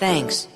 Thanks.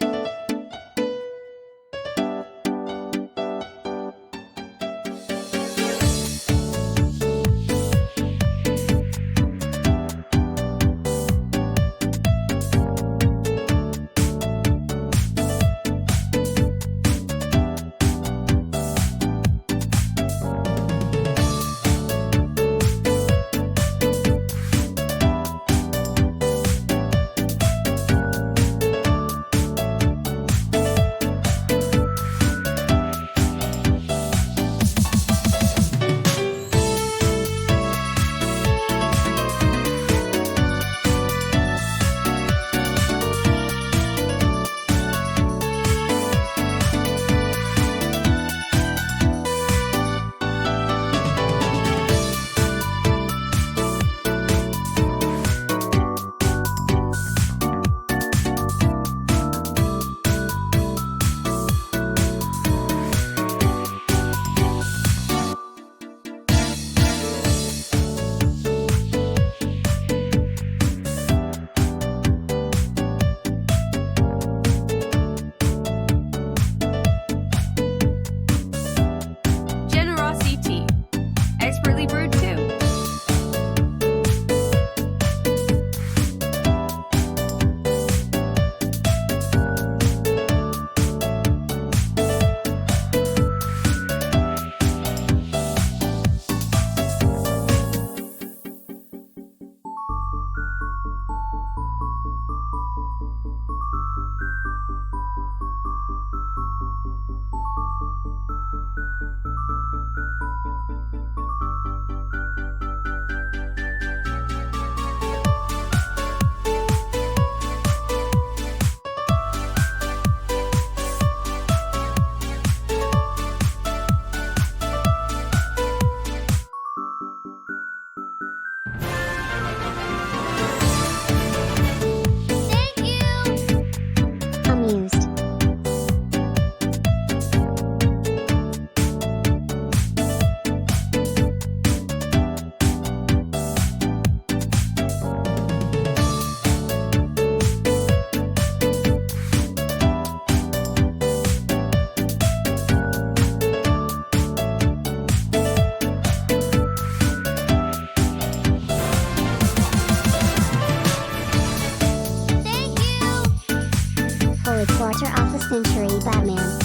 Quarter of a century Batman.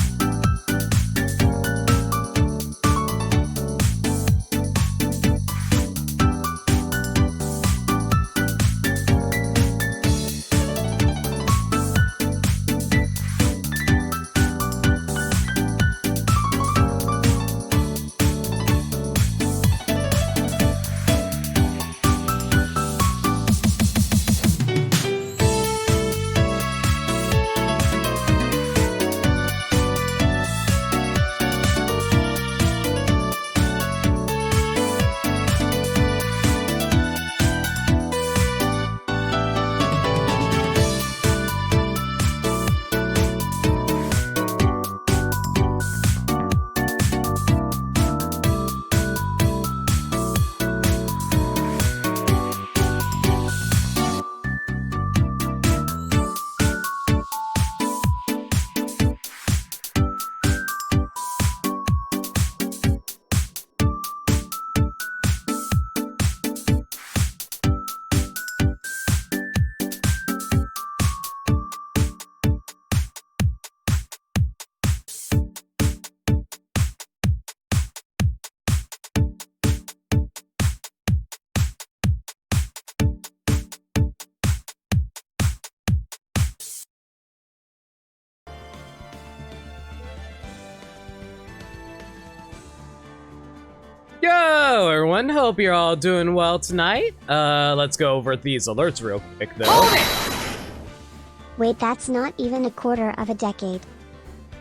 Yo, everyone, hope you're all doing well tonight. Let's go over these alerts real quick, though. Hold it! Wait, that's not even a quarter of a decade.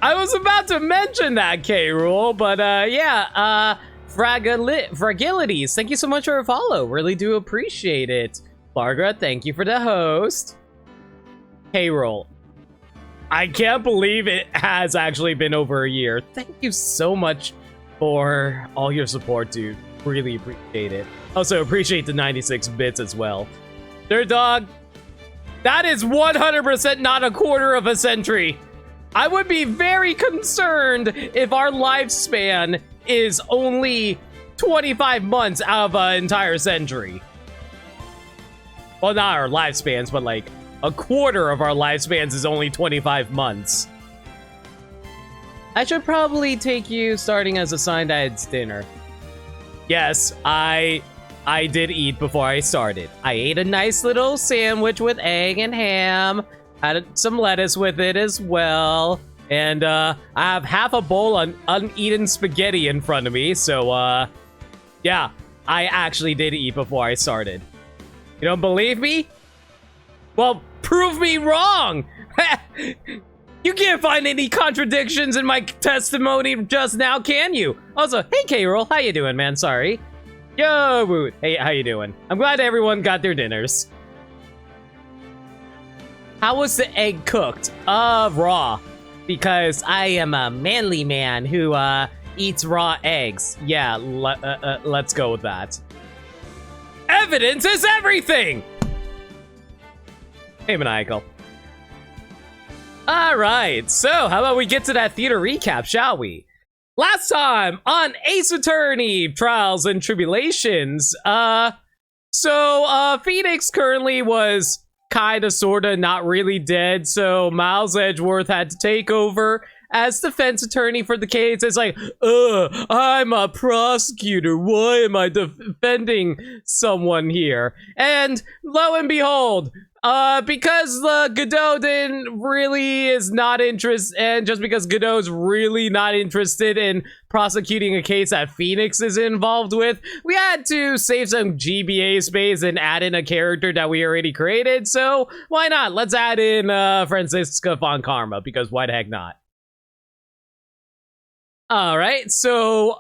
I was about to mention that, K-Rule, but yeah, Fragilities, thank you so much for a follow. Really do appreciate it. Margaret, thank you for the host. K-Rule, I can't believe it has actually been over a year. Thank you so much for all your support, dude. Really appreciate it. Also appreciate the 96 bits as well. Dirt Dog, That is 100% not a quarter of a century. I would be very concerned if our lifespan is only 25 months out of an entire century. Well, not our lifespans, but like a quarter of our lifespans is only 25 months. I should probably take you starting as assigned at dinner. Yes, I did eat before I started. I ate a nice little sandwich with egg and ham. Had some lettuce with it as well. And I have half a bowl of uneaten spaghetti in front of me. So, yeah, I actually did eat before I started. You don't believe me? Well, prove me wrong! You can't find any contradictions in my testimony just now, can you? Also, hey K-Roll, how you doing, man? Sorry. Yo, Woot. Hey, how you doing? I'm glad everyone got their dinners. How was the egg cooked? Raw. Because I am a manly man who, eats raw eggs. Yeah, let's go with that. Evidence is everything! Hey, Maniacal. Alright, so how about we get to that theater recap, shall we? Last time on Ace Attorney, Trials and Tribulations, Phoenix currently was kinda, sorta, not really dead, so Miles Edgeworth had to take over as defense attorney for the case. It's like, I'm a prosecutor, why am I defending someone here? And lo and behold, because Godot is not interested, and just because Godot's really not interested in prosecuting a case that Phoenix is involved with, we had to save some GBA space and add in a character that we already created, so why not? Let's add in Francisca Von Karma, because why the heck not? Alright, so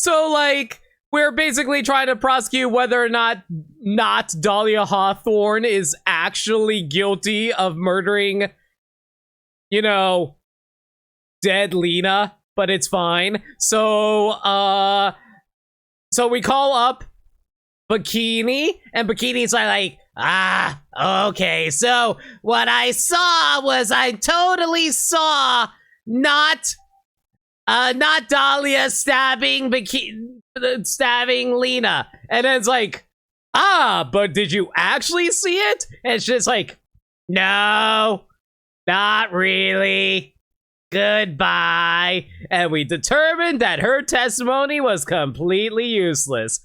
like, we're basically trying to prosecute whether or not Dahlia Hawthorne is actually guilty of murdering, you know, dead Lena, but it's fine. So we call up Bikini, and Bikini's like, okay, so what I saw was I totally saw not Dahlia stabbing Lena. And then it's like, but did you actually see it? And it's just like, no, not really. Goodbye. And we determined that her testimony was completely useless.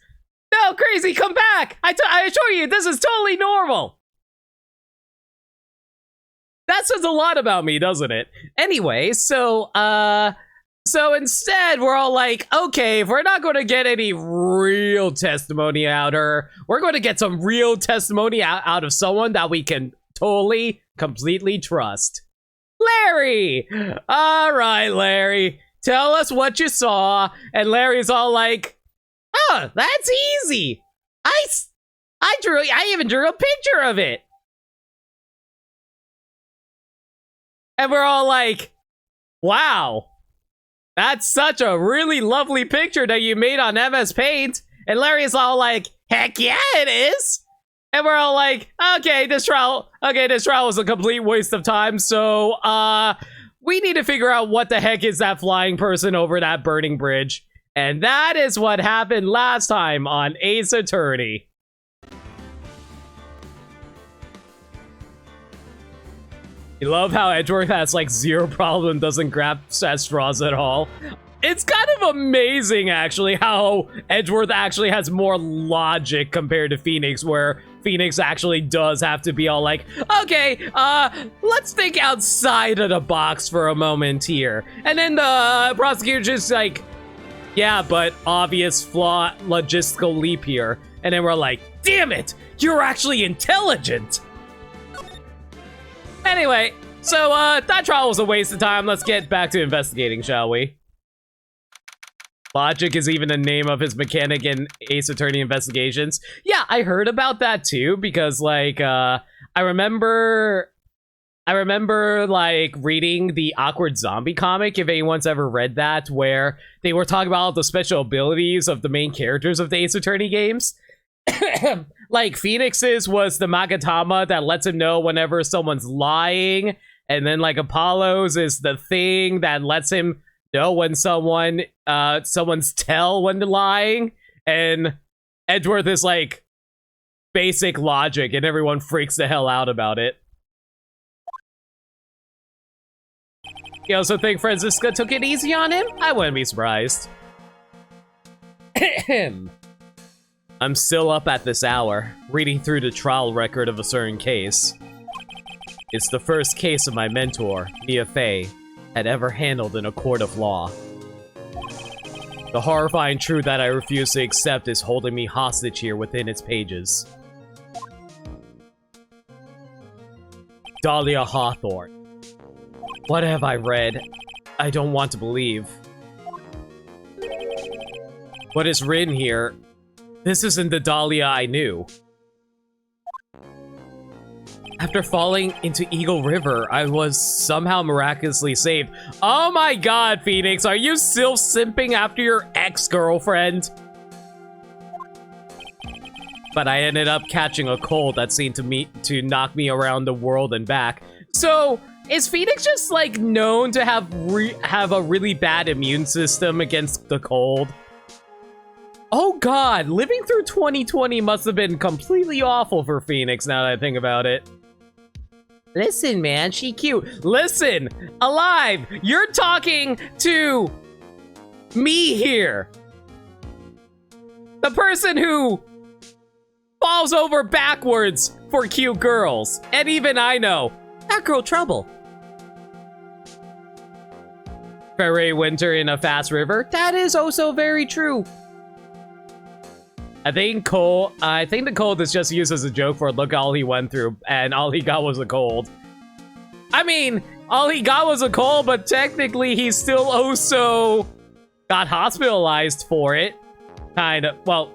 No, Crazy, come back. I assure you, this is totally normal. That says a lot about me, doesn't it? Anyway, so instead, we're all like, okay, if we're not going to get any real testimony out of her, we're going to get some real testimony out of someone that we can totally, completely trust. Larry! All right, Larry, tell us what you saw. And Larry's all like, oh, that's easy. I even drew a picture of it. And we're all like, wow. That's such a really lovely picture that you made on MS Paint. And Larry's all like, heck yeah, it is. And we're all like, okay, this trial was a complete waste of time. So, we need to figure out what the heck is that flying person over that burning bridge. And that is what happened last time on Ace Attorney. You love how Edgeworth has like zero problem, doesn't grasp at straws at all. It's kind of amazing actually how Edgeworth actually has more logic compared to Phoenix, where Phoenix actually does have to be all like, okay, let's think outside of the box for a moment here. And then the prosecutor just like, yeah, but obvious flaw, logistical leap here. And then we're like, damn it, you're actually intelligent. Anyway, so that trial was a waste of time. Let's get back to investigating, shall we? Logic is even the name of his mechanic in Ace Attorney Investigations. Yeah, I heard about that too, because like I remember like reading the Awkward Zombie comic, if anyone's ever read that, where they were talking about the special abilities of the main characters of the Ace Attorney games. like Phoenix's was the Magatama that lets him know whenever someone's lying, and then like Apollo's is the thing that lets him know when someone's tell when they're lying, and Edgeworth is like basic logic, and everyone freaks the hell out about it. You also think Franziska took it easy on him? I wouldn't be surprised. I'm still up at this hour, reading through the trial record of a certain case. It's the first case of my mentor, Mia Fey, had ever handled in a court of law. The horrifying truth that I refuse to accept is holding me hostage here within its pages. Dahlia Hawthorne. What have I read? I don't want to believe. What is written here? This isn't the Dahlia I knew. After falling into Eagle River, I was somehow miraculously saved. Oh my god, Phoenix, are you still simping after your ex-girlfriend? But I ended up catching a cold that seemed to knock me around the world and back. So, is Phoenix just like known to have a really bad immune system against the cold? Oh god, living through 2020 must have been completely awful for Phoenix now that I think about it. Listen, man, she cute. Listen, Alive, you're talking to me here. The person who falls over backwards for cute girls. And even I know, that girl trouble. Ferry winter in a fast river. That is also very true. I think the cold is just used as a joke for look all he went through, and all he got was a cold. I mean, all he got was a cold, but technically he still also got hospitalized for it. Kind of, well,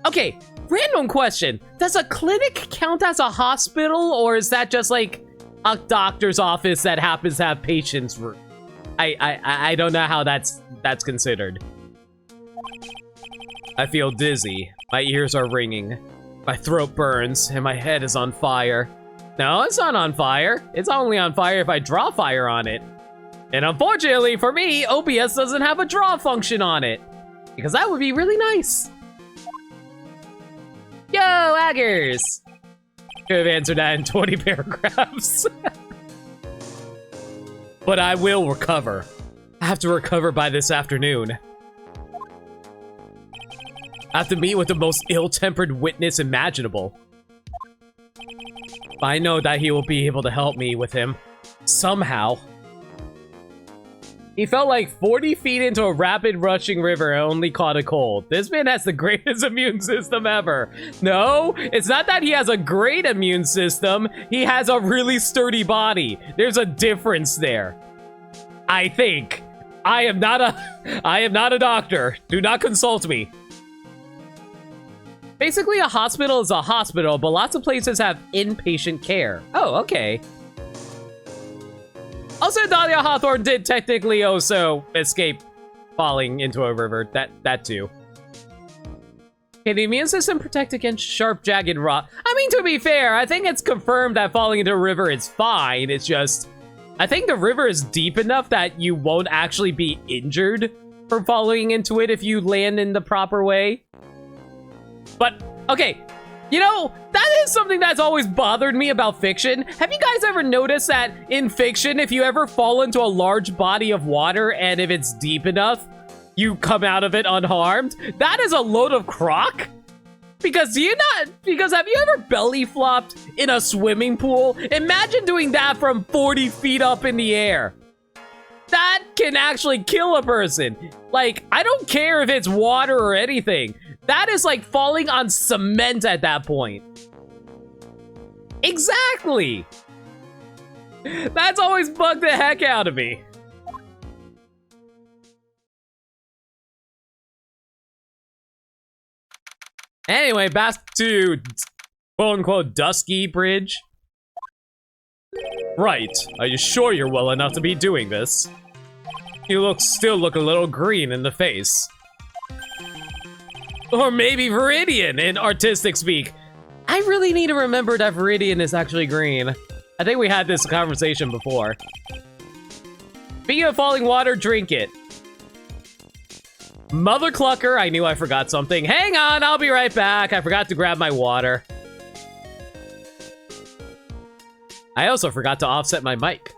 okay, random question. Does a clinic count as a hospital, or is that just like a doctor's office that happens to have patients' room? I don't know how that's considered. I feel dizzy. My ears are ringing. My throat burns, and my head is on fire. No, it's not on fire. It's only on fire if I draw fire on it. And unfortunately for me, OBS doesn't have a draw function on it. Because that would be really nice. Yo, Aggers! Could have answered that in 20 paragraphs. But I will recover. I have to recover by this afternoon. I have to meet with the most ill-tempered witness imaginable. I know that he will be able to help me with him. Somehow. He fell like 40 feet into a rapid rushing river and only caught a cold. This man has the greatest immune system ever. No, it's not that he has a great immune system. He has a really sturdy body. There's a difference there. I think. I am not a doctor. Do not consult me. Basically, a hospital is a hospital, but lots of places have inpatient care. Oh, okay. Also, Dahlia Hawthorne did technically also escape falling into a river. That too. Can the immune system protect against sharp, jagged rock? I mean, to be fair, I think it's confirmed that falling into a river is fine. It's just, I think the river is deep enough that you won't actually be injured from falling into it if you land in the proper way. But, okay, you know, that is something that's always bothered me about fiction. Have you guys ever noticed that in fiction, if you ever fall into a large body of water and if it's deep enough, you come out of it unharmed? That is a load of crock. Because have you ever belly flopped in a swimming pool? Imagine doing that from 40 feet up in the air. That can actually kill a person. Like, I don't care if it's water or anything. That is like falling on cement at that point. Exactly. That's always bugged the heck out of me. Anyway, back to quote-unquote Dusky Bridge. Right. Are you sure you're well enough to be doing this? You still look a little green in the face. Or maybe Viridian in artistic speak. I really need to remember that Viridian is actually green. I think we had this conversation before. Speaking of falling water, drink it. Mother Clucker, I knew I forgot something. Hang on, I'll be right back. I forgot to grab my water. I also forgot to offset my mic.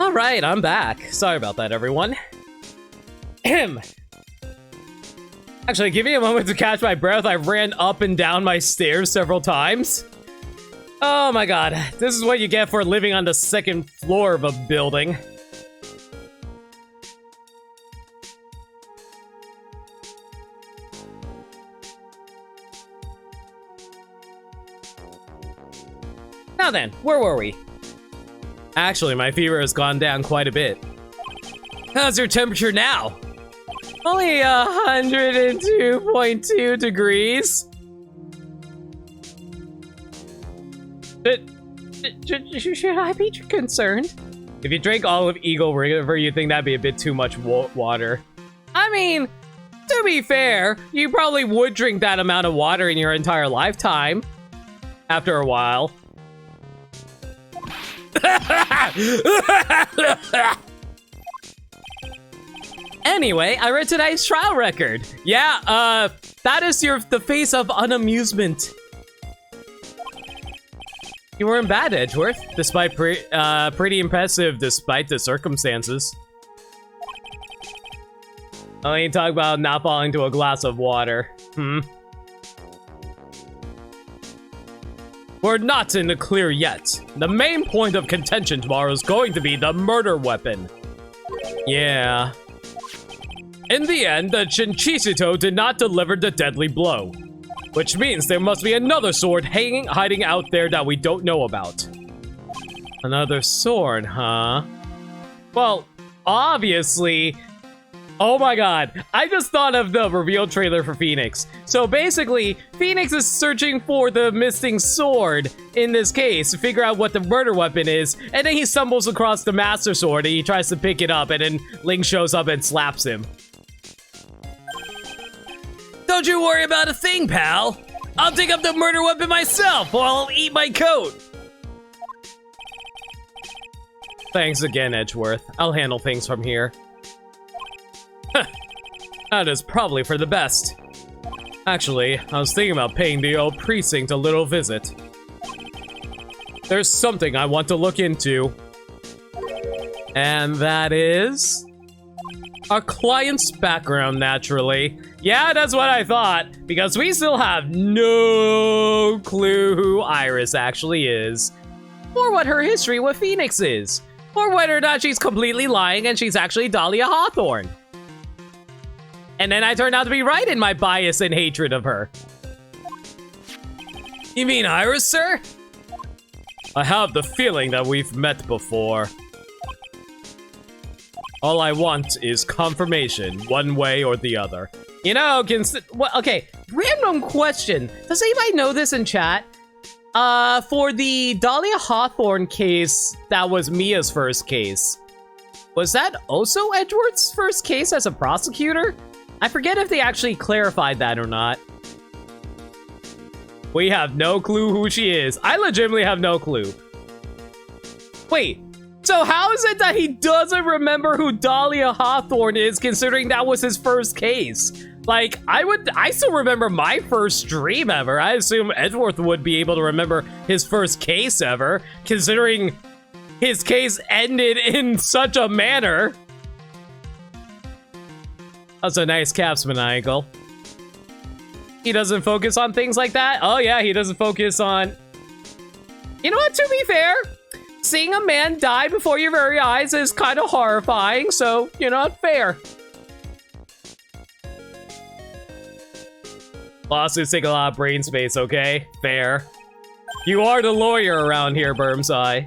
All right, I'm back. Sorry about that, everyone. Actually, give me a moment to catch my breath. I ran up and down my stairs several times. Oh my god, this is what you get for living on the second floor of a building. Now then, where were we? Actually, my fever has gone down quite a bit. How's your temperature now? Only 102.2 degrees. Should I be concerned? If you drank all of Eagle River, you think that'd be a bit too much water. I mean, to be fair, you probably would drink that amount of water in your entire lifetime. After a while. Anyway, I read today's trial record. Yeah, that is the face of unamusement. You weren't bad, Edgeworth, despite pretty impressive despite the circumstances. I ain't talk about not falling into a glass of water. We're not in the clear yet. The main point of contention tomorrow is going to be the murder weapon. Yeah. In the end, the Chinchito did not deliver the deadly blow. Which means there must be another sword hiding out there that we don't know about. Another sword, huh? Well, obviously... Oh my god, I just thought of the reveal trailer for Phoenix. So basically, Phoenix is searching for the missing sword, in this case, to figure out what the murder weapon is, and then he stumbles across the Master Sword and he tries to pick it up, and then Link shows up and slaps him. Don't you worry about a thing, pal. I'll dig up the murder weapon myself, or I'll eat my coat. Thanks again, Edgeworth. I'll handle things from here. That is probably for the best. Actually, I was thinking about paying the old precinct a little visit. There's something I want to look into. And that is... our client's background, naturally. Yeah, that's what I thought, because we still have no clue who Iris actually is. Or what her history with Phoenix is. Or whether or not she's completely lying and she's actually Dahlia Hawthorne. And then I turned out to be right in my bias and hatred of her. You mean Iris, sir? I have the feeling that we've met before. All I want is confirmation, one way or the other. You know, okay, random question. Does anybody know this in chat? For the Dahlia Hawthorne case, that was Mia's first case. Was that also Edgeworth's first case as a prosecutor? I forget if they actually clarified that or not. We have no clue who she is. I legitimately have no clue. Wait, so how is it that he doesn't remember who Dahlia Hawthorne is, considering that was his first case? Like, I still remember my first stream ever. I assume Edgeworth would be able to remember his first case ever, considering his case ended in such a manner. That's a nice caps maniacal. He doesn't focus on things like that? Oh yeah, he doesn't focus on... You know what, to be fair, seeing a man die before your very eyes is kind of horrifying, so, you know, fair. Lawsuits take a lot of brain space, okay? Fair. You are the lawyer around here, Burmseye.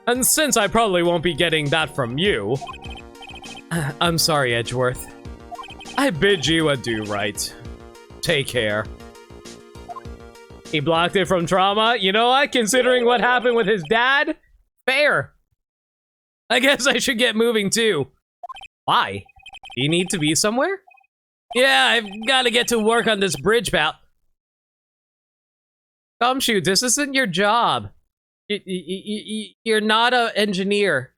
And since I probably won't be getting that from you... I'm sorry, Edgeworth. I bid you adieu, right? Take care. He blocked it from trauma? You know what? Considering what happened with his dad? Fair. I guess I should get moving too. Why? Do you need to be somewhere? Yeah, I've got to get to work on this bridge, pal. Gumshoe, this isn't your job. You're not an engineer.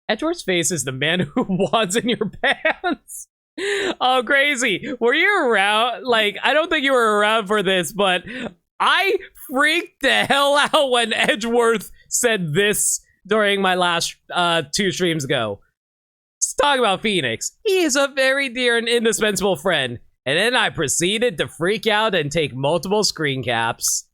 Edgeworth's face is the man who wants in your pants. Oh, crazy. Were you around? Like, I don't think you were around for this, but I freaked the hell out when Edgeworth said this during my last 2 streams ago. Let's talk about Phoenix. He is a very dear and indispensable friend. And then I proceeded to freak out and take multiple screen caps.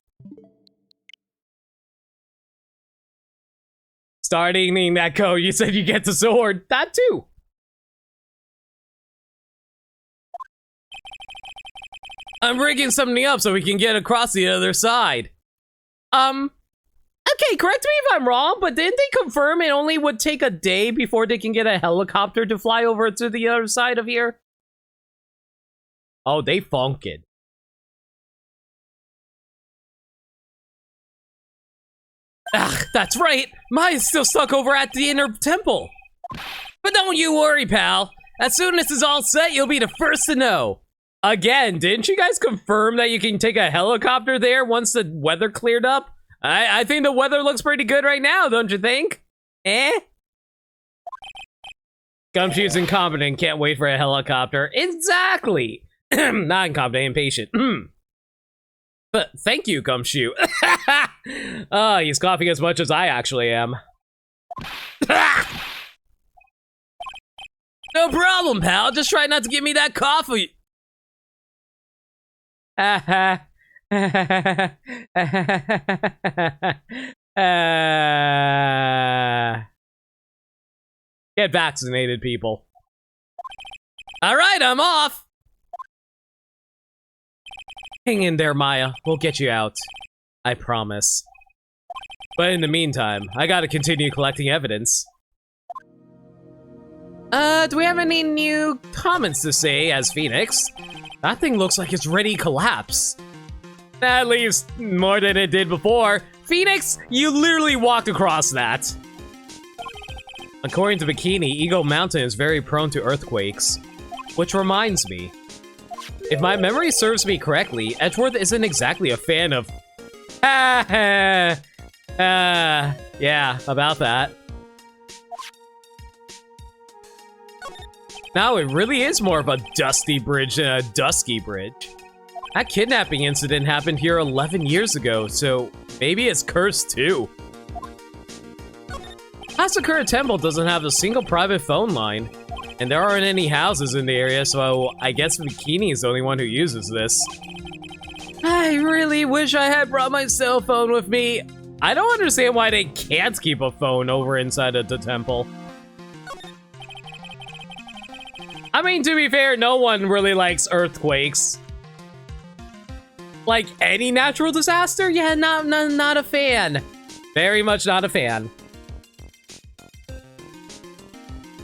Starting that code, you said you get the sword. That too. I'm rigging something up so we can get across the other side. Okay, correct me if I'm wrong, but didn't they confirm it only would take a day before they can get a helicopter to fly over to the other side of here? Oh, they funked. Ugh, that's right. Maya's still stuck over at the inner temple. But don't you worry, pal. As soon as it's all set, you'll be the first to know. Again, didn't you guys confirm that you can take a helicopter there once the weather cleared up? I think the weather looks pretty good right now, don't you think? Eh? Gumshoe's incompetent, can't wait for a helicopter. Exactly! Not incompetent, impatient. But thank you, Gumshoe. Oh, he's coughing as much as I actually am. No problem, pal. Just try not to give me that coffee. Get vaccinated, people. All right, I'm off. Hang in there, Maya. We'll get you out. I promise. But in the meantime, I gotta continue collecting evidence. Do we have any new comments to say as Phoenix? That thing looks like it's ready to collapse. At least more than it did before. Phoenix, you literally walked across that. According to Bikini, Eagle Mountain is very prone to earthquakes. Which reminds me, if my memory serves me correctly, Edgeworth isn't exactly a fan of... yeah, about that. Now it really is more of a dusty bridge than a dusky bridge. That kidnapping incident happened here 11 years ago, so maybe it's cursed too. Asakura Temple doesn't have a single private phone line, and there aren't any houses in the area, so I guess Bikini is the only one who uses this. I really wish I had brought my cell phone with me. I don't understand why they can't keep a phone over inside of the temple. I mean, to be fair, no one really likes earthquakes. Like any natural disaster? Yeah, not a fan. Very much not a fan.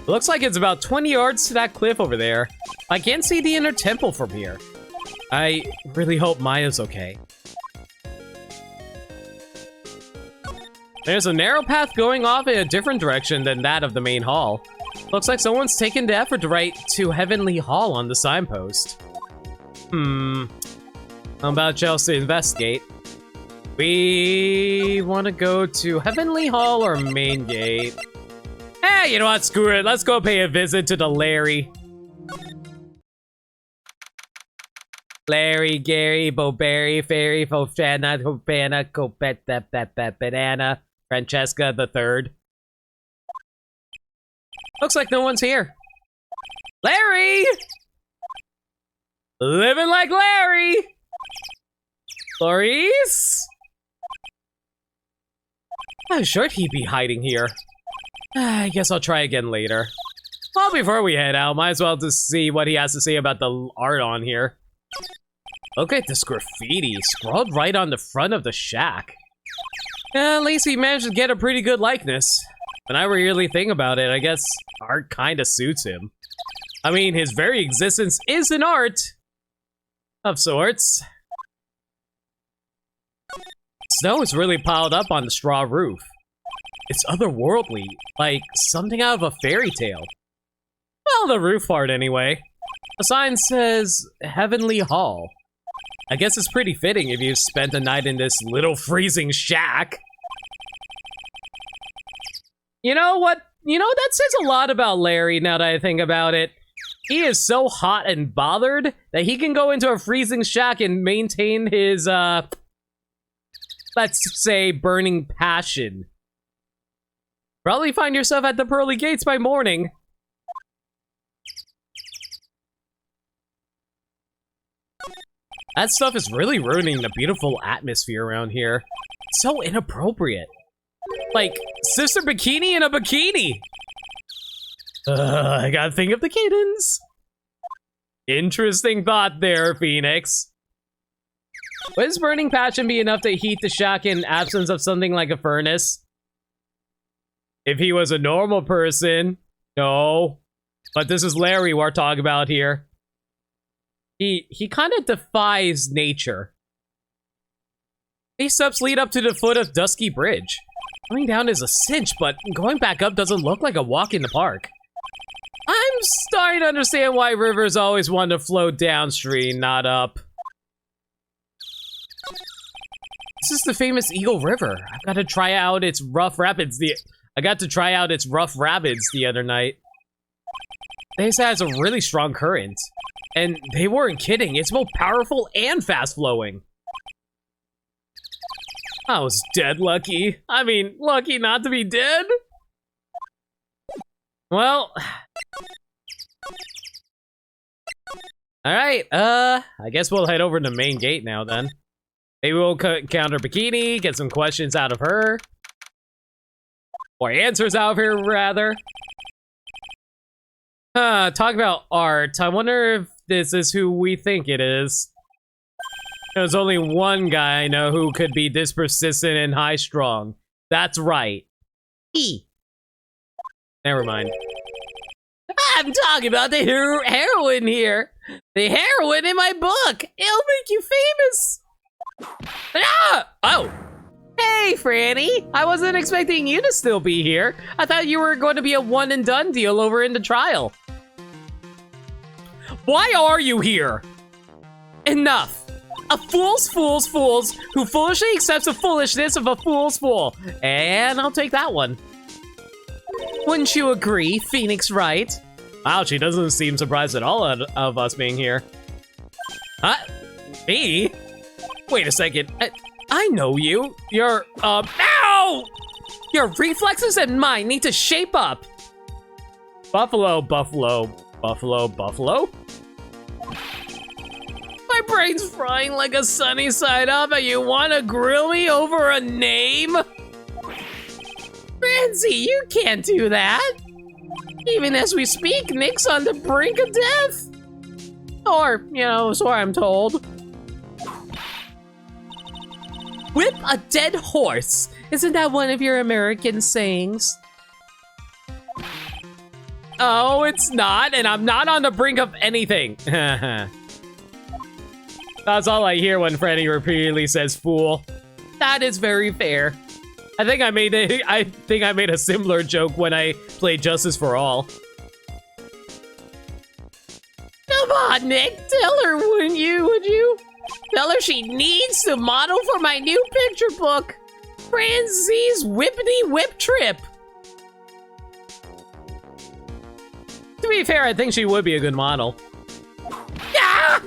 Looks like it's about 20 yards to that cliff over there. I can't see the inner temple from here. I really hope Maya's okay. There's a narrow path going off in a different direction than that of the main hall. Looks like someone's taken the effort to write to Heavenly Hall on the signpost. How about Chelsea investigate? We want to go to Heavenly Hall or Main Gate? Hey, you know what? Screw it. Let's go pay a visit to the Larry. Larry, Gary, Boberry, Fairy, Fofana, Hopana, Copet, Banana, Francesca the Third. Looks like no one's here. Larry! Living like Larry! Clarice? I'm sure he'd be hiding here. I guess I'll try again later. Well, before we head out, might as well just see what he has to say about the art on here. Look at this graffiti scrawled right on the front of the shack. At least he managed to get a pretty good likeness. When I really think about it, I guess art kinda suits him. I mean, his very existence is an art of sorts. Snow is really piled up on the straw roof. It's otherworldly, like something out of a fairy tale. Well, the roof part anyway. The sign says Heavenly Hall. I guess it's pretty fitting if you've spent a night in this little freezing shack. You know what? You know, that says a lot about Larry now that I think about it. He is so hot and bothered that he can go into a freezing shack and maintain his, let's say, burning passion. Probably find yourself at the pearly gates by morning. That stuff is really ruining the beautiful atmosphere around here. It's so inappropriate. Like, Sister Bikini in a bikini! I gotta think of the kittens. Interesting thought there, Phoenix. Would his burning passion be enough to heat the shack in absence of something like a furnace? If he was a normal person, no. But this is Larry we're talking about here. He kind of defies nature. These steps lead up to the foot of Dusky Bridge. Going down is a cinch, but going back up doesn't look like a walk in the park. I'm starting to understand why rivers always want to flow downstream, not up. This is the famous Eagle River. I got to try out its rough rapids the other night. This has a really strong current. And they weren't kidding, it's both powerful and fast-flowing. I was dead lucky. I mean, lucky not to be dead. Well. Alright, I guess we'll head over to the main gate now then. Maybe we'll encounter Bikini, get some questions out of her. Or answers out of her, rather. Talk about art. I wonder if this is who we think it is. There's only one guy I know who could be this persistent and high-strung. That's right. Never mind. I'm talking about the heroine here. The heroine in my book. It'll make you famous. Ah! Oh. Hey, Franny. I wasn't expecting you to still be here. I thought you were going to be a one-and-done deal over in the trial. Why are you here? Enough. A fool's who foolishly accepts the foolishness of a fool's fool. And I'll take that one. Wouldn't you agree, Phoenix Wright? Wow, she doesn't seem surprised at all of us being here. Huh? Me? Wait a second. I know you. You're, ow! Your reflexes and mine need to shape up. Buffalo. My brain's frying like a sunny side up and you wanna grill me over a name? Francie, you can't do that. Even as we speak, Nick's on the brink of death. Or, you know, so I'm told. Whip a dead horse. Isn't that one of your American sayings? Oh, it's not, and I'm not on the brink of anything. That's all I hear when Franny repeatedly says fool. That is very fair. I think I made a similar joke when I played Justice for All. Come on, Nick, tell her, would you? Tell her she needs to model for my new picture book, Francie's Whippity Whip Trip. To be fair, I think she would be a good model. Ah!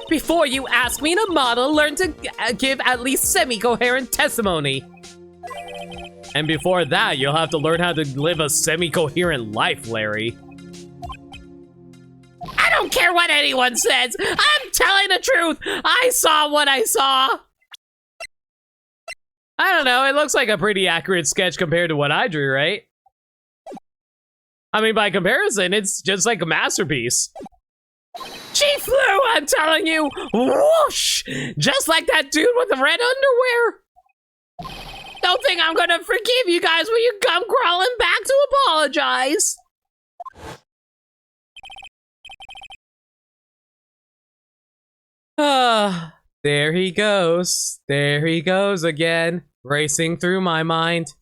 Before you ask me to model, learn to give at least semi-coherent testimony. And before that, you'll have to learn how to live a semi-coherent life, Larry. I don't care what anyone says. I'm telling the truth. I saw what I saw. I don't know. It looks like a pretty accurate sketch compared to what I drew, right? I mean, by comparison, it's just like a masterpiece. She flew, I'm telling you. Whoosh! Just like that dude with the red underwear. Don't think I'm gonna forgive you guys when you come crawling back to apologize. There he goes. There he goes again, racing through my mind.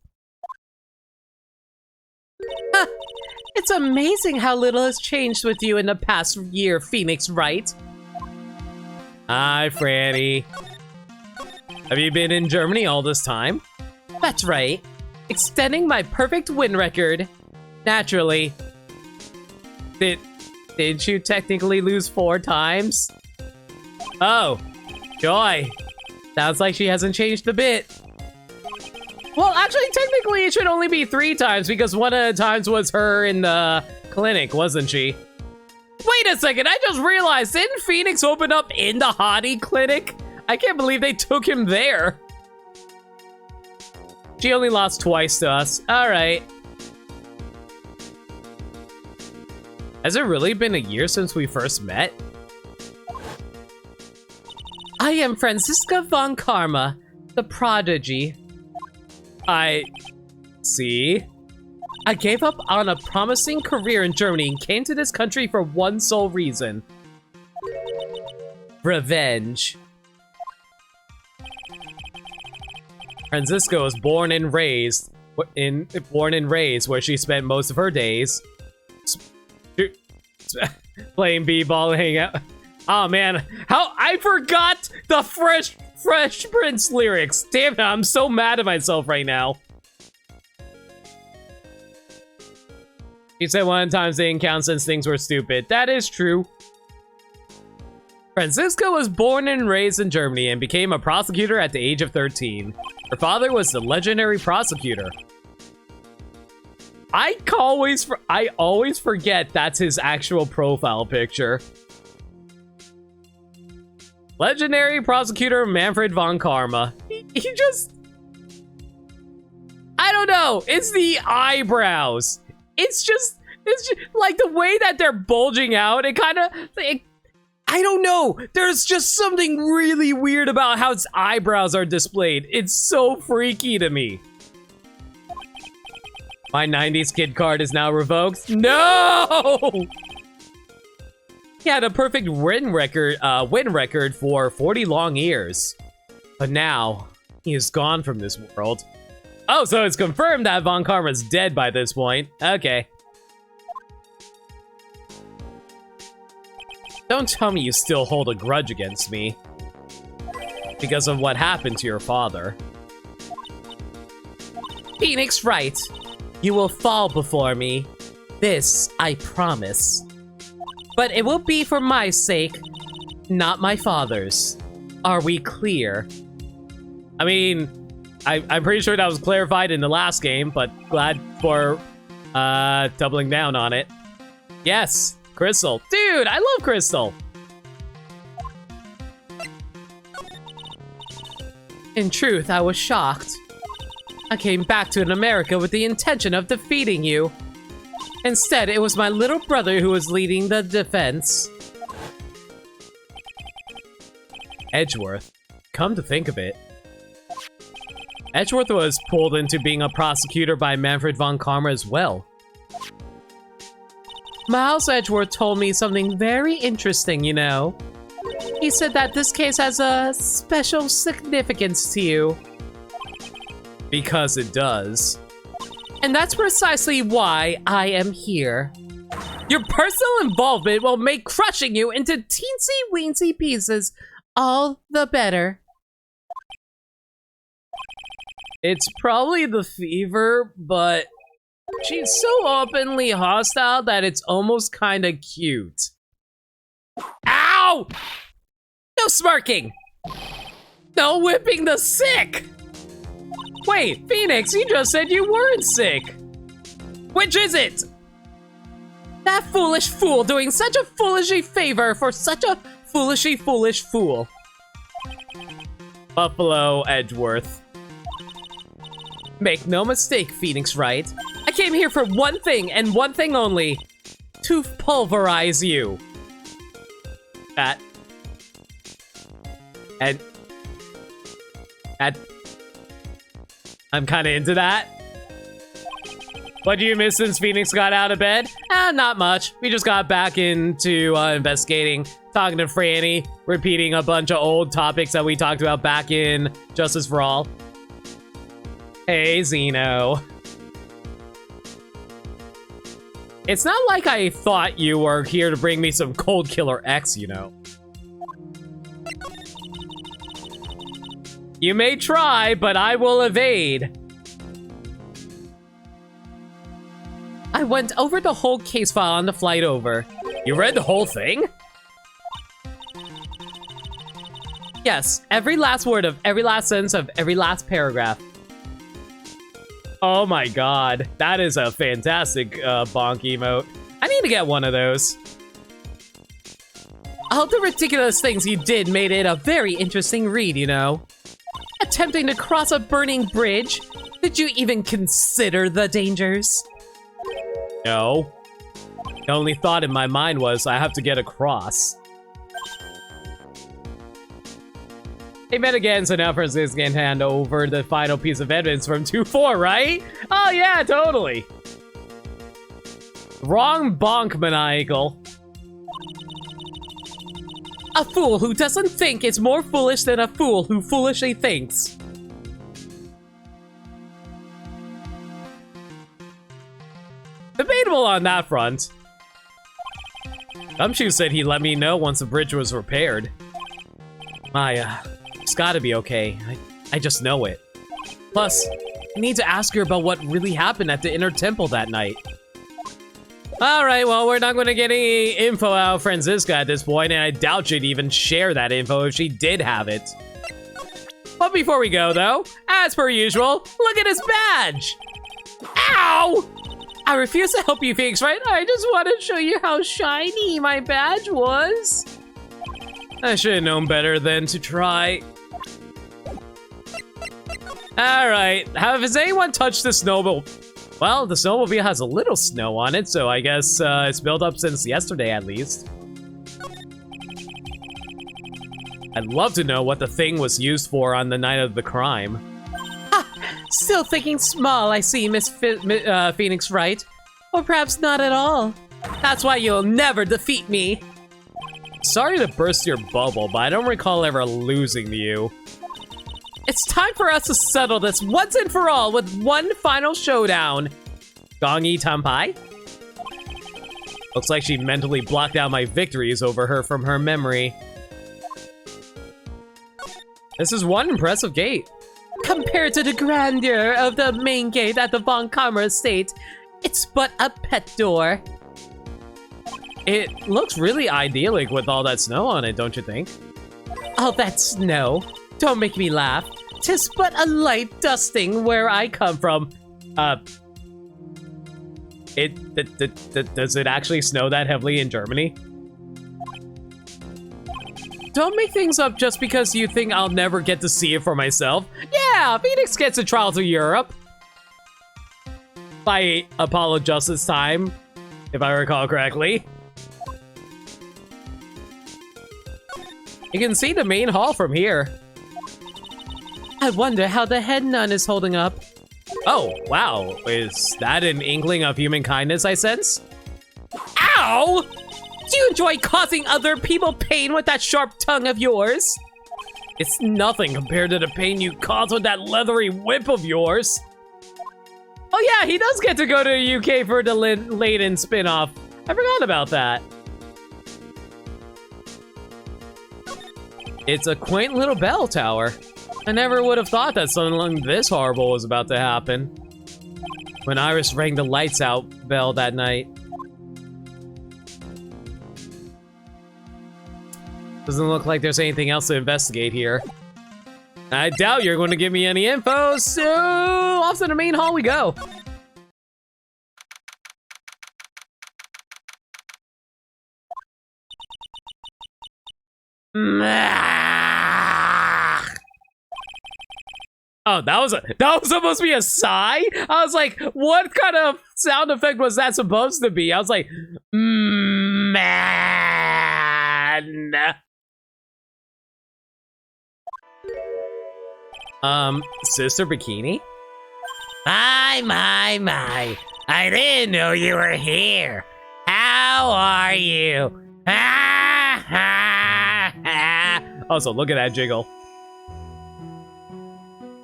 It's amazing how little has changed with you in the past year, Phoenix, right? Hi, Franny. Have you been in Germany all this time? That's right. Extending my perfect win record. Naturally. Did you technically lose 4 times? Oh, Joy. Sounds like she hasn't changed a bit. Well, actually, technically, it should only be 3 times because one of the times was her in the clinic, wasn't she? Wait a second, I just realized, didn't Phoenix open up in the Hottie clinic? I can't believe they took him there. She only lost twice to us. All right. Has it really been a year since we first met? I am Franziska von Karma, the prodigy. I see. I gave up on a promising career in Germany and came to this country for one sole reason. Revenge. Franziska was born and raised where she spent most of her days playing b-ball and hanging out. Oh man, how I forgot the Fresh Prince lyrics. Damn it, I'm so mad at myself right now. She said one of the times they didn't count since things were stupid. That is true. Franziska was born and raised in Germany and became a prosecutor at the age of 13. Her father was the legendary prosecutor. I always forget that's his actual profile picture. Legendary prosecutor Manfred von Karma. He just... I don't know. It's the eyebrows. It's just like the way that they're bulging out. It kind of... I don't know. There's just something really weird about how its eyebrows are displayed. It's so freaky to me. My 90s kid card is now revoked. No! He had a perfect win record for 40 long years. But now, he is gone from this world. Oh, so it's confirmed that Von Karma's dead by this point. Okay. Don't tell me you still hold a grudge against me. Because of what happened to your father. Phoenix Wright, you will fall before me. This, I promise. But it will be for my sake, not my father's. Are we clear? I mean, I'm pretty sure that was clarified in the last game, but glad for doubling down on it. Yes, Crystal. Dude, I love Crystal. In truth, I was shocked. I came back to America with the intention of defeating you. Instead, it was my little brother who was leading the defense. Edgeworth. Come to think of it. Edgeworth was pulled into being a prosecutor by Manfred von Karma as well. Miles Edgeworth told me something very interesting, you know. He said that this case has a special significance to you. Because it does. And that's precisely why I am here. Your personal involvement will make crushing you into teensy-weensy pieces all the better. It's probably the fever, but she's so openly hostile that it's almost kinda cute. Ow! No smirking! No whipping the sick! Wait, Phoenix, you just said you weren't sick! Which is it? That foolish fool doing such a foolishly favor for such a foolishly foolish fool. Buffalo Edgeworth. Make no mistake, Phoenix Wright. I came here for one thing and one thing only. To pulverize you. That. And. I'm kinda into that. What do you miss since Phoenix got out of bed? Not much. We just got back into investigating, talking to Franny, repeating a bunch of old topics that we talked about back in Justice for All. Hey, Zeno. It's not like I thought you were here to bring me some Cold Killer X, you know. You may try, but I will evade. I went over the whole case file on the flight over. You read the whole thing? Yes, every last word of every last sentence of every last paragraph. Oh my god, that is a fantastic bonk emote. I need to get one of those. All the ridiculous things you did made it a very interesting read, you know. Attempting to cross a burning bridge? Did you even consider the dangers? No. The only thought in my mind was, I have to get across. They met again, so now Francisco can hand over the final piece of evidence from 2-4, right? Oh yeah, totally. Wrong bonk, maniacal. A fool who doesn't think is more foolish than a fool who foolishly thinks. Debatable on that front. Gumshoe said he'd let me know once the bridge was repaired. Maya, it's gotta be okay. I just know it. Plus, I need to ask her about what really happened at the inner temple that night. Alright, well, we're not gonna get any info out of Francisca at this point, and I doubt she'd even share that info if she did have it. But before we go, though, as per usual, look at his badge! Ow! I refuse to help you, Phoenix, right? I just want to show you how shiny my badge was. I should have known better than to try. Alright, has anyone touched the snowmobile? Well, the snowmobile has a little snow on it, so I guess it's built up since yesterday at least. I'd love to know what the thing was used for on the night of the crime. Still thinking small, I see, Miss Phoenix Wright. Or perhaps not at all. That's why you'll never defeat me. Sorry to burst your bubble, but I don't recall ever losing to you. It's time for us to settle this once and for all with one final showdown. Gongi Tampai? Looks like she mentally blocked out my victories over her from her memory. This is one impressive gate. Compared to the grandeur of the main gate at the Von Karma estate, it's but a pet door. It looks really idyllic with all that snow on it, don't you think? All that snow? Don't make me laugh. 'Tis but a light dusting where I come from. Does it actually snow that heavily in Germany? Don't make things up just because you think I'll never get to see it for myself. Yeah, Phoenix gets a trial to Europe. By Apollo Justice time, if I recall correctly. You can see the main hall from here. I wonder how the head nun is holding up. Oh, wow. Is that an inkling of human kindness I sense? Ow! No! Do you enjoy causing other people pain with that sharp tongue of yours? It's nothing compared to the pain you cause with that leathery whip of yours. Oh yeah, he does get to go to the UK for the Layden spin-off. I forgot about that. It's a quaint little bell tower. I never would have thought that something this horrible was about to happen. When Iris rang the lights out bell that night. Doesn't look like there's anything else to investigate here. I doubt you're going to give me any info, so off to the main hall we go. Oh, that was supposed to be a sigh? I was like, what kind of sound effect was that supposed to be? I was like, man. Sister Bikini? My. I didn't know you were here. How are you? Also, look at that jiggle.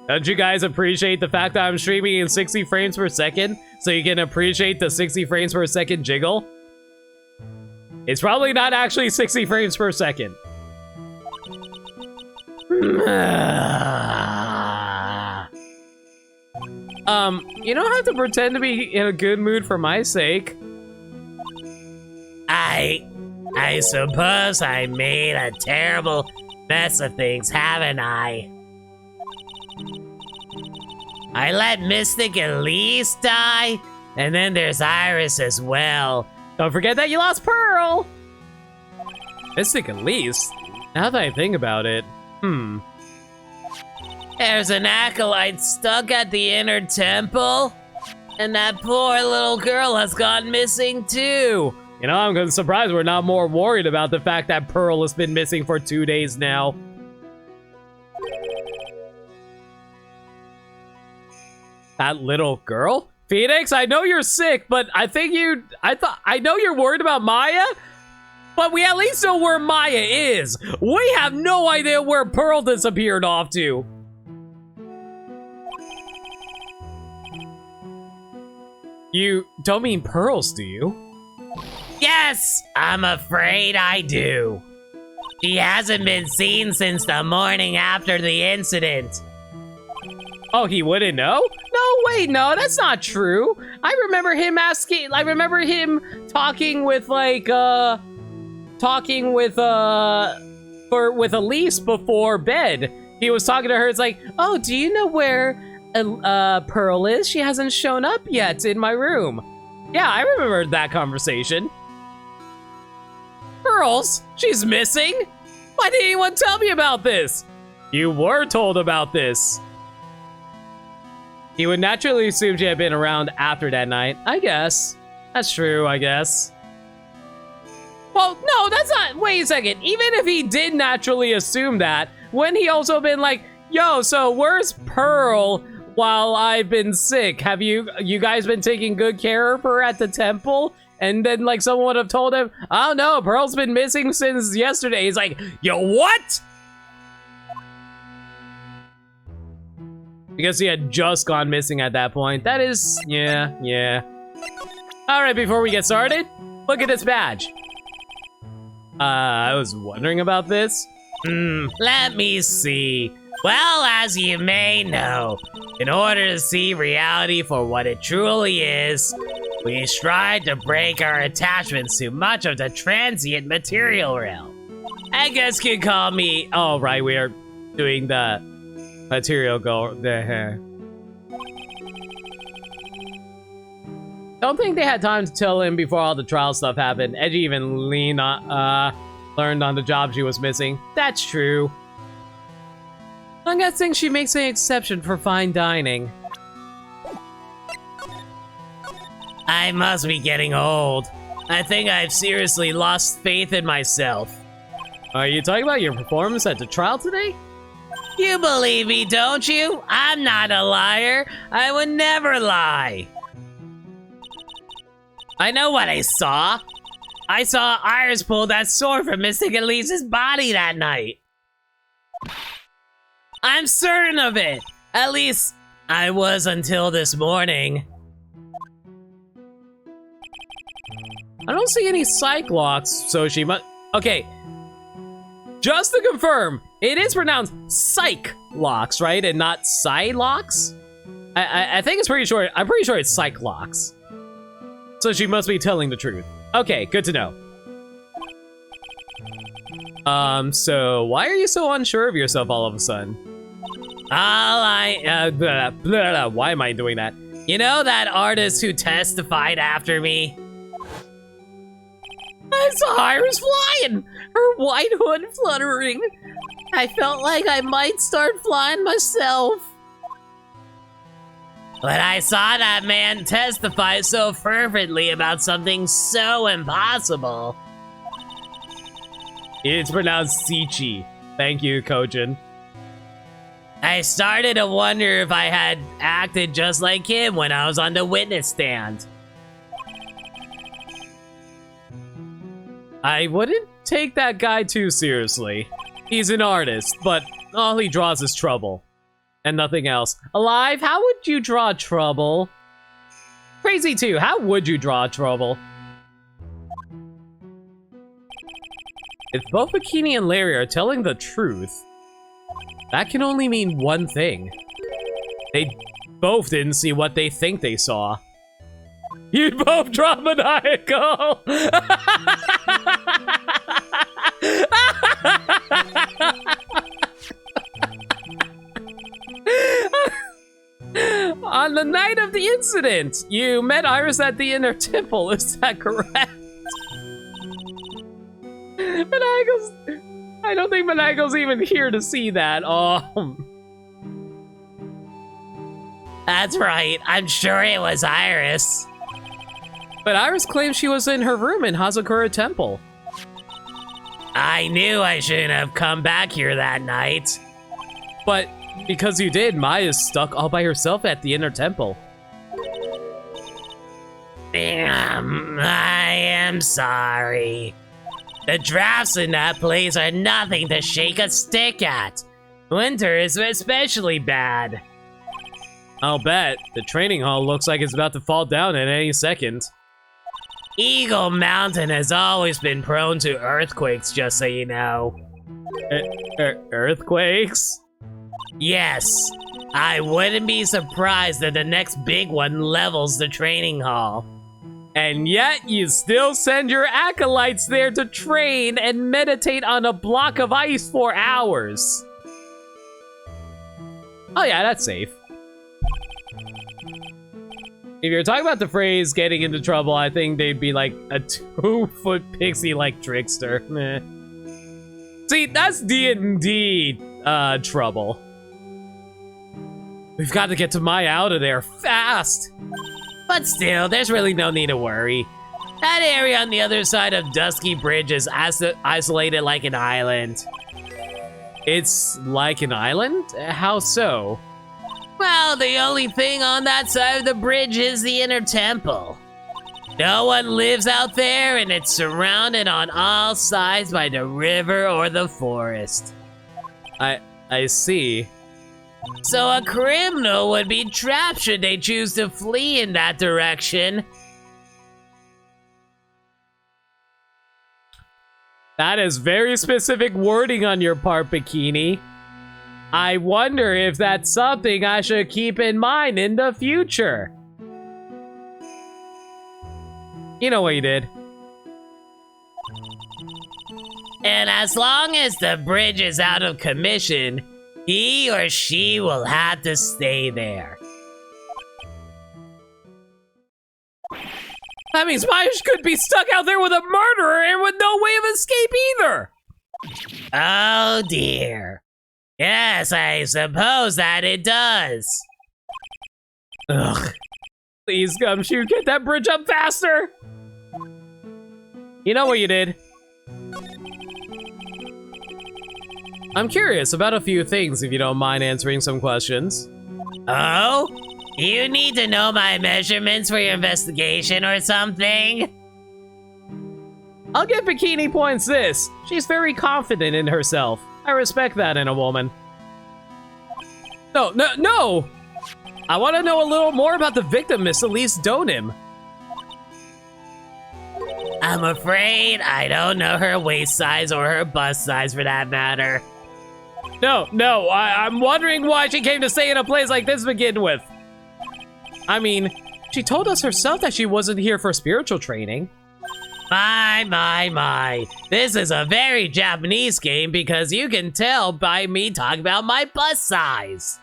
Don't you guys appreciate the fact that I'm streaming in 60 frames per second so you can appreciate the 60 frames per second jiggle? It's probably not actually 60 frames per second. You don't have to pretend to be in a good mood for my sake. I suppose I made a terrible mess of things, haven't I? I let Mystic Elise die, and then there's Iris as well. Don't forget that you lost Pearl! Mystic Elise? Now that I think about it, There's an acolyte stuck at the inner temple, and that poor little girl has gone missing too. You know, I'm surprised we're not more worried about the fact that Pearl has been missing for 2 days now. That little girl? Phoenix, I know you're sick, but I know you're worried about Maya, but we at least know where Maya is. We have no idea where Pearl disappeared off to. You don't mean pearls, do you? Yes, I'm afraid I do. She hasn't been seen since the morning after the incident. Oh, he wouldn't know? No, wait, no, that's not true. I remember him talking with with Elise before bed. He was talking to her, it's like, oh, do you know where Pearl is? She hasn't shown up yet in my room. Yeah, I remember that conversation. Pearls? She's missing? Why didn't anyone tell me about this? You were told about this. He would naturally assume she had been around after that night. I guess. That's true, I guess. Well, no, that's not. Wait a second. Even if he did naturally assume that, wouldn't he also been like, yo, so where's Pearl while I've been sick? Have you guys been taking good care of her at the temple? And then, like, someone would have told him, oh no, Pearl's been missing since yesterday. He's like, yo, what? Because he had just gone missing at that point. That is, yeah. All right, before we get started, look at this badge. I was wondering about this. Let me see. Well, as you may know, in order to see reality for what it truly is, we strive to break our attachments to much of the transient material realm. I guess you could call me... Oh, right, we are doing the material goal there. Don't think they had time to tell him before all the trial stuff happened. Edgy even leaned learned on the job she was missing. That's true. I'm guessing she makes an exception for fine dining. I must be getting old. I think I've seriously lost faith in myself. Are you talking about your performance at the trial today? You believe me, don't you? I'm not a liar. I would never lie. I know what I saw. I saw Iris pull that sword from Mystic Elise's body that night. I'm certain of it. At least, I was until this morning. I don't see any psych locks, so she must... Okay. Just to confirm, it is pronounced psych locks, right? And not psi locks? I think it's pretty sure... I'm pretty sure it's psych locks. So she must be telling the truth. Okay, good to know. So why are you so unsure of yourself all of a sudden? Why am I doing that? You know that artist who testified after me? I saw Iris flying, her white hood fluttering. I felt like I might start flying myself. But I saw that man testify so fervently about something so impossible. It's pronounced Sichi. Thank you, Kojin. I started to wonder if I had acted just like him when I was on the witness stand. I wouldn't take that guy too seriously. He's an artist, but all he draws is trouble. And nothing else. Alive, how would you draw trouble? Crazy too, how would you draw trouble? If both Bikini and Larry are telling the truth, that can only mean one thing. They both didn't see what they think they saw. You both draw maniacal! On the night of the incident, you met Iris at the inner temple, is that correct? Maniacal's... I don't think Maniacal's even here to see that. That's right, I'm sure it was Iris. But Iris claims she was in her room in Hazakura Temple. I knew I shouldn't have come back here that night. But because you did, Maya's stuck all by herself at the inner temple. I am sorry. The drafts in that place are nothing to shake a stick at. Winter is especially bad. I'll bet. The training hall looks like it's about to fall down at any second. Eagle Mountain has always been prone to earthquakes, just so you know. Earthquakes? Yes. I wouldn't be surprised if the next big one levels the training hall. And yet, you still send your acolytes there to train and meditate on a block of ice for hours. Oh yeah, that's safe. If you're talking about the phrase getting into trouble, I think they'd be like a 2-foot pixie-like trickster. Meh. See, that's D&D trouble. We've got to get to Maya out of there fast. But still, there's really no need to worry. That area on the other side of Dusky Bridge is isolated like an island. It's like an island? How so? Well, the only thing on that side of the bridge is the inner temple. No one lives out there, and it's surrounded on all sides by the river or the forest. I see. So a criminal would be trapped should they choose to flee in that direction. That is very specific wording on your part, Bikini. I wonder if that's something I should keep in mind in the future. You know what you did. And as long as the bridge is out of commission, he or she will have to stay there. That means Mayash could be stuck out there with a murderer and with no way of escape either. Oh dear. Yes, I suppose that it does. Ugh. Please, Gumshoe, get that bridge up faster! You know what you did. I'm curious about a few things, if you don't mind answering some questions. Oh? You need to know my measurements for your investigation or something? I'll give Bikini Points this. She's very confident in herself. I respect that in a woman. No! I want to know a little more about the victim, Miss Elise Donim. I'm afraid I don't know her waist size or her bust size for that matter. No, I'm wondering why she came to stay in a place like this to begin with. I mean, she told us herself that she wasn't here for spiritual training. My. This is a very Japanese game because you can tell by me talking about my bust size.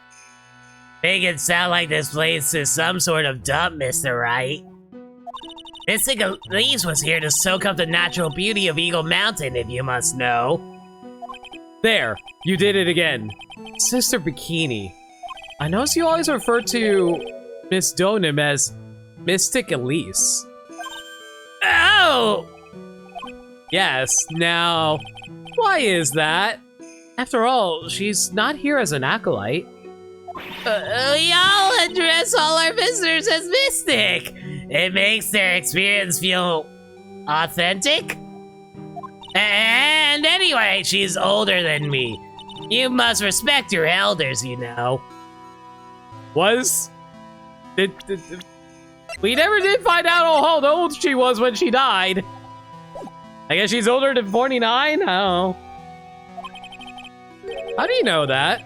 Make it sound like this place is some sort of dump, Mr. Wright. Mystic Elise was here to soak up the natural beauty of Eagle Mountain, if you must know. There, you did it again. Sister Bikini. I notice you always refer to Miss Donim as Mystic Elise. Oh! Yes, now, why is that? After all, she's not here as an acolyte. We all address all our visitors as Mystic. It makes their experience feel authentic. And anyway, she's older than me. You must respect your elders, you know. We never did find out how old she was when she died. I guess she's older than 49? I don't know. How do you know that?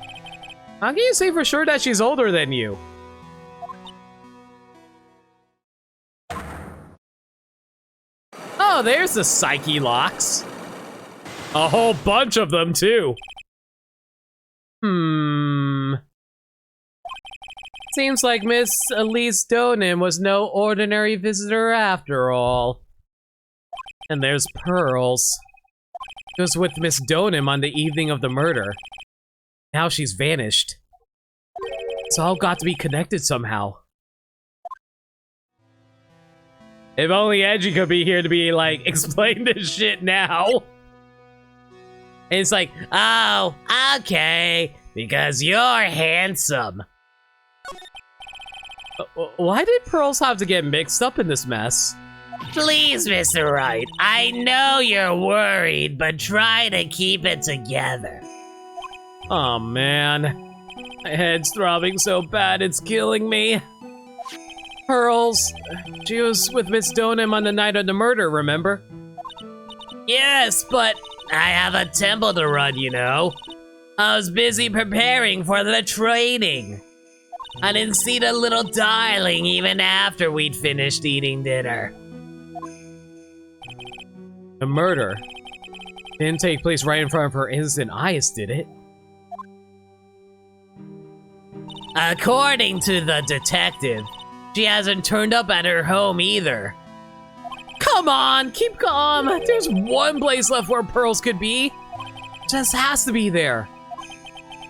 How can you say for sure that she's older than you? Oh, there's the Psyche locks. A whole bunch of them, too. Seems like Miss Elise Donim was no ordinary visitor after all. And there's Pearls. She was with Miss Donim on the evening of the murder. Now she's vanished. It's all got to be connected somehow. If only Edgy could be here to be like, explain this shit now. And it's like, oh, okay, because you're handsome. Why did Pearls have to get mixed up in this mess? Please, Mr. Wright, I know you're worried, but try to keep it together. Oh man, my head's throbbing so bad it's killing me. Pearls, she was with Miss Donim on the night of the murder, remember? Yes, but I have a temple to run, you know. I was busy preparing for the training. I didn't see the little darling even after we'd finished eating dinner. The murder didn't take place right in front of her innocent eyes, did it? According to the detective, she hasn't turned up at her home either. Come on, keep calm. There's one place left where Pearls could be. Just has to be there.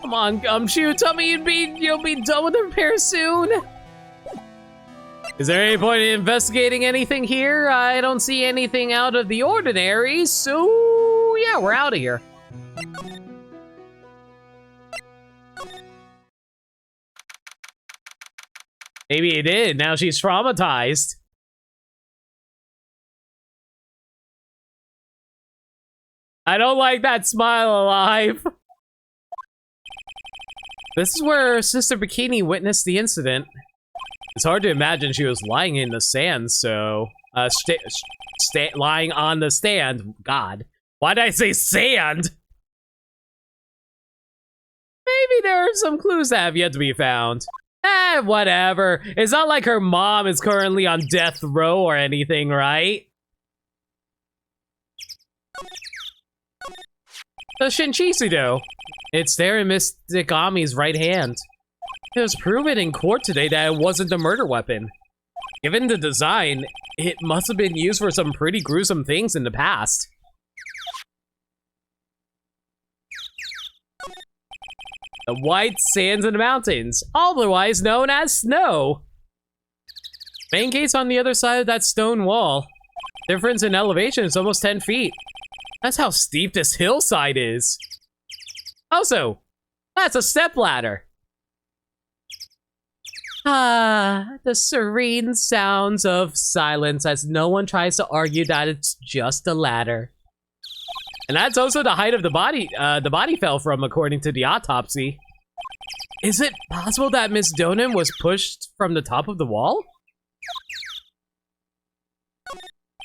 Come on, Gumshoe, tell me you'll be done with the repair soon. Is there any point in investigating anything here? I don't see anything out of the ordinary, so yeah, we're out of here. Maybe it did. Now she's traumatized. I don't like that smile alive. This is where Sister Bikini witnessed the incident. It's hard to imagine she was lying in the sand, so... lying on the stand. God. Why did I say sand? Maybe there are some clues that have yet to be found. Whatever. It's not like her mom is currently on death row or anything, right? The Shinchisudo. It's there in Mystic Ami's right hand. It was proven in court today that it wasn't the murder weapon. Given the design, it must have been used for some pretty gruesome things in the past. The white sands in the mountains, otherwise known as snow. Main gate's on the other side of that stone wall. Difference in elevation is almost 10 feet. That's how steep this hillside is. Also, that's a stepladder. Ah, the serene sounds of silence as no one tries to argue that it's just a ladder. And that's also the height of the body fell from, according to the autopsy. Is it possible that Miss Donan was pushed from the top of the wall?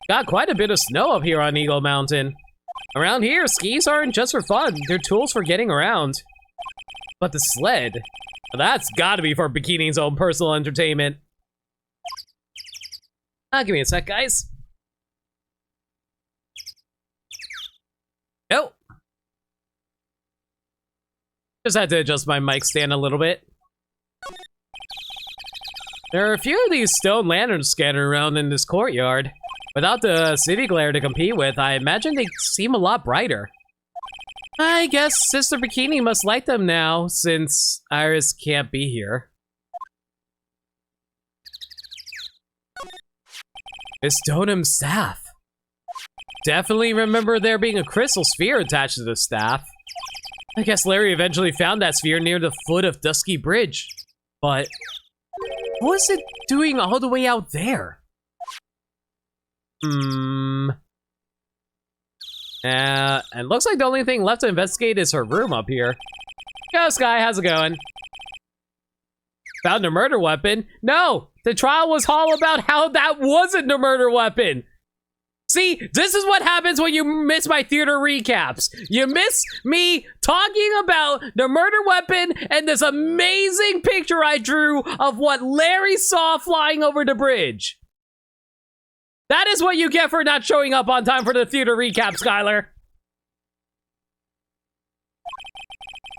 Got quite a bit of snow up here on Eagle Mountain. Around here, skis aren't just for fun, they're tools for getting around. But the sled, that's gotta be for Bikini's own personal entertainment. Give me a sec, guys. Oh. Just had to adjust my mic stand a little bit. There are a few of these stone lanterns scattered around in this courtyard. Without the city glare to compete with, I imagine they seem a lot brighter. I guess Sister Bikini must light them now, since Iris can't be here. Miss Donham's staff. Definitely remember there being a crystal sphere attached to the staff. I guess Larry eventually found that sphere near the foot of Dusky Bridge. But what was it doing all the way out there? And looks like the only thing left to investigate is her room up here. Yo, Sky, how's it going? Found a murder weapon? No! The trial was all about how that wasn't a murder weapon! See, this is what happens when you miss my theater recaps. You miss me talking about the murder weapon and this amazing picture I drew of what Larry saw flying over the bridge. That is what you get for not showing up on time for the theater recap, Skylar.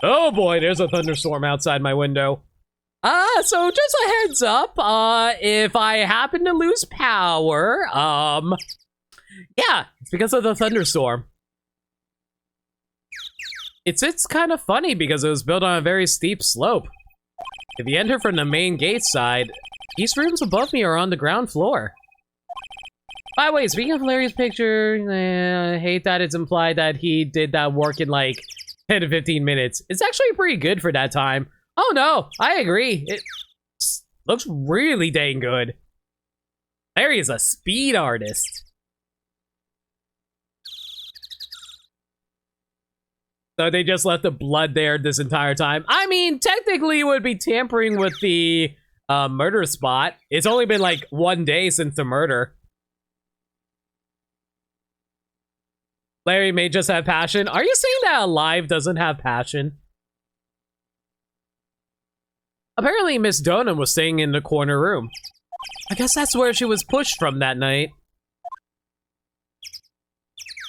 Oh boy, there's a thunderstorm outside my window. So just a heads up, if I happen to lose power, yeah, it's because of the thunderstorm. It's kind of funny because it was built on a very steep slope. If you enter from the main gate side, these rooms above me are on the ground floor. By the way, speaking of Larry's picture, I hate that it's implied that he did that work in like 10 to 15 minutes. It's actually pretty good for that time. Oh no, I agree. It looks really dang good. Larry is a speed artist. So they just left the blood there this entire time. I mean, technically it would be tampering with the murder spot. It's only been like 1 day since the murder. Larry may just have passion. Are you saying that Alive doesn't have passion? Apparently Miss Donham was staying in the corner room. I guess that's where she was pushed from that night.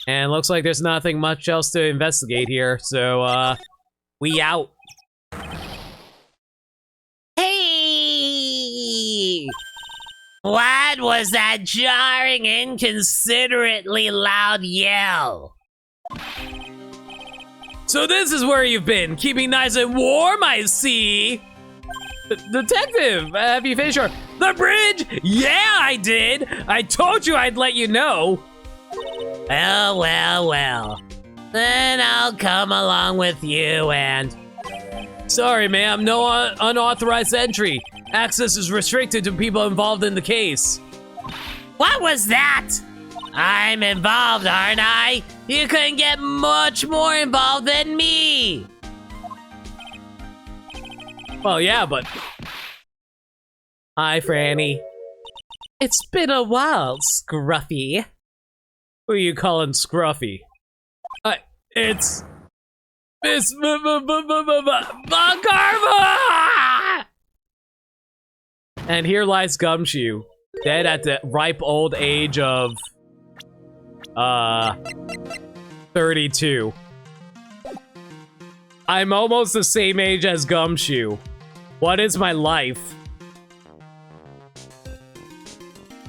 And looks like there's nothing much else to investigate here, so, we out. Hey! What was that jarring, inconsiderately loud yell? So this is where you've been, keeping nice and warm, I see. Detective, have you finished your... The bridge? Yeah, I did. I told you I'd let you know. Well, well, well. Then I'll come along with you and... Sorry, ma'am, no unauthorized entry. Access is restricted to people involved in the case. What was that? I'm involved, aren't I? You couldn't get much more involved than me. Well, yeah, but... Hi, Franny. It's been a while, Scruffy. Who are you calling Scruffy? It's... Miss... Karma! And here lies Gumshoe, dead at the ripe old age of... 32. I'm almost the same age as Gumshoe. What is my life?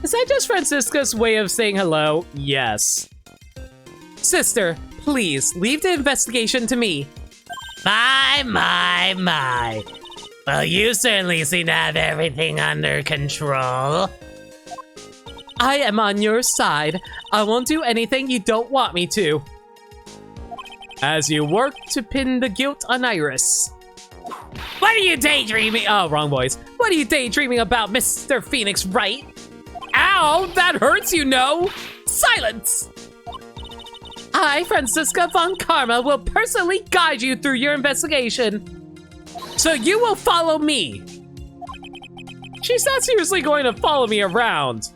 Is that just Francisca's way of saying hello? Yes. Sister, please, leave the investigation to me. My. Well, you certainly seem to have everything under control. I am on your side. I won't do anything you don't want me to. As you work to pin the guilt on Iris. What are you daydreaming? Oh, wrong voice. What are you daydreaming about, Mr. Phoenix, right? Ow, that hurts, you know. Silence. I, Francisca von Karma, will personally guide you through your investigation. So you will follow me. She's not seriously going to follow me around.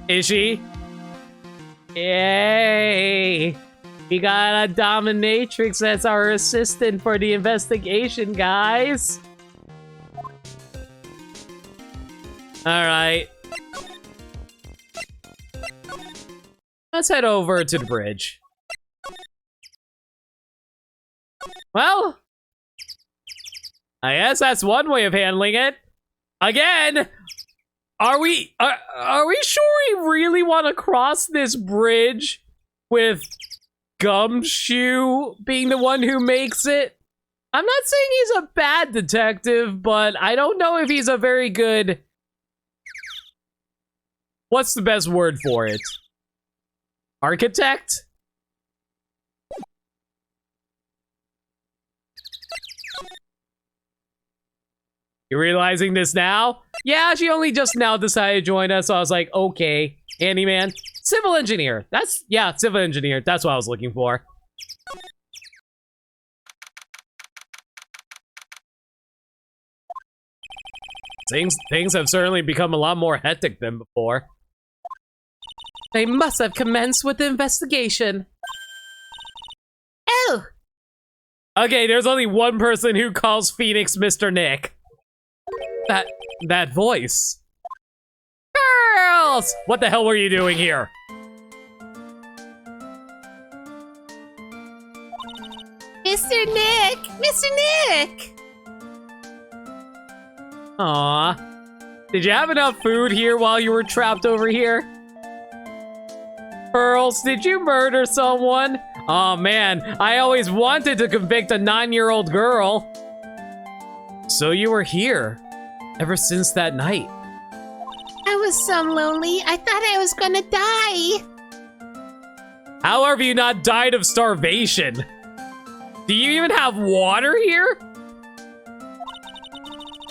Is she? Yay. We got a dominatrix as our assistant for the investigation, guys. Alright. Let's head over to the bridge. Well, I guess that's one way of handling it. Again, are we sure we really want to cross this bridge with Gumshoe being the one who makes it? I'm not saying he's a bad detective, but I don't know if he's a very good... What's the best word for it? Architect? You're realizing this now? Yeah, she only just now decided to join us, so I was like, okay, handyman. Civil engineer. Yeah, civil engineer. That's what I was looking for. Things have certainly become a lot more hectic than before. They must have commenced with the investigation. Oh! Okay, there's only one person who calls Phoenix Mr. Nick. That voice. Girls! What the hell were you doing here? Mr. Nick! Mr. Nick! Aw. Did you have enough food here while you were trapped over here? Pearls, did you murder someone? Oh man, I always wanted to convict a 9-year-old girl. So you were here ever since that night. I was so lonely, I thought I was gonna die. How have you not died of starvation? Do you even have water here?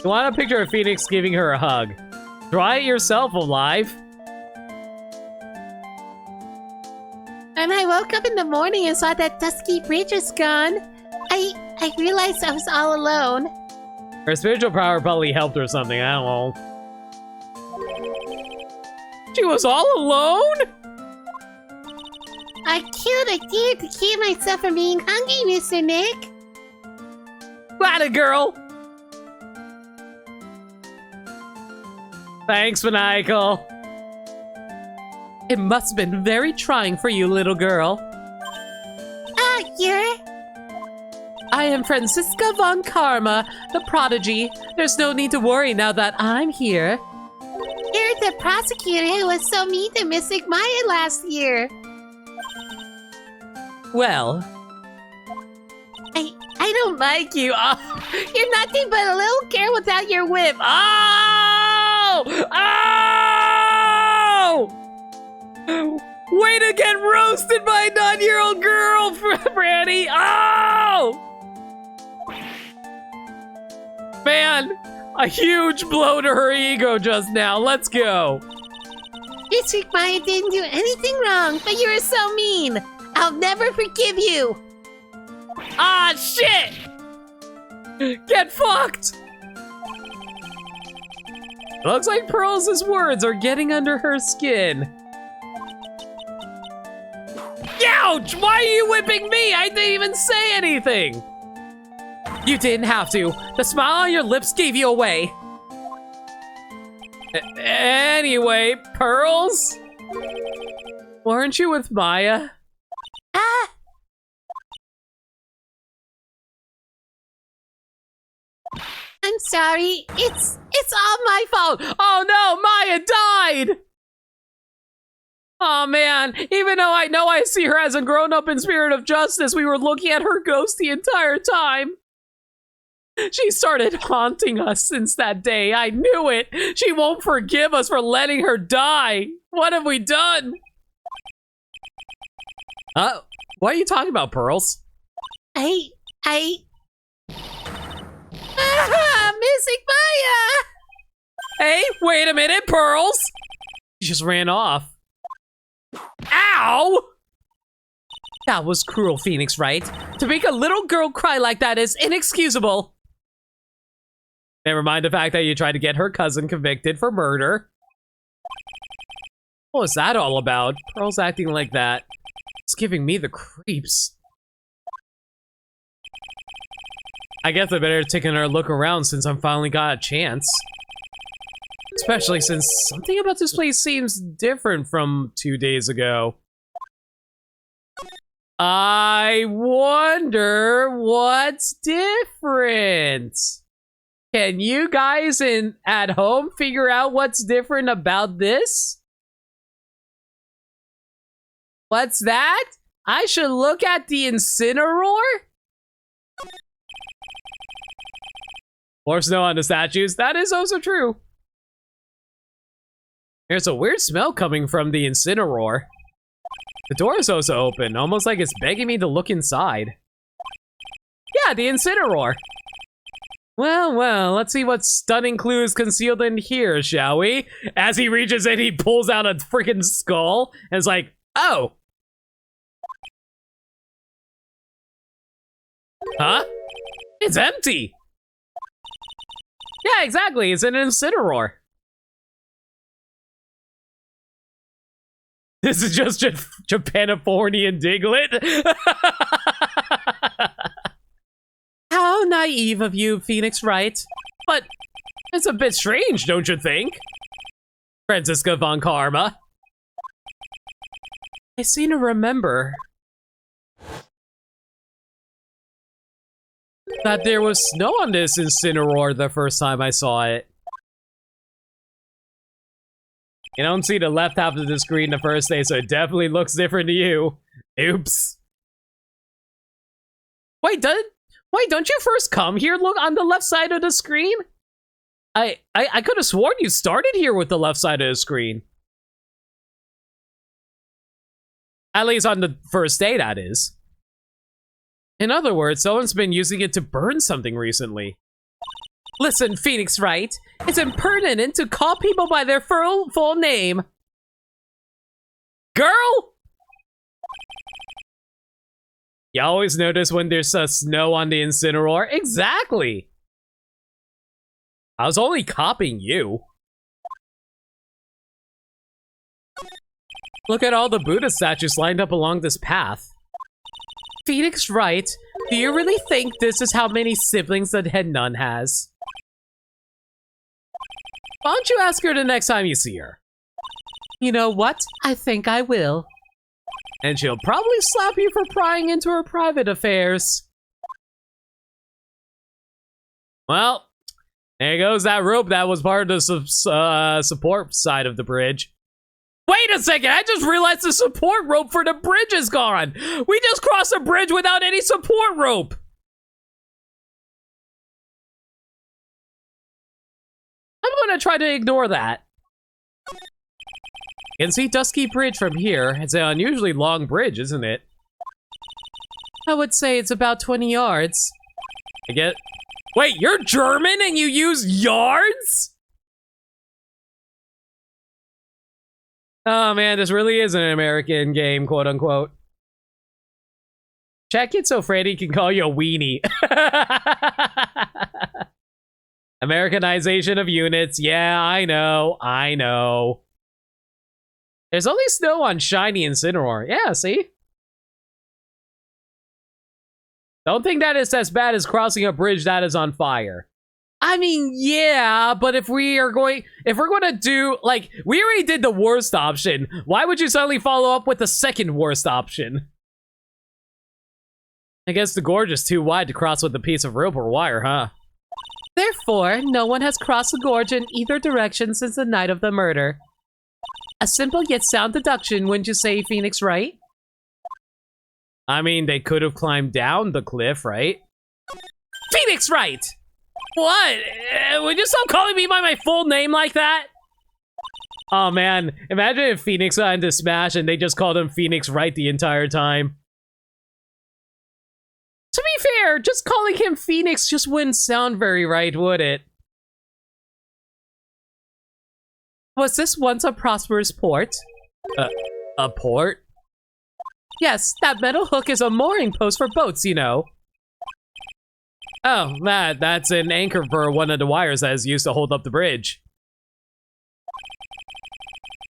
You want a picture of Phoenix giving her a hug? Try it yourself, alive. When I woke up in the morning and saw that dusky bridge was gone, I realized I was all alone. Her spiritual power probably helped her or something, I don't know. She was all alone? I killed a deer to keep myself from being hungry, Mr. Nick. Got it, girl. Thanks, Maniacal. It must have been very trying for you, little girl. You're... I am Francisca von Karma, the prodigy. There's no need to worry now that I'm here. You're the prosecutor who was so mean to Miss Maya last year. Well... I don't like you. Oh, you're nothing but a little girl without your whip. Oh! Oh! Way to get roasted by a 9-year-old girl, Franny! Oh! Man, a huge blow to her ego just now. Let's go. Miss Maya didn't do anything wrong, but you were so mean. I'll never forgive you. Ah, shit! Get fucked! Looks like Pearls' words are getting under her skin. Ouch! Why are you whipping me? I didn't even say anything! You didn't have to. The smile on your lips gave you away. Anyway, Pearls? Weren't you with Maya? I'm sorry. It's all my fault. Oh no, Maya died! Oh man, even though I know I see her as a grown-up in spirit of justice, we were looking at her ghost the entire time. She started haunting us since that day. I knew it. She won't forgive us for letting her die. What have we done? What are you talking about, Pearls? Ah, missing fire! Hey, wait a minute, Pearls! She just ran off. Ow! That was cruel, Phoenix, right? To make a little girl cry like that is inexcusable. Never mind the fact that you tried to get her cousin convicted for murder. What was that all about? Pearl's acting like that. It's giving me the creeps. I guess I better take another look around since I'm finally got a chance. Especially since something about this place seems different from 2 days ago. I wonder what's different. Can you guys at home figure out what's different about this? What's that? I should look at the Incineroar? More snow on the statues. That is also true. There's a weird smell coming from the Incineroar. The door is also open, almost like it's begging me to look inside. Yeah, the Incineroar. Well, let's see what stunning clues concealed in here, shall we? As he reaches in, he pulls out a freaking skull, and is like, oh. Huh? It's empty. Yeah, exactly, it's an Incineroar. This is just Japanifornian Diglett. How naive of you, Phoenix Wright. But it's a bit strange, don't you think? Franziska von Karma. I seem to remember that there was snow on this Incineroar the first time I saw it. You don't see the left half of the screen the first day, so it definitely looks different to you. Oops. Wait, don't you first come here? Look on the left side of the screen? I could have sworn you started here with the left side of the screen. At least on the first day, that is. In other words, someone's been using it to burn something recently. Listen, Phoenix Wright, it's impertinent to call people by their full name. Girl! You always notice when there's snow on the Incineroar? Exactly! I was only copying you. Look at all the Buddha statues lined up along this path. Phoenix Wright, do you really think this is how many siblings the head nun has? Why don't you ask her the next time you see her? You know what? I think I will. And she'll probably slap you for prying into her private affairs. Well, there goes that rope that was part of the support side of the bridge. Wait a second, I just realized the support rope for the bridge is gone. We just crossed a bridge without any support rope. I'm gonna try to ignore that. You can see Dusky Bridge from here. It's an unusually long bridge, isn't it? I would say it's about 20 yards. I get... Wait, you're German and you use yards? Oh man, this really is an American game, quote unquote. Check it so Freddy can call you a weenie. Americanization of units. Yeah, I know. There's only snow on shiny Incineroar. Yeah, see? Don't think that is as bad as crossing a bridge that is on fire. I mean, yeah, but if we're going to do, like, we already did the worst option. Why would you suddenly follow up with the second worst option? I guess the gorge is too wide to cross with a piece of rope or wire, huh? Therefore, no one has crossed the gorge in either direction since the night of the murder. A simple yet sound deduction, wouldn't you say, Phoenix Wright? I mean, they could have climbed down the cliff, right? Phoenix Wright! What? Would you stop calling me by my full name like that? Oh man, imagine if Phoenix got into Smash and they just called him Phoenix Wright the entire time. To be fair, just calling him Phoenix just wouldn't sound very right, would it? Was this once a prosperous port? A port? Yes, that metal hook is a mooring post for boats, you know. Oh, that's an anchor for one of the wires that is used to hold up the bridge.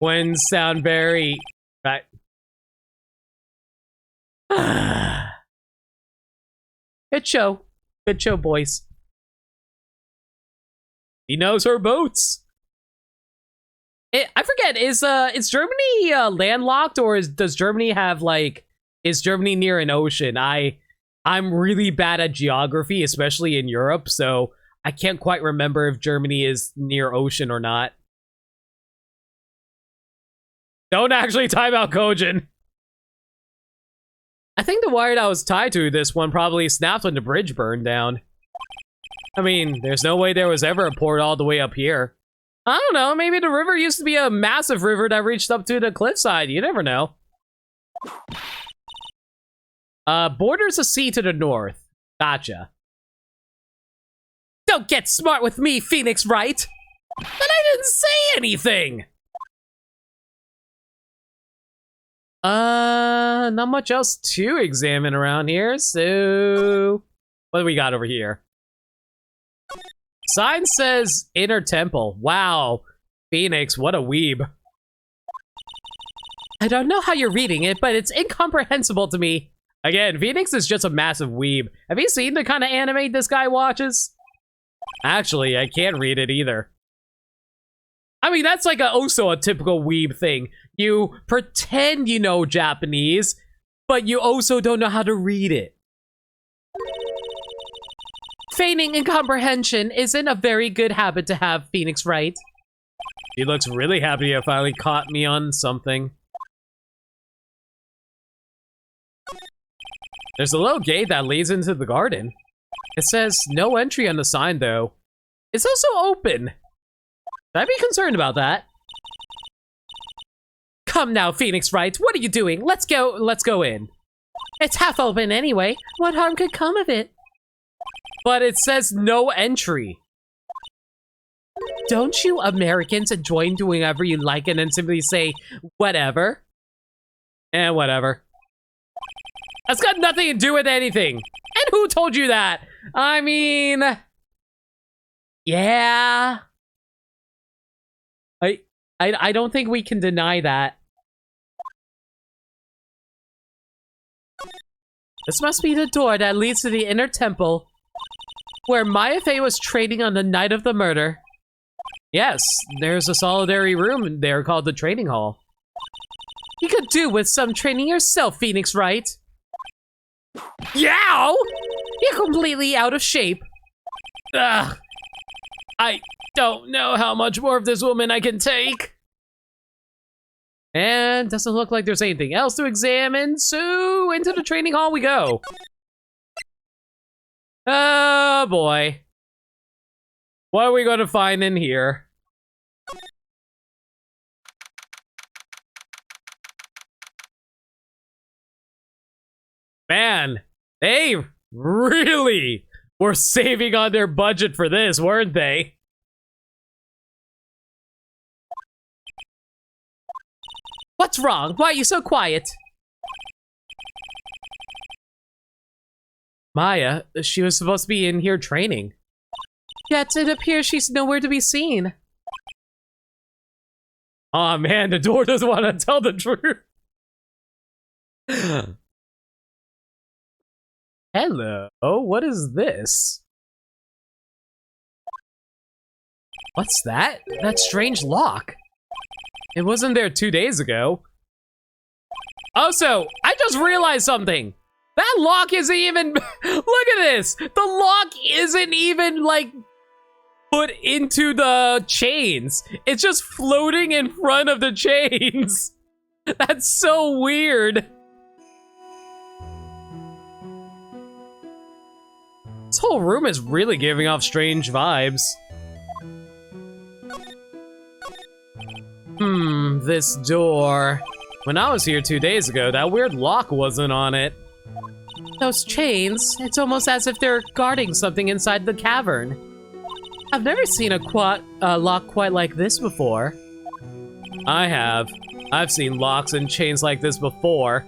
Wouldn't sound very... right. Good show. Good show, boys. He knows her boats. I forget, is Germany landlocked, or does Germany have, like, is Germany near an ocean? I'm really bad at geography, especially in Europe, so I can't quite remember if Germany is near ocean or not. Don't actually time out Kojin. I think the wire that was tied to this one probably snapped when the bridge burned down. I mean, there's no way there was ever a port all the way up here. I don't know, maybe the river used to be a massive river that reached up to the cliffside. You never know. Borders the sea to the north. Gotcha. Don't get smart with me, Phoenix Wright! But I didn't say anything! Not much else to examine around here, so... what do we got over here? Sign says Inner Temple. Wow. Phoenix, what a weeb. I don't know how you're reading it, but it's incomprehensible to me. Again, Phoenix is just a massive weeb. Have you seen the kind of anime this guy watches? Actually, I can't read it either. I mean, that's like also a typical weeb thing. You pretend you know Japanese, but you also don't know how to read it. Feigning incomprehension isn't a very good habit to have, Phoenix Wright. He looks really happy you finally caught me on something. There's a little gate that leads into the garden. It says no entry on the sign, though. It's also open. Should I be concerned about that? Come now, Phoenix Wright. What are you doing? Let's go in. It's half open anyway. What harm could come of it? But it says no entry. Don't you Americans enjoy doing whatever you like and then simply say, whatever? Whatever. That's got nothing to do with anything. And who told you that? I mean... yeah... I don't think we can deny that. This must be the door that leads to the inner temple, where Maya Fey was trading on the night of the murder. Yes, there's a solitary room there called the trading hall. You could do with some training yourself, Phoenix Wright. Yow! You're completely out of shape. Ugh. I don't know how much more of this woman I can take. And doesn't look like there's anything else to examine, so into the training hall we go. Oh boy. What are we going to find in here? Man, they really were saving on their budget for this, weren't they? What's wrong? Why are you so quiet? Maya, she was supposed to be in here training. Yet it appears she's nowhere to be seen. Aw, man, the door doesn't want to tell the truth. Hello, what is this? What's that? That strange lock. It wasn't there 2 days ago. Also, I just realized something. That lock isn't even... look at this. The lock isn't even, like, put into the chains. It's just floating in front of the chains. That's so weird. This whole room is really giving off strange vibes. This door. When I was here 2 days ago, that weird lock wasn't on it. Those chains, it's almost as if they're guarding something inside the cavern. I've never seen a lock quite like this before. I have. I've seen locks and chains like this before.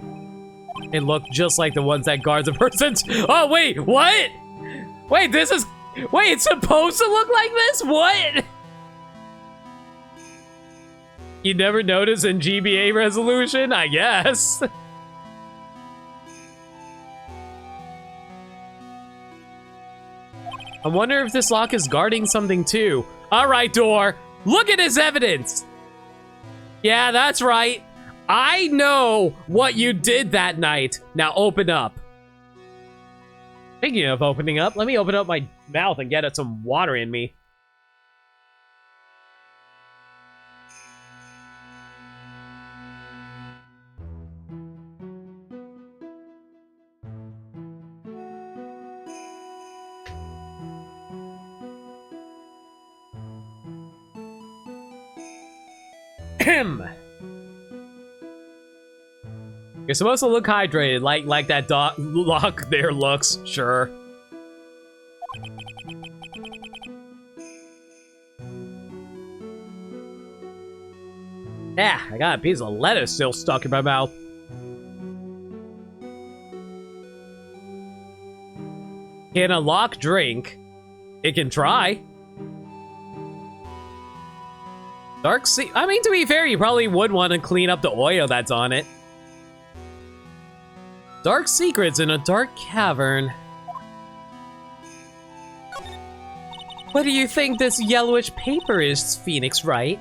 It looked just like the ones that guards a person's— Oh, wait, what? Wait, this is— Wait, it's supposed to look like this? What? You never notice in GBA resolution? I guess. I wonder if this lock is guarding something too. All right, door. Look at his evidence. Yeah, that's right. I know what you did that night. Now open up. Speaking of opening up, let me open up my mouth and get some water in me. You're supposed to look hydrated, like that lock there looks. Sure. Yeah, I got a piece of lettuce still stuck in my mouth. Can a lock drink? It can try. Dark sea— I mean, to be fair, you probably would want to clean up the oil that's on it. Dark secrets in a dark cavern. What do you think this yellowish paper is, Phoenix, right?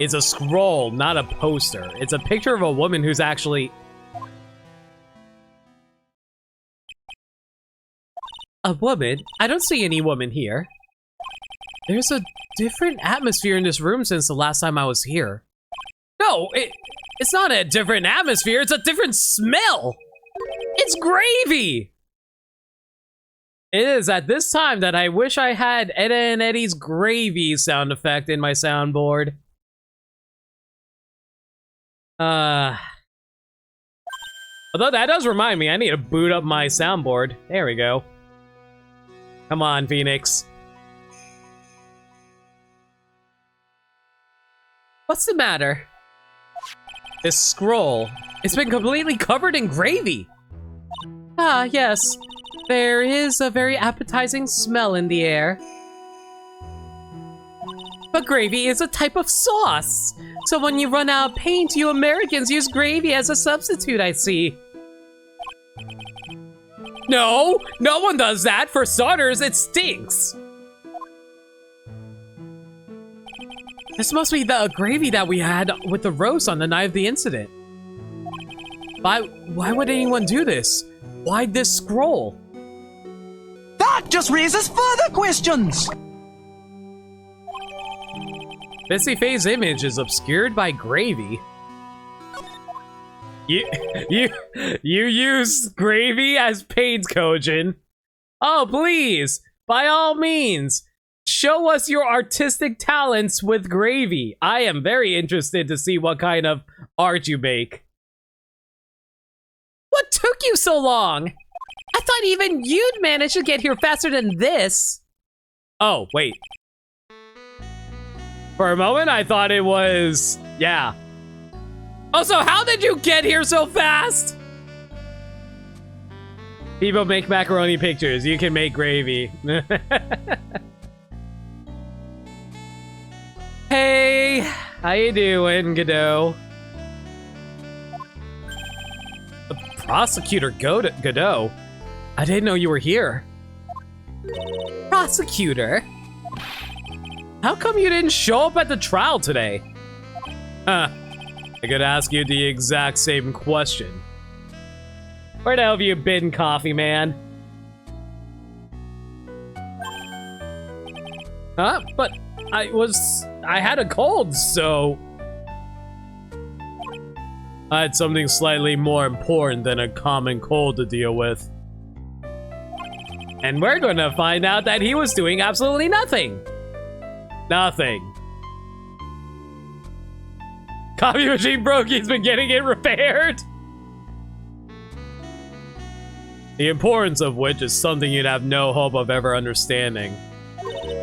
It's a scroll, not a poster. It's a picture of a woman who's actually— A woman? I don't see any woman here. There's a different atmosphere in this room since the last time I was here. No, it's not a different atmosphere, it's a different smell! It's gravy! It is at this time that I wish I had Edda and Eddie's gravy sound effect in my soundboard. Although that does remind me, I need to boot up my soundboard. There we go. Come on, Phoenix. What's the matter? This scroll, it's been completely covered in gravy. Ah, yes. There is a very appetizing smell in the air. But gravy is a type of sauce. So when you run out of paint, you Americans use gravy as a substitute, I see. No, no one does that. For starters, it stinks. This must be the gravy that we had with the roast on the night of the incident. Why would anyone do this? Why this scroll? That just raises further questions! Bessie Faye's image is obscured by gravy. You use gravy as paint, Kojin. Oh, please, by all means, show us your artistic talents with gravy. I am very interested to see what kind of art you make. What took you so long? I thought even you'd manage to get here faster than this. Oh, wait. For a moment, I thought it was... yeah. Oh, so how did you get here so fast? People make macaroni pictures. You can make gravy. Hey, how you doing, Godot? The prosecutor Godot? I didn't know you were here. Prosecutor? How come you didn't show up at the trial today? Huh. I could ask you the exact same question. Where the hell have you been, Coffee Man? Huh? But I had a cold, so... I had something slightly more important than a common cold to deal with. And we're gonna find out that he was doing absolutely nothing. Nothing. Coffee machine broke, he's been getting it repaired. The importance of which is something you'd have no hope of ever understanding.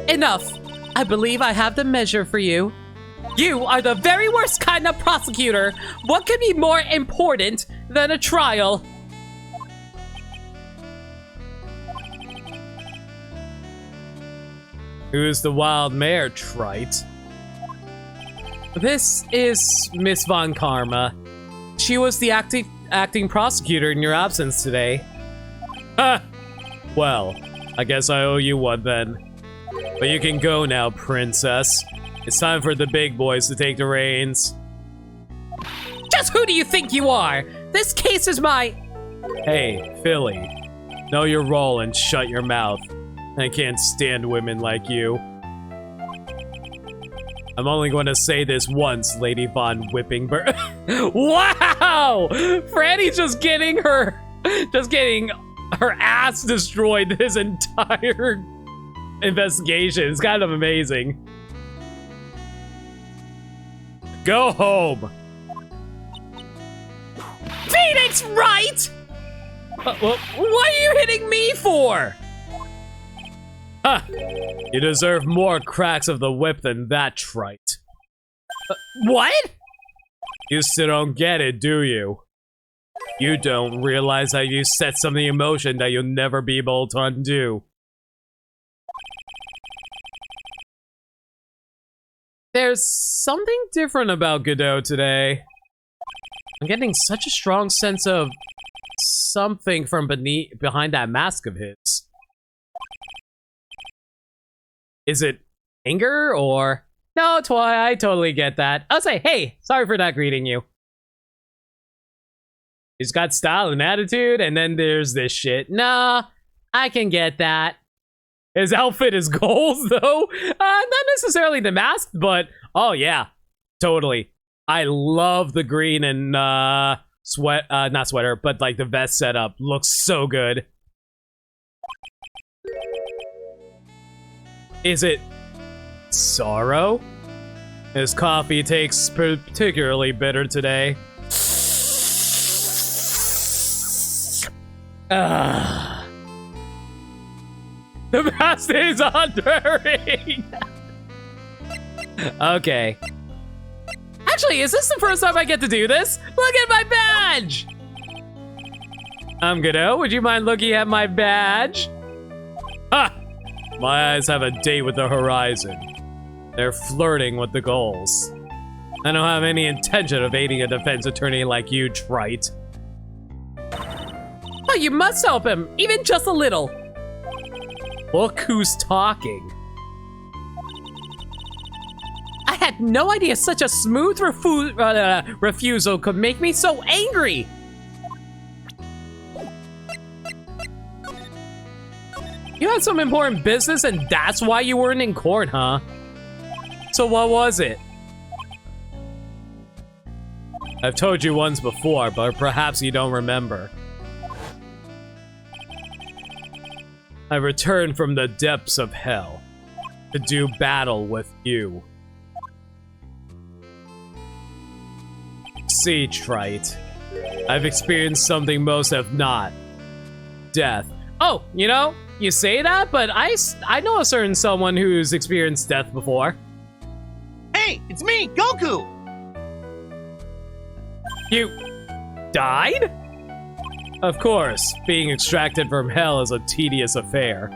Enough! I believe I have the measure for you. You are the very worst kind of prosecutor! What could be more important than a trial? Who's the wild mare, trite? This is Miss Von Karma. She was the acting prosecutor in your absence today. Ha! Well, I guess I owe you one then. But you can go now, princess. It's time for the big boys to take the reins. Just who do you think you are? This case is my... Hey, Philly. Know your role and shut your mouth. I can't stand women like you. I'm only going to say this once, Lady Von Whippingbird. Wow! Franny's just getting her ass destroyed this entire investigation. It's kind of amazing. Go home. Phoenix, right? What are you hitting me for? Huh. You deserve more cracks of the whip than that, trite. What? You still don't get it, do you? You don't realize how you set something in motion that you'll never be able to undo. There's something different about Godot today. I'm getting such a strong sense of something from behind that mask of his. Is it anger or... No, Twy, I totally get that. I'll say, hey, sorry for not greeting you. He's got style and attitude, and then there's this shit. Nah, I can get that. His outfit is goals, though. Not necessarily the mask, but... Oh, yeah. Totally. I love the green and, not sweater, but, like, the vest setup. Looks so good. Is it sorrow? His coffee tastes particularly bitter today. The mask is honoring. Okay. Actually, is this the first time I get to do this? Look at my badge! I'm Godot. Would you mind looking at my badge? Ha! My eyes have a date with the horizon. They're flirting with the goals. I don't have any intention of aiding a defense attorney like you, trite. Oh, you must help him, even just a little. Look who's talking. I had no idea such a smooth refusal could make me so angry. You had some important business and that's why you weren't in court, huh? So what was it? I've told you once before, but perhaps you don't remember. I returned from the depths of hell to do battle with you. See, trite. I've experienced something most have not. Death. Oh, you know, you say that, but I know a certain someone who's experienced death before. Hey, it's me, Goku! You died? Of course, being extracted from hell is a tedious affair.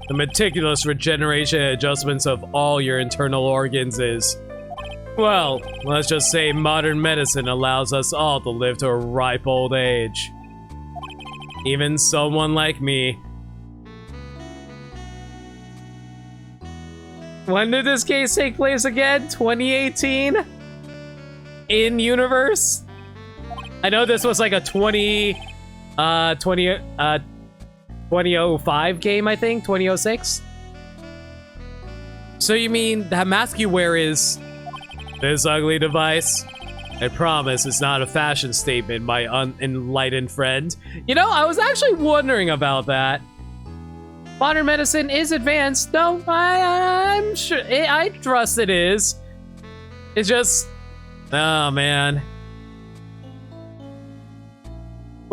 The meticulous regeneration and adjustments of all your internal organs is... Well, let's just say modern medicine allows us all to live to a ripe old age. Even someone like me. When did this case take place again? 2018? In universe? I know this was like a 2005 game, I think, 2006. So you mean that mask you wear is this ugly device? I promise it's not a fashion statement, my unenlightened friend. You know, I was actually wondering about that. Modern medicine is advanced. No, I'm sure. I trust it is. It's just... Oh, man.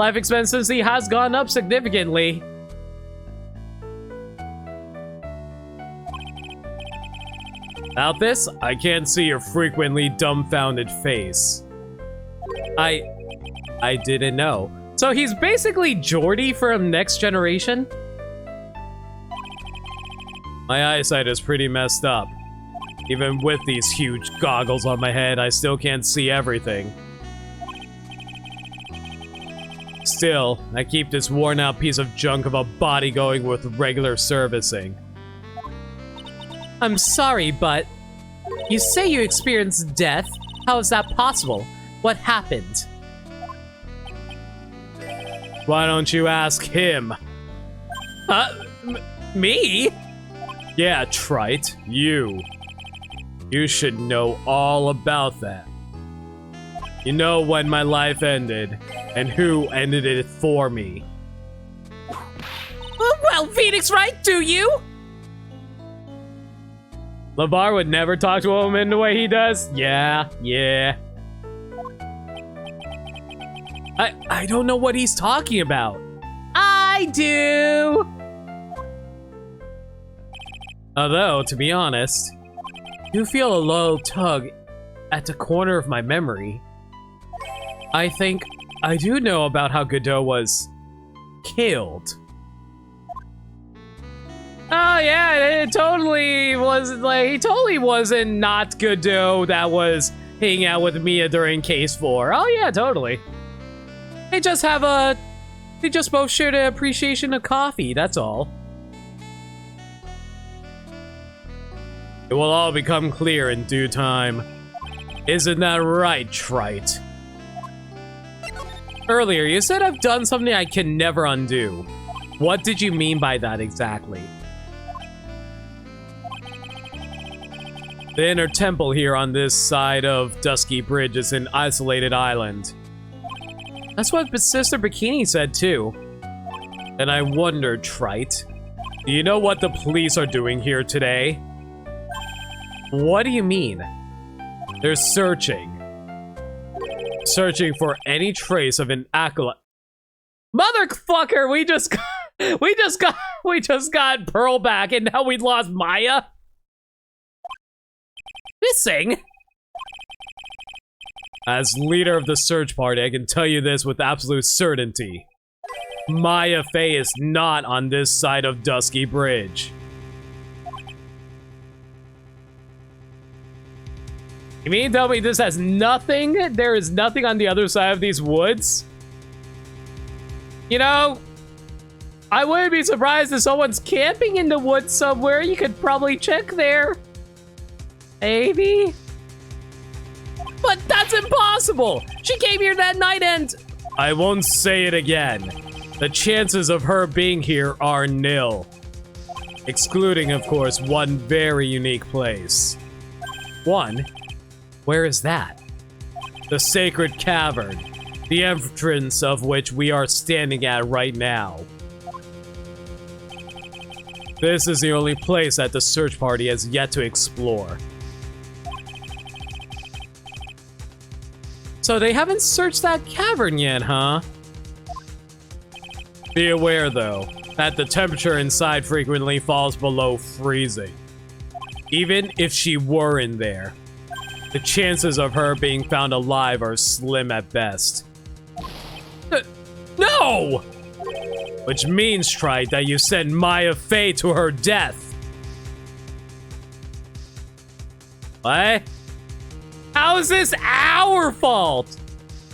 Life expectancy has gone up significantly. About this, I can't see your frequently dumbfounded face. I didn't know. So he's basically Jordy from Next Generation? My eyesight is pretty messed up. Even with these huge goggles on my head, I still can't see everything. Still, I keep this worn-out piece of junk of a body going with regular servicing. I'm sorry, but you say you experienced death? How is that possible? What happened? Why don't you ask him? Me? Yeah, trite, you. You should know all about that. You know when my life ended, and who ended it for me. Well, Phoenix, right? Do you? LeVar would never talk to a woman the way he does? Yeah. I don't know what he's talking about. I do! Although, to be honest, I do feel a low tug at the corner of my memory. I think I do know about how Godot was killed. Oh yeah, it totally was like, he totally wasn't not Godot that was hanging out with Mia during Case 4. Oh yeah, totally. They just both shared an appreciation of coffee, that's all. It will all become clear in due time. Isn't that right, trite? Earlier, you said I've done something I can never undo. What did you mean by that exactly? The inner temple here on this side of Dusky Bridge is an isolated island. That's what Sister Bikini said too. And I wondered, trite, do you know what the police are doing here today? What do you mean? They're searching. Searching for any trace of an acolyte. Motherfucker, we just got Pearl back and now we lost Maya? Missing? As leader of the search party, I can tell you this with absolute certainty. Maya Fey is not on this side of Dusky Bridge. You mean to tell me this has nothing? There is nothing on the other side of these woods? You know, I wouldn't be surprised if someone's camping in the woods somewhere. You could probably check there. Maybe? But that's impossible! She came here that night and... I won't say it again. The chances of her being here are nil. Excluding, of course, one very unique place. One? Where is that? The Sacred Cavern, the entrance of which we are standing at right now. This is the only place that the search party has yet to explore. So they haven't searched that cavern yet, huh? Be aware, though, that the temperature inside frequently falls below freezing. Even if she were in there, the chances of her being found alive are slim at best. No! Which means, Trite, that you sent Maya Fey to her death. What? How is this our fault?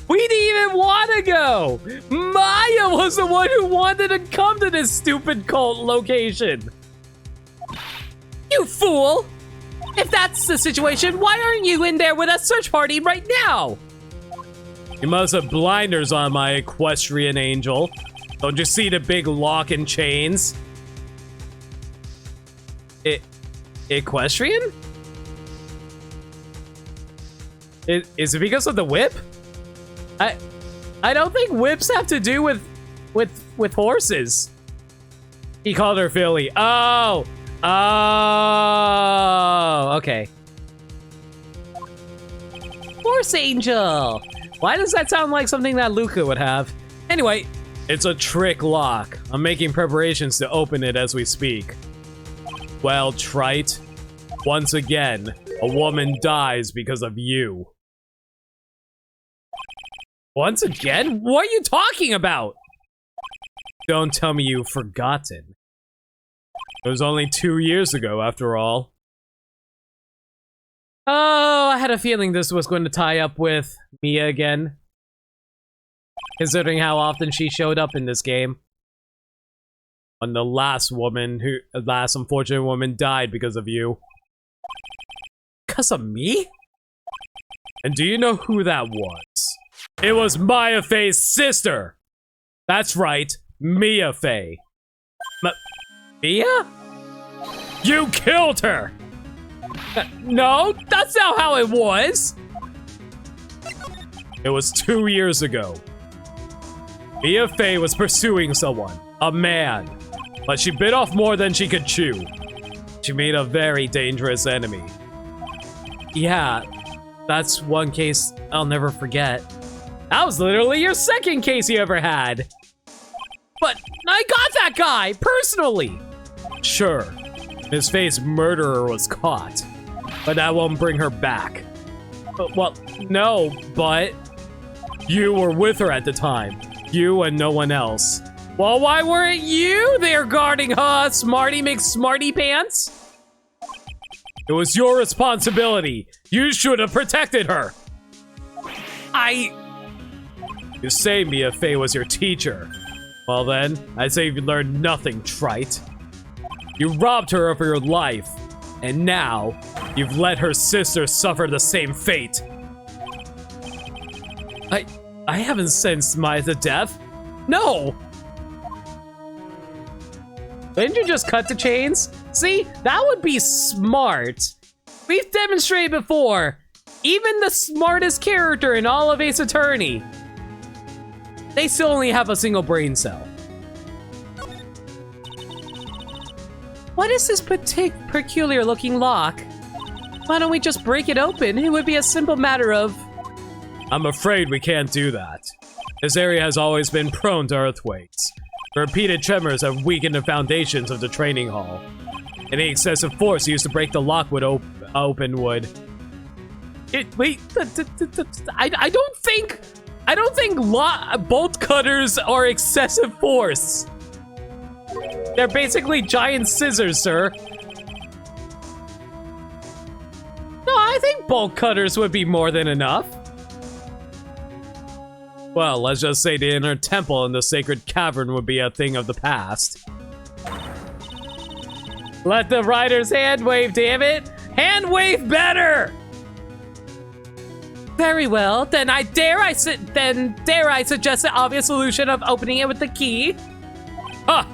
We didn't even want to go. Maya was the one who wanted to come to this stupid cult location. You fool! If that's the situation, why aren't you in there with a search party right now? You must have blinders on, my equestrian angel. Don't you see the big lock and chains? Equestrian? Is it because of the whip? I don't think whips have to do with horses. He called her Philly. Oh, okay. Horse angel. Why does that sound like something that Luca would have? Anyway, it's a trick lock. I'm making preparations to open it as we speak. Well, trite. Once again, a woman dies because of you. Once again? What are you talking about? Don't tell me you've forgotten. It was only 2 years ago, after all. Oh, I had a feeling this was going to tie up with Mia again. Considering how often she showed up in this game. When the last unfortunate woman died because of you. Because of me? And do you know who that was? It was Maya Fey's sister! That's right, Mia Fey. Mia? You killed her! No, that's not how it was! It was 2 years ago. Mia Fey was pursuing someone, a man, but she bit off more than she could chew. She made a very dangerous enemy. Yeah, that's one case I'll never forget. That was literally your second case you ever had. But I got that guy, personally. Sure, Miss Fey's murderer was caught, but that won't bring her back. Well, no, but you were with her at the time. You and no one else. Well, why weren't you there guarding her, Smarty McSmarty Pants? It was your responsibility. You should have protected her. You say Mia Fey was your teacher. Well then, I say you learned nothing, trite. You robbed her of her life, and now you've let her sister suffer the same fate. I haven't sentenced Maya to death. No! Didn't you just cut the chains? See, that would be smart. We've demonstrated before. Even the smartest character in all of Ace Attorney, they still only have a single brain cell. What is this peculiar looking lock? Why don't we just break it open? It would be a simple matter of... I'm afraid we can't do that. This area has always been prone to earthquakes. Repeated tremors have weakened the foundations of the training hall. Any excessive force used to break the lock would open would. I don't think bolt cutters are excessive force. They're basically giant scissors, sir. No, I think bolt cutters would be more than enough. Well, let's just say the inner temple in the sacred cavern would be a thing of the past. Let the rider's hand wave, damn it! Hand wave better! Very well, then dare I suggest the obvious solution of opening it with the key? Huh!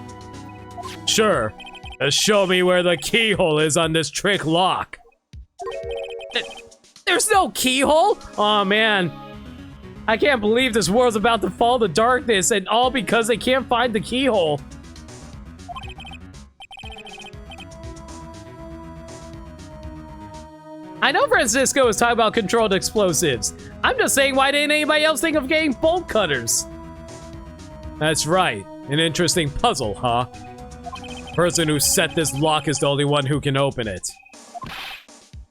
Sure. Just show me where the keyhole is on this trick lock. There's no keyhole? Oh man. I can't believe this world's about to fall to darkness, and all because they can't find the keyhole. I know Francisco was talking about controlled explosives. I'm just saying, why didn't anybody else think of getting bolt cutters? That's right. An interesting puzzle, huh? The person who set this lock is the only one who can open it.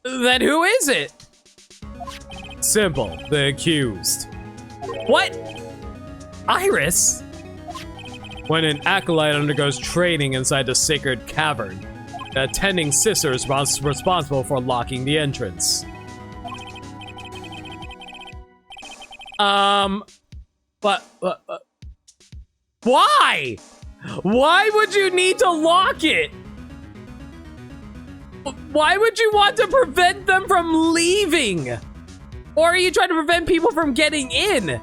Then who is it? Simple. The accused. What? Iris? When an acolyte undergoes training inside the sacred cavern, the attending sister is responsible for locking the entrance. But why? Why would you need to lock it? Why would you want to prevent them from leaving? Or are you trying to prevent people from getting in?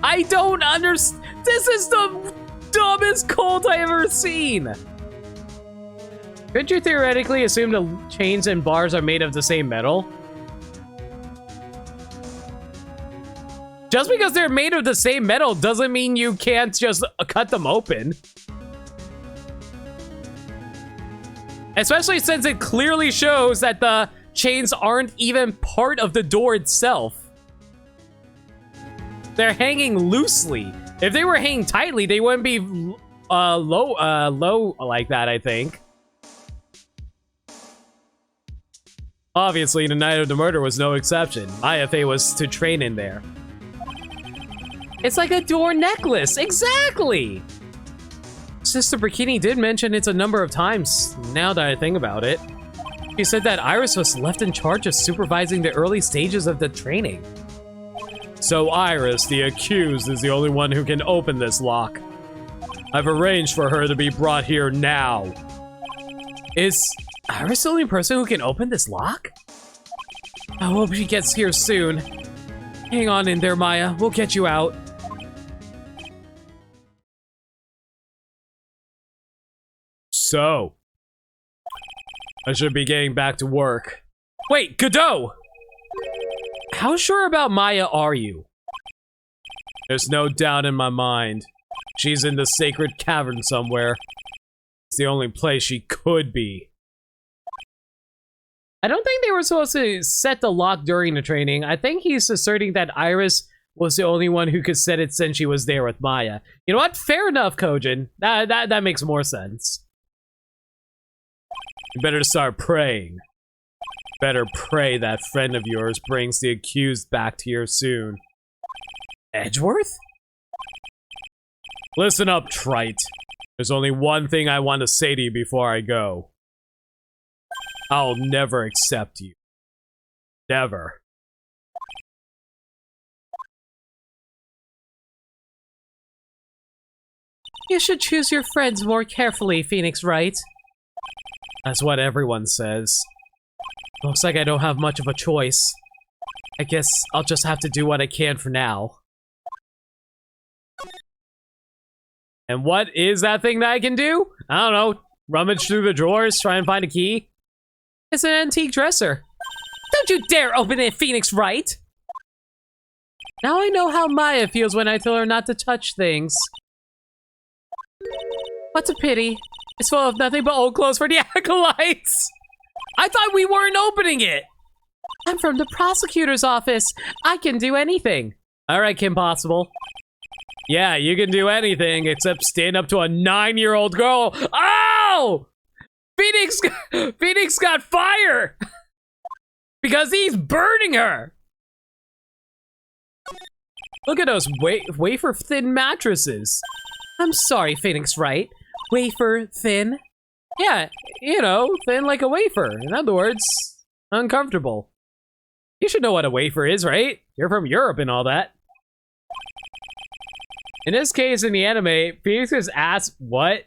I don't understand. This is the dumbest cult I ever seen. Could you theoretically assume the chains and bars are made of the same metal? Just because they're made of the same metal doesn't mean you can't just cut them open. Especially since it clearly shows that the chains aren't even part of the door itself. They're hanging loosely. If they were hanging tightly, they wouldn't be low like that, I think. Obviously, the night of the murder was no exception. IFA was to train in there. It's like a door necklace, exactly! Sister Bikini did mention it a number of times, now that I think about it. She said that Iris was left in charge of supervising the early stages of the training. So Iris, the accused, is the only one who can open this lock. I've arranged for her to be brought here now. Is Iris the only person who can open this lock? I hope she gets here soon. Hang on in there, Maya. We'll get you out. So, I should be getting back to work. Wait, Godot! How sure about Maya are you? There's no doubt in my mind. She's in the sacred cavern somewhere. It's the only place she could be. I don't think they were supposed to set the lock during the training. I think he's asserting that Iris was the only one who could set it since she was there with Maya. You know what? Fair enough, Kojin. That makes more sense. You better start praying. Better pray that friend of yours brings the accused back here soon. Edgeworth? Listen up, trite. There's only one thing I want to say to you before I go. I'll never accept you. Never. You should choose your friends more carefully, Phoenix Wright. That's what everyone says. Looks like I don't have much of a choice. I guess I'll just have to do what I can for now. And what is that thing that I can do? I don't know. Rummage through the drawers, try and find a key? It's an antique dresser. Don't you dare open it, Phoenix Wright! Now I know how Maya feels when I tell her not to touch things. What's a pity. It's full of nothing but old clothes for the acolytes! I thought we weren't opening it! I'm from the prosecutor's office. I can do anything. Alright, Kim Possible. Yeah, you can do anything except stand up to a 9-year-old girl. Oh! Phoenix got fire! Because he's burning her! Look at those wafer-thin mattresses. I'm sorry, Phoenix Wright. Wafer thin? Yeah, you know, thin like a wafer. In other words, uncomfortable. You should know what a wafer is, right? You're from Europe and all that. In this case, in the anime, Phoenix is asked, what?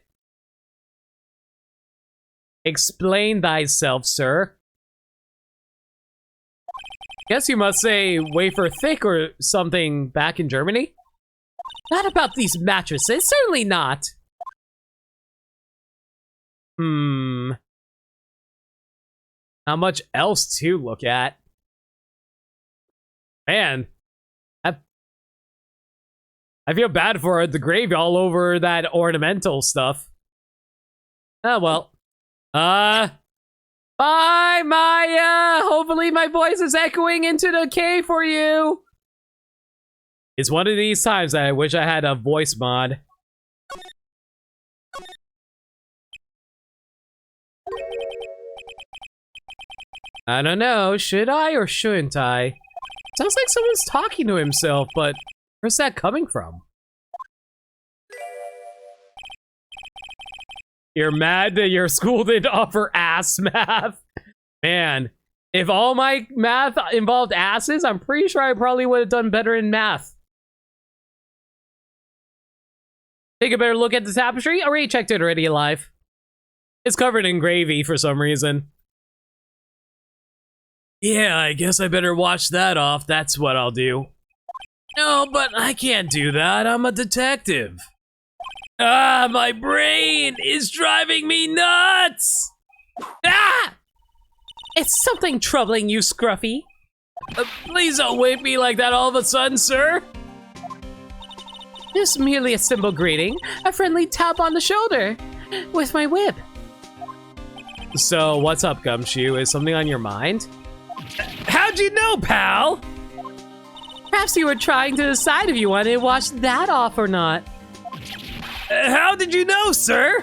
Explain thyself, sir. Guess you must say wafer thick or something back in Germany? Not about these mattresses, certainly not. Not much else to look at. Man, I feel bad for the grave all over that ornamental stuff. Oh well. Bye, Maya! Hopefully my voice is echoing into the cave for you! It's one of these times that I wish I had a voice mod. I don't know, should I or shouldn't I? Sounds like someone's talking to himself, but where's that coming from? You're mad that your school didn't offer ass math? Man, if all my math involved asses, I'm pretty sure I probably would have done better in math. Take a better look at the tapestry. I already checked it already, alive. It's covered in gravy for some reason. Yeah, I guess I better wash that off. That's what I'll do. No, but I can't do that. I'm a detective. Ah, my brain is driving me nuts! Ah! It's something troubling you, Scruffy. Please don't wake me like that all of a sudden, sir. Just merely a simple greeting, a friendly tap on the shoulder, with my whip. So, what's up, Gumshoe? Is something on your mind? How'd you know, pal? Perhaps you were trying to decide if you wanted to wash that off or not. How did you know, sir?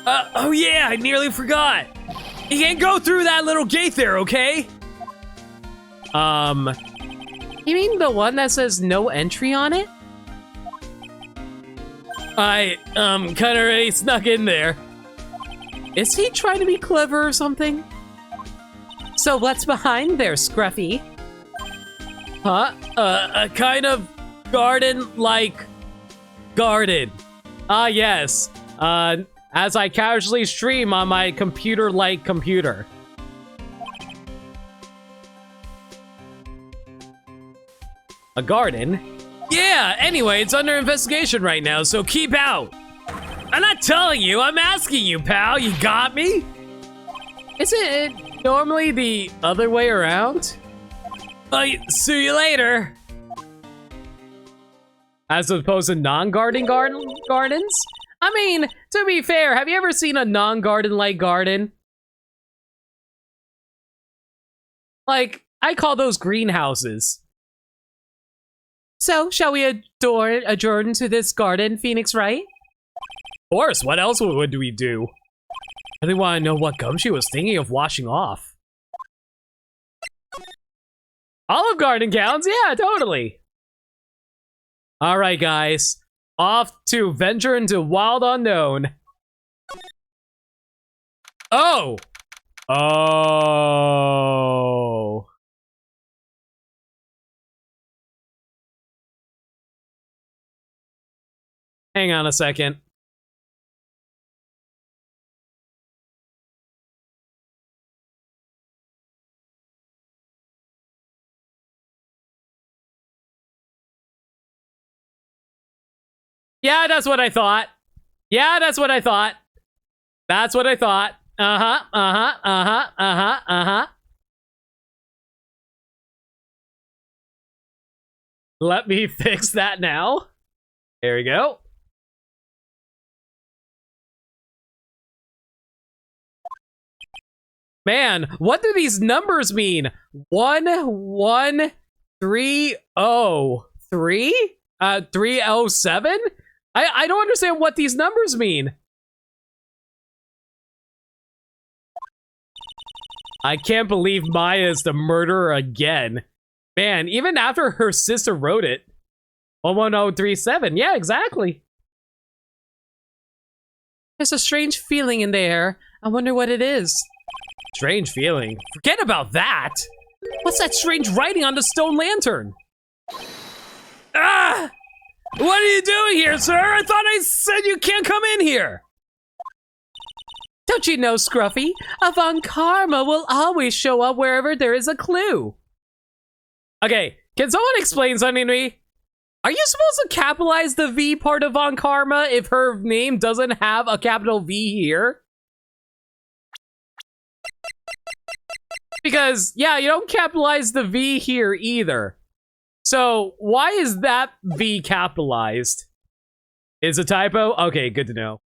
Oh yeah, I nearly forgot. You can't go through that little gate there, okay? You mean the one that says no entry on it? I, kinda already snuck in there. Is he trying to be clever or something? So what's behind there, Scruffy? Huh? A kind of garden-like garden. Ah, yes. As I casually stream on my computer-like computer. A garden? Yeah, anyway, it's under investigation right now, so keep out. I'm not telling you, I'm asking you, pal. You got me? Isn't it normally the other way around? See you later. As opposed to non-garden gardens? I mean, to be fair, have you ever seen a non-garden-like garden? Like, I call those greenhouses. So, shall we adjourn to this garden, Phoenix Wright? Of course, what else would we do? I really want to know what gum she was thinking of washing off. Olive Garden counts? Yeah, totally. Alright, guys. Off to venture into wild unknown. Oh! Oh. Hang on a second. Yeah, that's what I thought. Yeah, that's what I thought. That's what I thought. Uh-huh, uh-huh, uh-huh, uh-huh, uh-huh. Let me fix that now. There we go. Man, what do these numbers mean? 11303? 307? I don't understand what these numbers mean. I can't believe Maya is the murderer again. Man, even after her sister wrote it. 11037, yeah, exactly. There's a strange feeling in the air. I wonder what it is. Strange feeling? Forget about that! What's that strange writing on the stone lantern? Ah! What are you doing here, sir? I thought I said you can't come in here! Don't you know, Scruffy? A Von Karma will always show up wherever there is a clue. Okay, can someone explain something to me? Are you supposed to capitalize the V part of Von Karma if her name doesn't have a capital V here? Because, yeah, you don't capitalize the V here either. So, why is that V capitalized? Is a typo? Okay, good to know.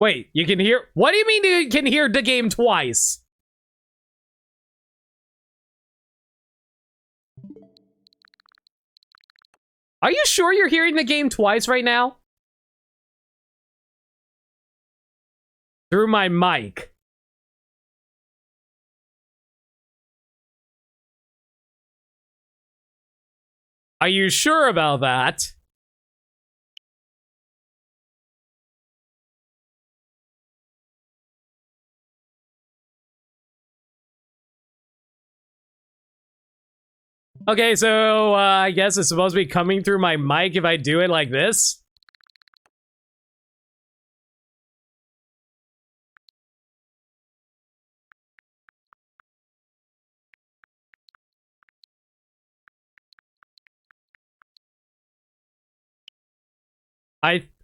Wait, you can hear... What do you mean you can hear the game twice? Are you sure you're hearing the game twice right now? Through my mic. Are you sure about that? Okay, so I guess it's supposed to be coming through my mic if I do it like this.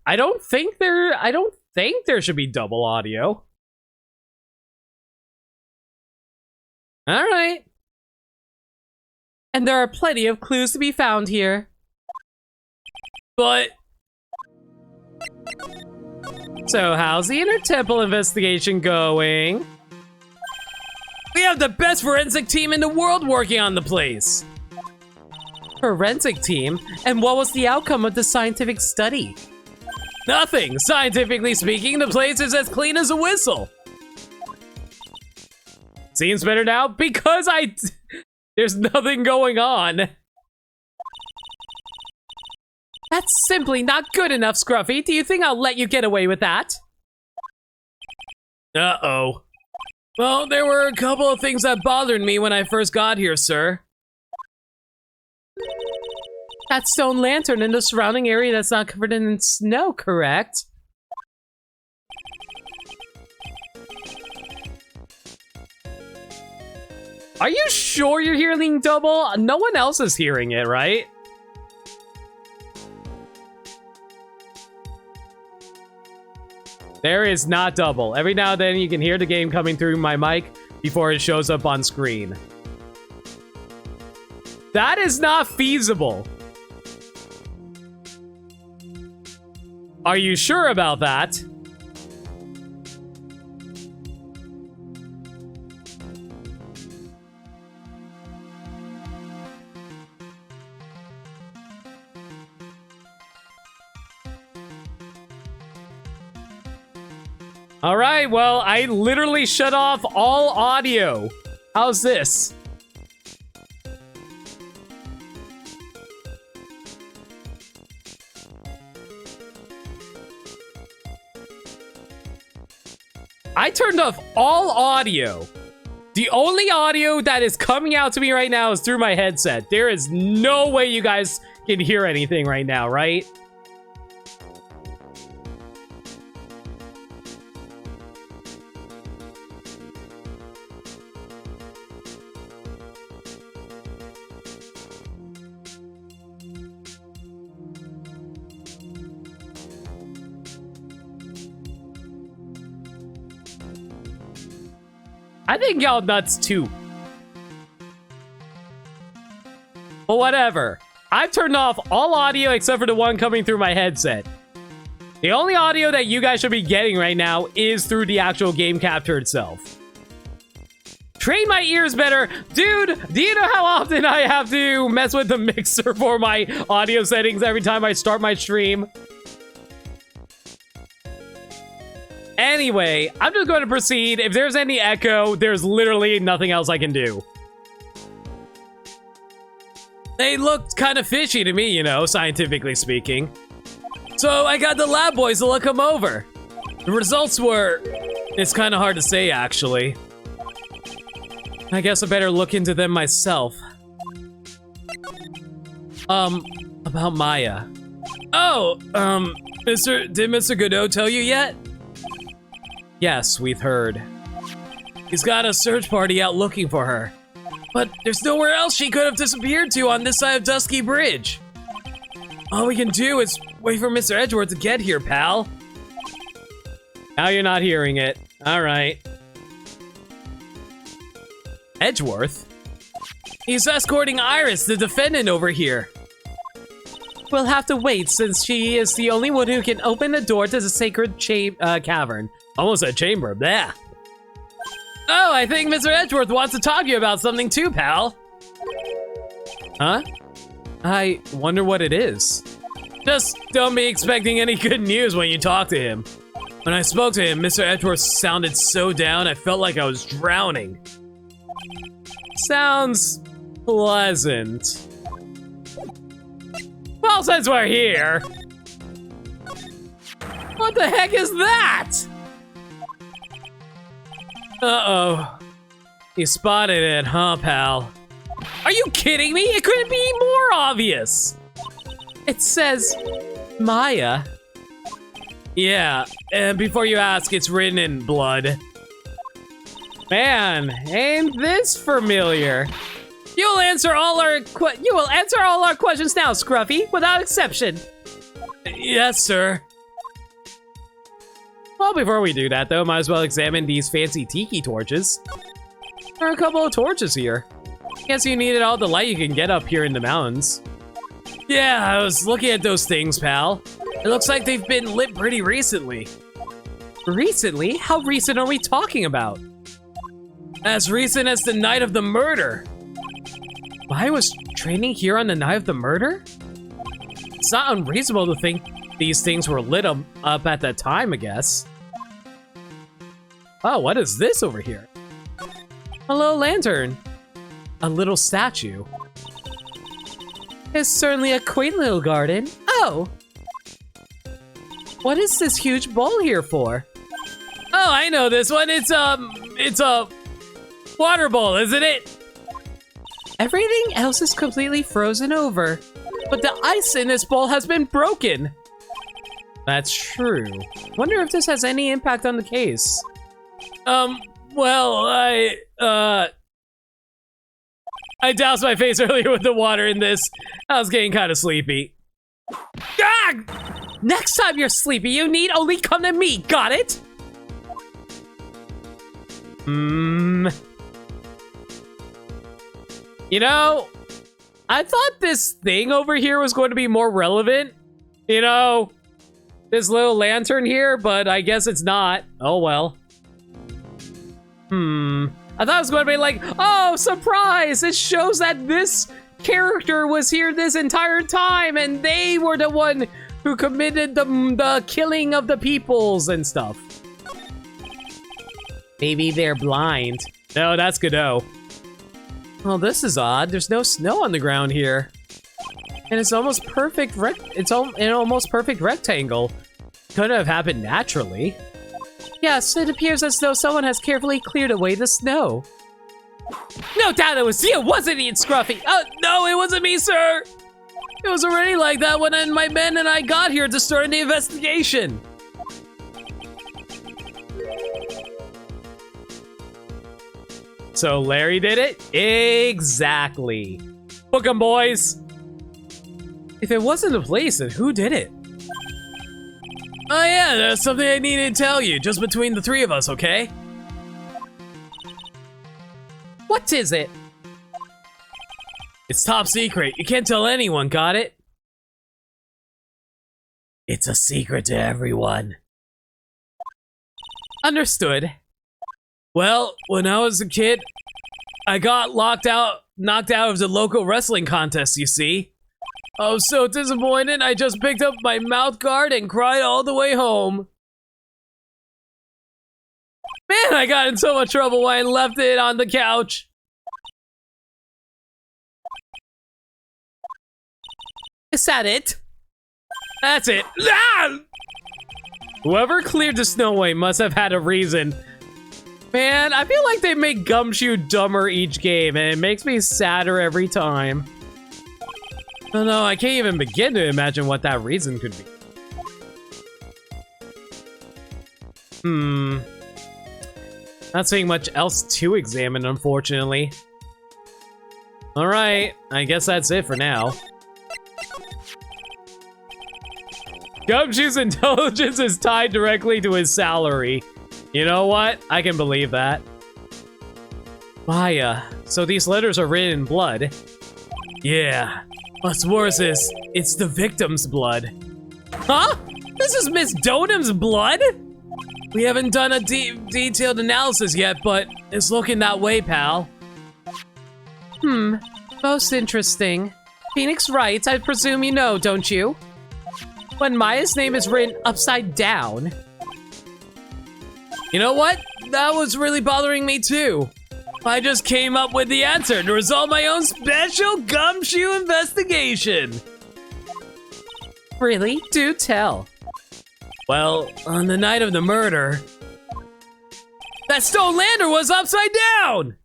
I don't think there should be double audio. All right. And there are plenty of clues to be found here. But... So how's the Inner Temple investigation going? We have the best forensic team in the world working on the place. Forensic team? And what was the outcome of the scientific study? Nothing. Scientifically speaking, the place is as clean as a whistle. Seems better now because there's nothing going on. That's simply not good enough, Scruffy. Do you think I'll let you get away with that? Uh-oh. Well, there were a couple of things that bothered me when I first got here, sir. That stone lantern in the surrounding area that's not covered in snow, correct? Are you sure you're hearing double? No one else is hearing it, right? There is not double. Every now and then you can hear the game coming through my mic before it shows up on screen. That is not feasible. Are you sure about that? All right, well, I literally shut off all audio. How's this? I turned off all audio. The only audio that is coming out to me right now is through my headset. There is no way you guys can hear anything right now, right? I think y'all nuts too. But whatever. I've turned off all audio except for the one coming through my headset. The only audio that you guys should be getting right now is through the actual game capture itself. Train my ears better. Dude, do you know how often I have to mess with the mixer for my audio settings every time I start my stream? Anyway, I'm just going to proceed. If there's any echo, there's literally nothing else I can do. They looked kind of fishy to me, you know, scientifically speaking. So I got the lab boys to look them over. The results were... It's kind of hard to say, actually. I guess I better look into them myself. About Maya. Oh, did Mr. Godot tell you yet? Yes, we've heard. He's got a search party out looking for her. But there's nowhere else she could have disappeared to on this side of Dusky Bridge. All we can do is wait for Mr. Edgeworth to get here, pal. Now you're not hearing it. All right. Edgeworth? He's escorting Iris, the defendant, over here. We'll have to wait since she is the only one who can open the door to the sacred cavern. Almost a chamber, bleh. Oh, I think Mr. Edgeworth wants to talk to you about something too, pal. Huh? I wonder what it is. Just don't be expecting any good news when you talk to him. When I spoke to him, Mr. Edgeworth sounded so down, I felt like I was drowning. Sounds pleasant. Well, since we're here... What the heck is that? Uh-oh. You spotted it, huh, pal? Are you kidding me? It couldn't be more obvious. It says Maya. Yeah, and before you ask, it's written in blood. Man, ain't this familiar? You will answer all our questions now, Scruffy, without exception. Yes, sir. Well, before we do that, though, might as well examine these fancy tiki torches. There are a couple of torches here. Guess you needed all the light you can get up here in the mountains. Yeah, I was looking at those things, pal. It looks like they've been lit pretty recently. Recently? How recent are we talking about? As recent as the night of the murder. I was training here on the night of the murder? It's not unreasonable to think these things were lit up at that time, I guess. Oh, what is this over here? Hello, lantern. A little statue. It's certainly a quaint little garden. Oh! What is this huge bowl here for? Oh, I know this one. It's a water bowl, isn't it? Everything else is completely frozen over, but the ice in this bowl has been broken. That's true. Wonder if this has any impact on the case. Well, I doused my face earlier with the water in this. I was getting kind of sleepy. Ah! Next time you're sleepy, you need only come to me. Got it? You know, I thought this thing over here was going to be more relevant. You know, this little lantern here, but I guess it's not. Oh, well. I thought it was going to be like, oh, surprise! It shows that this character was here this entire time and they were the one who committed the killing of the peoples and stuff. Maybe they're blind. No, that's Godot. Well, this is odd. There's no snow on the ground here. And it's almost perfect an almost perfect rectangle. Couldn't have happened naturally. Yes, it appears as though someone has carefully cleared away the snow. No doubt it was you, wasn't it, Scruffy? Oh, no, it wasn't me, sir. It was already like that when my men and I got here to start the investigation. So Larry did it? Exactly. Book 'em, boys. If it wasn't the police, then who did it? Oh yeah, there's something I needed to tell you, just between the three of us, okay? What is it? It's top secret. You can't tell anyone, got it? It's a secret to everyone. Understood. Well, when I was a kid, I got knocked out of the local wrestling contest, you see. I was so disappointed, I just picked up my mouth guard and cried all the way home. Man, I got in so much trouble when I left it on the couch. Is that it? That's it. Ah! Whoever cleared the snow away must have had a reason. Man, I feel like they make Gumshoe dumber each game, and it makes me sadder every time. Oh no, I can't even begin to imagine what that reason could be. Not seeing much else to examine, unfortunately. Alright, I guess that's it for now. Gumshoe's intelligence is tied directly to his salary. You know what? I can believe that. Maya, so these letters are written in blood. Yeah. What's worse is, it's the victim's blood. Huh? This is Miss Donham's blood? We haven't done a detailed analysis yet, but it's looking that way, pal. Most interesting. Phoenix writes, I presume you know, don't you? When Maya's name is written upside down. You know what? That was really bothering me too. I just came up with the answer to resolve my own special Gumshoe investigation. Really? Do tell. Well, on the night of the murder, that stone lantern was upside down!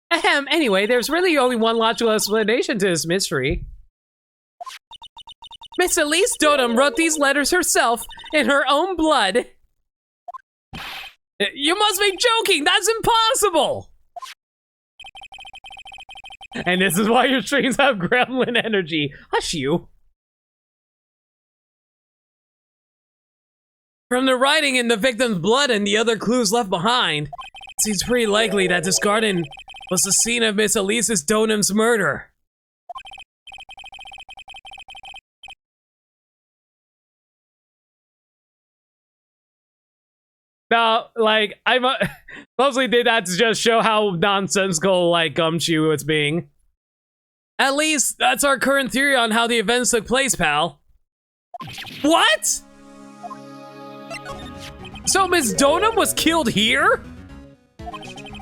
Ahem, anyway, there's really only one logical explanation to this mystery. Miss Elise Dotem wrote these letters herself in her own blood. You must be joking! That's impossible! And this is why your streams have gremlin energy. Hush you. From the writing in the victim's blood and the other clues left behind, it seems pretty likely that this garden was the scene of Miss Elise's Donum's murder. Now, like, I mostly did that to just show how nonsensical, like, Gumshoe it's being. At least, that's our current theory on how the events took place, pal. What? So Miss Donum was killed here?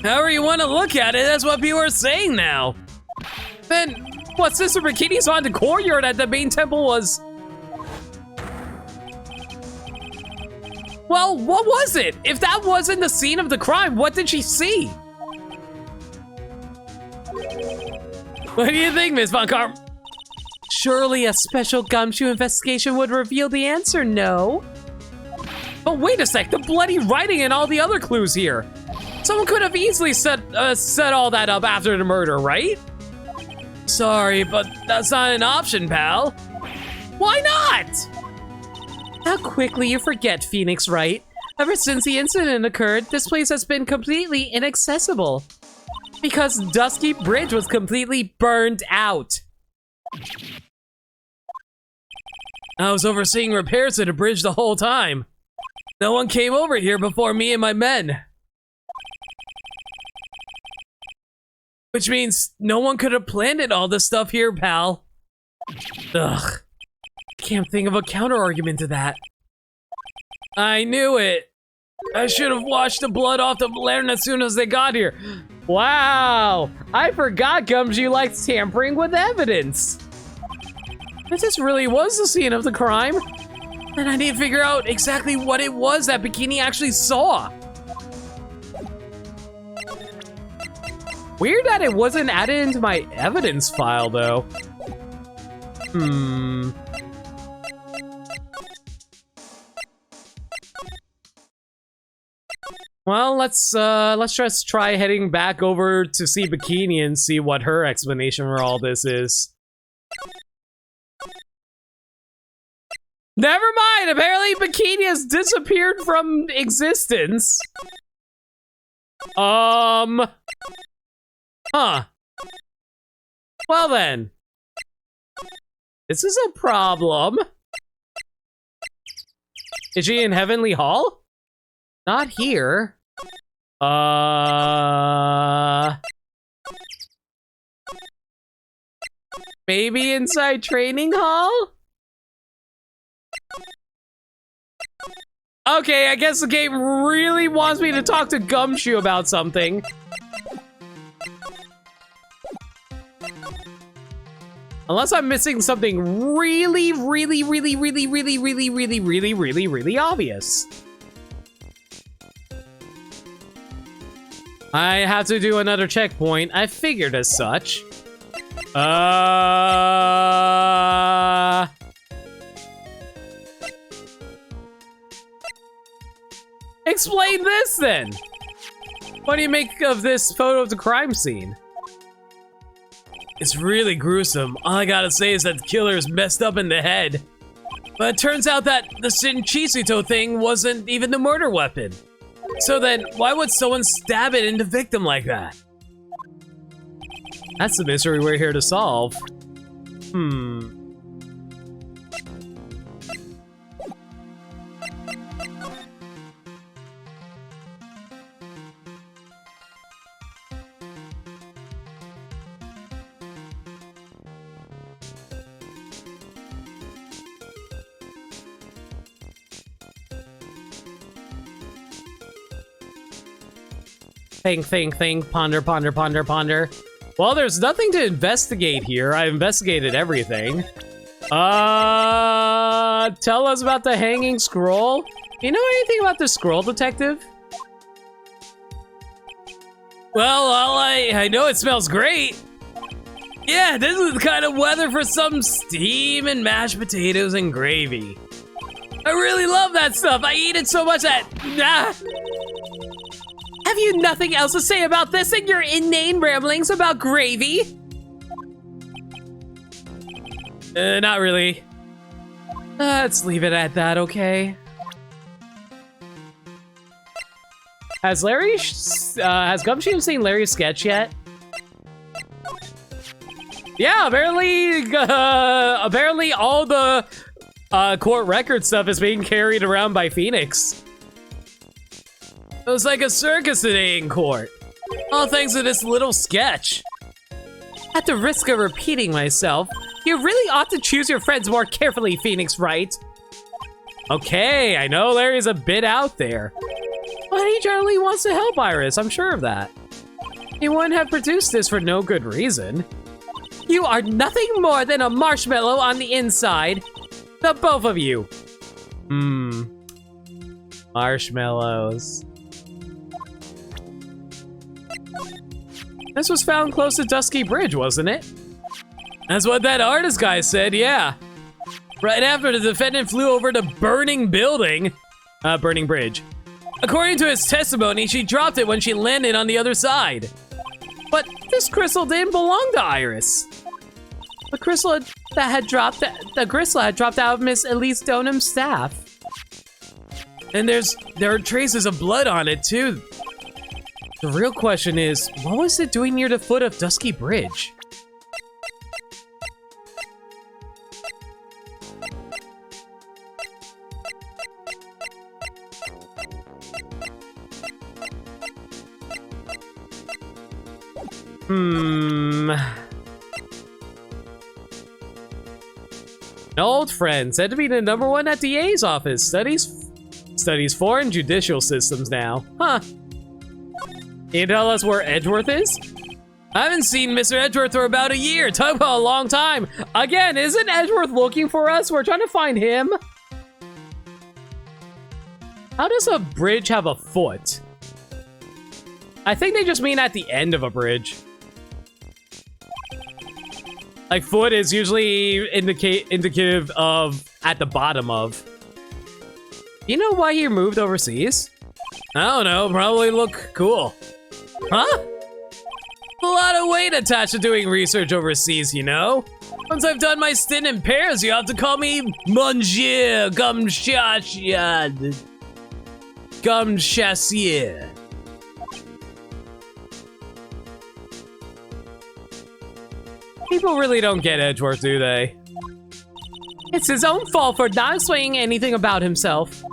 However you want to look at it, that's what people are saying now. Then, what Sister Bikini's haunted courtyard at the main temple was... Well, what was it? If that wasn't the scene of the crime, what did she see? What do you think, Miss Von Karm? Surely a special Gumshoe investigation would reveal the answer, no? But wait a sec, the bloody writing and all the other clues here. Someone could have easily set all that up after the murder, right? Sorry, but that's not an option, pal. Why not? How quickly you forget, Phoenix Wright. Ever since the incident occurred, this place has been completely inaccessible. Because Dusky Bridge was completely burned out. I was overseeing repairs to the bridge the whole time. No one came over here before me and my men. Which means no one could have planted all this stuff here, pal. Ugh. Can't think of a counter-argument to that. I knew it. I should have washed the blood off the lantern as soon as they got here. Wow, I forgot Gumshoe likes tampering with evidence. If this really was the scene of the crime, then I need to figure out exactly what it was that Bikini actually saw. Weird that it wasn't added into my evidence file, though. Well, let's just try heading back over to see Bikini and see what her explanation for all this is. Never mind! Apparently Bikini has disappeared from existence. Huh. Well then. This is a problem. Is she in Heavenly Hall? Not here. Maybe inside training hall? Okay, I guess the game really wants me to talk to Gumshoe about something. Unless I'm missing something really obvious. I have to do another checkpoint. I figured as such. Explain this then. What do you make of this photo of the crime scene? It's really gruesome. All I gotta say is that the killer is messed up in the head. But it turns out that the Shinchisuto thing wasn't even the murder weapon. So then, why would someone stab it in the victim like that? That's the mystery we're here to solve. Think, ponder. Well, there's nothing to investigate here. I investigated everything. Tell us about the hanging scroll. You know anything about the scroll, detective? Well, I know it smells great. Yeah, this is the kind of weather for some steam and mashed potatoes and gravy. I really love that stuff. I eat it so much that... Have you nothing else to say about this in your inane ramblings about gravy? Not really. Let's leave it at that, okay? Has Gumshoe seen Larry's sketch yet? Yeah, apparently all the court record stuff is being carried around by Phoenix. It was like a circus today in court. All thanks to this little sketch. At the risk of repeating myself, you really ought to choose your friends more carefully, Phoenix, right? Okay, I know Larry's a bit out there, but he generally wants to help Iris, I'm sure of that. He wouldn't have produced this for no good reason. You are nothing more than a marshmallow on the inside. The both of you. Marshmallows. This was found close to Dusky Bridge, wasn't it? That's what that artist guy said, yeah. Right after the defendant flew over the burning bridge. According to his testimony, she dropped it when she landed on the other side. But this crystal didn't belong to Iris. The crystal had dropped out of Miss Elise Donham's staff. And there are traces of blood on it too. The real question is, what was it doing near the foot of Dusky Bridge? An old friend, said to be the #1 at DA's office. Studies foreign judicial systems now. Huh. Can you tell us where Edgeworth is? I haven't seen Mr. Edgeworth for about a year. Talk about a long time. Again, isn't Edgeworth looking for us? We're trying to find him. How does a bridge have a foot? I think they just mean at the end of a bridge. Like, foot is usually indicative of at the bottom of. You know why he moved overseas? I don't know, probably look cool. Huh? A lot of weight attached to doing research overseas, you know? Once I've done my stint in Paris, you have to call me Monsieur Gumchassier. People really don't get Edgeworth, do they? It's his own fault for not saying anything about himself.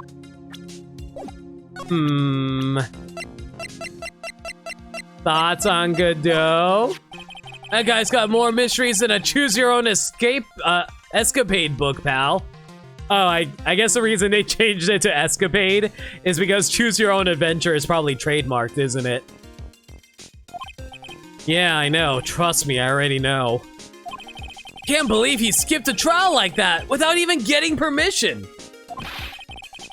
Thoughts on Godot? That guy's got more mysteries than a choose-your-own escapade book, pal. Oh, I guess the reason they changed it to escapade is because choose-your-own adventure is probably trademarked, isn't it? Yeah, I know. Trust me, I already know. Can't believe he skipped a trial like that without even getting permission.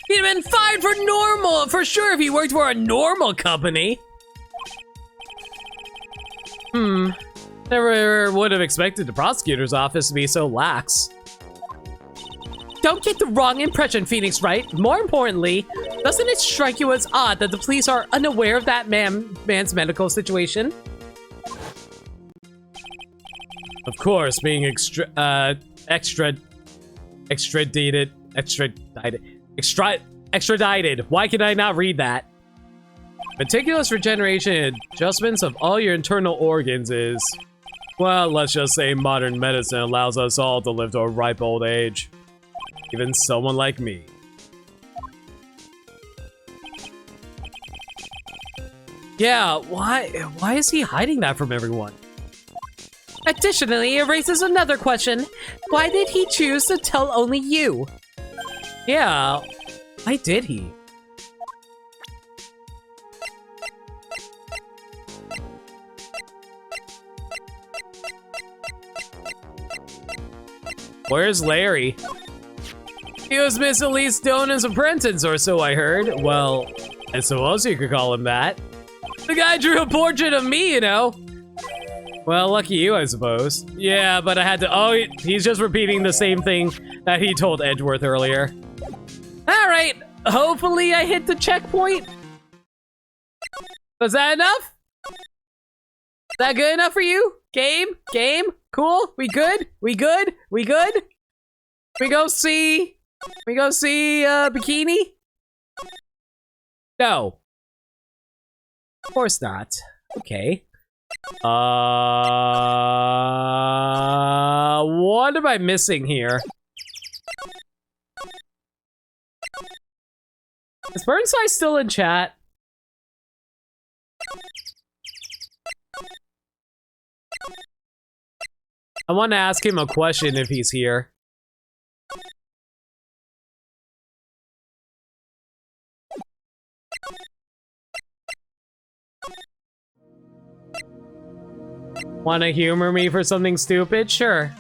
He'd have been fired for sure if he worked for a normal company. Never would have expected the prosecutor's office to be so lax. Don't get the wrong impression, Phoenix, right? More importantly, doesn't it strike you as odd that the police are unaware of that man's medical situation? Of course, being extradited. Why can I not read that? Meticulous regeneration and adjustments of all your internal organs is, well, let's just say modern medicine allows us all to live to a ripe old age. Even someone like me. Yeah, why is he hiding that from everyone? Additionally, it raises another question. Why did he choose to tell only you? Yeah, why did he? Where's Larry? He was Miss Elise Donna's apprentice, or so I heard. Well, I suppose you could call him that. The guy drew a portrait of me, you know. Well, lucky you, I suppose. Yeah, but I had to. Oh, he's just repeating the same thing that he told Edgeworth earlier. All right, hopefully I hit the checkpoint. Was that enough? Is that good enough for you? Game? Cool? We good? We good? We good? We go see Bikini? No. Of course not. Okay. What am I missing here? Is Burnside still in chat? I want to ask him a question if he's here. Want to humor me for something stupid? Sure.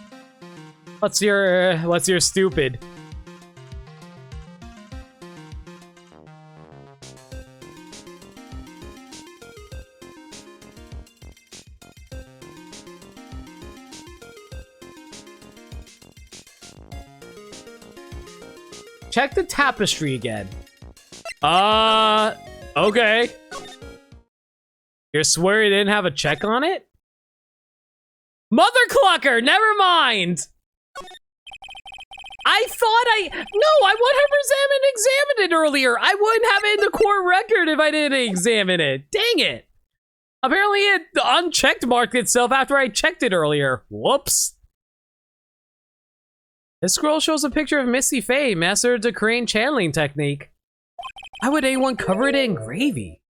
What's your stupid? Check the tapestry again. Okay. You swear you didn't have a check on it? Mother clucker, never mind! I thought I 100% examined it earlier. I wouldn't have it in the court record if I didn't examine it. Dang it. Apparently it unchecked marked itself after I checked it earlier. Whoops. This scroll shows a picture of Misty Faye, master of the crane channeling technique. Why would anyone cover it in gravy?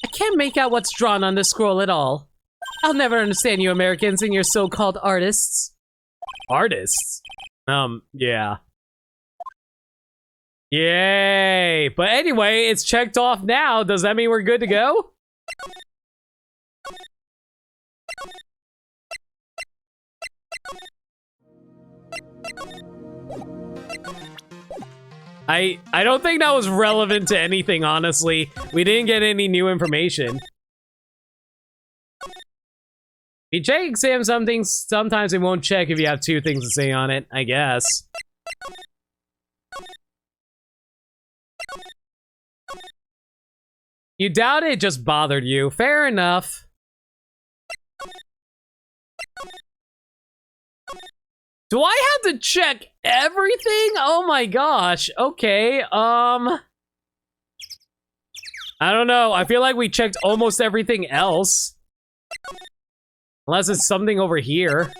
I can't make out what's drawn on this scroll at all. I'll never understand you Americans and your so-called artists. Artists? Yeah. Yay! But anyway, it's checked off now. Does that mean we're good to go? I don't think that was relevant to anything, honestly. We didn't get any new information. You check exam some things, sometimes it won't check if you have two things to say on it, I guess. You doubt it just bothered you. Fair enough. Do I have to check everything? Oh my gosh. Okay, I don't know. I feel like we checked almost everything else. Unless it's something over here.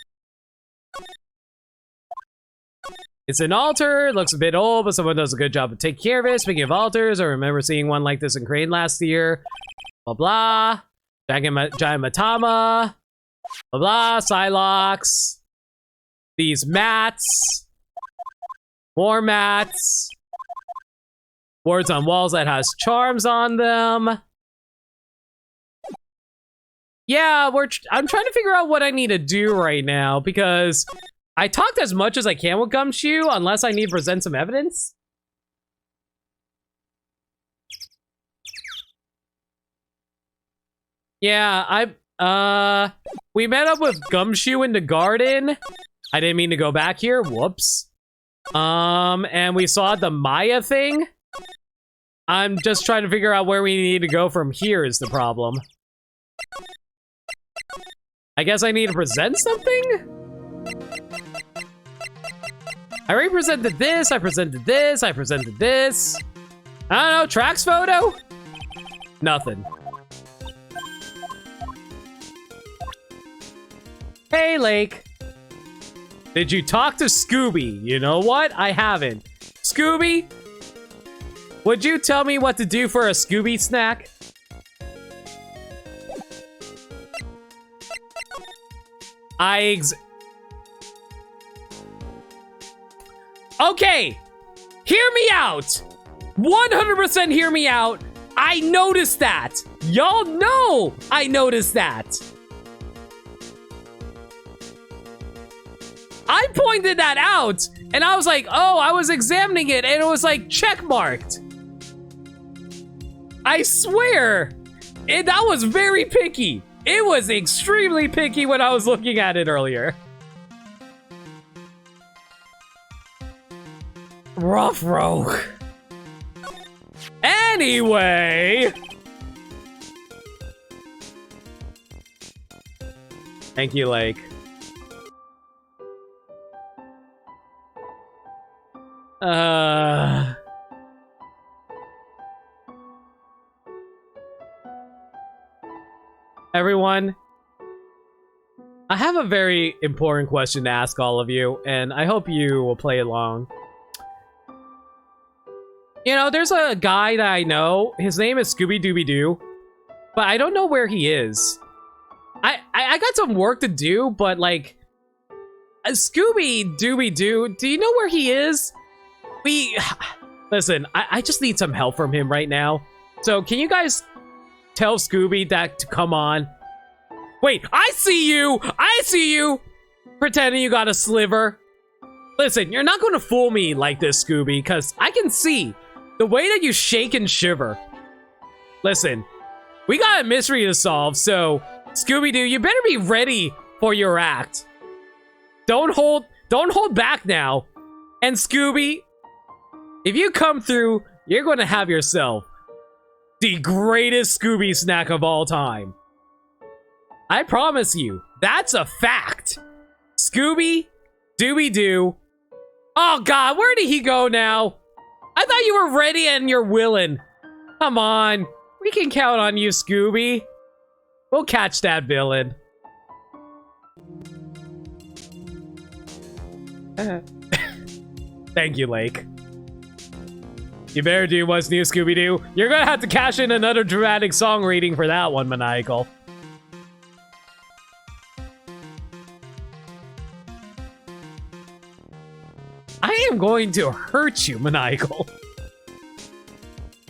It's an altar. It looks a bit old, but someone does a good job of taking care of it. Speaking of altars, I remember seeing one like this in Crane last year. Blah blah. Giant Matama. Blah blah. Psylocke. These mats. More mats. Words on walls that has charms on them. Yeah, I'm trying to figure out what I need to do right now because I talked as much as I can with Gumshoe unless I need to present some evidence. Yeah, we met up with Gumshoe in the garden. I didn't mean to go back here. Whoops. And we saw the Maya thing. I'm just trying to figure out where we need to go from here is the problem. I guess I need to present something? I already presented this, I presented this, I presented this. I don't know, Trax photo? Nothing. Hey, Lake. Did you talk to Scooby? You know what? I haven't. Scooby? Would you tell me what to do for a Scooby snack? Okay! Hear me out! 100% hear me out! I noticed that! Y'all know I noticed that! I pointed that out, and I was like, oh, I was examining it, and it was like checkmarked. I swear, that was very picky. It was extremely picky when I was looking at it earlier. Rough rogue. Anyway. Thank you, Lake. everyone, I have a very important question to ask all of you, and I hope you will play along. You know, there's a guy that I know. His name is Scooby-Dooby-Doo, but I don't know where he is. I got some work to do, but like, Scooby-Dooby-Doo, do you know where he is? Listen, I just need some help from him right now. So can you guys tell Scooby that to come on? Wait, I see you! I see you! Pretending you got a sliver. Listen, you're not going to fool me like this, Scooby, because I can see the way that you shake and shiver. Listen, we got a mystery to solve, so Scooby-Doo, you better be ready for your act. Don't hold back now. And Scooby, if you come through, you're going to have yourself the greatest Scooby snack of all time. I promise you, that's a fact. Scooby-Dooby-Doo. Oh God, where did he go now? I thought you were ready and you're willing. Come on, we can count on you, Scooby. We'll catch that villain. Thank you, Lake. You better do what's new, Scooby-Doo. You're gonna have to cash in another dramatic song reading for that one, Maniacal. I am going to hurt you, Maniacal.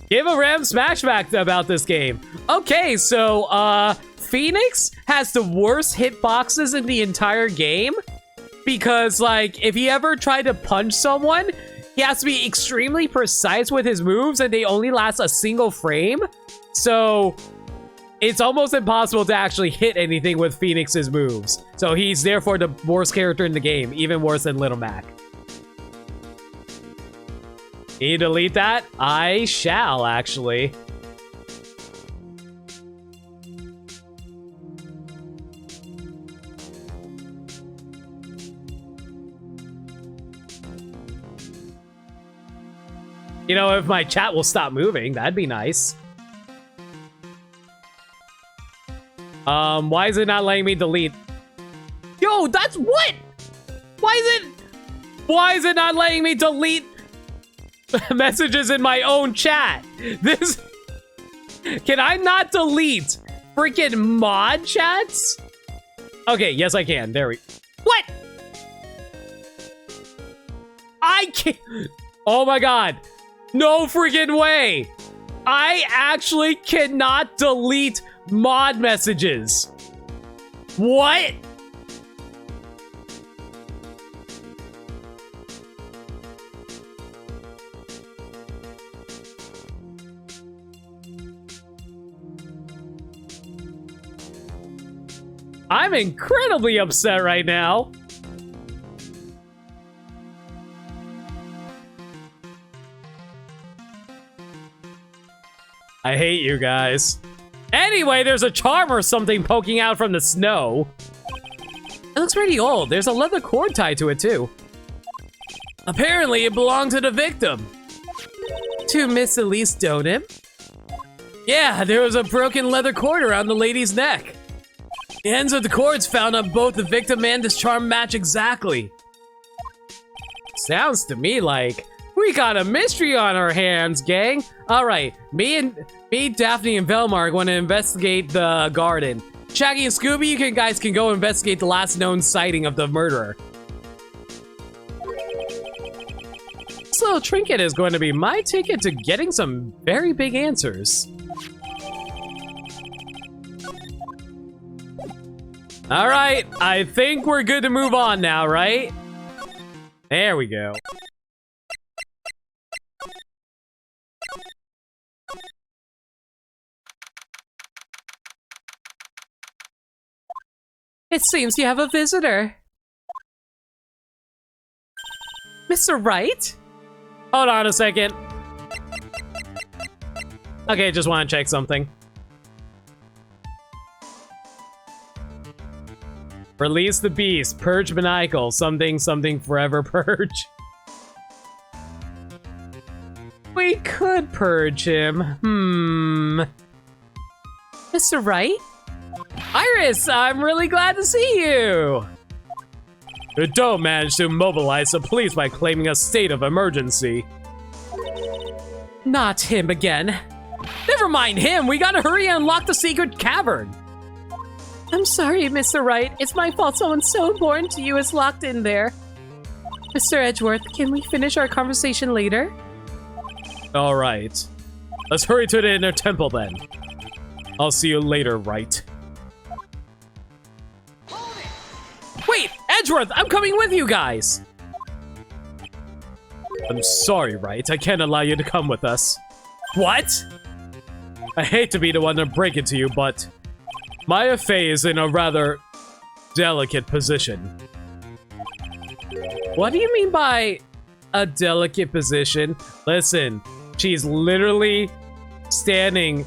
Give a Ram Smashback about this game. Okay, so, Phoenix has the worst hitboxes in the entire game. Because, like, if he ever tried to punch someone, he has to be extremely precise with his moves, and they only last a single frame. So, it's almost impossible to actually hit anything with Phoenix's moves. So, he's therefore the worst character in the game, even worse than Little Mac. Can you delete that? I shall, actually. You know, if my chat will stop moving, that'd be nice. Why is it not letting me delete? Yo, that's what? Why is it not letting me delete messages in my own chat? This, can I not delete freaking mod chats? Okay, yes I can. There we, what? I can't, oh my God. No freaking way! I actually cannot delete mod messages. What? I'm incredibly upset right now. I hate you guys. Anyway, there's a charm or something poking out from the snow. It looks pretty old. There's a leather cord tied to it, too. Apparently, it belonged to the victim. To Miss Elise Donim? Yeah, there was a broken leather cord around the lady's neck. The ends of the cords found on both the victim and this charm match exactly. Sounds to me like we got a mystery on our hands, gang. All right, me, Daphne, and Velma are going to investigate the garden. Shaggy and Scooby, you guys can go investigate the last known sighting of the murderer. This little trinket is going to be my ticket to getting some very big answers. All right, I think we're good to move on now, right? There we go. It seems you have a visitor. Mr. Wright? Hold on a second. Okay, just want to check something. Release the beast, purge Maniacal, something, something, forever purge. We could purge him. Mr. Wright? Iris, I'm really glad to see you. You don't manage to mobilize the police by claiming a state of emergency. Not him again. Never mind him, we gotta hurry and unlock the secret cavern. I'm sorry, Mr. Wright. It's my fault someone so important to you is locked in there. Mr. Edgeworth, can we finish our conversation later? All right. Let's hurry to the inner temple then. I'll see you later, Wright. Wait, Edgeworth, I'm coming with you guys. I'm sorry, Wright. I can't allow you to come with us. What? I hate to be the one to break it to you, but Maya Fey is in a rather delicate position. What do you mean by a delicate position? Listen, she's literally standing.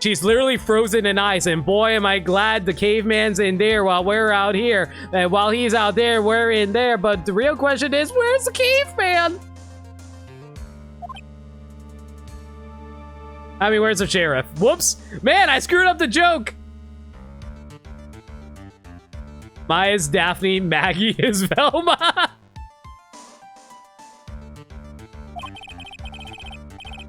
She's literally frozen in ice, and boy, am I glad the caveman's in there while we're out here. And while he's out there, we're in there. But the real question is, where's the caveman? I mean, where's the sheriff? Whoops. Man, I screwed up the joke. Maya's Daphne, Maggie is Velma.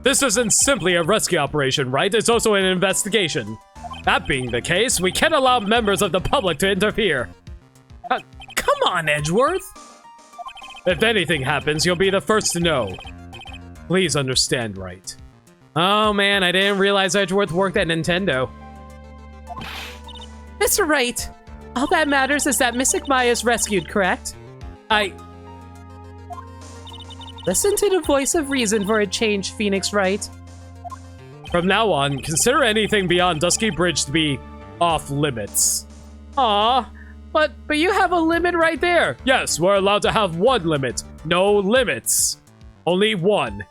This isn't simply a rescue operation, right? It's also an investigation. That being the case, we can't allow members of the public to interfere. Come on, Edgeworth. If anything happens, you'll be the first to know. Please understand, Wright. Oh man, I didn't realize Edgeworth worked at Nintendo. Mr. Wright, all that matters is that Mystic Maya is rescued, correct? Listen to the voice of reason for a change, Phoenix Wright. From now on, consider anything beyond Dusky Bridge to be off limits. Aw, but you have a limit right there. Yes, we're allowed to have one limit. No limits. Only one.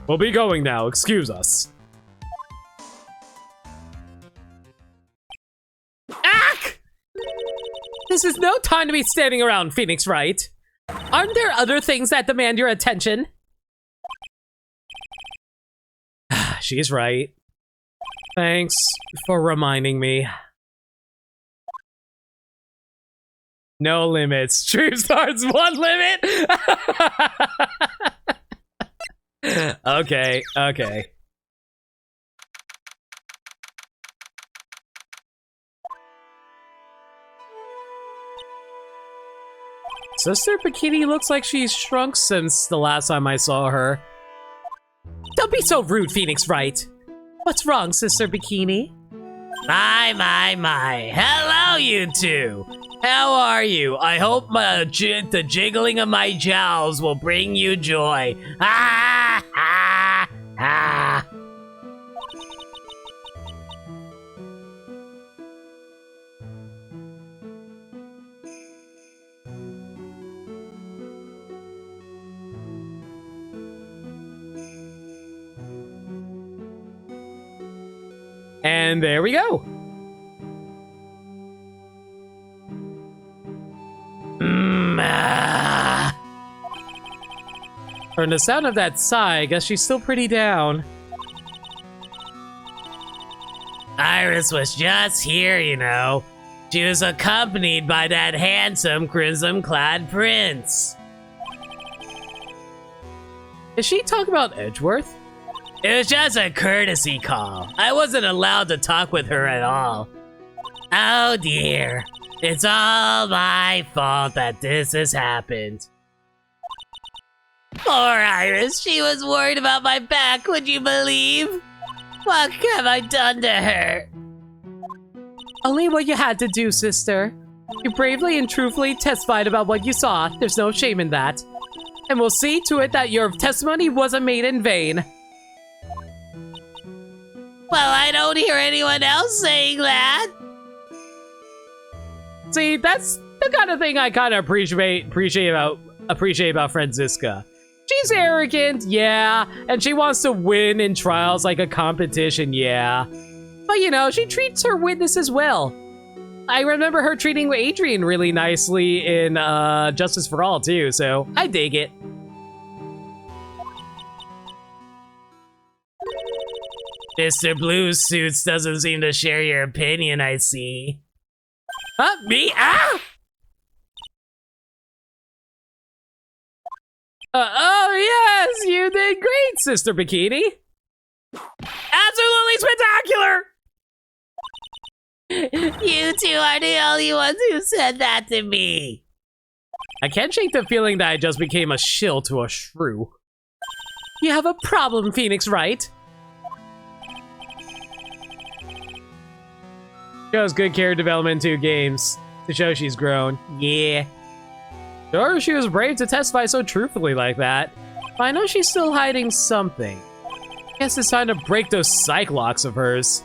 We'll be going now. Excuse us. Ack! This is no time to be standing around, Phoenix Wright. Aren't there other things that demand your attention? She's right. Thanks for reminding me. No limits. True Stars, one limit? Okay. Sister Bikini looks like she's shrunk since the last time I saw her. Don't be so rude, Phoenix Wright. What's wrong, Sister Bikini? My. Hello, you two. How are you? I hope the jiggling of my jowls will bring you joy. Ah, ah, ah. And there we go. From the sound of that sigh, I guess she's still pretty down. Iris was just here, you know. She was accompanied by that handsome crimson-clad prince. Is she talking about Edgeworth? It was just a courtesy call. I wasn't allowed to talk with her at all. Oh dear. It's all my fault that this has happened. Poor Iris, she was worried about my back, would you believe? What have I done to her? Only what you had to do, sister. You bravely and truthfully testified about what you saw. There's no shame in that. And we'll see to it that your testimony wasn't made in vain. Well, I don't hear anyone else saying that. See, that's the kind of thing I kind of appreciate about Franziska. She's arrogant, yeah, and she wants to win in trials like a competition, yeah. But you know, she treats her witnesses well. I remember her treating Adrian really nicely in Justice for All too, so I dig it. Mr. Blue Suits doesn't seem to share your opinion, I see. Huh? Me? Ah! Oh yes, you did great, Sister Bikini. Absolutely spectacular! You two are the only ones who said that to me. I can't shake the feeling that I just became a shill to a shrew. You have a problem, Phoenix, right? Shows good character development in 2 games to show she's grown. Yeah. Sure, she was brave to testify so truthfully like that, but I know she's still hiding something. Guess it's time to break those psych locks of hers.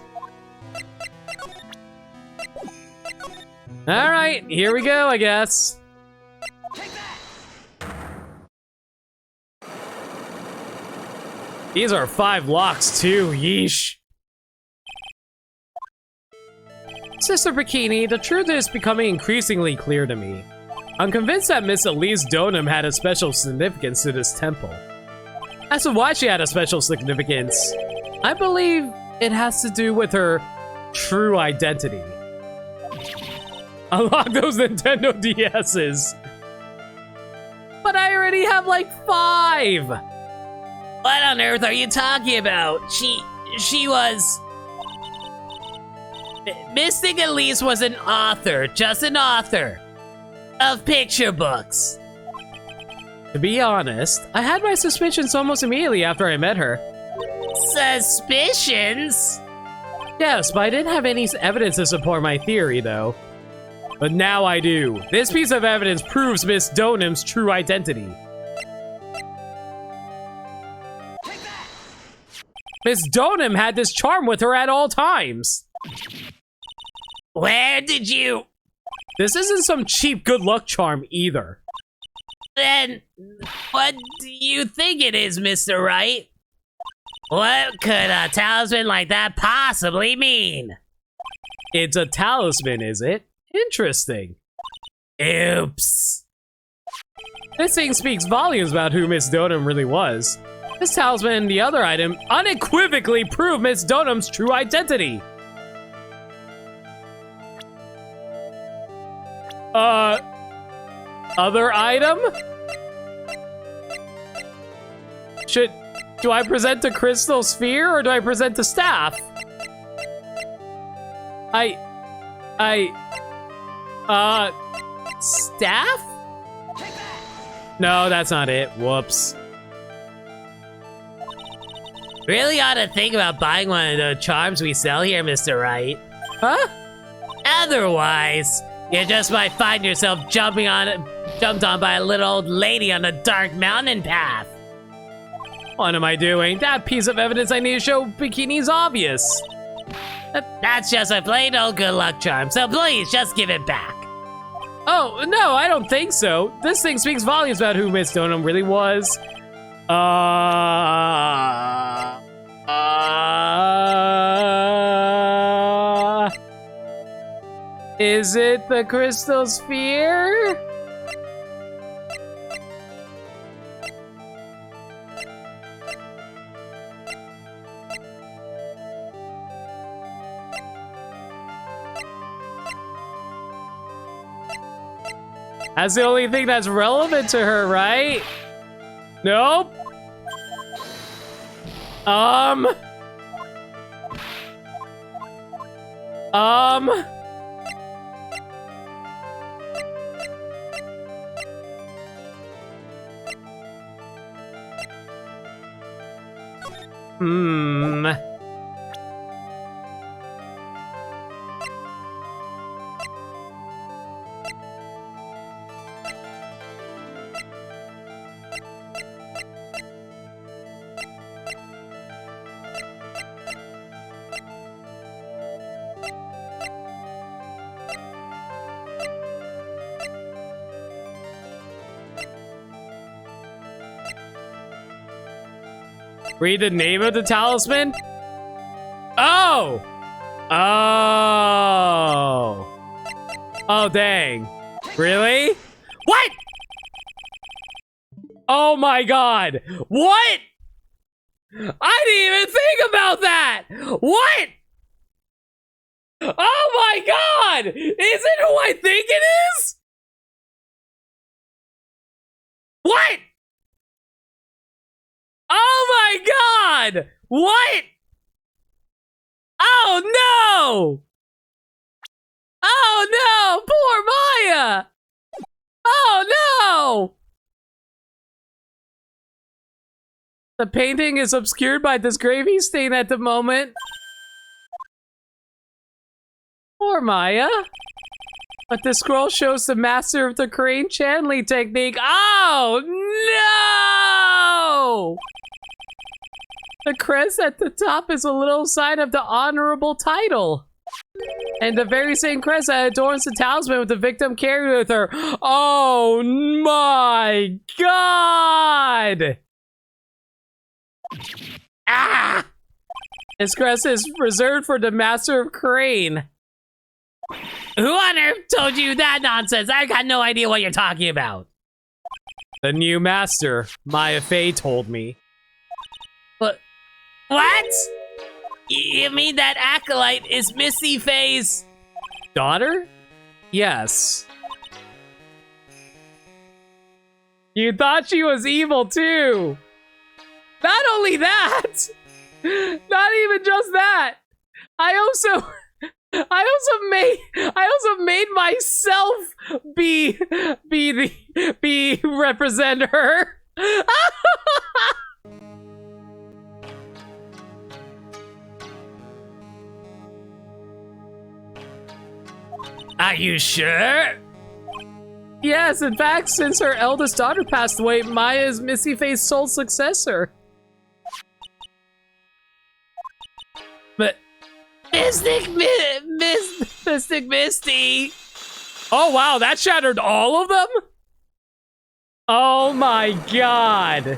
Alright, here we go, I guess. These are 5 locks too, yeesh. Sister Bikini, the truth is becoming increasingly clear to me. I'm convinced that Miss Elise Donham had a special significance to this temple. As to why she had a special significance, I believe it has to do with her true identity. Unlock those Nintendo DS's. But I already have like 5! What on earth are you talking about? She was... Mystic Elise was an author, just an author of picture books. To be honest, I had my suspicions almost immediately after I met her. Suspicions? Yes, but I didn't have any evidence to support my theory, though. But now I do. This piece of evidence proves Miss Donham's true identity. Miss Donham had this charm with her at all times. Where did you... This isn't some cheap good luck charm either. Then, what do you think it is, Mr. Wright? What could a talisman like that possibly mean? It's a talisman, is it? Interesting. Oops. This thing speaks volumes about who Miss Donham really was. This talisman and the other item unequivocally prove Miss Donham's true identity. Other item? Do I present the crystal sphere or do I present the staff? Staff? No, that's not it. Whoops. Really ought to think about buying one of the charms we sell here, Mr. Wright. Huh? Otherwise, you just might find yourself jumped on by a little old lady on a dark mountain path. What am I doing? That piece of evidence I need to show Bikini's obvious. That's just a plain old good luck charm, so please just give it back. Oh, no, I don't think so. This thing speaks volumes about who Miss Donham really was. Is it the crystal sphere? That's the only thing that's relevant to her, right? Nope. Read the name of the talisman? Oh! Oh! Oh, dang. Really? What? Oh my god! What? I didn't even think about that! What? Oh my god! Is it who I think it is? What? Oh my god! What? Oh no! Oh no! Poor Maya! Oh no! The painting is obscured by this gravy stain at the moment. Poor Maya. But the scroll shows the master of the crane channeling technique. Oh no! The crest at the top is a little sign of the honorable title. And the very same crest that adorns the talisman with the victim carried with her. Oh my god! Ah! This crest is reserved for the master of crane. Who on earth told you that nonsense? I got no idea what you're talking about. The new master, Maya Fey, told me. But what? You mean that acolyte is Misty Fey's daughter? Yes. You thought she was evil too. Not only that, not even just that. I also made myself represent her. Are you sure? Yes, in fact, since her eldest daughter passed away, Maya is Misty Fey's sole successor. But Mystic Misty. Oh wow, that shattered all of them? Oh my god.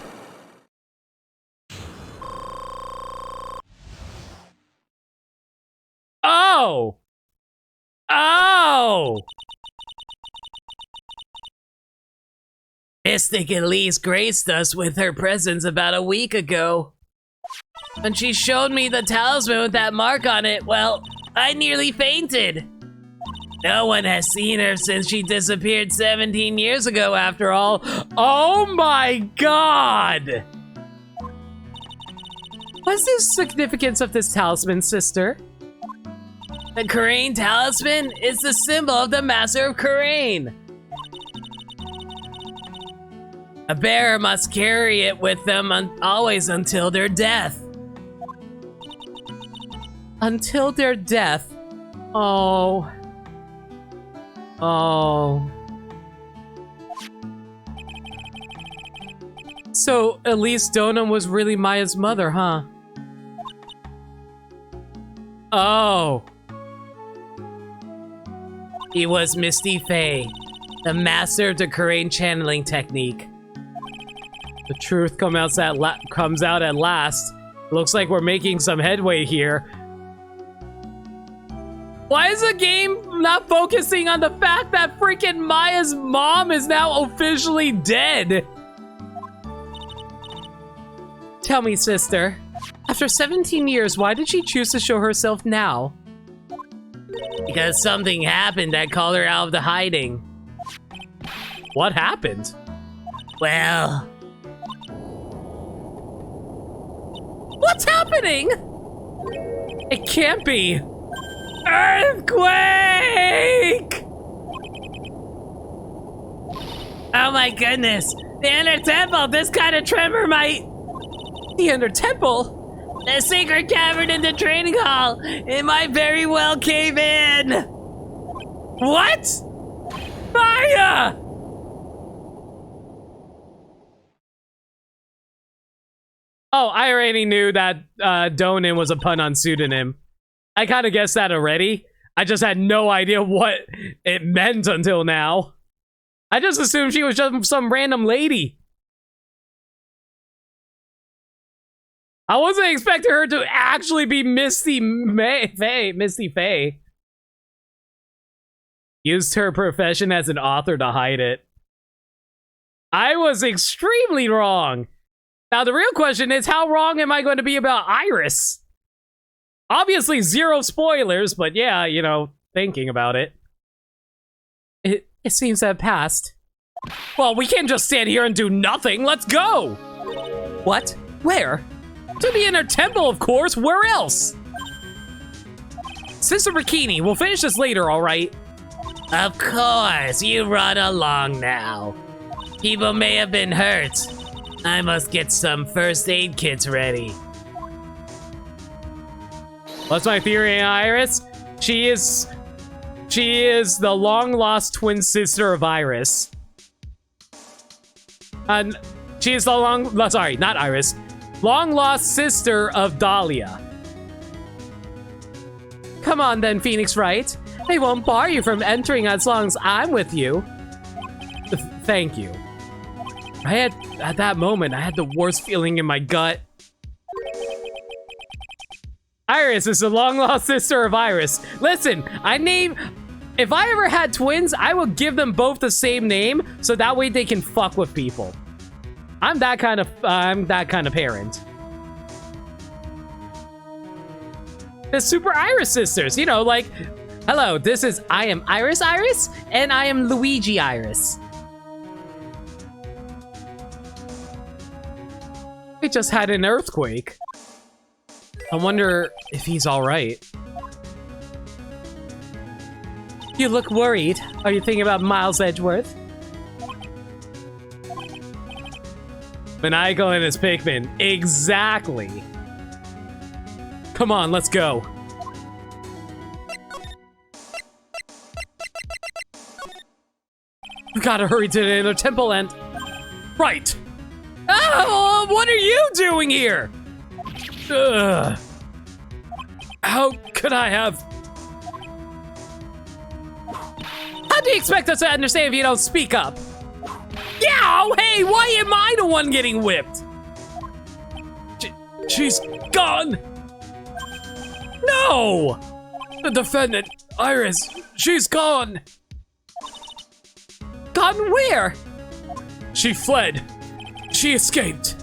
Oh. Oh. Mystic Elise graced us with her presence about a week ago. When she showed me the talisman with that mark on it, well, I nearly fainted. No one has seen her since she disappeared 17 years ago, after all. Oh my god! What's the significance of this talisman, sister? The Karain talisman is the symbol of the Master of Karain. A bearer must carry it with them always until their death. Until their death? Oh. Oh. So, Elise Donham was really Maya's mother, huh? Oh. He was Misty Fey, the master of the Karain channeling technique. The truth comes out at last. Looks like we're making some headway here. Why is the game not focusing on the fact that freaking Maya's mom is now officially dead? Tell me, sister. After 17 years, why did she choose to show herself now? Because something happened that called her out of the hiding. What happened? Well... What's happening? It can't be. Earthquake! Oh my goodness. The Inner Temple, this kind of tremor might... The Inner Temple? The secret cavern in the training hall. It might very well cave in. What? Maya! Oh, I already knew that Donin was a pun on pseudonym. I kind of guessed that already. I just had no idea what it meant until now. I just assumed she was just some random lady. I wasn't expecting her to actually be Misty Fey. Used her profession as an author to hide it. I was extremely wrong. Now, the real question is, how wrong am I going to be about Iris? Obviously, zero spoilers, but yeah, you know, thinking about it. It seems to have passed. Well, we can't just stand here and do nothing. Let's go! What? Where? To the inner temple, of course. Where else? Sister Bikini, we'll finish this later, all right? Of course, you run along now. People may have been hurt. I must get some first aid kits ready. What's my theory on Iris? She is the long-lost twin sister of Iris. And she is the sorry, not Iris. Long-lost sister of Dahlia. Come on then, Phoenix Wright. They won't bar you from entering as long as I'm with you. Thank you. At that moment, I had the worst feeling in my gut. Iris is the long-lost sister of Iris. Listen, if I ever had twins, I would give them both the same name, so that way they can fuck with people. I'm that kind of parent. The Super Iris sisters, you know, like, hello, I am Iris, and I am Luigi Iris. We just had an earthquake. I wonder if he's all right. You look worried. Are you thinking about Miles Edgeworth? Maniacal and his Pikmin. Exactly. Come on, let's go. We gotta hurry to the inner temple and... Right! Oh, what are you doing here? Ugh. How could I have... How do you expect us to understand if you don't speak up? Yeah, oh, hey, why am I the one getting whipped? She's gone! No! The defendant, Iris, she's gone! Gone where? She fled. She escaped.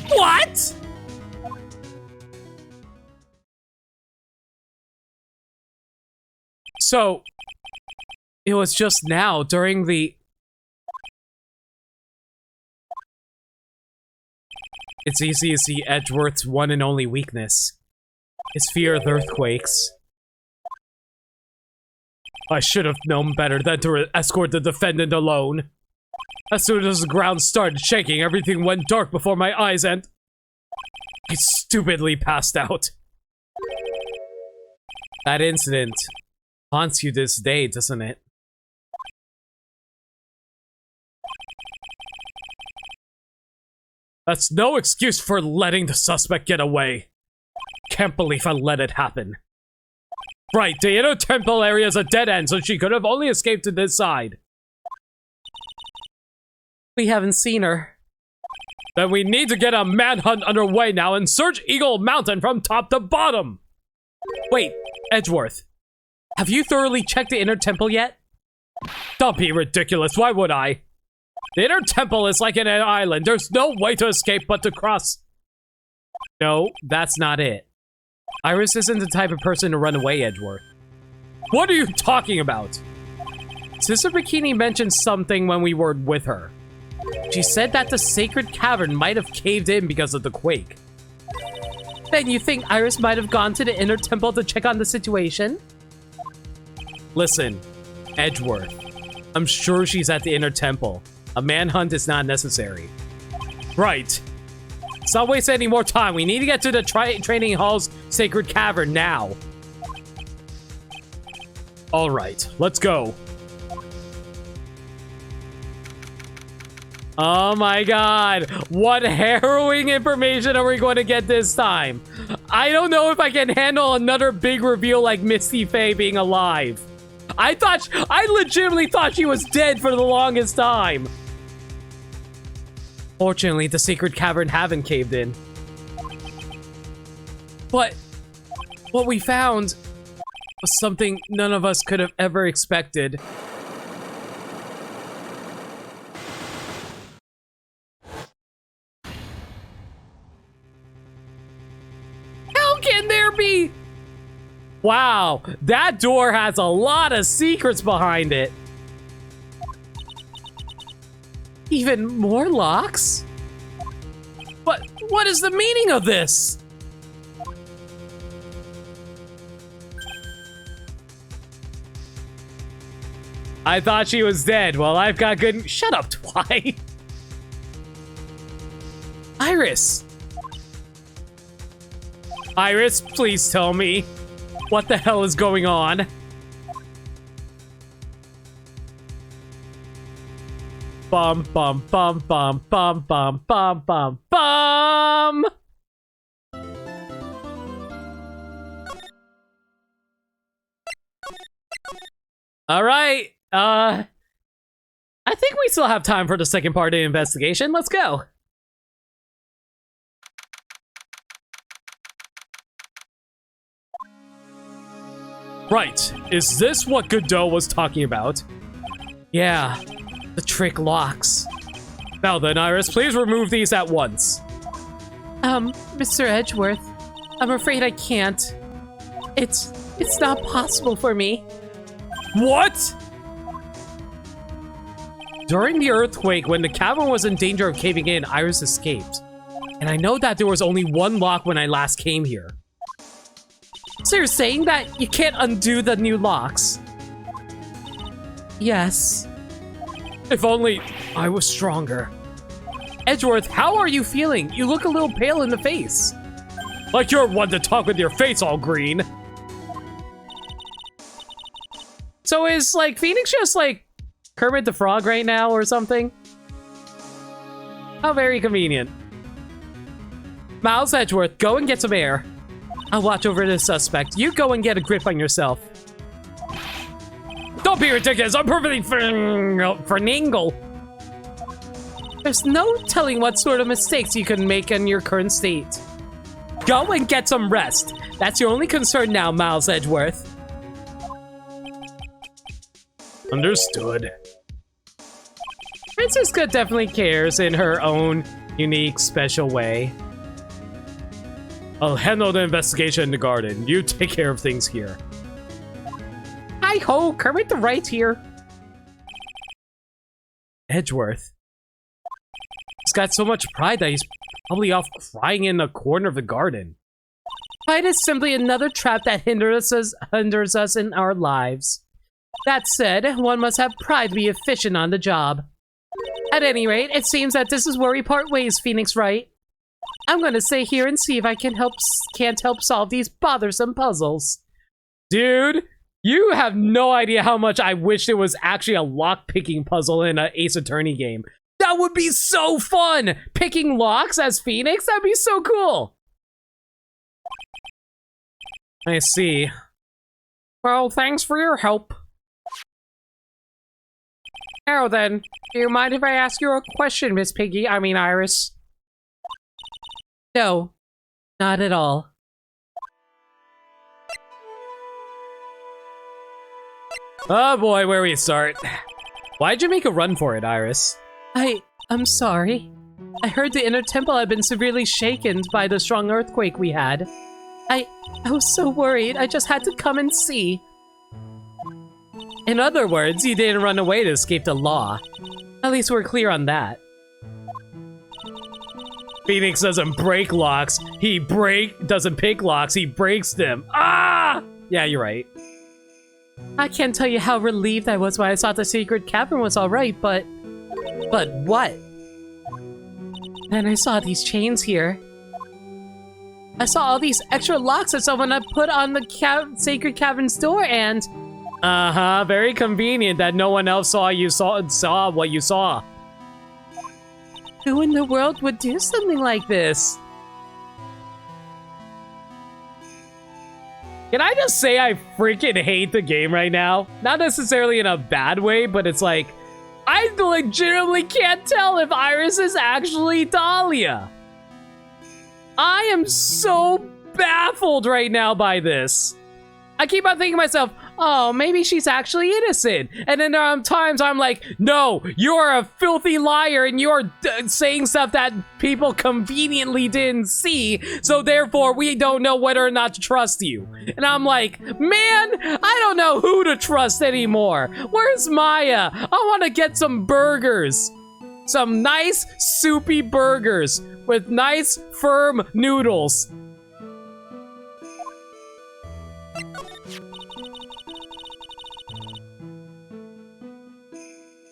What? So, it was just now, during the... It's easy to see Edgeworth's one and only weakness. His fear of earthquakes. I should have known better than to escort the defendant alone. As soon as the ground started shaking, everything went dark before my eyes and... I stupidly passed out. That incident haunts you this day, doesn't it? That's no excuse for letting the suspect get away. Can't believe I let it happen. Right, the inner temple area is a dead end, so she could have only escaped to this side. We haven't seen her. Then we need to get a manhunt underway now and search Eagle Mountain from top to bottom. Wait, Edgeworth. Have you thoroughly checked the inner temple yet? Don't be ridiculous, why would I? The inner temple is like an island. There's no way to escape but to cross. No, that's not it. Iris isn't the type of person to run away, Edgeworth. What are you talking about? Sister Bikini mentioned something when we were with her. She said that the sacred cavern might have caved in because of the quake. Then you think Iris might have gone to the inner temple to check on the situation? Listen, Edgeworth. I'm sure she's at the inner temple. A manhunt is not necessary. Right. Let's not waste any more time. We need to get to the training hall's sacred cavern now. All right, let's go. Oh my god, what harrowing information are we going to get this time? I don't know if I can handle another big reveal like Misty Faye being alive. I legitimately thought she was dead for the longest time. Fortunately, the secret cavern haven't caved in. But what we found was something none of us could have ever expected. can there be? Wow, that door has a lot of secrets behind it. Even more locks? But what is the meaning of this? I thought she was dead. Well, I've got good... Shut up, Twi. Iris. Iris, please tell me. What the hell is going on? Bum, bum, bum, bum, bum, bum, bum, bum, bum! Alright, I think we still have time for the second part of the investigation. Let's go. Right, is this what Godot was talking about? Yeah, the trick locks. Now then, Iris, please remove these at once. Mr. Edgeworth, I'm afraid I can't. It's not possible for me. What? During the earthquake, when the cavern was in danger of caving in, Iris escaped. And I know that there was only one lock when I last came here. So you're saying that you can't undo the new locks? Yes. If only I was stronger. Edgeworth, how are you feeling? You look a little pale in the face. Like you're one to talk with your face all green. So is, like, Phoenix just, like, Kermit the Frog right now or something? How very convenient. Miles Edgeworth, go and get some air. I'll watch over the suspect. You go and get a grip on yourself. Don't be ridiculous. I'm perfectly ferningle. There's no telling what sort of mistakes you can make in your current state. Go and get some rest. That's your only concern now, Miles Edgeworth. Understood. Francisca definitely cares in her own unique, special way. I'll handle the investigation in the garden. You take care of things here. Hi-ho, Kermit the Right here. Edgeworth. He's got so much pride that he's probably off crying in the corner of the garden. Pride is simply another trap that hinders us in our lives. That said, one must have pride to be efficient on the job. At any rate, it seems that this is where we part ways, Phoenix Wright. I'm gonna stay here and see if I can't help solve these bothersome puzzles. Dude, you have no idea how much I wish there was actually a lock-picking puzzle in an Ace Attorney game. That would be so fun! Picking locks as Phoenix? That'd be so cool! I see. Well, thanks for your help. Now then, do you mind if I ask you a question, Miss Piggy? I mean, Iris. No, not at all. Oh boy, where we start. Why'd you make a run for it, Iris? I'm sorry. I heard the inner temple had been severely shaken by the strong earthquake we had. I was so worried, I just had to come and see. In other words, you didn't run away to escape the law. At least we're clear on that. Phoenix doesn't break locks. He doesn't pick locks. He breaks them. Ah! Yeah, you're right. I can't tell you how relieved I was when I saw the secret cavern was alright, but what? Then I saw these chains here. I saw all these extra locks that someone had put on the sacred cavern's door, and... Uh-huh, very convenient that no one else saw what you saw. Who in the world would do something like this? Can I just say I freaking hate the game right now? Not necessarily in a bad way, but it's like, I legitimately can't tell if Iris is actually Dahlia. I am so baffled right now by this. I keep on thinking to myself, oh, maybe she's actually innocent. And then there are times I'm like, no, you're a filthy liar and you're saying stuff that people conveniently didn't see. So therefore, we don't know whether or not to trust you. And I'm like, man, I don't know who to trust anymore. Where's Maya? I want to get some burgers. Some nice soupy burgers with nice firm noodles.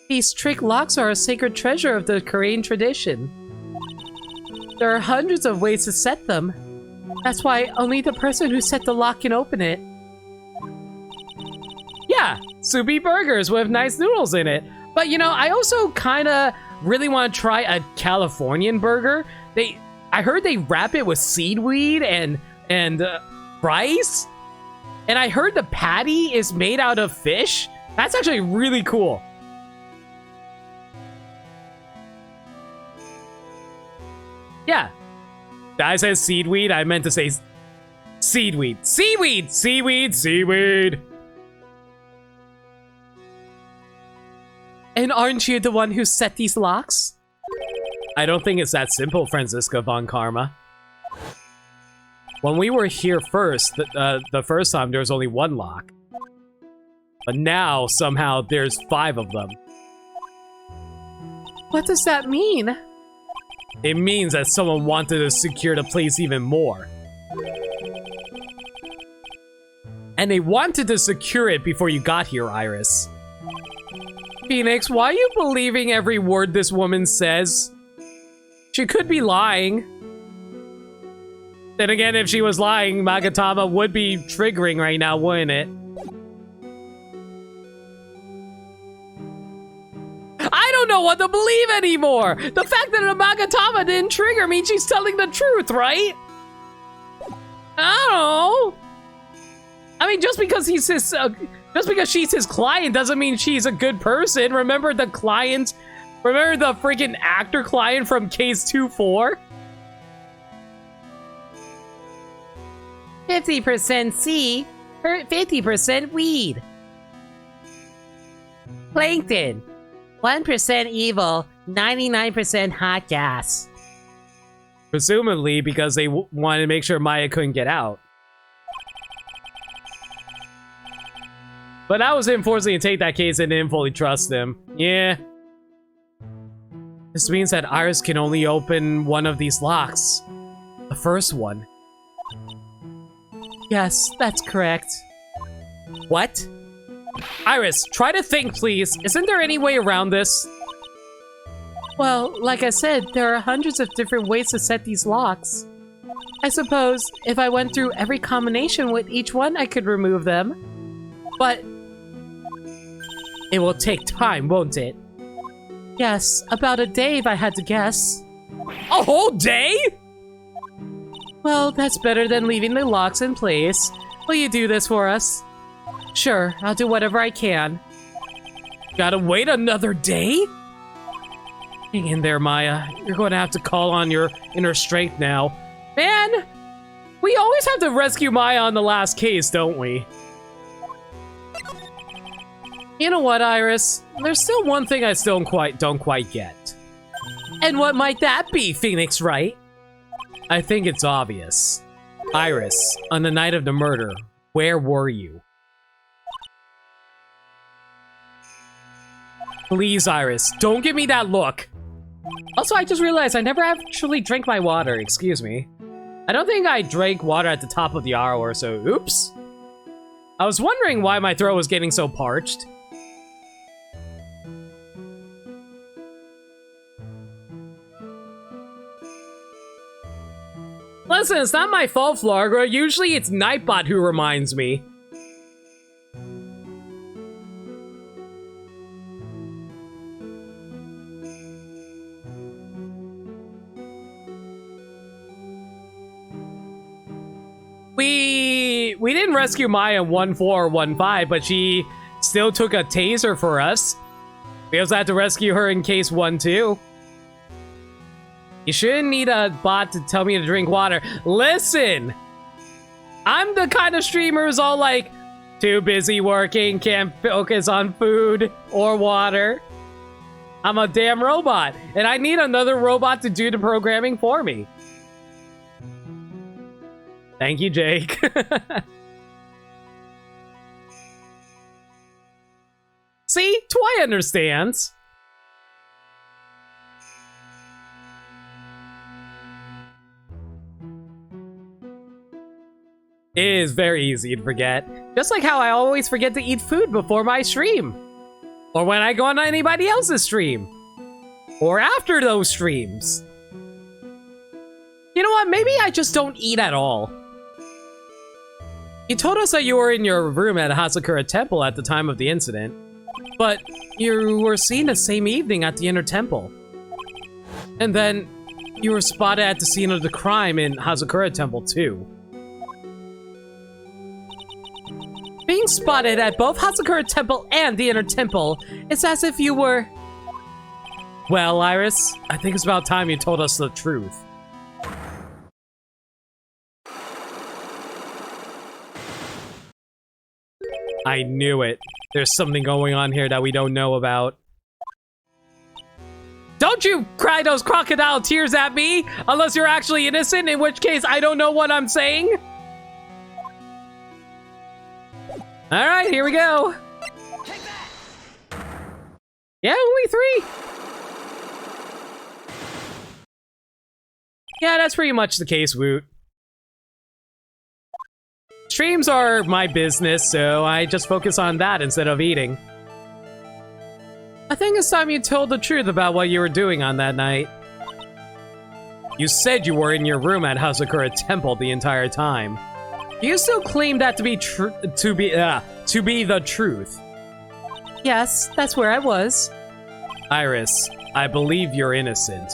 These trick locks are a sacred treasure of the Korean tradition. There are hundreds of ways to set them. That's why only the person who set the lock can open it. Yeah, soupy burgers with nice noodles in it. But you know, I also kind of really want to try a Californian burger. I heard they wrap it with seaweed and rice. And I heard the patty is made out of fish. That's actually really cool. Yeah. I said seaweed. I meant to say seaweed. Seaweed! Seaweed! Seaweed! And aren't you the one who set these locks? I don't think it's that simple, Franziska von Karma. When we were here first, the first time, there was only one lock. But now, somehow, there's 5 of them. What does that mean? It means that someone wanted to secure the place even more. And they wanted to secure it before you got here, Iris. Phoenix, why are you believing every word this woman says? She could be lying. Then again, if she was lying, Magatama would be triggering right now, wouldn't it? I don't know what to believe anymore! The fact that a Magatama didn't trigger means she's telling the truth, right? I don't know. I mean, just because she's his client doesn't mean she's a good person. Remember the client? Remember the freaking actor client from Case 2-4? 50% C, 50% weed. Plankton. 1% evil, 99% hot gas. Presumably because they wanted to make sure Maya couldn't get out. But that was him forcing to take that case and didn't fully trust him. Yeah. This means that Iris can only open one of these locks. The first one. Yes, that's correct. What? Iris, try to think, please. Isn't there any way around this? Well, like I said, there are hundreds of different ways to set these locks. I suppose if I went through every combination with each one, I could remove them. But it will take time, won't it? Yes, about a day if I had to guess. A whole day? Well, that's better than leaving the locks in place. Will you do this for us? Sure, I'll do whatever I can. Gotta wait another day? Hang in there, Maya. You're going to have to call on your inner strength now. Man, we always have to rescue Maya on the last case, don't we? You know what, Iris? There's still one thing I still don't quite get. And what might that be, Phoenix, right? I think it's obvious. Iris, on the night of the murder, where were you? Please, Iris, don't give me that look. Also, I just realized I never actually drank my water, excuse me. I don't think I drank water at the top of the hour, so oops. I was wondering why my throat was getting so parched. Listen, it's not my fault, Flargra. Usually it's Nightbot who reminds me. We didn't rescue Maya in 1-4 or 1-5, but she still took a taser for us. We also had to rescue her in case 1-2. You shouldn't need a bot to tell me to drink water. Listen! I'm the kind of streamer who's all like, Too busy working, can't focus on food or water. I'm a damn robot, and I need another robot to do the programming for me. Thank you, Jake. See? Twy understands. It is very easy to forget. Just like how I always forget to eat food before my stream. Or when I go on anybody else's stream. Or after those streams. You know what? Maybe I just don't eat at all. You told us that you were in your room at Hazakura Temple at the time of the incident. But you were seen the same evening at the Inner Temple. And then you were spotted at the scene of the crime in Hazakura Temple too. Being spotted at both Hazakura Temple and the Inner Temple is as if you were... Well, Iris, I think it's about time you told us the truth. I knew it. There's something going on here that we don't know about. Don't you cry those crocodile tears at me, unless you're actually innocent, in which case I don't know what I'm saying. Alright, here we go. Yeah, only 3. Yeah, that's pretty much the case, Woot. Streams are my business, so I just focus on that instead of eating. I think it's time you told the truth about what you were doing on that night. You said you were in your room at Hazakura Temple the entire time. Do you still claim that to be the truth? Yes, that's where I was. Iris, I believe you're innocent.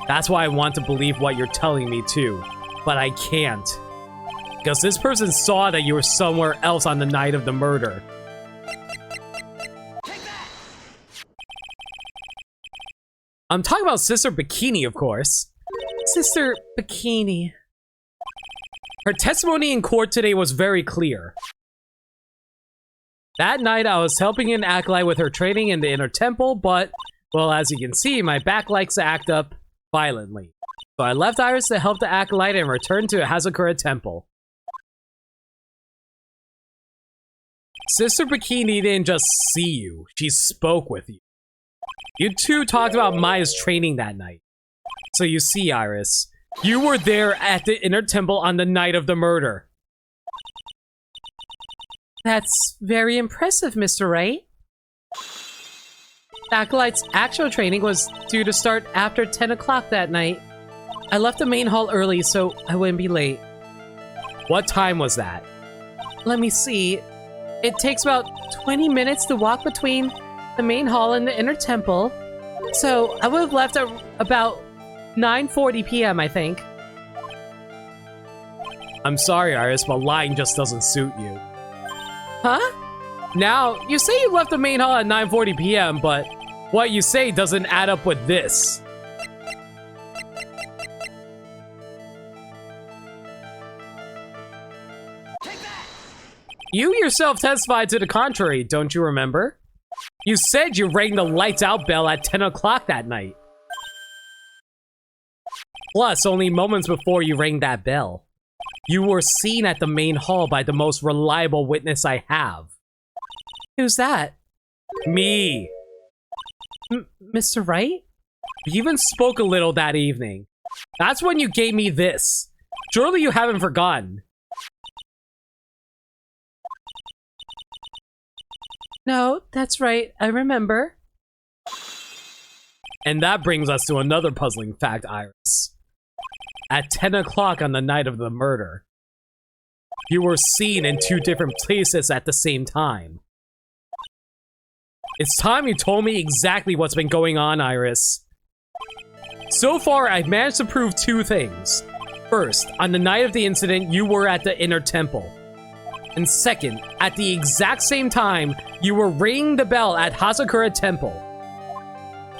That's why I want to believe what you're telling me too, but I can't. Because this person saw that you were somewhere else on the night of the murder. I'm talking about Sister Bikini, of course. Sister Bikini. Her testimony in court today was very clear. That night, I was helping an acolyte with her training in the Inner Temple, but, well, as you can see, my back likes to act up violently. So I left Iris to help the acolyte and returned to Hazakura Temple. Sister Bikini didn't just see you, she spoke with you. You two talked about Maya's training that night. So you see, Iris, you were there at the Inner Temple on the night of the murder. That's very impressive, Mr. Wright. The acolyte's actual training was due to start after 10 o'clock that night. I left the main hall early so I wouldn't be late. What time was that? Let me see. It takes about 20 minutes to walk between the main hall and the Inner Temple. So I would have left at about 9:40 p.m., I think. I'm sorry, Iris, but lying just doesn't suit you. Huh? Now, you say you left the main hall at 9:40 p.m., but what you say doesn't add up with this. You yourself testified to the contrary, don't you remember? You said you rang the lights out bell at 10 o'clock that night. Plus, only moments before you rang that bell, you were seen at the main hall by the most reliable witness I have. Who's that? Me. Mr. Wright? You even spoke a little that evening. That's when you gave me this. Surely you haven't forgotten. No, that's right. I remember. And that brings us to another puzzling fact, Iris. At 10 o'clock on the night of the murder, you were seen in 2 different places at the same time. It's time you told me exactly what's been going on, Iris. So far, I've managed to prove 2 things. First, on the night of the incident, you were at the Inner Temple. And second, at the exact same time, you were ringing the bell at Hazakura Temple.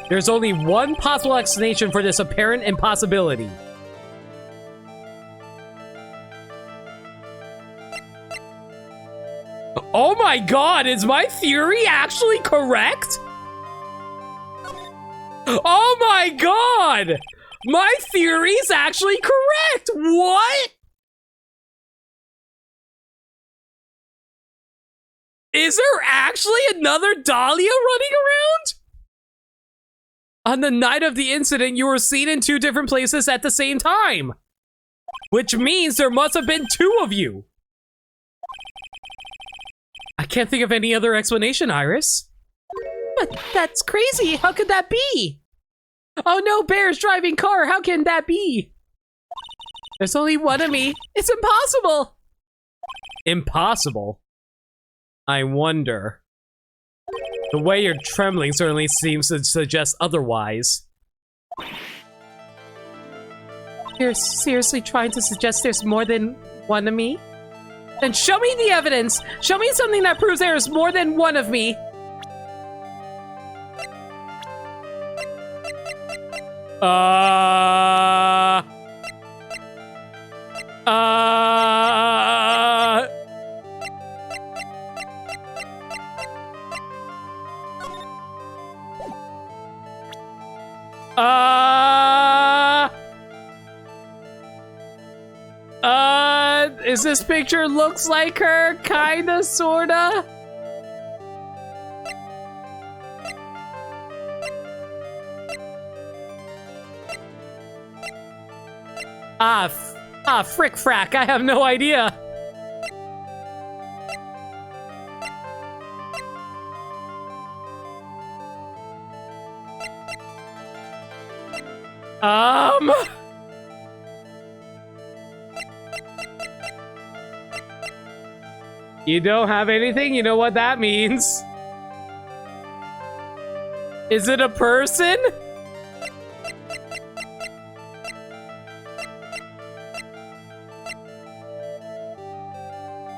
There's only one possible explanation for this apparent impossibility. Oh my god, is my theory actually correct? Oh my god! My theory is actually correct! What? Is there actually another Dahlia running around? On the night of the incident, you were seen in 2 different places at the same time. Which means there must have been 2 of you. I can't think of any other explanation, Iris. But that's crazy. How could that be? Oh no, Bear's driving car. How can that be? There's only one of me. It's impossible. Impossible? I wonder. The way you're trembling certainly seems to suggest otherwise. You're seriously trying to suggest there's more than one of me? Then show me the evidence! Show me something that proves there is more than one of me! Is this picture looks like her? Kinda, sorta? Frick frack, I have no idea. You don't have anything? You know what that means. Is it a person?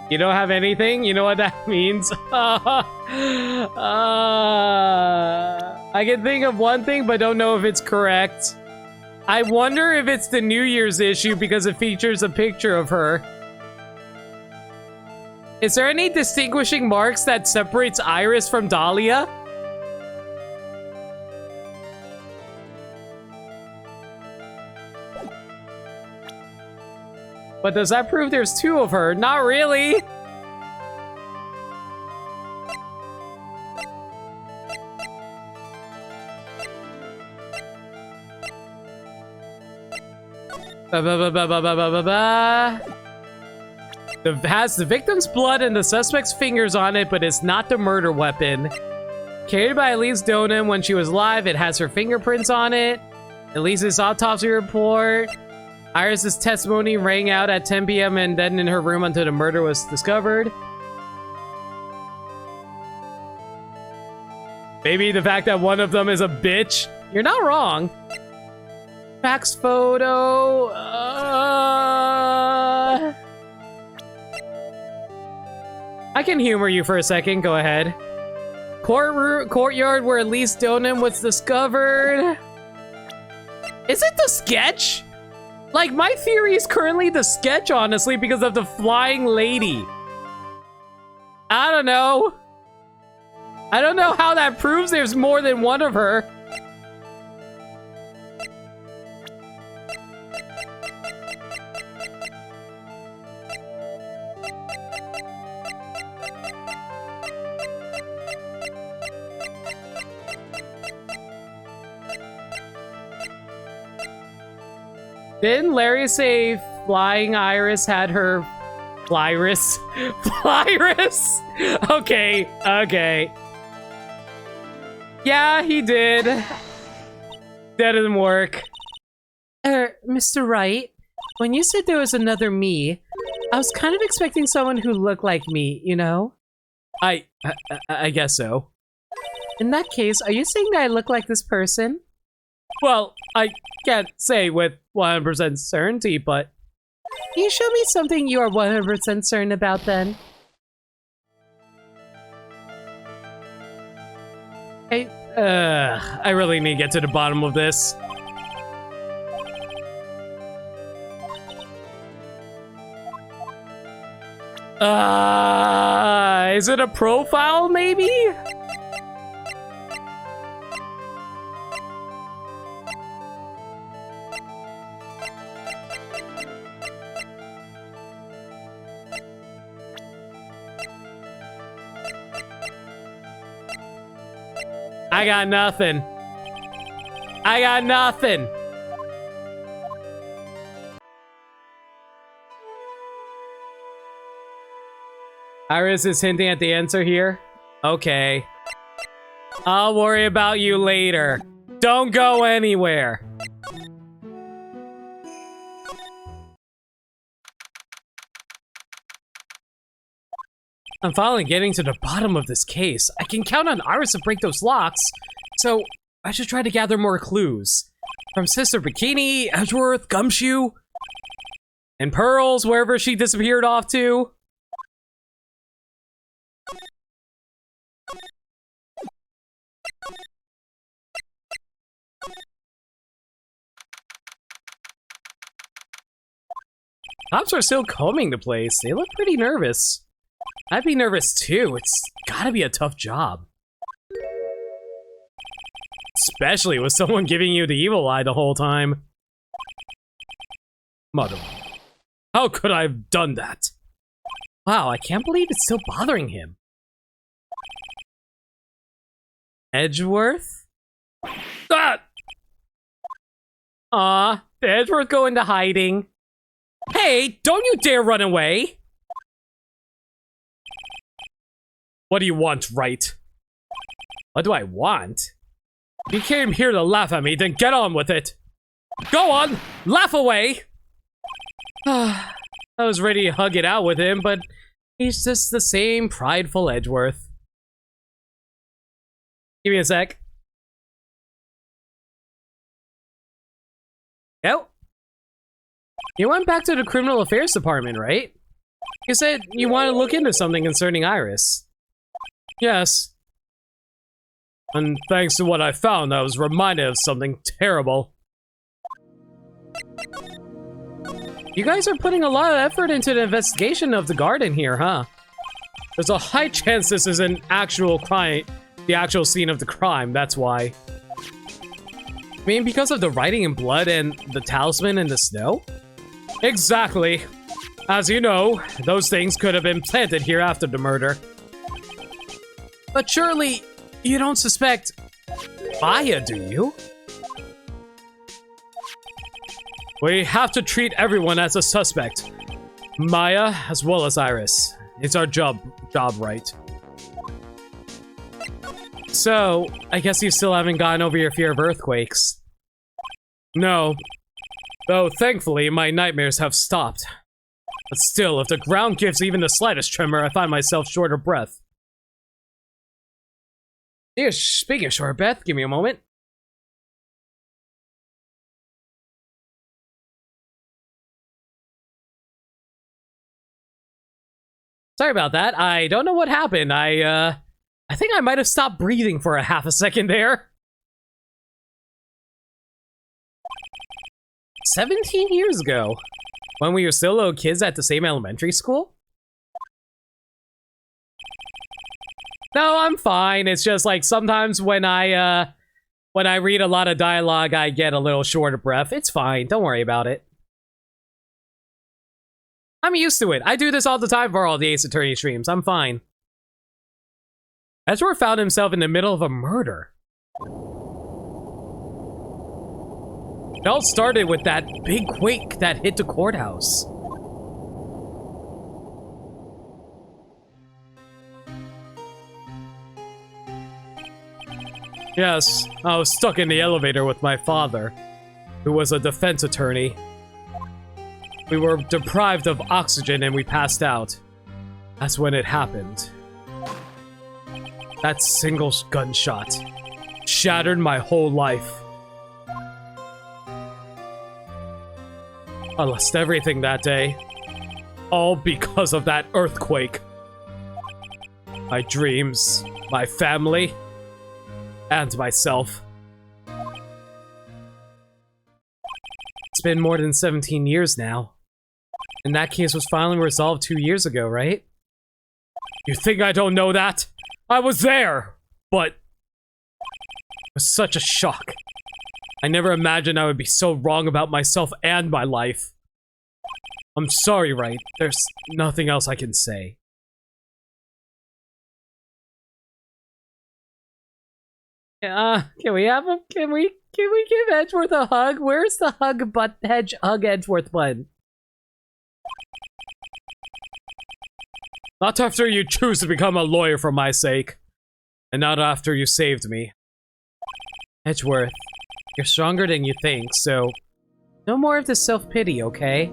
You don't have anything? You know what that means? I can think of one thing, but don't know if it's correct. I wonder if it's the New Year's issue because it features a picture of her. Is there any distinguishing marks that separates Iris from Dahlia? But does that prove there's 2 of her? Not really. Has the victim's blood and the suspect's fingers on it, but it's not the murder weapon. Carried by Elise Donan when she was alive, it has her fingerprints on it. Elise's autopsy report. Iris's testimony rang out at 10 p.m. and then in her room until the murder was discovered. Maybe the fact that one of them is a bitch. You're not wrong. Fax photo. I can humor you for a second. Go ahead. Courtyard where Elise Donan was discovered. Is it the sketch? Like, my theory is currently the sketch, honestly, because of the flying lady. I don't know. I don't know how that proves there's more than one of her. Didn't Larry say Flying Iris had her... Flyris? Flyris? Okay, okay. Yeah, he did. That didn't work. Mr. Wright, when you said there was another me, I was kind of expecting someone who looked like me, you know? I guess so. In that case, are you saying that I look like this person? Well, I can't say with 100% certainty, but... Can you show me something you are 100% certain about, then? I really need to get to the bottom of this. Is it a profile, maybe? I got nothing. I got nothing. Iris is hinting at the answer here. Okay. I'll worry about you later. Don't go anywhere. I'm finally getting to the bottom of this case. I can count on Iris to break those locks, so I should try to gather more clues. From Sister Bikini, Edgeworth, Gumshoe, and Pearls, wherever she disappeared off to. Cops are still combing the place. They look pretty nervous. I'd be nervous too. It's gotta be a tough job. Especially with someone giving you the evil eye the whole time. Mother. How could I have done that? Wow, I can't believe it's still bothering him. Edgeworth? Ah! Aw, did Edgeworth go into hiding? Hey, don't you dare run away! What do you want, right? What do I want? If you came here to laugh at me, then get on with it! Go on! Laugh away! I was ready to hug it out with him, but he's just the same prideful Edgeworth. Give me a sec. Oh. You went back to the criminal affairs department, right? You said you want to look into something concerning Iris. Yes. And thanks to what I found, I was reminded of something terrible. You guys are putting a lot of effort into the investigation of the garden here, huh? There's a high chance this is an actual crime, the actual scene of the crime, that's why. I mean, because of the writing in blood and the talisman in the snow? Exactly. As you know, those things could have been planted here after the murder. But surely, you don't suspect Maya, do you? We have to treat everyone as a suspect. Maya, as well as Iris. It's our job, right? So, I guess you still haven't gotten over your fear of earthquakes. No. Though, thankfully, my nightmares have stopped. But still, if the ground gives even the slightest tremor, I find myself short of breath. Yeah, speaking of short of breath, give me a moment. Sorry about that. I don't know what happened. I think I might have stopped breathing for a half a second there. 17 years ago, when we were still little kids at the same elementary school? No, I'm fine. It's just like sometimes when I read a lot of dialogue, I get a little short of breath. It's fine. Don't worry about it. I'm used to it. I do this all the time for all the Ace Attorney streams. I'm fine. Edgeworth found himself in the middle of a murder. It all started with that big quake that hit the courthouse. Yes, I was stuck in the elevator with my father, who was a defense attorney. We were deprived of oxygen and we passed out. That's when it happened. That single gunshot shattered my whole life. I lost everything that day. All because of that earthquake. My dreams, my family, and myself. It's been more than 17 years now. And that case was finally resolved 2 years ago, right? You think I don't know that? I was there, but it was such a shock. I never imagined I would be so wrong about myself and my life. I'm sorry, right? There's nothing else I can say. Can we have him? Can we give Edgeworth a hug? Where's the hug Edgeworth button? Not after you choose to become a lawyer for my sake. And not after you saved me. Edgeworth, you're stronger than you think, so no more of this self-pity, okay?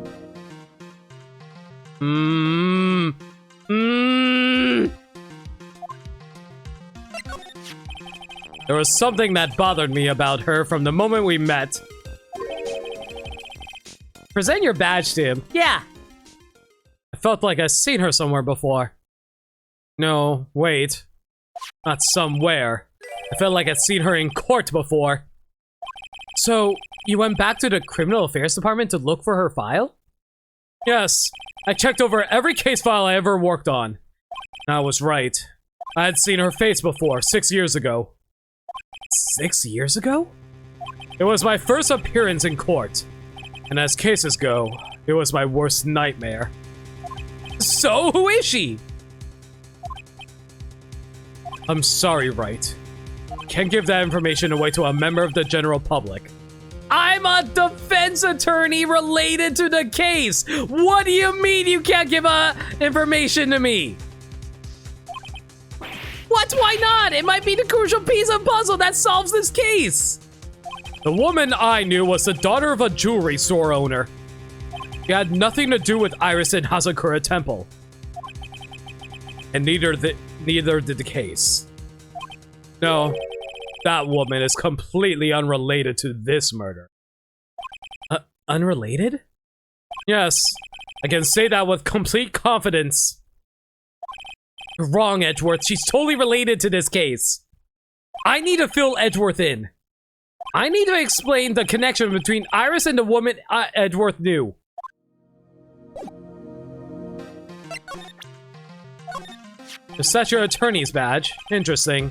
There was something that bothered me about her from the moment we met. Present your badge to him. Yeah. I felt like I'd seen her somewhere before. No, wait. Not somewhere. I felt like I'd seen her in court before. So, you went back to the Criminal Affairs Department to look for her file? Yes. I checked over every case file I ever worked on. I was right. I had seen her face before, 6 years ago. 6 years ago? It was my first appearance in court. And as cases go, it was my worst nightmare. So, who is she? I'm sorry, Wright. Can't give that information away to a member of the general public. I'm a defense attorney related to the case! What do you mean you can't give information to me? What? Why not? It might be the crucial piece of puzzle that solves this case! The woman I knew was the daughter of a jewelry store owner. She had nothing to do with Iris and Hazakura Temple. And neither did the case. No, that woman is completely unrelated to this murder. Unrelated? Yes, I can say that with complete confidence. You're wrong, Edgeworth. She's totally related to this case. I need to fill Edgeworth in. I need to explain the connection between Iris and the woman Edgeworth knew. Is that your attorney's badge? Interesting.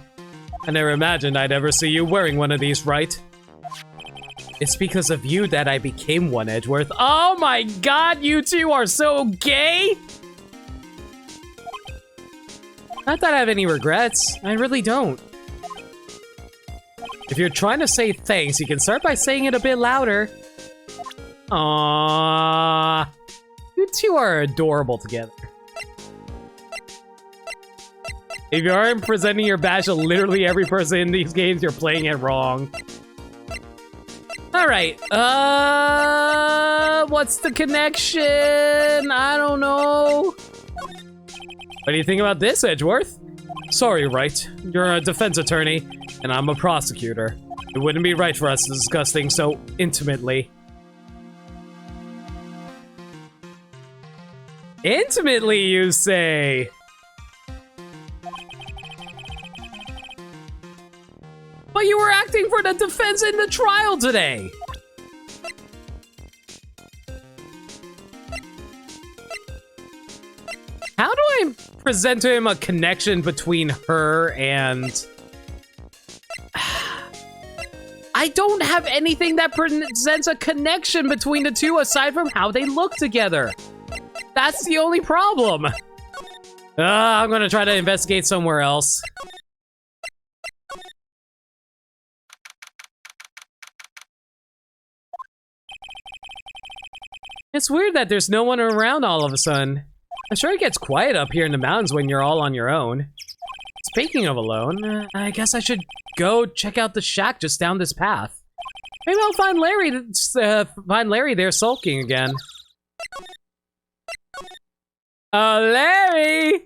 I never imagined I'd ever see you wearing one of these, right? It's because of you that I became one, Edgeworth. Oh my god, you two are so gay! Not that I have any regrets. I really don't. If you're trying to say thanks, you can start by saying it a bit louder. Aww. You two are adorable together. If you aren't presenting your badge to literally every person in these games, you're playing it wrong. Alright, what's the connection? I don't know. What do you think about this, Edgeworth? Sorry, Wright. You're a defense attorney, and I'm a prosecutor. It wouldn't be right for us to discuss things so intimately. Intimately, you say? But you were acting for the defense in the trial today! How do I present to him a connection between her and... I don't have anything that presents a connection between the two aside from how they look together. That's the only problem. I'm gonna try to investigate somewhere else. It's weird that there's no one around all of a sudden. I'm sure it gets quiet up here in the mountains when you're all on your own. Speaking of alone, I guess I should go check out the shack just down this path. Maybe I'll find Larry there sulking again. Larry!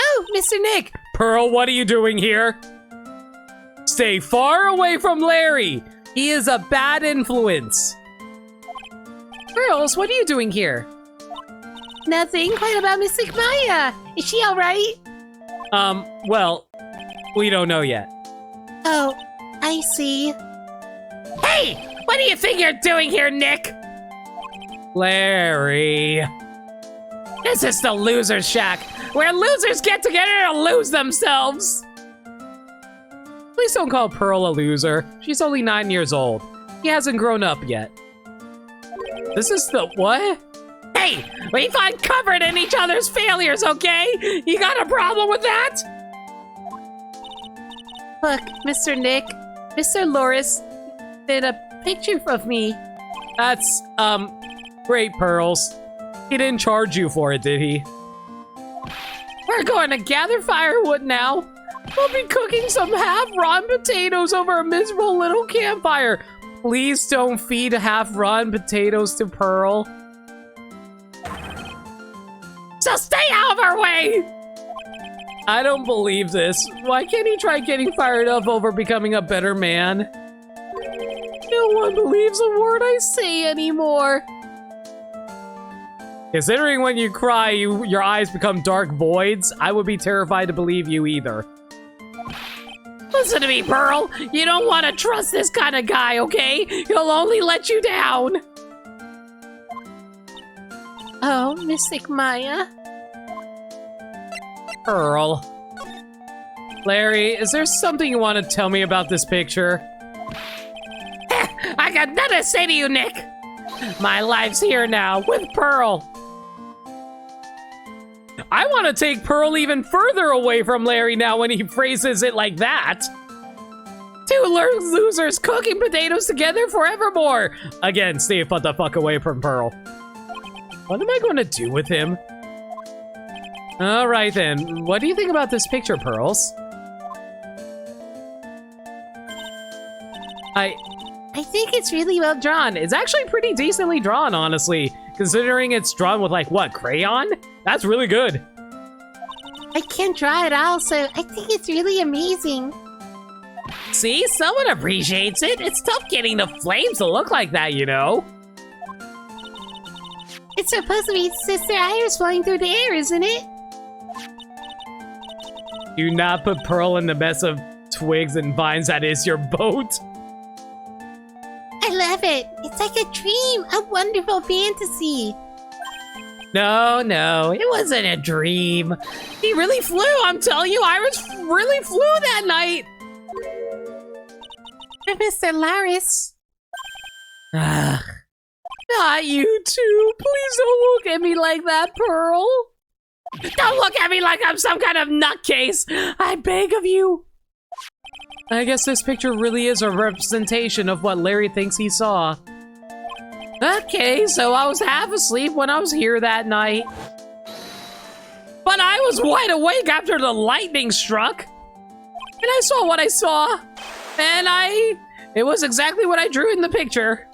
Oh, Mr. Nick! Pearl, what are you doing here? Stay far away from Larry! He is a bad influence. Girls, what are you doing here? Nothing. What about Miss Maya? Is she alright? Well, we don't know yet. Oh, I see. Hey! What do you think you're doing here, Nick? Larry. This is the loser's shack, where losers get together to lose themselves. Please don't call Pearl a loser. She's only 9 years old. She hasn't grown up yet. This is the what? Hey, we find comfort in each other's failures, okay? You got a problem with that? Look, Mr. Nick, Mr. Loris did a picture of me. That's, great, Pearls. He didn't charge you for it, did he? We're going to gather firewood now. We'll be cooking some half-rotten potatoes over a miserable little campfire. Please don't feed half-rotten potatoes to Pearl. So stay out of our way! I don't believe this. Why can't he try getting fired up over becoming a better man? No one believes a word I say anymore. Considering when you cry, your eyes become dark voids, I would be terrified to believe you either. Listen to me, Pearl. You don't want to trust this kind of guy, okay? He'll only let you down. Oh, Mystic Maya. Pearl. Larry, is there something you want to tell me about this picture? I got nothing to say to you, Nick. My life's here now with Pearl. I want to take Pearl even further away from Larry now when he phrases it like that. Two losers cooking potatoes together forevermore. Again, stay the fuck away from Pearl. What am I going to do with him? All right then. What do you think about this picture, Pearls? I think it's really well drawn. It's actually pretty decently drawn, honestly. Considering it's drawn with, like, what, crayon? That's really good. I can't draw at all, so I think it's really amazing. See, someone appreciates it. It's tough getting the flames to look like that, you know? It's supposed to be Sister Iris flying through the air, isn't it? Do not put Pearl in the mess of twigs and vines that is your boat. I love it. It's like a dream, a wonderful fantasy. No, it wasn't a dream. He really flew, I'm telling you. Iris really flew that night. Mr. Laris. Not you two. Please don't look at me like that, Pearl. Don't look at me like I'm some kind of nutcase. I beg of you. I guess this picture really is a representation of what Larry thinks he saw. Okay, so I was half asleep when I was here that night. But I was wide awake after the lightning struck. And I saw what I saw. And it was exactly what I drew in the picture.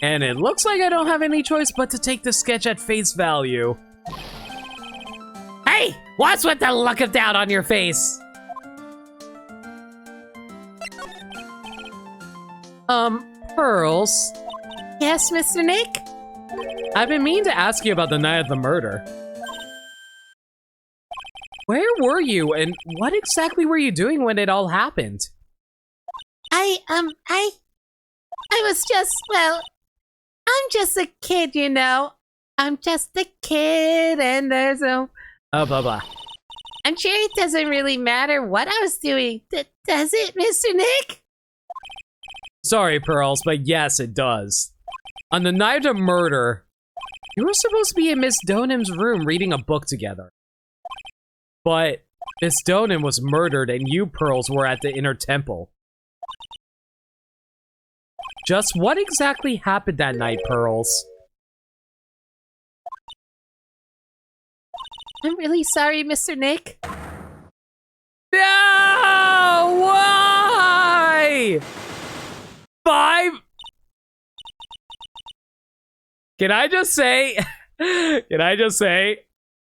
And it looks like I don't have any choice but to take the sketch at face value. Hey, what's with the look of doubt on your face? Pearls. Yes, Mr. Nick? I've been meaning to ask you about the night of the murder. Where were you, and what exactly were you doing when it all happened? I was just, well, I'm just a kid, you know. I'm just a kid, and there's no... Oh, blah, blah. I'm sure it doesn't really matter what I was doing. Does it, Mr. Nick? Sorry, Pearls, but yes, it does. On the night of murder, you were supposed to be in Miss Donham's room reading a book together. But Miss Donham was murdered and you, Pearls, were at the inner temple. Just what exactly happened that night, Pearls? I'm really sorry, Mr. Nick. No! Why? Can I just say,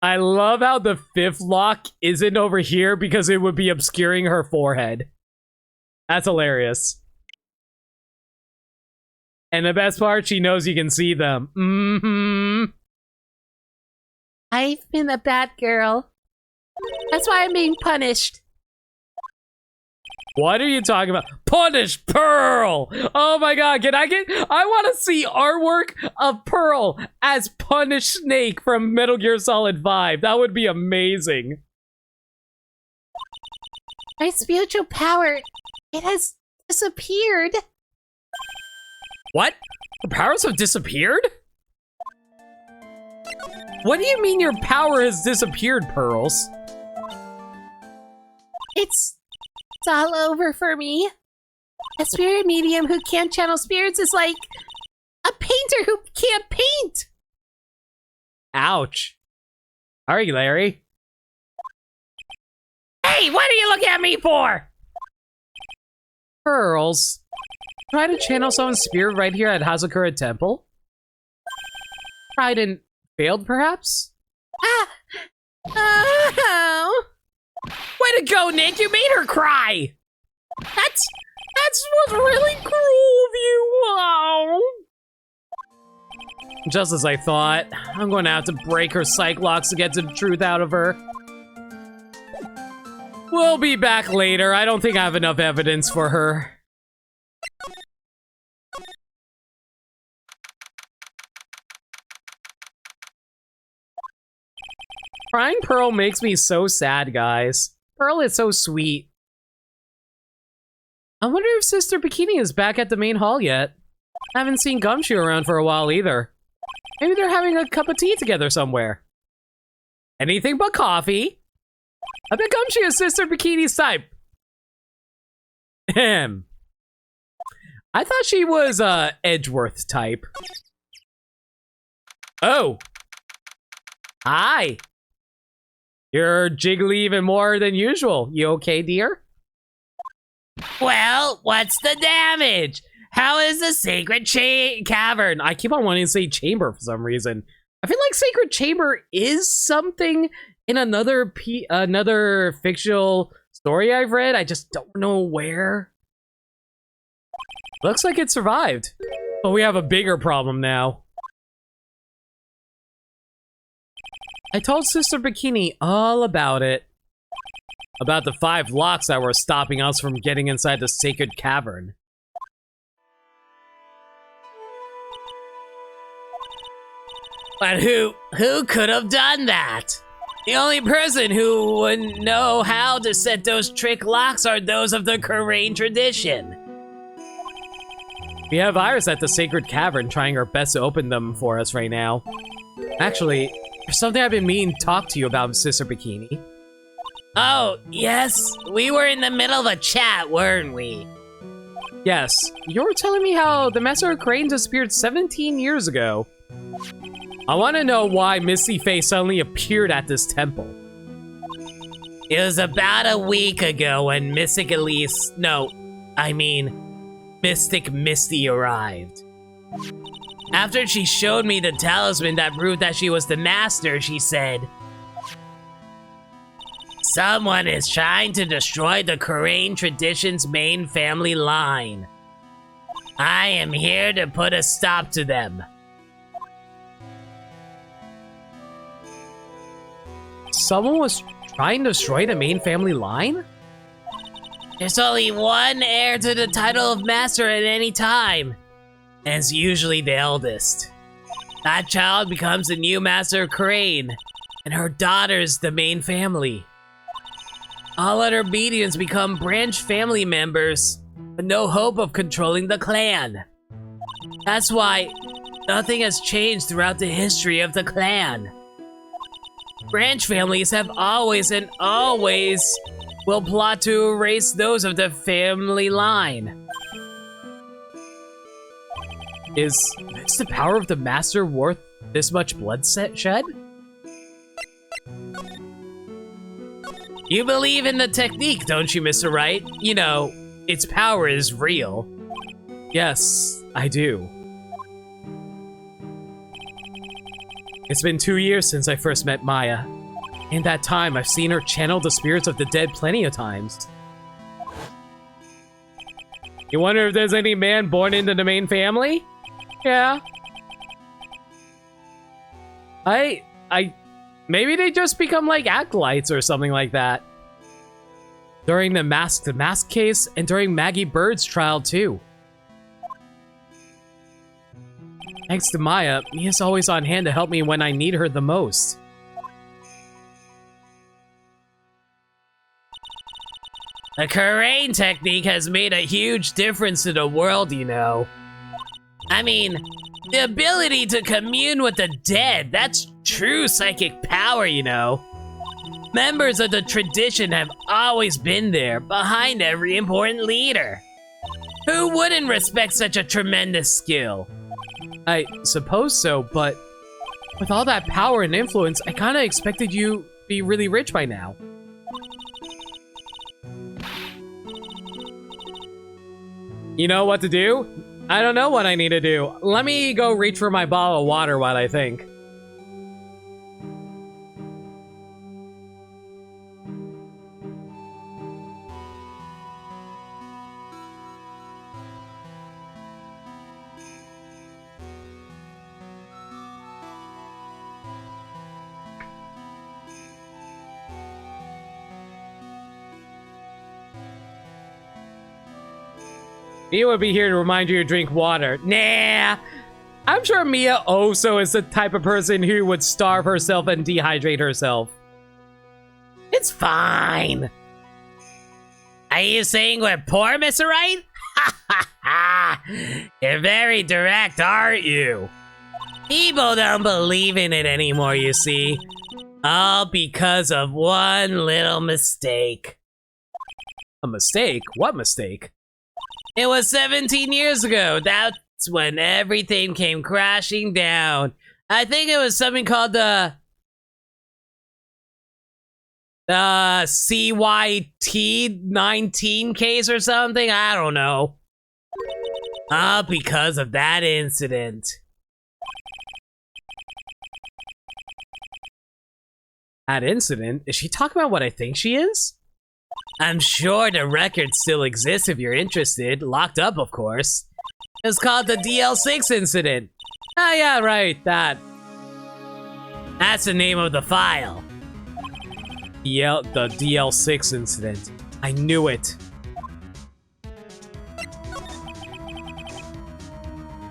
I love how the fifth lock isn't over here because it would be obscuring her forehead. That's hilarious. And the best part, she knows you can see them. Mm-hmm. I've been a bad girl. That's why I'm being punished. What are you talking about? Punish Pearl! Oh my god, I want to see artwork of Pearl as Punish Snake from Metal Gear Solid 5. That would be amazing. My spiritual power, it has disappeared. What? The powers have disappeared? What do you mean your power has disappeared, Pearls? It's all over for me. A spirit medium who can't channel spirits is like a painter who can't paint. Ouch. All right, Larry. Hey, what are you looking at me for? Pearls. Try to channel someone's spirit right here at Hazakura Temple? Tried and failed, perhaps? Oh. Way to go, Nick! You made her cry! That's was really cruel of you. Wow. Just as I thought. I'm going to have to break her psych locks to get the truth out of her. We'll be back later. I don't think I have enough evidence for her. Crying Pearl makes me so sad, guys. Pearl is so sweet. I wonder if Sister Bikini is back at the main hall yet. I haven't seen Gumshoe around for a while either. Maybe they're having a cup of tea together somewhere. Anything but coffee. I bet Gumshoe is Sister Bikini's type. Ahem. I thought she was Edgeworth type. Oh. Hi. You're jiggly even more than usual. You okay, dear? Well, what's the damage? How is the sacred cavern? I keep on wanting to say chamber for some reason. I feel like sacred chamber is something in another fictional story I've read. I just don't know where. Looks like it survived. But we have a bigger problem now. I told Sister Bikini all about it. About the 5 locks that were stopping us from getting inside the sacred cavern. But who could have done that? The only person who would know how to set those trick locks are those of the Karain tradition. We have Iris at the sacred cavern trying her best to open them for us right now. Actually, there's something I've been meaning to talk to you about, Sister Bikini. Oh, yes. We were in the middle of a chat, weren't we? Yes, you were telling me how the Master of Crane disappeared 17 years ago. I want to know why Misty Face suddenly appeared at this temple. It was about a week ago when Mystic Misty arrived. After she showed me the talisman that proved that she was the master, she said, "Someone is trying to destroy the Karain tradition's main family line. I am here to put a stop to them." Someone was trying to destroy the main family line? There's only one heir to the title of master at any time, and it's usually the eldest. That child becomes the new master of Karain, and her daughter's the main family. All other mediums become branch family members, with no hope of controlling the clan. That's why nothing has changed throughout the history of the clan. Branch families have always and always will plot to erase those of the family line. Is the power of the master worth this much blood shed? You believe in the technique, don't you, Mr. Wright? You know, its power is real. Yes, I do. It's been 2 years since I first met Maya. In that time, I've seen her channel the spirits of the dead plenty of times. You wonder if there's any man born into the main family? Yeah. Maybe they just become like acolytes or something like that. During the Mask to Mask case, and during Maggie Bird's trial too. Thanks to Maya, Mia's always on hand to help me when I need her the most. The Karain technique has made a huge difference to the world, you know. I mean, the ability to commune with the dead, that's true psychic power, you know. Members of the tradition have always been there, behind every important leader. Who wouldn't respect such a tremendous skill? I suppose so, but with all that power and influence, I kinda expected you to be really rich by now. You know what to do? I don't know what I need to do. Let me go reach for my bottle of water while I think. Mia would be here to remind you to drink water. Nah! I'm sure Mia also is the type of person who would starve herself and dehydrate herself. It's fine. Are you saying we're poor, Mr. Right? Ha ha ha! You're very direct, aren't you? People don't believe in it anymore, you see. All because of one little mistake. A mistake? What mistake? It was 17 years ago. That's when everything came crashing down. I think it was something called the CYT-19 case or something. I don't know. All because of that incident. That incident? Is she talking about what I think she is? I'm sure the record still exists if you're interested. Locked up, of course. It was called the DL6 incident. Ah, yeah, right, that. That's the name of the file. The DL6 incident. I knew it.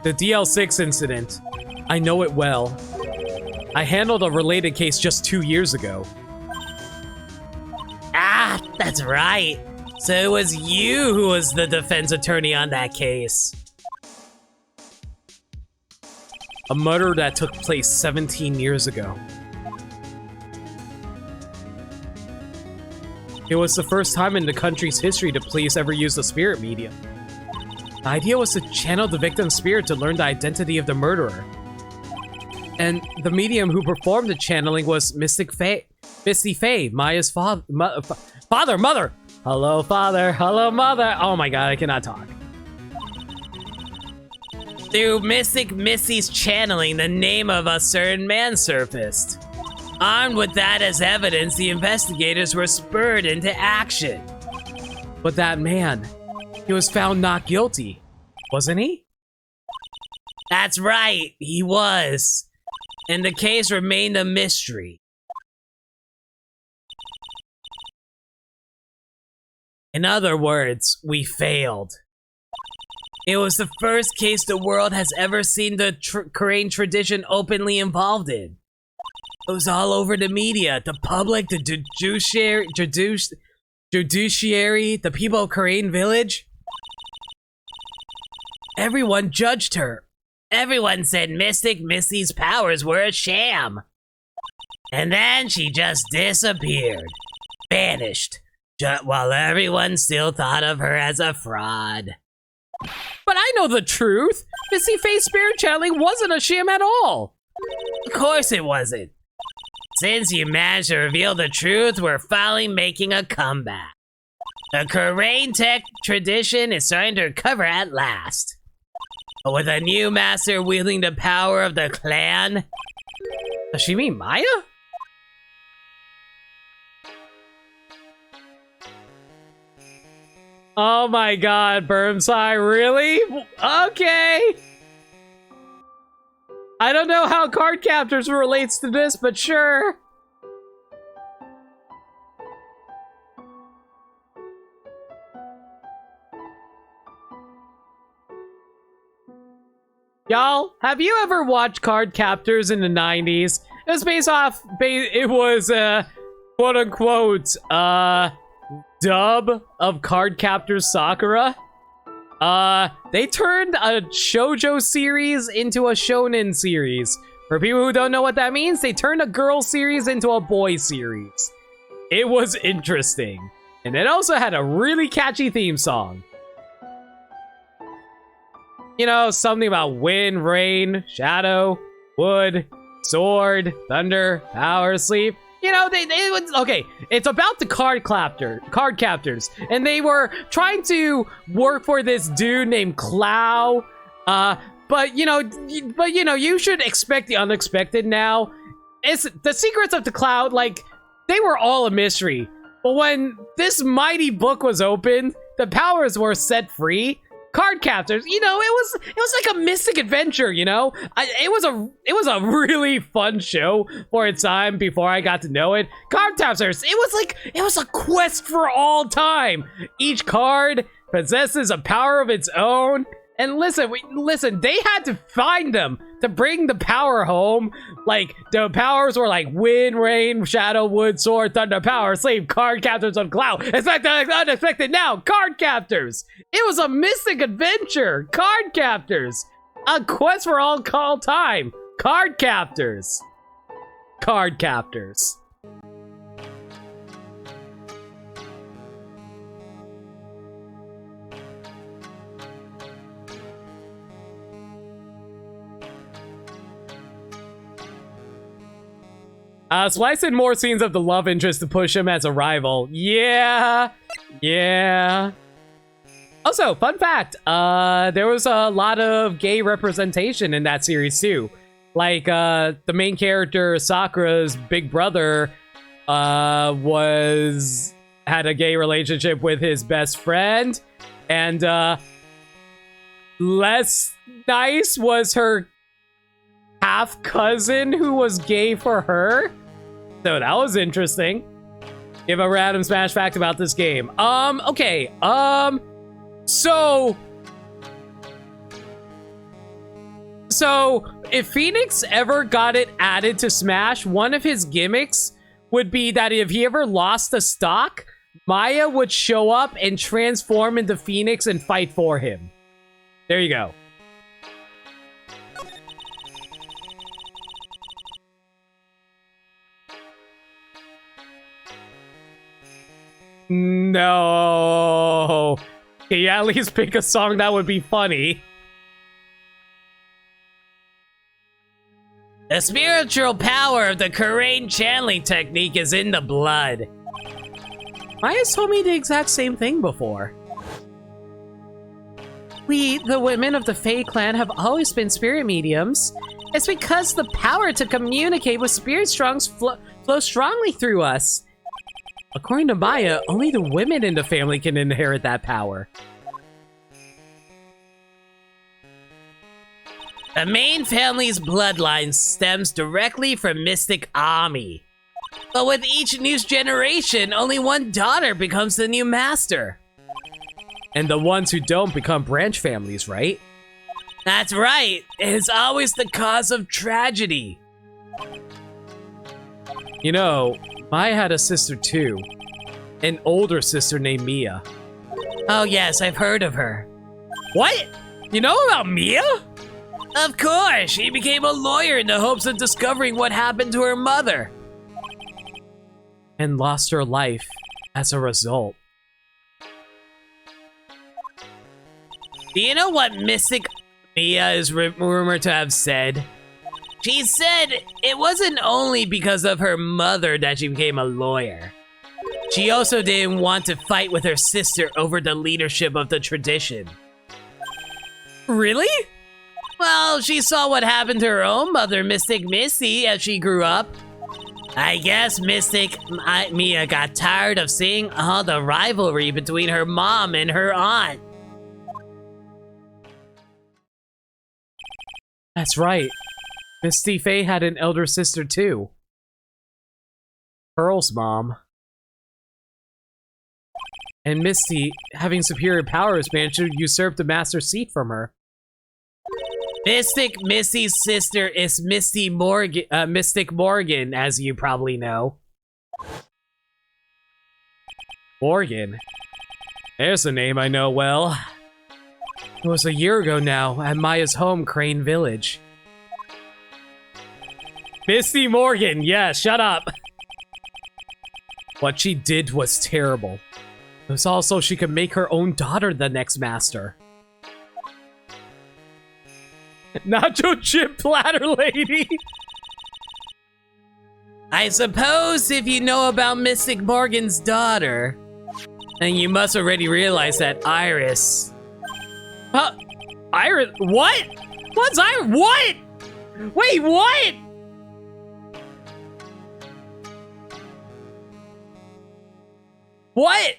The DL6 incident. I know it well. I handled a related case just 2 years ago. Ah, that's right. So it was you who was the defense attorney on that case. A murder that took place 17 years ago. It was the first time in the country's history the police ever used a spirit medium. The idea was to channel the victim's spirit to learn the identity of the murderer. And the medium who performed the channeling was Misty Faye, Maya's mother! Hello, father. Hello, mother. Oh my god, I cannot talk. Through Mystic Missy's channeling, the name of a certain man surfaced. Armed with that as evidence, the investigators were spurred into action. But that man, he was found not guilty, wasn't he? That's right, he was. And the case remained a mystery. In other words, we failed. It was the first case the world has ever seen the Korean tradition openly involved in. It was all over the media, the public, the judiciary, the people of Korean village. Everyone judged her. Everyone said Mystic Missy's powers were a sham. And then she just disappeared. Vanished. While everyone still thought of her as a fraud. But I know the truth! Misty Faye's spirit channeling wasn't a sham at all! Of course it wasn't. Since you managed to reveal the truth, we're finally making a comeback. The Korean tech tradition is starting to recover at last. But with a new master wielding the power of the clan... Does she mean Maya? Oh my god, Burmsai, really? Okay! I don't know how card captors relates to this, but sure. Y'all, have you ever watched Card Captors in the 90s? It was based off, it was quote unquote, dub of Card Captors Sakura. They turned a shoujo series into a shonen series. For people who don't know what that means, they turned a girl series into a boy series. It was interesting. And it also had a really catchy theme song. You know, something about wind, rain, shadow, wood, sword, thunder, power, sleep. You know, they would, okay, it's about the card captors, and they were trying to work for this dude named Clow. But you know, you should expect the unexpected now. It's the secrets of the Cloud, like, they were all a mystery. But when this mighty book was opened, the powers were set free. Card captors, you know, it was like a mystic adventure, you know. It was a really fun show for its time before I got to know it. Card captors, it was a quest for all time. Each card possesses a power of its own. And listen, they had to find them to bring the power home. Like, the powers were like wind, rain, shadow, wood, sword, thunder, power, sleep, card captors on cloud. Expected, unexpected now, card captors. It was a mystic adventure. Card captors. A quest for all time. Card captors. Card captors. Splice in more scenes of the love interest to push him as a rival. Yeah. Also, fun fact, there was a lot of gay representation in that series too. Like, the main character, Sakura's big brother, had a gay relationship with his best friend, and, less nice was her half cousin who was gay for her. So that was interesting. Give a random Smash fact about this game. Okay. So if Phoenix ever got it added to Smash, one of his gimmicks would be that if he ever lost the stock, Maya would show up and transform into Phoenix and fight for him. There you go. No. Can you at least pick a song that would be funny? The spiritual power of the Karain channeling technique is in the blood. Maya's told me the exact same thing before. We, the women of the Fae clan, have always been spirit mediums. It's because the power to communicate with spirit strongs flows strongly through us. According to Maya, only the women in the family can inherit that power. The main family's bloodline stems directly from Mystic Ami. But with each new generation, only one daughter becomes the new master. And the ones who don't become branch families, right? That's right. It is always the cause of tragedy. You know, Maya had a sister too. An older sister named Mia. Oh yes, I've heard of her. What? You know about Mia? Of course, she became a lawyer in the hopes of discovering what happened to her mother. And lost her life as a result. Do you know what Mystic Mia is rumored to have said? She said it wasn't only because of her mother that she became a lawyer. She also didn't want to fight with her sister over the leadership of the tradition. Really? Well, she saw what happened to her own mother, Mystic Misty, as she grew up. I guess Mystic Mia got tired of seeing all the rivalry between her mom and her aunt. That's right. Misty Faye had an elder sister too. Pearl's mom. And Misty, having superior powers, managed to usurp the master seat from her. Mystic Missy's sister is Mystic Morgan, as you probably know. Morgan. There's a name I know well. It was a year ago now at Maya's home, Crane Village. Misty Morgan, yeah, shut up. What she did was terrible. It was also she could make her own daughter the next master. Nacho chip platter lady. I suppose if you know about Mystic Morgan's daughter, then you must already realize that Iris... Iris, what? What's Iris? What? Wait, what? What?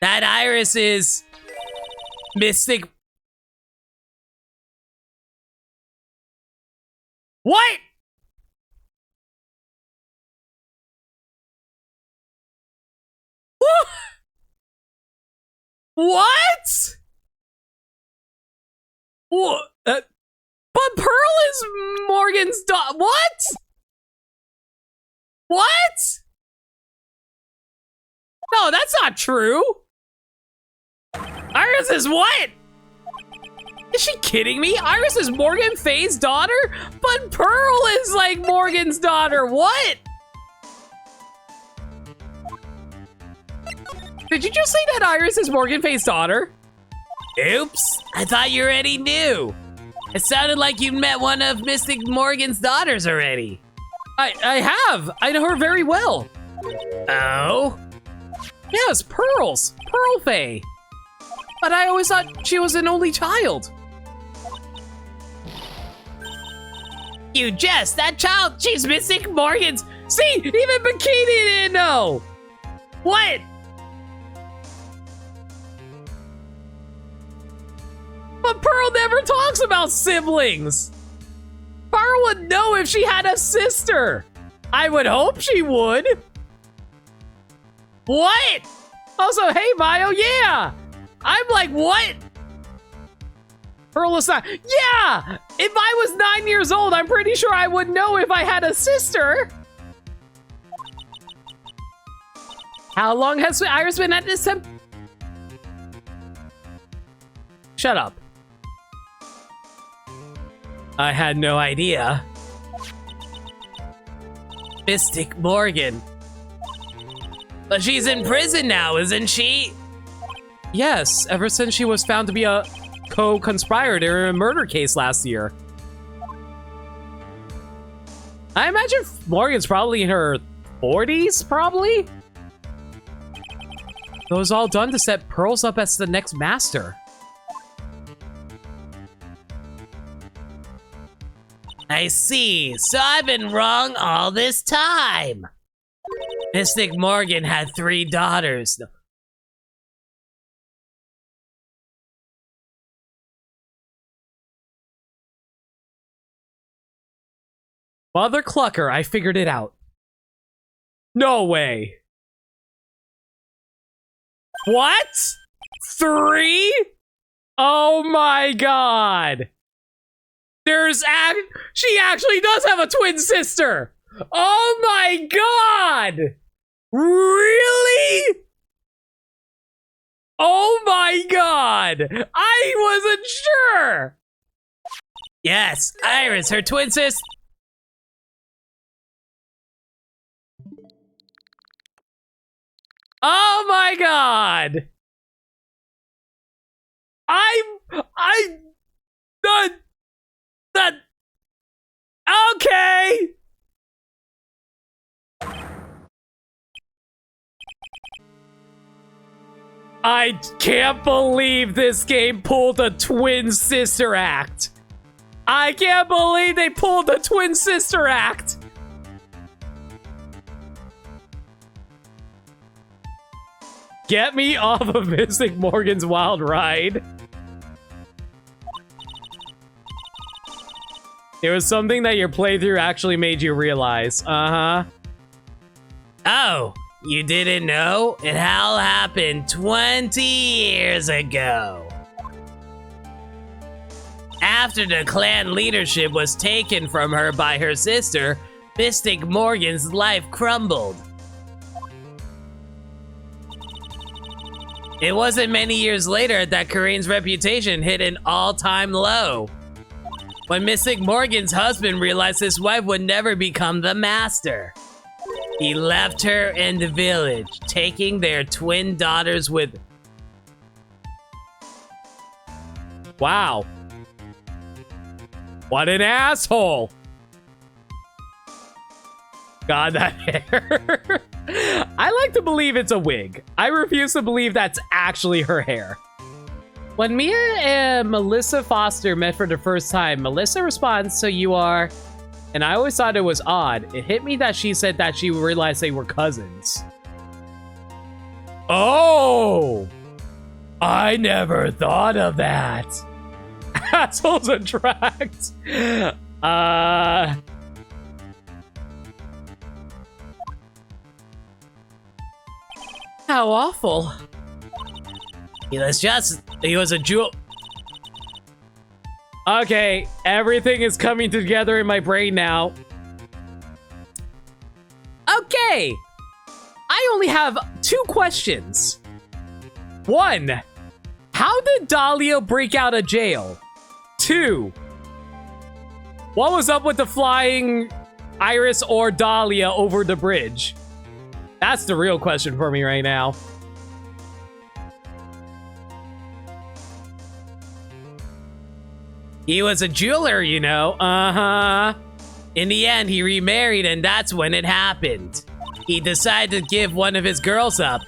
That Iris is... Mystic... What? What? What? But Pearl is Morgan's daughter. What? What? No, that's not true. Iris is what? Is she kidding me? Iris is Morgan Faye's daughter? But Pearl is like Morgan's daughter. What? Did you just say that Iris is Morgan Faye's daughter? Oops, I thought you already knew. It sounded like you met one of Mystic Morgan's daughters already. I have. I know her very well. Oh? Yes, Pearl's. Pearl Faye. But I always thought she was an only child. You jest, that child, she's Mystic Morgan's. See, even Bikini didn't know. What? But Pearl never talks about siblings. Pearl would know if she had a sister. I would hope she would. What? Also, hey, Mayo, yeah. I'm like, what? Pearl is not. Yeah! If I was 9 years old, I'm pretty sure I would know if I had a sister. How long has Iris been at this temp? Shut up. I had no idea. Mystic Morgan. But she's in prison now, isn't she? Yes, ever since she was found to be a co-conspirator in a murder case last year. I imagine Morgan's probably in her 40s, probably? It was all done to set Pearls up as the next master. I see. So I've been wrong all this time. Mystic Morgan had 3 daughters. Mother Clucker, I figured it out. No way. What? 3? Oh my god. She actually does have a twin sister. Oh my god. Really? Oh my god. I wasn't sure. Yes, Iris, her twin sister. Oh my god! Okay! I can't believe this game pulled a twin sister act. I can't believe they pulled the twin sister act. Get me off of Mystic Morgan's wild ride. It was something that your playthrough actually made you realize. Uh-huh. Oh, you didn't know? It all happened 20 years ago. After the clan leadership was taken from her by her sister, Mystic Morgan's life crumbled. It wasn't many years later that Corinne's reputation hit an all-time low. When Mystic Morgan's husband realized his wife would never become the master, he left her in the village, taking their twin daughters with him. Wow. What an asshole. God, that hair. I like to believe it's a wig. I refuse to believe that's actually her hair. When Mia and Melissa Foster met for the first time, Melissa responds, "So you are..." And I always thought it was odd. It hit me that she said that she realized they were cousins. Oh! I never thought of that. Assholes attract. How awful. He was a jewel. Okay, everything is coming together in my brain now. Okay, I only have 2 questions. 1, how did Dahlia break out of jail? 2, what was up with the flying Iris or Dahlia over the bridge? That's the real question for me right now. He was a jeweler, you know. Uh-huh. In the end, he remarried, and that's when it happened. He decided to give one of his girls up.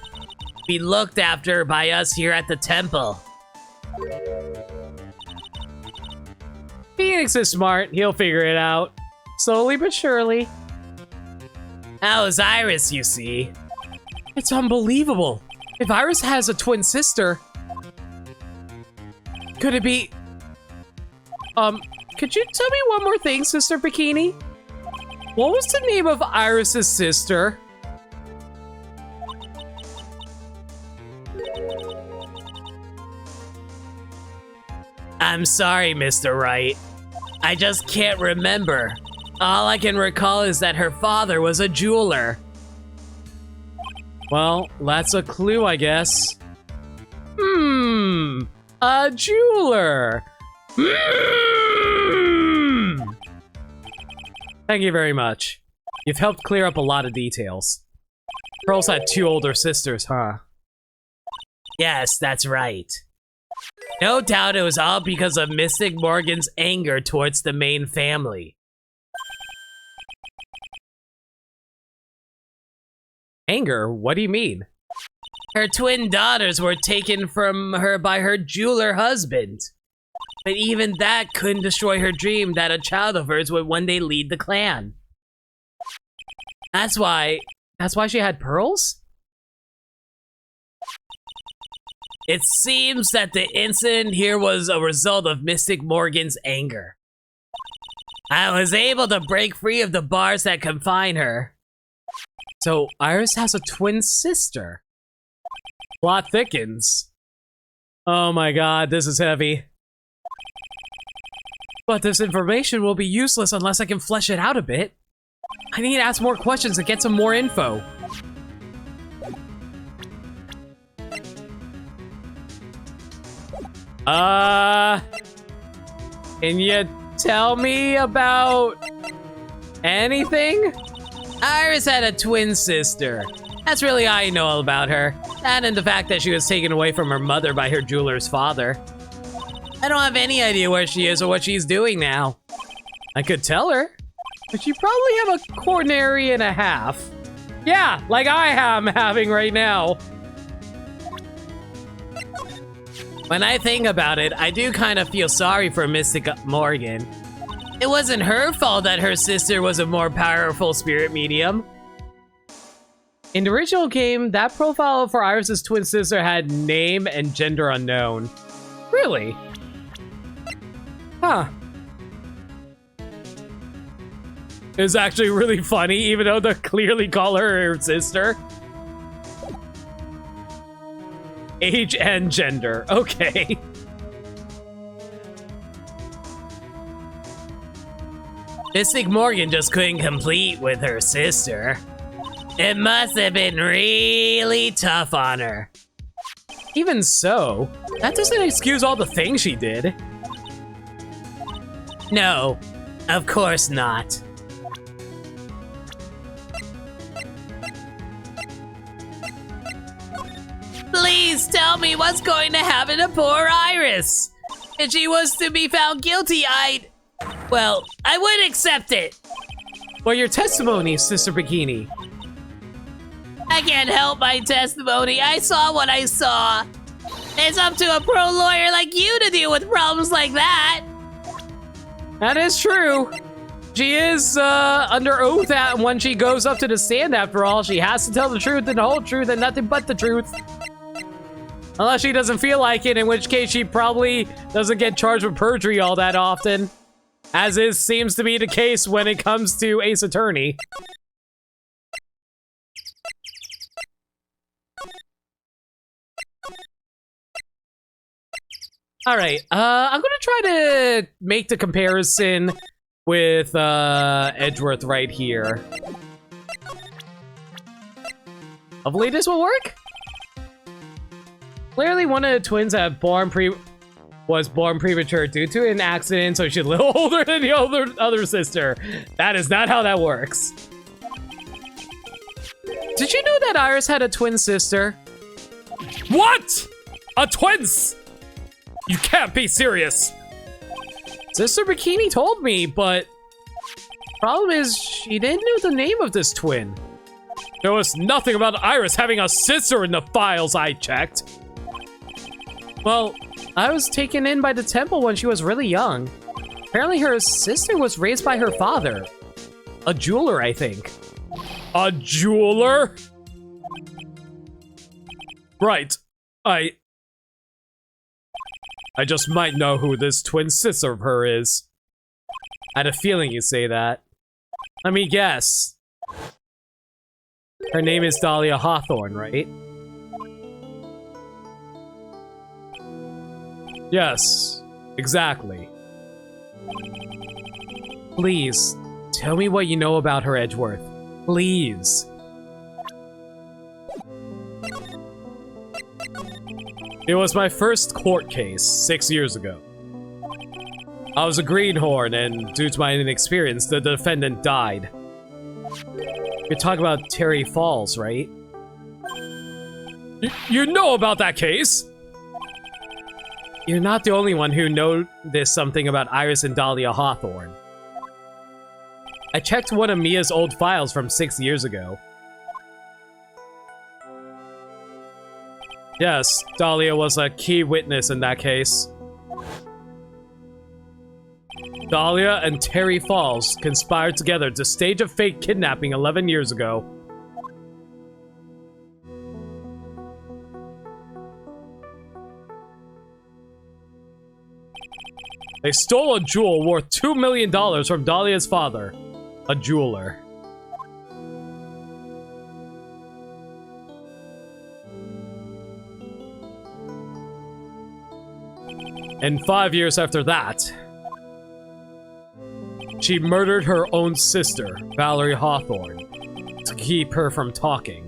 Be looked after by us here at the temple. Phoenix is smart. He'll figure it out. Slowly but surely. That was Iris, you see. It's unbelievable. If Iris has a twin sister, could it be... could you tell me one more thing, Sister Bikini? What was the name of Iris's sister? I'm sorry, Mr. Wright. I just can't remember. All I can recall is that her father was a jeweler. Well, that's a clue, I guess. A jeweler. Thank you very much. You've helped clear up a lot of details. Pearls had 2 older sisters, huh? Yes, that's right. No doubt it was all because of Mystic Morgan's anger towards the main family. Anger? What do you mean? Her twin daughters were taken from her by her jeweler husband. But even that couldn't destroy her dream that a child of hers would one day lead the clan. That's why she had pearls? It seems that the incident here was a result of Mystic Morgan's anger. I was able to break free of the bars that confine her. So, Iris has a twin sister. Plot thickens. Oh my god, this is heavy. But this information will be useless unless I can flesh it out a bit. I need to ask more questions to get some more info. Can you tell me about anything? Iris had a twin sister. That's really all I know about her. That and the fact that she was taken away from her mother by her jeweler's father. I don't have any idea where she is or what she's doing now. I could tell her, but you probably have a coronary and a half. Yeah, like I am having right now. When I think about it, I do kind of feel sorry for Mystic Morgan. It wasn't her fault that her sister was a more powerful spirit medium. In the original game, that profile for Iris's twin sister had name and gender unknown. Really? Huh. It's actually really funny, even though they clearly call her sister. Age and gender. Okay. Mystic Morgan just couldn't complete with her sister. It must have been really tough on her. Even so, that doesn't excuse all the things she did. No, of course not. Please tell me what's going to happen to poor Iris. If she was to be found guilty, I would accept it. Well, your testimony, Sister Bikini. I can't help my testimony. I saw what I saw. It's up to a pro lawyer like you to deal with problems like that. That is true. She is under oath when she goes up to the stand, after all. She has to tell the truth and the whole truth and nothing but the truth. Unless she doesn't feel like it, in which case she probably doesn't get charged with perjury all that often. As seems to be the case when it comes to Ace Attorney. Alright, I'm gonna try to make the comparison with Edgeworth right here. Hopefully this will work. Clearly one of the twins was born premature due to an accident, so she's a little older than the other sister. That is not how that works. Did you know that Iris had a twin sister? What? A twins? You can't be serious. Sister Bikini told me, but problem is she didn't know the name of this twin. There was nothing about Iris having a sister in the files I checked. Well, I was taken in by the temple when she was really young. Apparently her sister was raised by her father. A jeweler, I think. A jeweler? Right. I just might know who this twin sister of her is. I had a feeling you'd say that. Let me guess. Her name is Dahlia Hawthorne, right? Yes, exactly. Please, tell me what you know about her, Edgeworth. Please. It was my first court case 6 years ago. I was a greenhorn, and due to my inexperience, the defendant died. You're talking about Terry Falls, right? You know about that case? You're not the only one who noticed something about Iris and Dahlia Hawthorne. I checked one of Mia's old files from 6 years ago. Yes, Dahlia was a key witness in that case. Dahlia and Terry Falls conspired together to stage a fake kidnapping 11 years ago. They stole a jewel worth $2 million from Dahlia's father, a jeweler. And 5 years after that, she murdered her own sister, Valerie Hawthorne, to keep her from talking.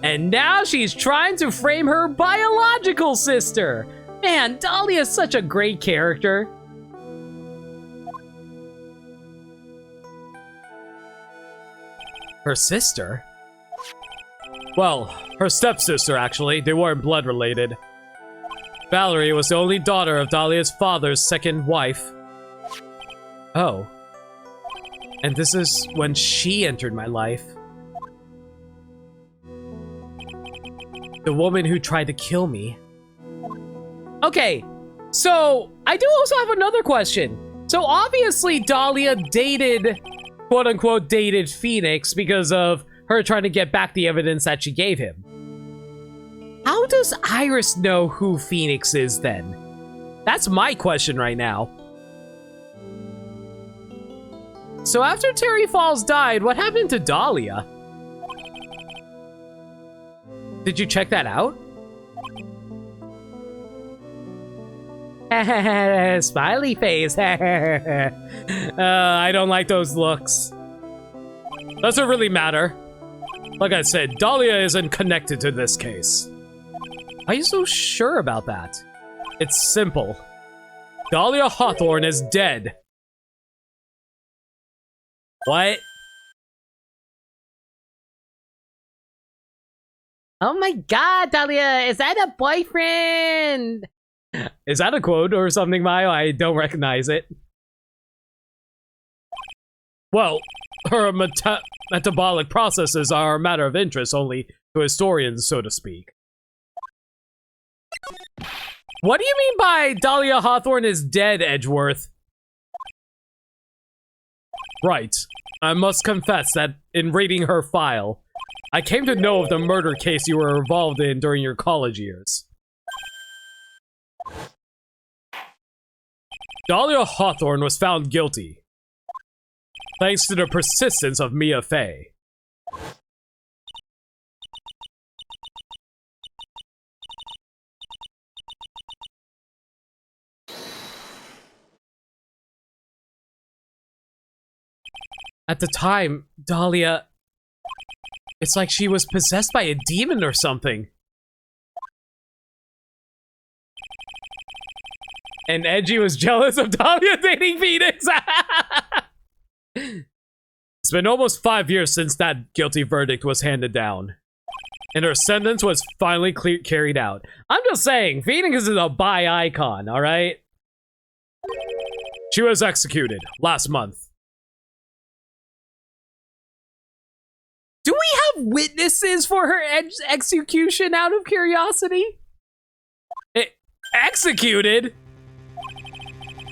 And now she's trying to frame her biological sister! Man, Dahlia's such a great character. Her sister? Well, her stepsister, actually. They weren't blood related. Valerie was the only daughter of Dahlia's father's second wife. Oh. And this is when she entered my life. The woman who tried to kill me. Okay, so I do also have another question. So obviously Dahlia dated, quote-unquote, dated Phoenix because of her trying to get back the evidence that she gave him. How does Iris know who Phoenix is then? That's my question right now. So after Terry Falls died, what happened to Dahlia? Did you check that out? Smiley face. I don't like those looks. Doesn't really matter. Like I said, Dahlia isn't connected to this case. Are you so sure about that? It's simple. Dahlia Hawthorne is dead. What? Oh my god, Dahlia, is that a boyfriend? Is that a quote or something, Mayo? I don't recognize it. Well, her metabolic processes are a matter of interest only to historians, so to speak. What do you mean by Dahlia Hawthorne is dead, Edgeworth? Right. I must confess that in reading her file, I came to know of the murder case you were involved in during your college years. Dahlia Hawthorne was found guilty, thanks to the persistence of Mia Fey. At the time, Dahlia... It's like she was possessed by a demon or something. And Edgy was jealous of Dahlia dating Phoenix. It's been almost 5 years since that guilty verdict was handed down. And her sentence was finally carried out. I'm just saying, Phoenix is a bi icon, alright? She was executed last month. Do we have witnesses for her execution out of curiosity? Executed?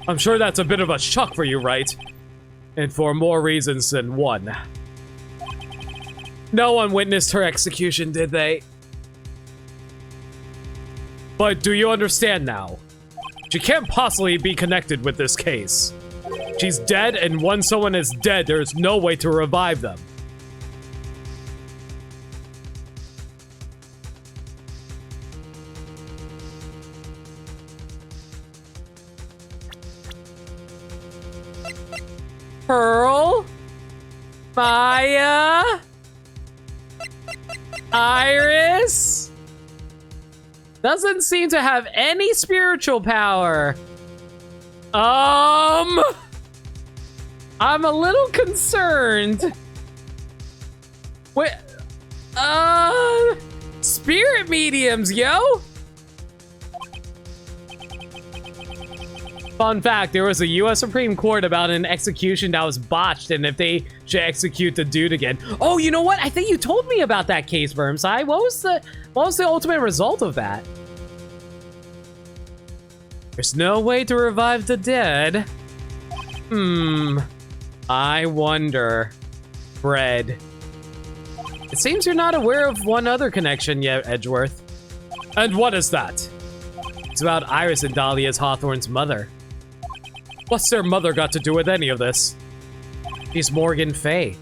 I'm sure that's a bit of a shock for you, right? And for more reasons than one. No one witnessed her execution, did they? But do you understand now? She can't possibly be connected with this case. She's dead, and once someone is dead, there's no way to revive them. Pearl? Maya? Iris? Doesn't seem to have any spiritual power. I'm a little concerned. Wait, spirit mediums, yo? Fun fact, there was a US Supreme Court about an execution that was botched and if they should execute the dude again. Oh, you know what? I think you told me about that case, Vermsai. What was the ultimate result of that? There's no way to revive the dead. I wonder. Fred. It seems you're not aware of one other connection yet, Edgeworth. And what is that? It's about Iris and Dahlia's Hawthorne's mother. What's their mother got to do with any of this? She's Morgan Fay,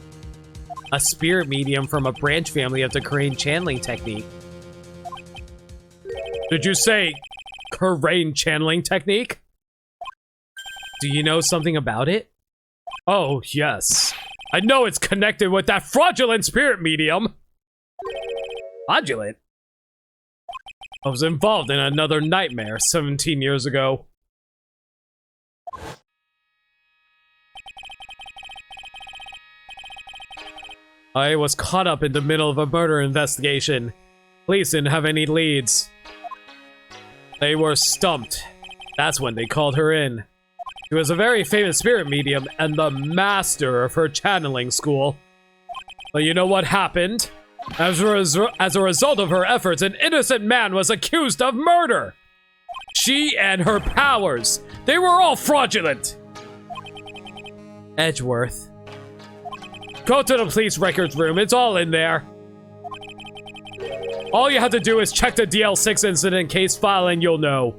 a spirit medium from a branch family of the Crane channeling technique. Did you say Crane channeling technique? Do you know something about it? Oh, yes. I know it's connected with that fraudulent spirit medium. Fraudulent? I was involved in another nightmare 17 years ago. I was caught up in the middle of a murder investigation. Police didn't have any leads. They were stumped. That's when they called her in. She was a very famous spirit medium and the master of her channeling school. But you know what happened? As a result of her efforts, an innocent man was accused of murder. She and her powers, they were all fraudulent. Edgeworth. Go to the police records room, it's all in there. All you have to do is check the DL6 incident case file and you'll know.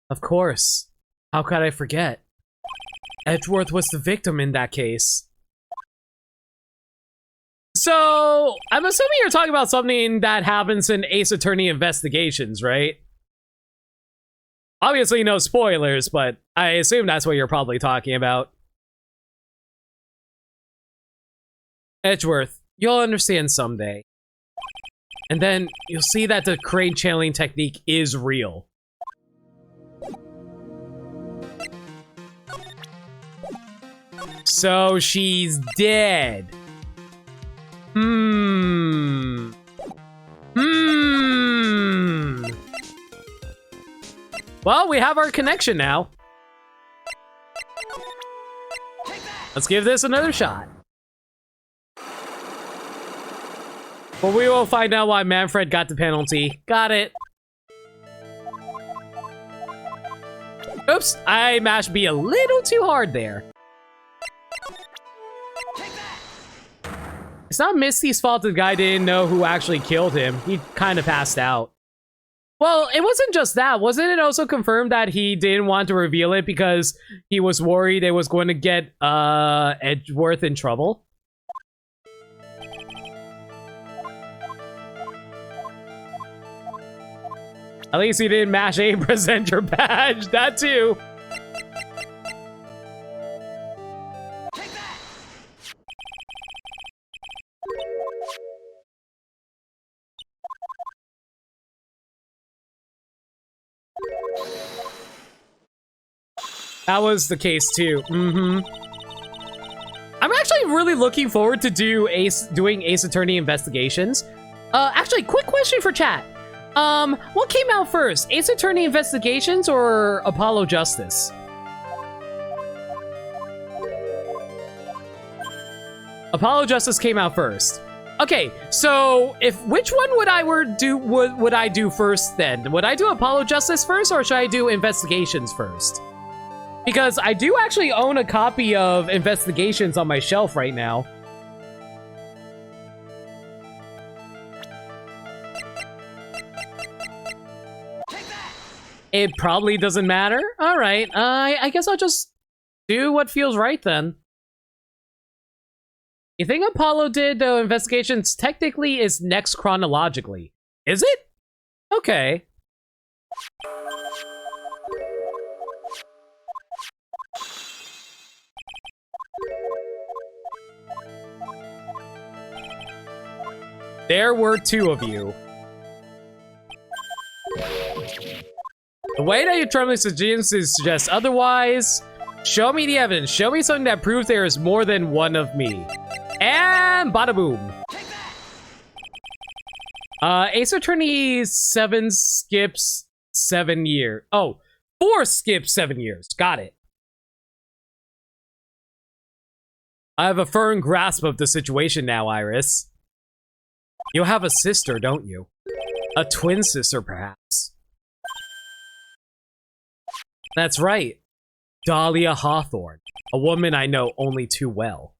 Of course. How could I forget? Edgeworth was the victim in that case. So, I'm assuming you're talking about something that happens in Ace Attorney Investigations, right? Obviously, no spoilers, but I assume that's what you're probably talking about. Edgeworth, you'll understand someday. And then you'll see that the crane channeling technique is real. So she's dead. Well, we have our connection now. Let's give this another shot. But we will find out why Manfred got the penalty. Got it. Oops, I mashed B a little too hard there. It's not Misty's fault the guy didn't know who actually killed him. He kind of passed out. Well, it wasn't just that. Wasn't it also confirmed that he didn't want to reveal it because he was worried it was going to get Edgeworth in trouble? At least he didn't mash A and present your badge. That too. That was the case too. I'm actually really looking forward to doing Ace Attorney Investigations. Actually, quick question for chat. What came out first? Ace Attorney Investigations or Apollo Justice? Apollo Justice came out first. Okay, so which one would I do first then? Would I do Apollo Justice first or should I do Investigations first? Because I do actually own a copy of Investigations on my shelf right now. It probably doesn't matter. All right, I guess I'll just do what feels right then. You think Apollo did Investigations technically is next chronologically? Is it? Okay. There were two of you. The way that your trembling suggests otherwise. Show me the evidence. Show me something that proves there is more than one of me. And bada boom. Ace Attorney 7 skips 7 years. Oh, 4 skips 7 years. Got it. I have a firm grasp of the situation now, Iris. You have a sister, don't you? A twin sister, perhaps. That's right. Dahlia Hawthorne, a woman I know only too well.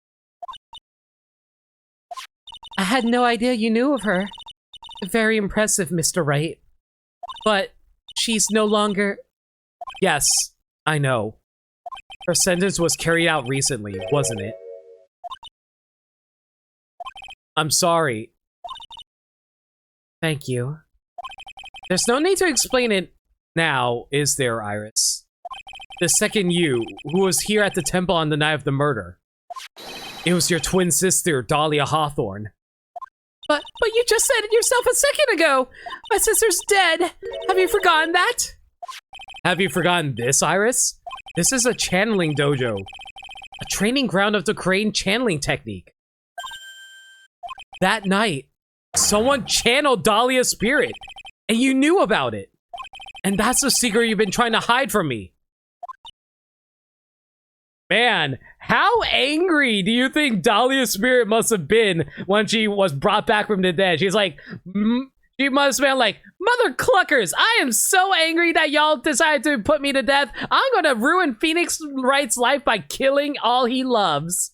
I had no idea you knew of her. Very impressive, Mr. Wright. But she's no longer... Yes, I know. Her sentence was carried out recently, wasn't it? I'm sorry. Thank you. There's no need to explain it now, is there, Iris? The second you, who was here at the temple on the night of the murder. It was your twin sister, Dahlia Hawthorne. But you just said it yourself a second ago! My sister's dead! Have you forgotten that? Have you forgotten this, Iris? This is a channeling dojo. A training ground of the crane channeling technique. That night, someone channeled Dahlia's spirit, and you knew about it. And that's the secret you've been trying to hide from me. Man, how angry do you think Dahlia's spirit must have been when she was brought back from the dead? She's like, she must have been like, Mother Cluckers, I am so angry that y'all decided to put me to death. I'm gonna ruin Phoenix Wright's life by killing all he loves.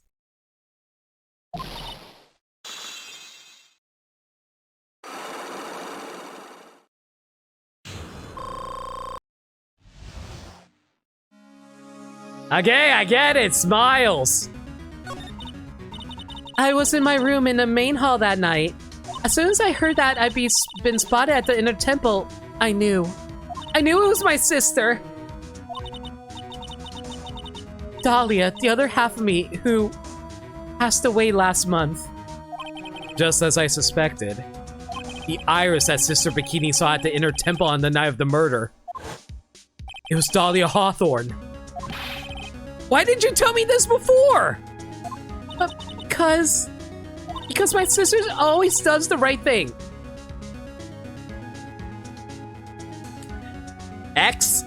Okay, I get it. Smiles. I was in my room in the main hall that night. As soon as I heard that I'd been spotted at the inner temple, I knew. I knew it was my sister. Dahlia, the other half of me, who passed away last month. Just as I suspected. The Iris that Sister Bikini saw at the inner temple on the night of the murder. It was Dahlia Hawthorne. Why didn't you tell me this before? Because my sister always does the right thing. X.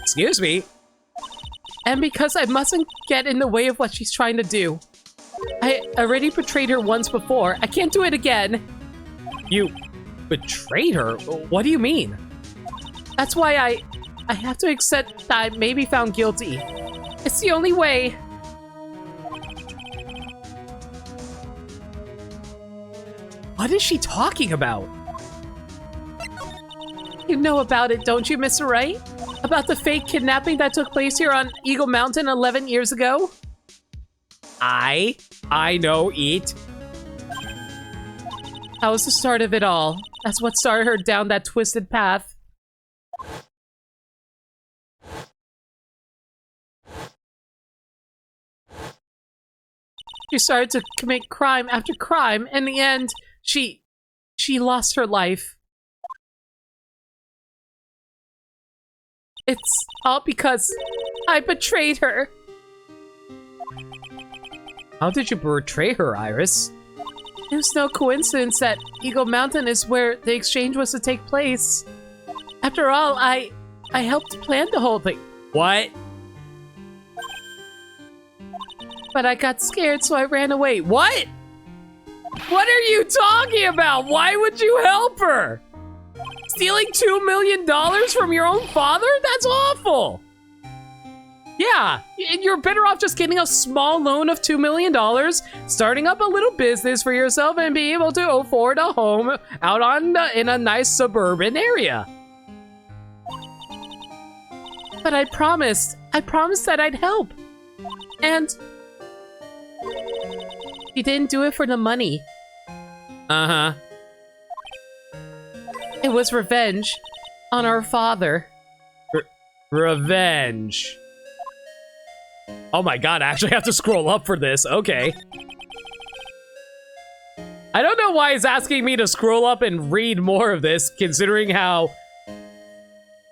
Excuse me. And because I mustn't get in the way of what she's trying to do. I already betrayed her once before. I can't do it again. You betrayed her? What do you mean? That's why I have to accept that I may be found guilty. It's the only way. What is she talking about? You know about it, don't you, Mr. Wright? About the fake kidnapping that took place here on Eagle Mountain 11 years ago? I know it. That was the start of it all. That's what started her down that twisted path. She started to commit crime after crime. In the end, she lost her life. It's all because I betrayed her. How did you betray her, Iris? It was no coincidence that Eagle Mountain is where the exchange was to take place. After all, I helped plan the whole thing. What? But I got scared, so I ran away. What? What are you talking about? Why would you help her? Stealing $2 million from your own father? That's awful. Yeah, you're better off just getting a small loan of $2 million, starting up a little business for yourself, and being able to afford a home out in a nice suburban area. But I promised that I'd help. And she didn't do it for the money. Uh-huh. It was revenge on our father. Revenge. Oh my god, I actually have to scroll up for this. Okay. I don't know why he's asking me to scroll up and read more of this, considering how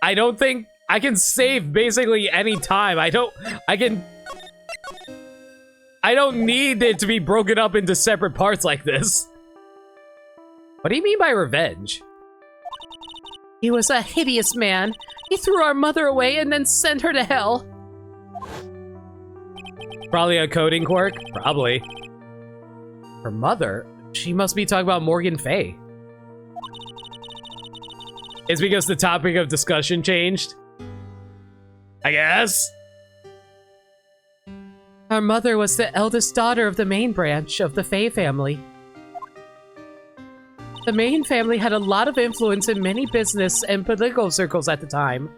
I don't think I can save basically any time. I don't need it to be broken up into separate parts like this. What do you mean by revenge? He was a hideous man. He threw our mother away and then sent her to hell. Probably a coding quirk? Probably. Her mother? She must be talking about Morgan Fay. It's because the topic of discussion changed? I guess? Our mother was the eldest daughter of the main branch of the Fay family. The main family had a lot of influence in many business and political circles at the time.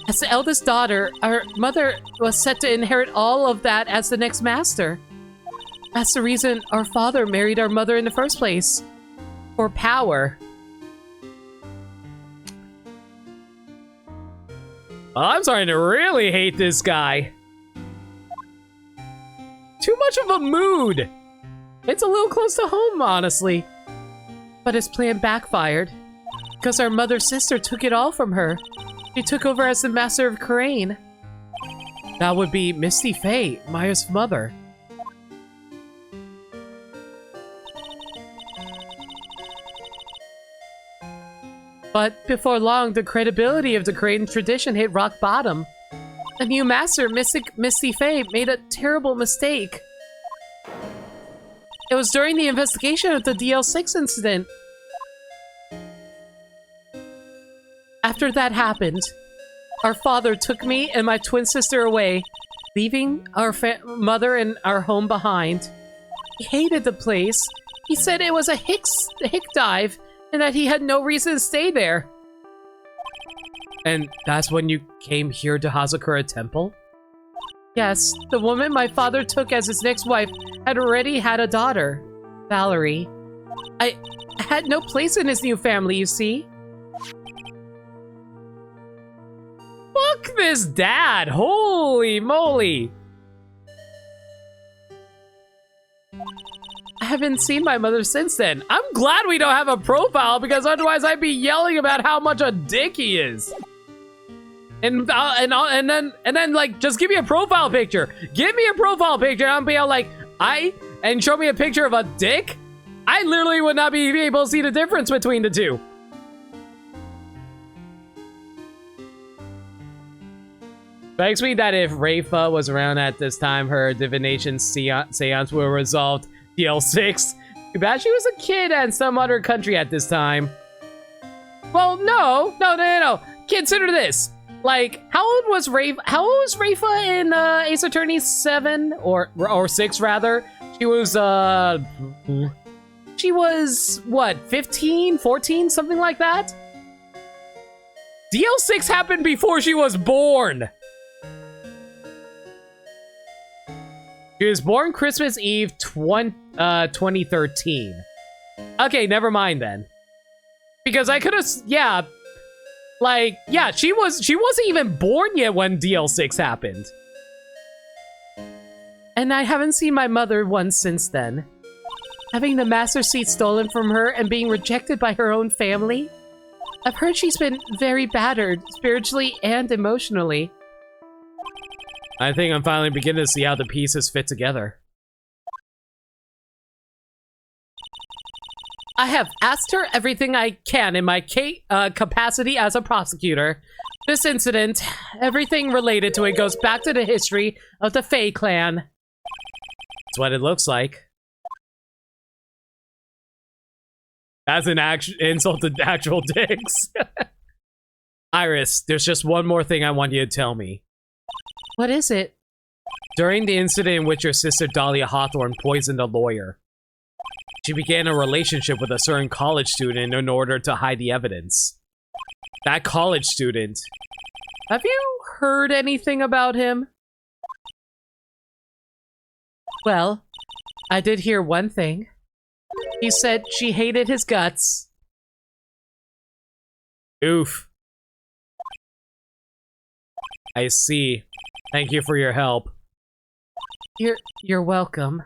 As the eldest daughter, our mother was set to inherit all of that as the next master. That's the reason our father married our mother in the first place. For power. I'm starting to really hate this guy. Too much of a mood. It's a little close to home, honestly. But his plan backfired. Because our mother's sister took it all from her. She took over as the Master of Crane. That would be Misty Fay, Maya's mother. But before long, the credibility of the Crane tradition hit rock bottom. The new master, Misty Fay, made a terrible mistake. It was during the investigation of the DL6 incident. After that happened, our father took me and my twin sister away, leaving our mother and our home behind. He hated the place. He said it was a hick dive and that he had no reason to stay there. And that's when you came here to Hazakura Temple? Yes, the woman my father took as his next wife had already had a daughter, Valerie. I had no place in his new family, you see. Fuck this dad! Holy moly! I haven't seen my mother since then. I'm glad we don't have a profile because otherwise I'd be yelling about how much a dick he is. And then like just give me a profile picture. Give me a profile picture. And I'll be all like and show me a picture of a dick. I literally would not be able to see the difference between the two. Strikes me that if Rafa was around at this time, her divination seance would have resolved DL6. Too bad she was a kid in some other country at this time. Well, no. Consider this. Like, how old was Rafa in Ace Attorney 7 or 6 rather? She was what, 15, 14, something like that? DL6 happened before she was born. She was born Christmas Eve 2013. Okay, never mind then. Because I could have, yeah, she wasn't even born yet when DL6 happened. And I haven't seen my mother once since then. Having the master seat stolen from her and being rejected by her own family. I've heard she's been very battered, spiritually and emotionally. I think I'm finally beginning to see how the pieces fit together. I have asked her everything I can in my capacity as a prosecutor. This incident, everything related to it goes back to the history of the Fae clan. That's what it looks like. That's an insult to actual dicks. Iris, there's just one more thing I want you to tell me. What is it? During the incident in which your sister Dahlia Hawthorne poisoned a lawyer, she began a relationship with a certain college student in order to hide the evidence. That college student... Have you heard anything about him? Well, I did hear one thing. He said she hated his guts. Oof. I see. Thank you for your help. You're welcome.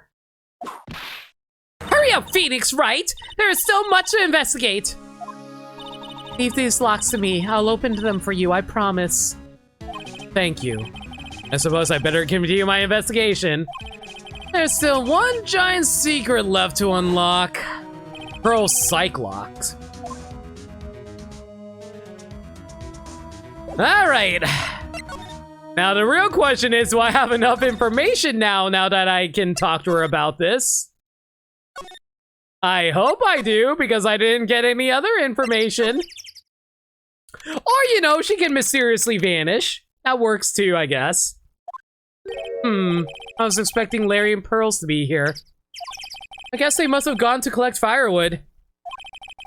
Hurry up, Phoenix, right? There is still much to investigate. Leave these locks to me. I'll open them for you, I promise. Thank you. I suppose I better continue my investigation. There's still one giant secret left to unlock. Pearl Cyclox. Alright. Now the real question is, do I have enough information now that I can talk to her about this? I hope I do, because I didn't get any other information. Or, you know, she can mysteriously vanish. That works too, I guess. I was expecting Larry and Pearls to be here. I guess they must have gone to collect firewood.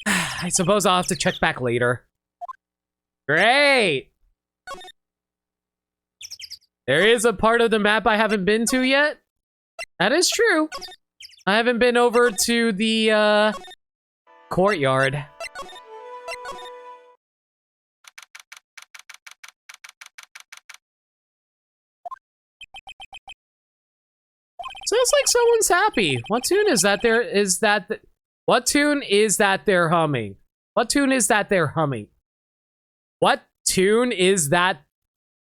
I suppose I'll have to check back later. Great! There is a part of the map I haven't been to yet. That is true. I haven't been over to the, courtyard. Sounds like someone's happy. What tune is that what tune is that they're humming? What tune is that they're humming? What tune is that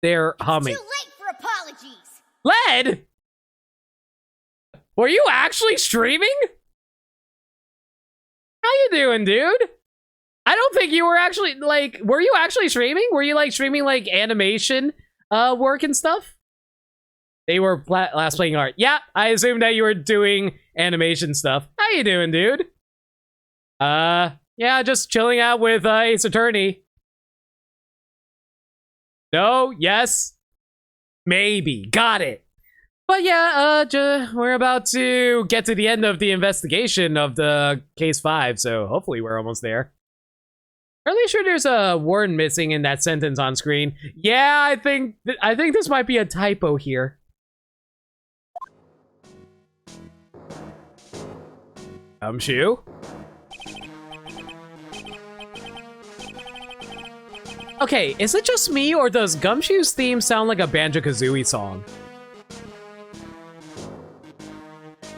they're humming? It's too late for apologies. Led? Were you actually streaming? How you doing, dude? I don't think you were actually, like, were you actually streaming? Were you, like, streaming, like, animation work and stuff? They were last playing art. Yeah, I assumed that you were doing animation stuff. How you doing, dude? Yeah, just chilling out with Ace Attorney. No? Yes? Maybe. Got it. But yeah, we're about to get to the end of the investigation of the case 5, so hopefully we're almost there. Fairly sure there's a word missing in that sentence on screen. Yeah, I think this might be a typo here. Gumshoe? Okay, is it just me, or does Gumshoe's theme sound like a Banjo-Kazooie song?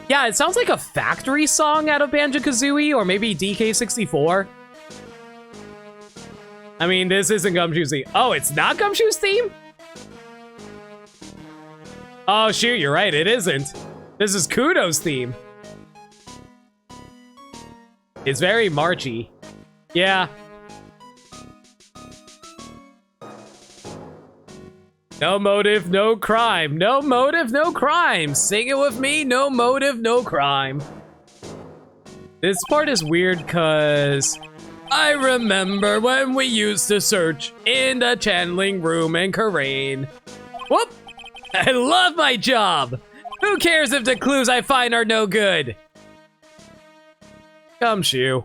Yeah, it sounds like a factory song out of Banjo-Kazooie, or maybe DK64. I mean, this isn't Gumshoe's theme. Oh, it's not Gumshoe's theme? Oh, shoot, you're right, it isn't. This is Kudo's theme. It's very marchy. Yeah. No motive, no crime. No motive, no crime. Sing it with me. No motive, no crime. This part is weird because I remember when we used to search in the channeling room in Karain. Whoop! I love my job. Who cares if the clues I find are no good? Gumshoe.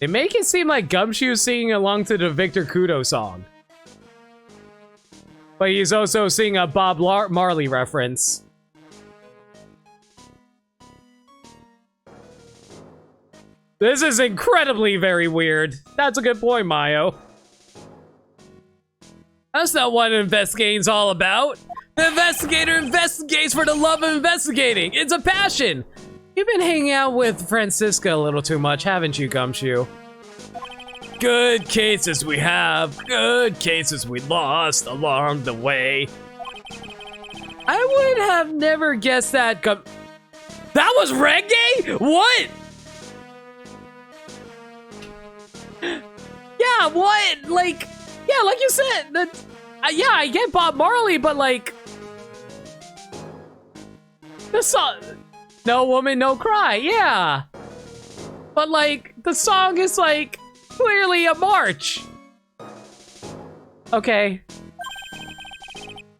They make it seem like Gumshoe's singing along to the Victor Kudo song. But he's also singing a Bob Marley reference. This is incredibly very weird. That's a good point, Mayo. That's not what investigating's all about. The investigator investigates for the love of investigating. It's a passion. You've been hanging out with Francisca a little too much, haven't you, Gumshoe? Good cases we have, good cases we lost along the way. I would have never guessed that That was reggae? What? Yeah, what? Like, yeah, like you said, yeah, I get Bob Marley, but like, the song, No Woman, No Cry, yeah. But like, the song is like, clearly a march. Okay.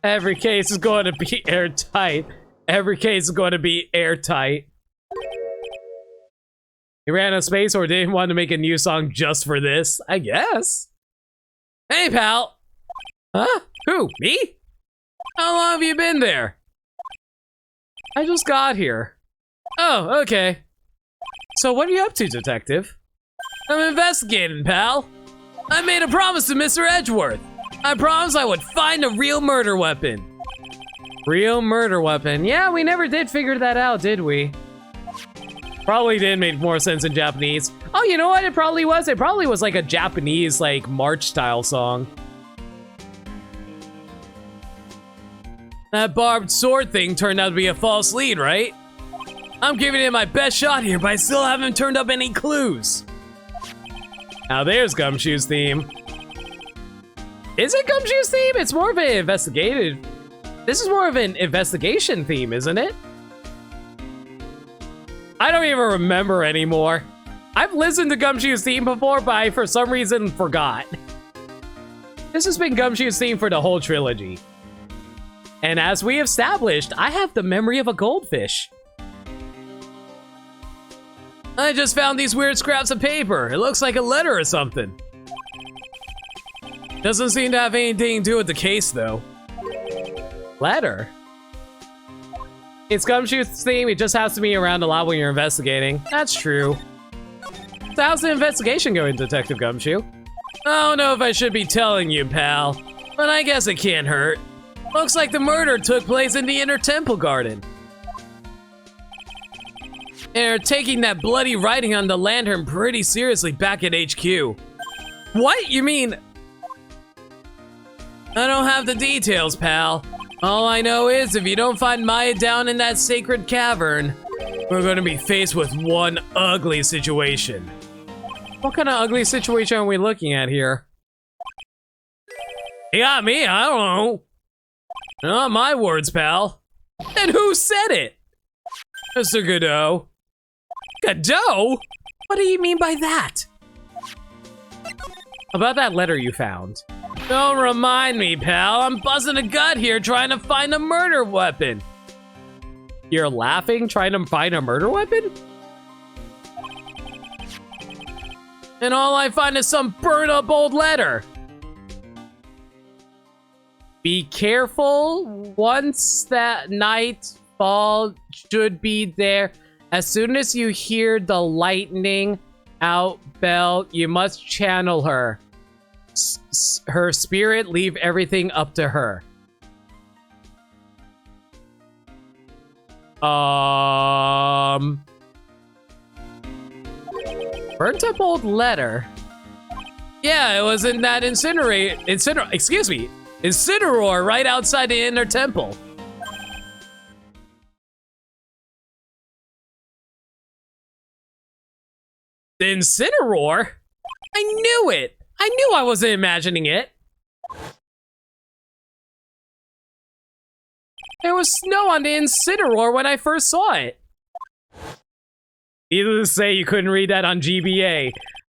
Every case is going to be airtight. Every case is going to be airtight. He ran out of space or didn't want to make a new song just for this, I guess. Hey, pal. Huh? Who? Me? How long have you been there? I just got here. Oh, okay. So what are you up to, detective? I'm investigating, pal. I made a promise to Mr. Edgeworth. I promised I would find a real murder weapon. Real murder weapon. Yeah, we never did figure that out, did we? Probably did make more sense in Japanese. Oh, you know what it probably was? It probably was like a Japanese, like, march-style song. That barbed sword thing turned out to be a false lead, right? I'm giving it my best shot here, but I still haven't turned up any clues. Now there's Gumshoe's theme. Is it Gumshoe's theme? It's more of an investigative. This is more of an investigation theme, isn't it? I don't even remember anymore. I've listened to Gumshoe's theme before, but I, for some reason, forgot. This has been Gumshoe's theme for the whole trilogy. And as we established, I have the memory of a goldfish. I just found these weird scraps of paper. It looks like a letter or something. Doesn't seem to have anything to do with the case, though. Letter? It's Gumshoe's theme. It just has to be around a lot when you're investigating. That's true. So how's the investigation going, Detective Gumshoe? I don't know if I should be telling you, pal, but I guess it can't hurt. Looks like the murder took place in the inner temple garden. They're taking that bloody writing on the lantern pretty seriously back at HQ. What? You mean? I don't have the details, pal. All I know is if you don't find Maya down in that sacred cavern, we're gonna be faced with one ugly situation. What kind of ugly situation are we looking at here? You got me, I don't know. Not my words, pal. And who said it? Mr. Godot. Godot? What do you mean by that? About that letter you found. Don't remind me, pal. I'm buzzing a gut here trying to find a murder weapon. You're laughing trying to find a murder weapon? And all I find is some burned up old letter. Be careful. Once that night ball should be there. As soon as you hear the lightning out bell, you must channel her. Her spirit, leave everything up to her. Burnt up old letter. Yeah, it was in that Incineroar right outside the inner temple. The Incineroar? I knew it! I knew I wasn't imagining it. There was snow on the Incineroar when I first saw it. Needless to say, you couldn't read that on GBA.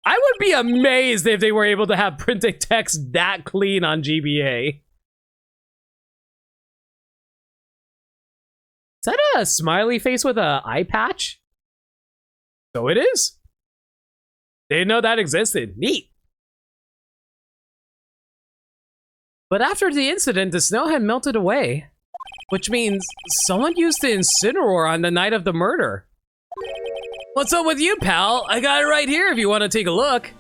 I would be amazed if they were able to have printed text that clean on GBA. Is that a smiley face with an eye patch? So it is. Didn't know that existed. Neat. But after the incident, the snow had melted away. Which means someone used the Incineroar on the night of the murder. What's up with you, pal? I got it right here if you want to take a look.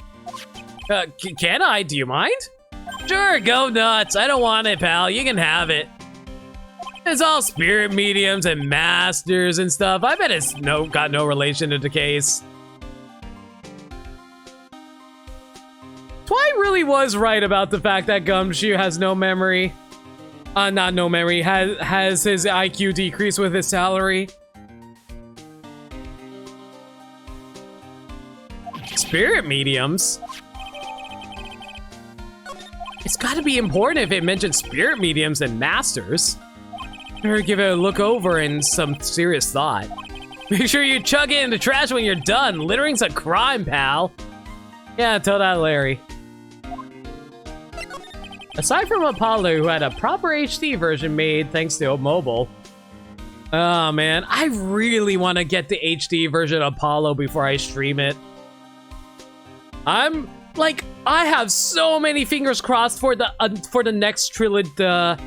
Can I? Do you mind? Sure, go nuts. I don't want it, pal. You can have it. It's all spirit mediums and masters and stuff. I bet it's got no relation to the case. Twy really was right about the fact that Gumshoe has no memory. Not no memory. Has his IQ decreased with his salary. Spirit mediums? It's gotta be important if it mentions spirit mediums and masters. Better give it a look over and some serious thought. Make sure you chug it in the trash when you're done. Littering's a crime, pal. Yeah, tell that Larry. Aside from Apollo, who had a proper HD version made thanks to mobile. Oh man, I really want to get the HD version of Apollo before I stream it. I have so many fingers crossed for the next trilogy. I'm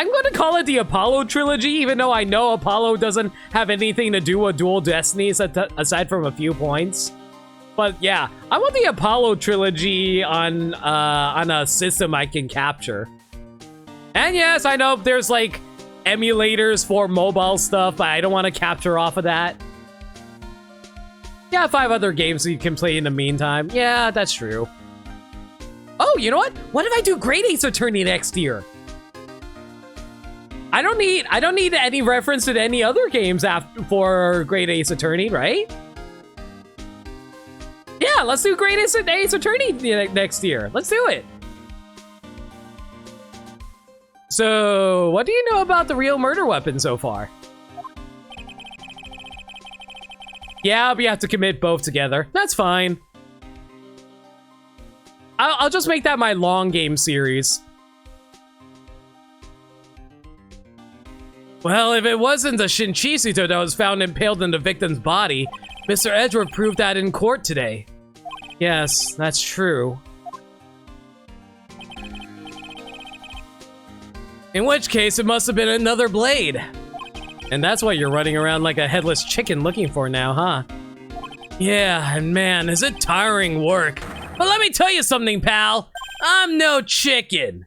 going to call it the Apollo trilogy, even though I know Apollo doesn't have anything to do with Dual Destinies aside from a few points. But yeah, I want the Apollo trilogy on a system I can capture. And yes, I know there's like emulators for mobile stuff, but I don't want to capture off of that. Yeah, 5 other games you can play in the meantime. Yeah, that's true. Oh, you know what? What if I do Great Ace Attorney next year? I don't need any reference to any other games for Great Ace Attorney, right? Yeah, let's do Great Ace Attorney next year. Let's do it. So, what do you know about the real murder weapon so far? Yeah, we have to commit both together. That's fine. I'll just make that my long game series. Well, if it wasn't the Shinchisuto that was found impaled in the victim's body, Mr. Edgeworth proved that in court today. Yes, that's true. In which case, it must have been another blade. And that's what you're running around like a headless chicken looking for now, huh? Yeah, and man, is it tiring work. But let me tell you something, pal. I'm no chicken.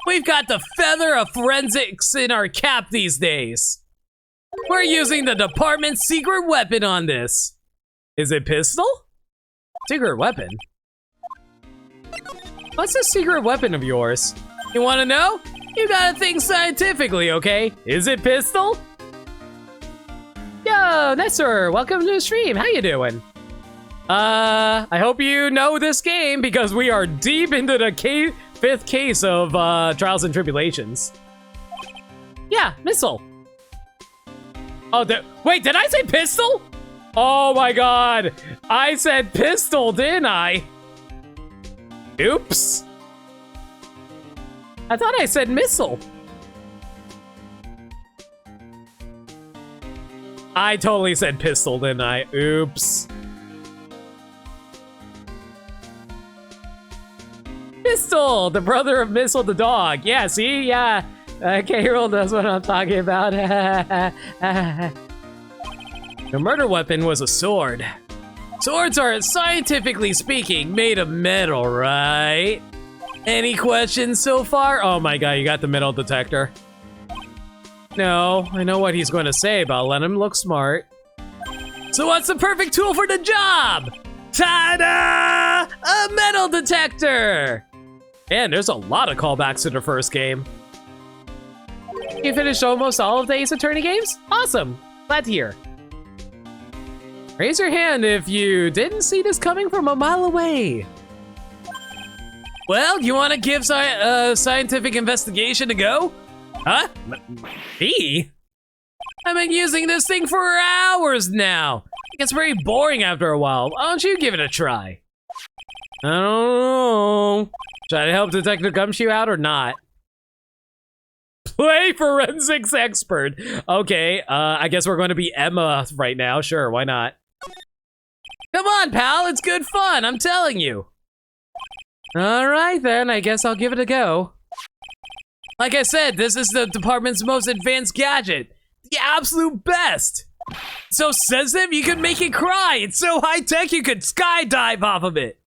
We've got the feather of forensics in our cap these days. We're using the department's secret weapon on this. Is it pistol? Secret weapon? What's the secret weapon of yours? You want to know? You gotta think scientifically, okay? Is it pistol? Yo, Nestor, welcome to the stream. How you doing? I hope you know this game because we are deep into the 5th case of Trials and Tribulations. Yeah, missile. Oh, wait, did I say pistol? Oh my god, I said pistol, didn't I? Oops. I thought I said missile. I totally said pistol, didn't I? Oops. Pistol, the brother of Missile the dog. Yeah, see? Yeah. K-Roll knows what I'm talking about. The murder weapon was a sword. Swords are, scientifically speaking, made of metal, right? Any questions so far? Oh my god, you got the metal detector. No, I know what he's going to say, but I'll let him look smart. So what's the perfect tool for the job? Ta-da! A metal detector! And there's a lot of callbacks to the first game. You finished almost all of the Ace Attorney games? Awesome. Glad to hear. Raise your hand if you didn't see this coming from a mile away. Well, you want to give scientific investigation a go? Huh? Me? I've been using this thing for hours now. It gets very boring after a while. Why don't you give it a try? I don't know. Should I help Detective Gumshoe out or not? Play forensics expert. Okay, I guess we're going to be Emma right now. Sure, why not? Come on, pal. It's good fun. I'm telling you. All right, then. I guess I'll give it a go. Like I said, this is the department's most advanced gadget. The absolute best. So sensitive, you could make it cry. It's so high-tech, you could skydive off of it.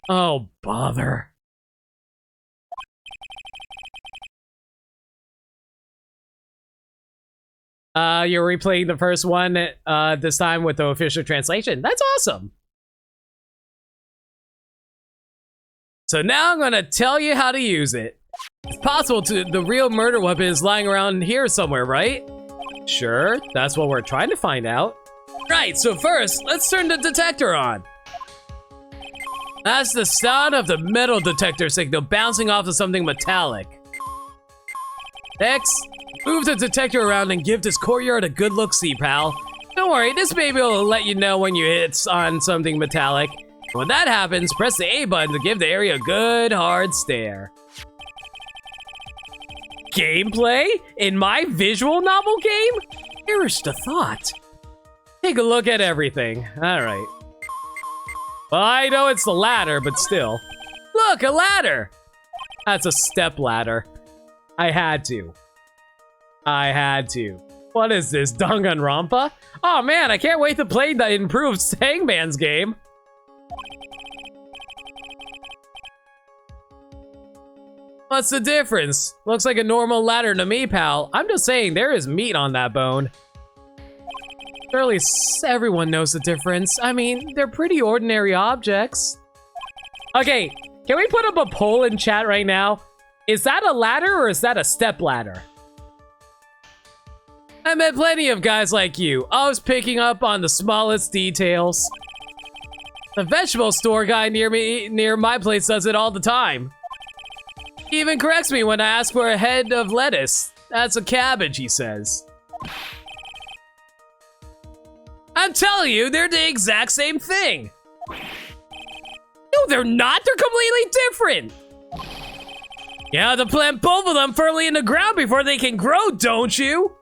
Oh, bother. You're replaying the first one this time with the official translation. That's awesome. So now I'm gonna tell you how to use it. It's possible the real murder weapon is lying around here somewhere, right? Sure, that's what we're trying to find out. Right, so first, let's turn the detector on. That's the sound of the metal detector signal bouncing off of something metallic. Next, move the detector around and give this courtyard a good look-see, pal. Don't worry, this baby will let you know when you hit on something metallic. When that happens, press the A button to give the area a good, hard stare. Gameplay? In my visual novel game? Perish the thought. Take a look at everything. Alright. Well, I know it's the ladder, but still. Look, a ladder! That's a step ladder. I had to. What is this, Danganronpa? Oh man, I can't wait to play the improved Hangman's game. What's the difference? Looks like a normal ladder to me, pal. I'm just saying, there is meat on that bone. Surely everyone knows the difference. I mean, they're pretty ordinary objects. Okay, can we put up a poll in chat right now? Is that a ladder or is that a step ladder? I met plenty of guys like you, always picking up on the smallest details. The vegetable store guy near my place does it all the time. He even corrects me when I ask for a head of lettuce. That's a cabbage, he says. I'm telling you, they're the exact same thing. No, they're not. They're completely different. You have to plant both of them firmly in the ground before they can grow, don't you?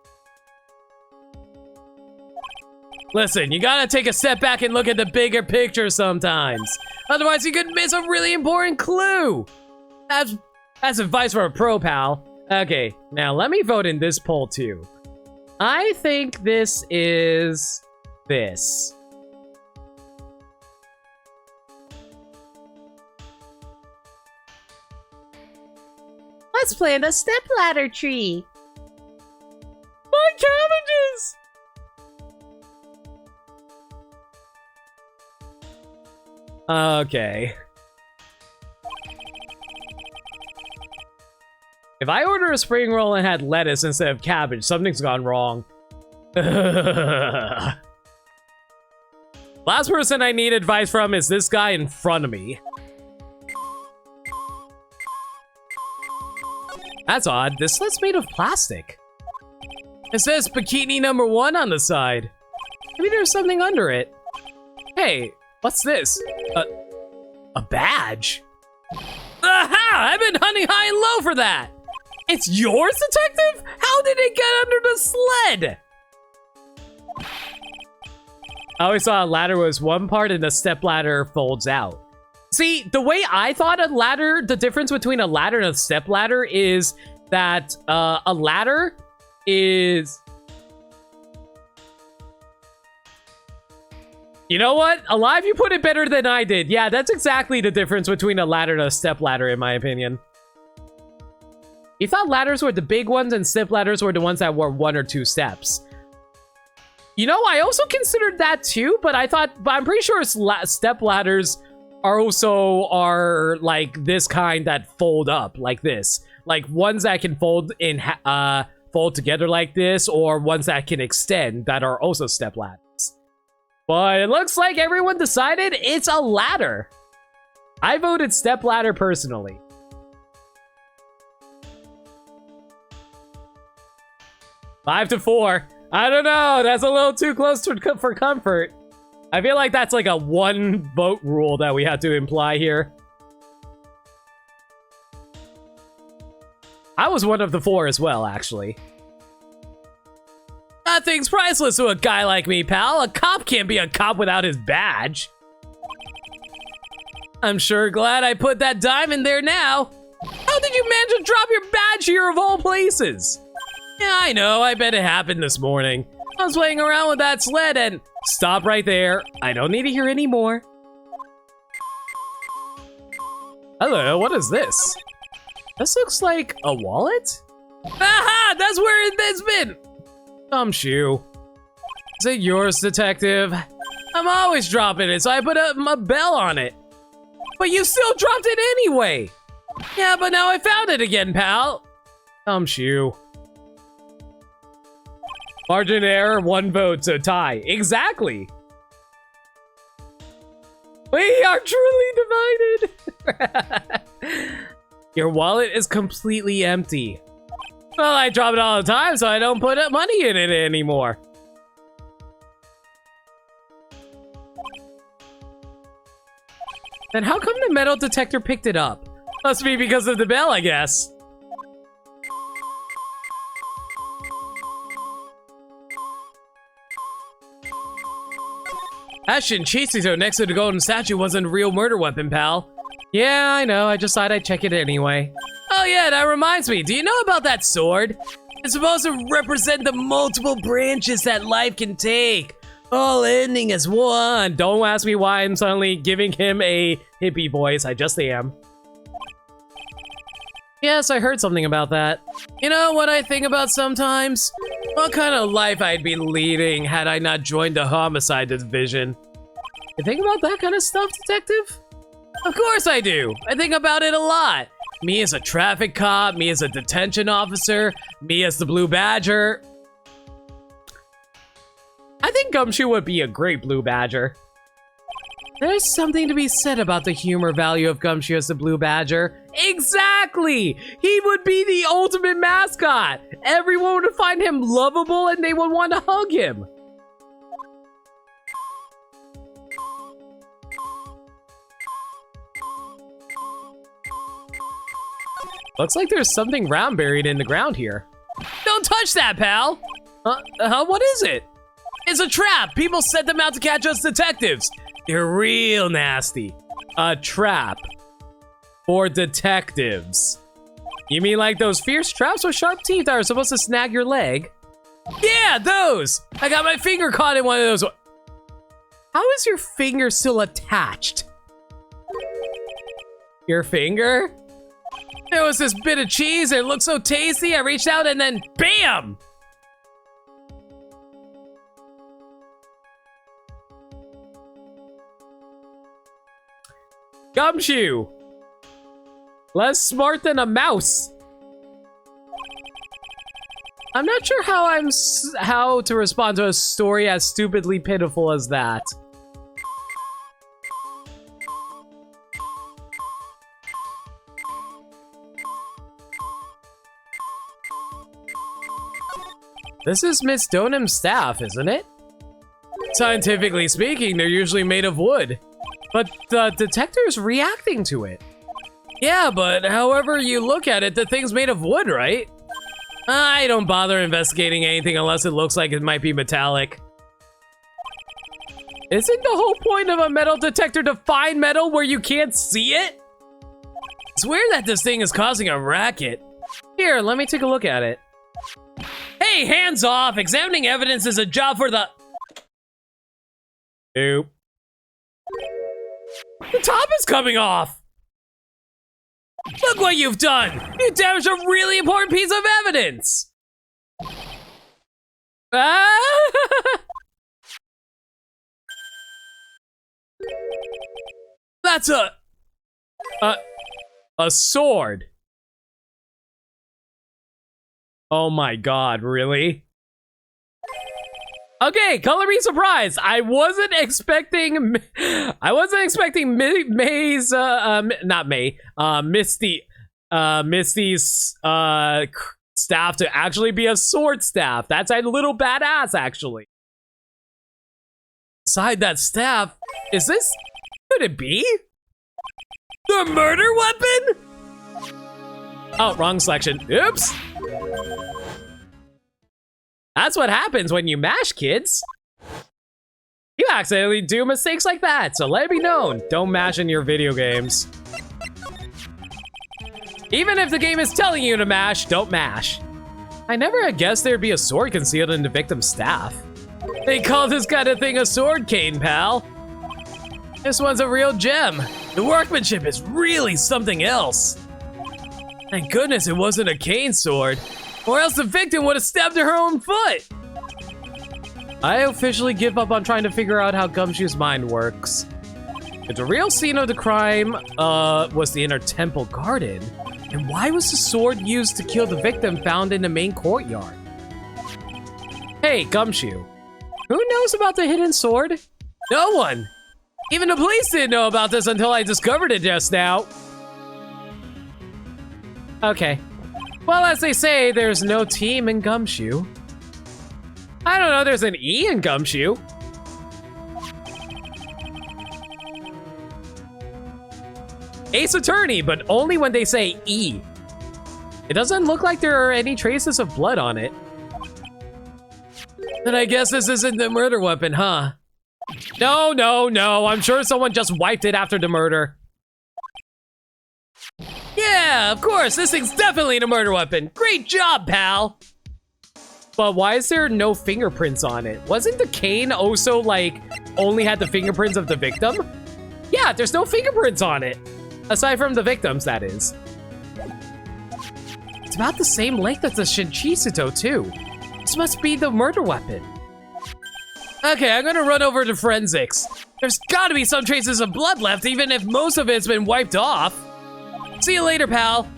Listen, you gotta take a step back and look at the bigger picture sometimes. Otherwise, you could miss a really important clue. That's advice for a pro, pal. Okay, now let me vote in this poll too. I think this is this. Let's plant a stepladder tree. My cabbages! Okay. If I order a spring roll and had lettuce instead of cabbage, something's gone wrong. Last person I need advice from is this guy in front of me. That's odd. This slet's made of plastic. It says bikini number 1 on the side. Maybe there's something under it. Hey, what's this? A badge? Aha! I've been hunting high and low for that! It's yours, detective? How did it get under the sled? I always thought a ladder was one part and the step ladder folds out. See, the way I thought a ladder, the difference between a ladder and a step ladder is that a ladder is... You know what? Alive, you put it better than I did. Yeah, that's exactly the difference between a ladder and a step ladder, in my opinion. You thought ladders were the big ones and step ladders were the ones that were 1 or 2 steps. You know, I also considered that too, but I'm pretty sure step ladders are like this kind that fold up like this. Like ones that can fold together like this, or ones that can extend that are also step ladders. But it looks like everyone decided it's a ladder. I voted step ladder personally. Five to 4. I don't know. That's a little too close for comfort. I feel like that's like a 1 vote rule that we have to imply here. I was one of the 4 as well, actually. Nothing's priceless to a guy like me, pal. A cop can't be a cop without his badge. I'm sure glad I put that dime in there now. How did you manage to drop your badge here of all places? Yeah, I know. I bet it happened this morning. I was playing around with that sled and... Stop right there. I don't need to hear any more. Hello, what is this? This looks like a wallet? Aha! That's where it's been! Shoe. Is it yours, detective? I'm always dropping it, so I put a bell on it. But you still dropped it anyway! Yeah, but now I found it again, pal. Shoe. Margin error, 1 vote, so tie. Exactly. We are truly divided. Your wallet is completely empty. Well, I drop it all the time, so I don't put money in it anymore. Then how come the metal detector picked it up? Must be because of the bell, I guess. That Shinchitsuto next to the golden statue wasn't a real murder weapon, pal. Yeah, I know. I just thought I'd check it anyway. Oh yeah, that reminds me. Do you know about that sword? It's supposed to represent the multiple branches that life can take, all ending as one. Don't ask me why I'm suddenly giving him a hippie voice. I just am. Yes, I heard something about that. You know what I think about sometimes? What kind of life I'd be leading had I not joined the homicide division. You think about that kind of stuff, detective? Of course I do. I think about it a lot. Me as a traffic cop, me as a detention officer, me as the Blue Badger. I think Gumshoe would be a great Blue Badger. There's something to be said about the humor value of Gumshoe as the Blue Badger. Exactly! He would be the ultimate mascot! Everyone would find him lovable and they would want to hug him. Looks like there's something round buried in the ground here. Don't touch that, pal! What is it? It's a trap! People set them out to catch us detectives! They're real nasty. A trap. For detectives. You mean like those fierce traps with sharp teeth that are supposed to snag your leg? Yeah, those! I got my finger caught in one of those. How is your finger still attached? Your finger? There was this bit of cheese, and it looked so tasty, I reached out and then BAM! Gumshoe! Less smart than a mouse. I'm not sure how to respond to a story as stupidly pitiful as that. This is Miss Donham's staff, isn't it? Scientifically speaking, they're usually made of wood. But the detector's reacting to it. Yeah, but however you look at it, the thing's made of wood, right? I don't bother investigating anything unless it looks like it might be metallic. Isn't the whole point of a metal detector to find metal where you can't see it? It's weird that this thing is causing a racket. Here, let me take a look at it. Hey, hands off! Examining evidence is a job for the... Nope. The top is coming off! Look what you've done! You damaged a really important piece of evidence! Ah! That's a sword. Oh my god, really? Okay, color me surprised. I wasn't expecting May's not May, Misty's staff to actually be a sword staff. That's a little badass, actually. Beside that staff, could it be the murder weapon? Oh, wrong selection. Oops. That's what happens when you mash, kids. You accidentally do mistakes like that, so let it be known. Don't mash in your video games. Even if the game is telling you to mash, don't mash. I never guessed there'd be a sword concealed in the victim's staff. They call this kind of thing a sword cane, pal. This one's a real gem. The workmanship is really something else. Thank goodness it wasn't a cane sword, or else the victim would have stabbed her own foot. I officially give up on trying to figure out how Gumshoe's mind works. If the real scene of the crime was the inner temple garden, then why was the sword used to kill the victim found in the main courtyard? Hey, Gumshoe, who knows about the hidden sword? No one. Even the police didn't know about this until I discovered it just now. Okay. Well, as they say, there's no team in Gumshoe. I don't know, there's an E in Gumshoe. Ace Attorney, but only when they say E. It doesn't look like there are any traces of blood on it. Then I guess this isn't the murder weapon, huh? No, no, no. I'm sure someone just wiped it after the murder. Yeah, of course. This thing's definitely the murder weapon. Great job, pal. But why is there no fingerprints on it? Wasn't the cane also, like, only had the fingerprints of the victim? Yeah, there's no fingerprints on it. Aside from the victims, that is. It's about the same length as the Shinchisuto, too. This must be the murder weapon. Okay, I'm gonna run over to forensics. There's gotta be some traces of blood left, even if most of it's been wiped off. See you later, pal.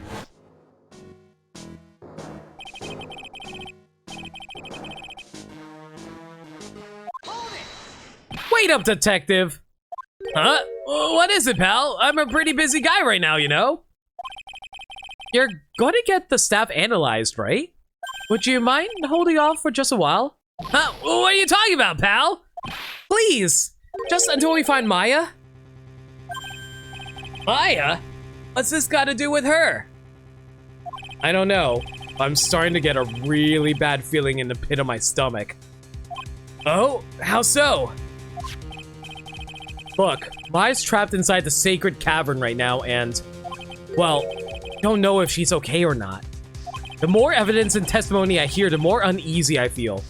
Wait up, detective. Huh? What is it, pal? I'm a pretty busy guy right now, you know? You're going to get the staff analyzed, right? Would you mind holding off for just a while? Huh? What are you talking about, pal? Please, just until we find Maya. Maya? What's this got to do with her? I don't know. I'm starting to get a really bad feeling in the pit of my stomach. Oh, how so? Look, Maya's trapped inside the sacred cavern right now and, well, don't know if she's okay or not. The more evidence and testimony I hear, the more uneasy I feel.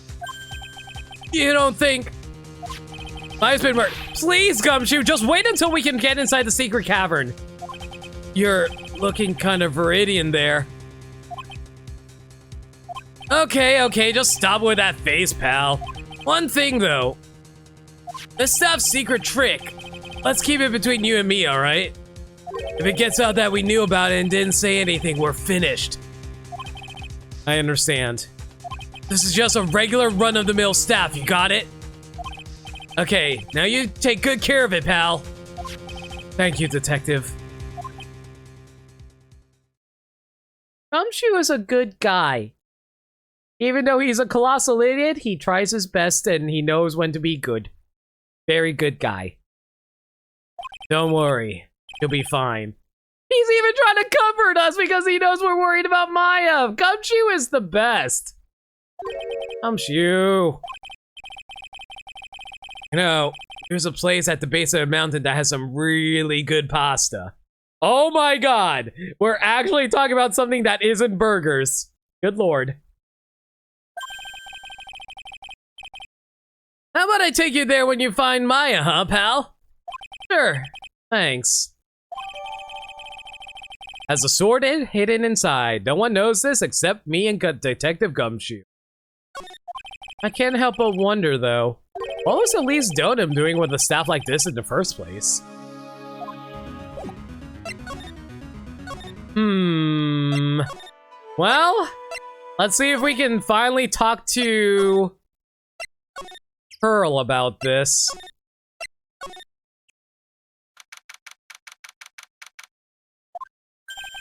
You don't think Maya's been murdered? Please, Gumshoe, just wait until we can get inside the secret cavern. You're looking kind of Viridian there. Okay, just stop with that face, pal. One thing, though. This staff's secret trick. Let's keep it between you and me, alright? If it gets out that we knew about it and didn't say anything, we're finished. I understand. This is just a regular run-of-the-mill staff, you got it? Okay, now you take good care of it, pal. Thank you, detective. Gumshoe is a good guy. Even though he's a colossal idiot, he tries his best and he knows when to be good. Very good guy. Don't worry, you'll be fine. He's even trying to comfort us because he knows we're worried about Maya. Gumshoe is the best. Gumshoe. You know, there's a place at the base of the mountain that has some really good pasta. Oh my god. We're actually talking about something that isn't burgers. Good lord. How about I take you there when you find Maya, huh, pal? Sure. Thanks. Has a sword hidden inside. No one knows this except me and Detective Gumshoe. I can't help but wonder, though. What was Elise Donum doing with a staff like this in the first place? Well, let's see if we can finally talk to Pearl about this.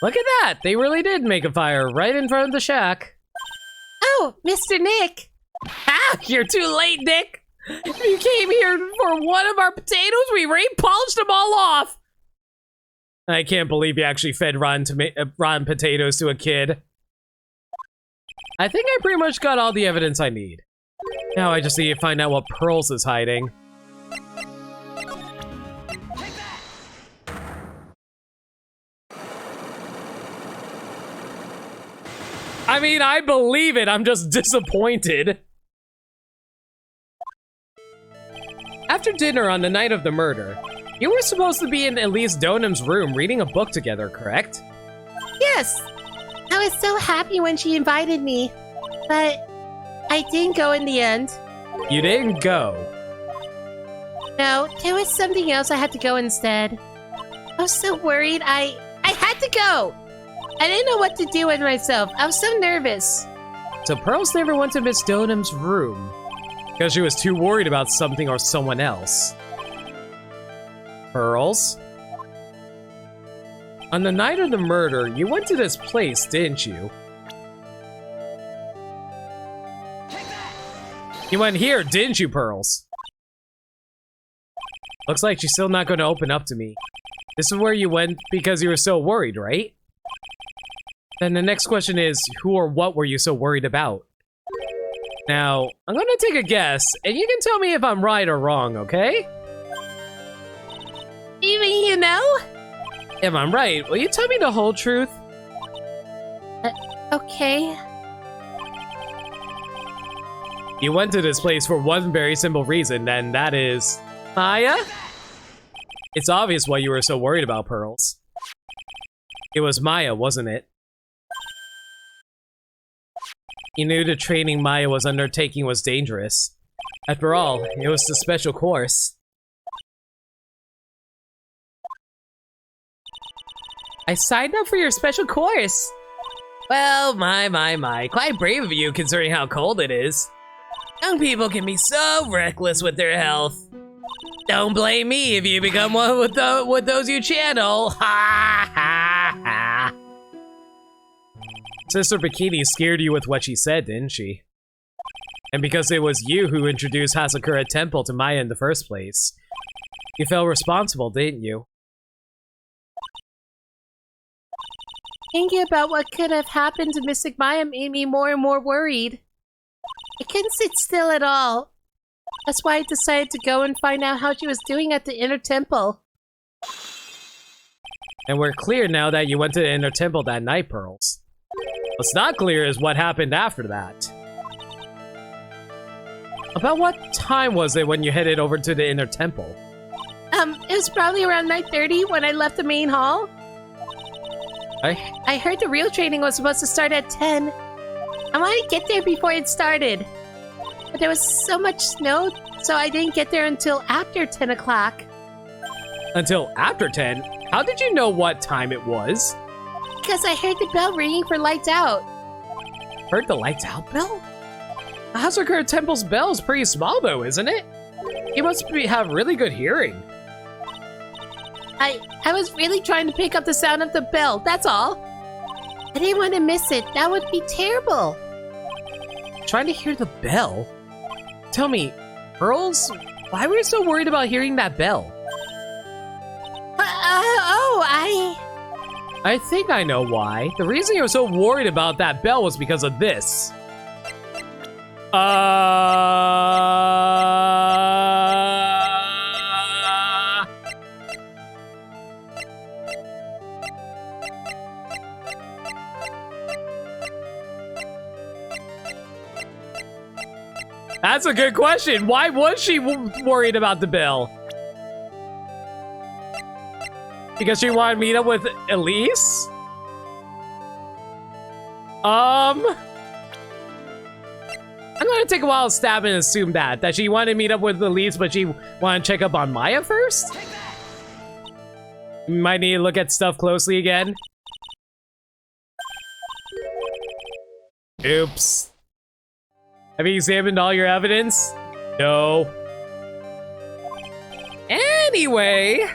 Look at that! They really did make a fire right in front of the shack. Oh, Mr. Nick. Ah, you're too late, Nick! You came here for one of our potatoes, we re-polished them all off! I can't believe you actually fed rotten potatoes to a kid. I think I pretty much got all the evidence I need. Now I just need to find out what Pearls is hiding. I mean, I believe it, I'm just disappointed. After dinner on the night of the murder, you were supposed to be in Elise Donum's room reading a book together, correct? Yes. I was so happy when she invited me, but I didn't go in the end. You didn't go. No, there was something else I had to go instead. I was so worried. I had to go. I didn't know what to do with myself. I was so nervous. So Pearls never went to Miss Donum's room because she was too worried about something or someone else. Pearls? On the night of the murder, you went to this place, didn't you? You went here, didn't you, Pearls? Looks like she's still not going to open up to me. This is where you went because you were so worried, right? Then the next question is, who or what were you so worried about? Now, I'm gonna take a guess, and you can tell me if I'm right or wrong, okay? Even you know? If I'm right, will you tell me the whole truth? Okay. You went to this place for one very simple reason, and that is... Maya? It's obvious why you were so worried about Pearls. It was Maya, wasn't it? You knew the training Maya was undertaking was dangerous. After all, it was the special course. I signed up for your special course! Well, my. Quite brave of you considering how cold it is. Young people can be so reckless with their health. Don't blame me if you become one with those you channel. Ha ha ha. Sister Bikini scared you with what she said, didn't she? And because it was you who introduced Hasakura Temple to Maya in the first place, you felt responsible, didn't you? Thinking about what could have happened to Mystic Maya made me more and more worried. I couldn't sit still at all. That's why I decided to go and find out how she was doing at the Inner Temple. And we're clear now that you went to the Inner Temple that night, Pearls. What's not clear is what happened after that. About what time was it when you headed over to the Inner Temple? It was probably around 9:30 when I left the main hall. I heard the real training was supposed to start at 10. I wanted to get there before it started. But there was so much snow, so I didn't get there until after 10 o'clock. Until after 10? How did you know what time it was? Because I heard the bell ringing for lights out. Heard the lights out bell? Hasakura Temple's bell is pretty small though, isn't it? You must have really good hearing. I was really trying to pick up the sound of the bell, that's all. I didn't want to miss it. That would be terrible. Trying to hear the bell? Tell me, Pearls, why were you so worried about hearing that bell? I think I know why. The reason you were so worried about that bell was because of this. That's a good question. Why was she worried about the bill? Because she wanted to meet up with Elise? I'm gonna take a while to stab and assume that she wanted to meet up with Elise, but she wanted to check up on Maya first? Might need to look at stuff closely again. Oops. Have you examined all your evidence? No. Anyway.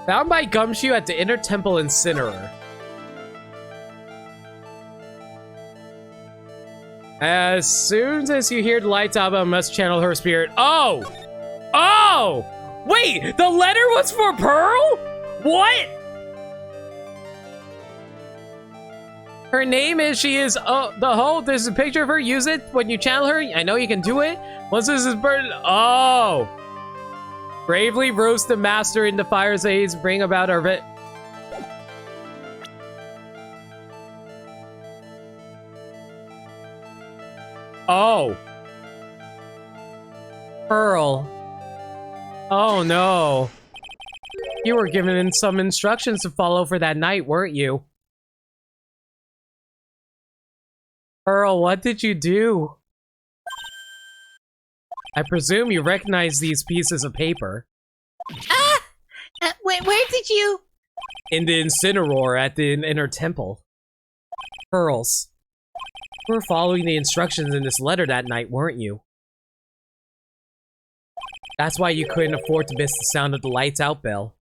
Found by Gumshoe at the Inner Temple Incinerer. As soon as you hear the lights, Abba must channel her spirit. Oh! Oh! Wait! The letter was for Pearl? What? Her name is, she is, the whole, there's a picture of her. Use it when you channel her. I know you can do it. Once this is burned, oh! Bravely roast the master in the fire's aids, bring about our Oh. Pearl. Oh no. You were given some instructions to follow for that night, weren't you? Pearl, what did you do? I presume you recognize these pieces of paper. Ah! Where did you... In the Incineroar at the Inner Temple. Pearls. You were following the instructions in this letter that night, weren't you? That's why you couldn't afford to miss the sound of the lights out bell.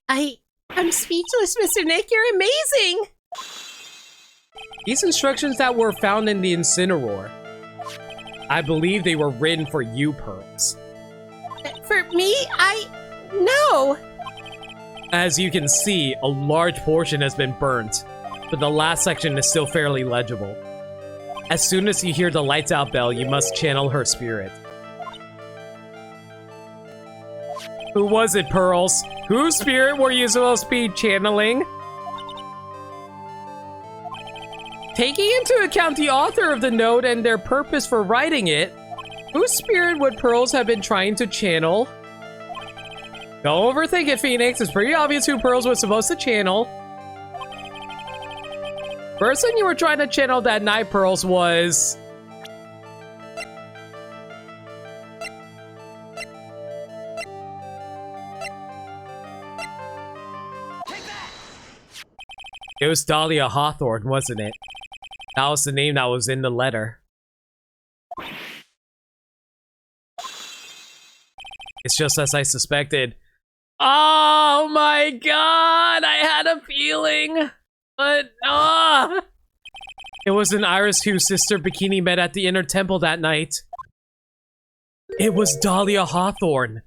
I'm speechless, Mr. Nick. You're amazing! These instructions that were found in the Incineroar, I believe they were written for you, Pearls. For me? No! As you can see, a large portion has been burnt, but the last section is still fairly legible. As soon as you hear the lights out bell, you must channel her spirit. Who was it, Pearls? Whose spirit were you supposed to be channeling? Taking into account the author of the note and their purpose for writing it, whose spirit would Pearls have been trying to channel? Don't overthink it, Phoenix. It's pretty obvious who Pearls was supposed to channel. Person you were trying to channel that night, Pearls, was... It was Dahlia Hawthorne, wasn't it? That was the name that was in the letter. It's just as I suspected. Oh my god! I had a feeling! But, It was an Iris whose sister Bikini met at the Inner Temple that night. It was Dahlia Hawthorne.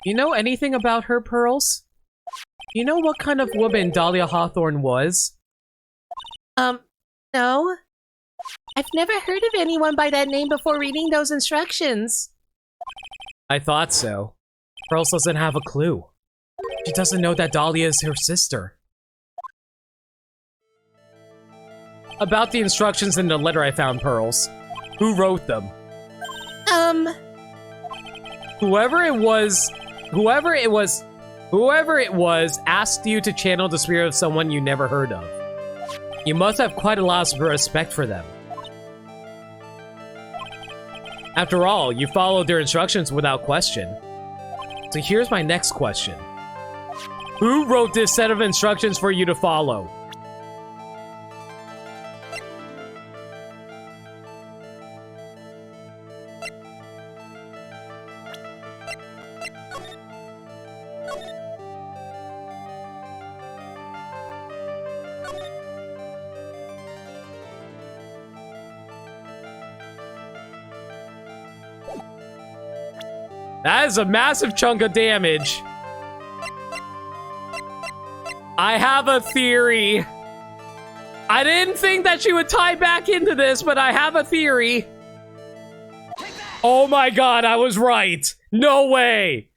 You know anything about her, Pearls? You know what kind of woman Dahlia Hawthorne was? No. I've never heard of anyone by that name before reading those instructions. I thought so. Pearls doesn't have a clue. She doesn't know that Dahlia is her sister. About the instructions in the letter I found, Pearls. Who wrote them? Whoever it was asked you to channel the spirit of someone you never heard of. You must have quite a lot of respect for them. After all, you followed their instructions without question. So here's my next question. Who wrote this set of instructions for you to follow? That is a massive chunk of damage. I have a theory. I didn't think that she would tie back into this, but I have a theory. Oh my god, I was right. No way.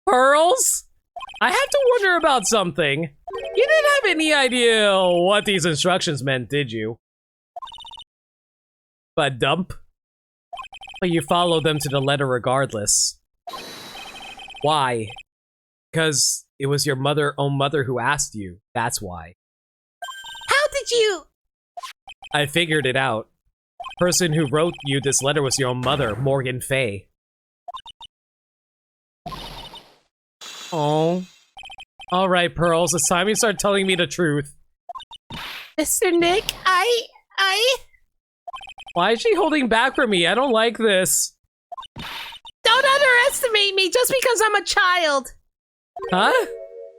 Pearls? I have to wonder about something. You didn't have any idea what these instructions meant, did you? But dump? But you followed them to the letter regardless. Why? Because it was your own mother who asked you. That's why. How did you? I figured it out. The person who wrote you this letter was your own mother, Morgan Fay. Oh. Alright, Pearls, it's time you start telling me the truth. Mr. Nick, I... Why is she holding back from me? I don't like this. Don't underestimate me just because I'm a child. Huh?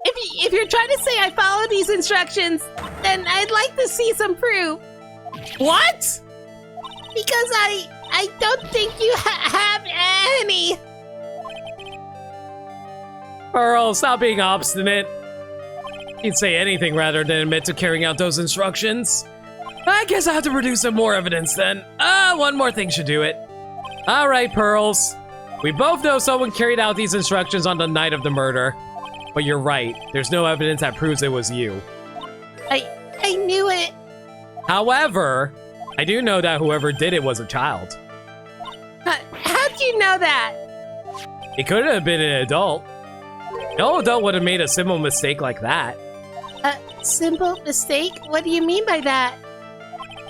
If you're trying to say I follow these instructions, then I'd like to see some proof. What? Because I don't think you have any. Pearl, stop being obstinate. You'd say anything rather than admit to carrying out those instructions. I guess I have to produce some more evidence then. One more thing should do it. Alright, Pearls. We both know someone carried out these instructions on the night of the murder. But you're right, there's no evidence that proves it was you. I knew it. However, I do know that whoever did it was a child. How'd you know that? It could have been an adult. No adult would have made a simple mistake like that. A simple mistake? What do you mean by that?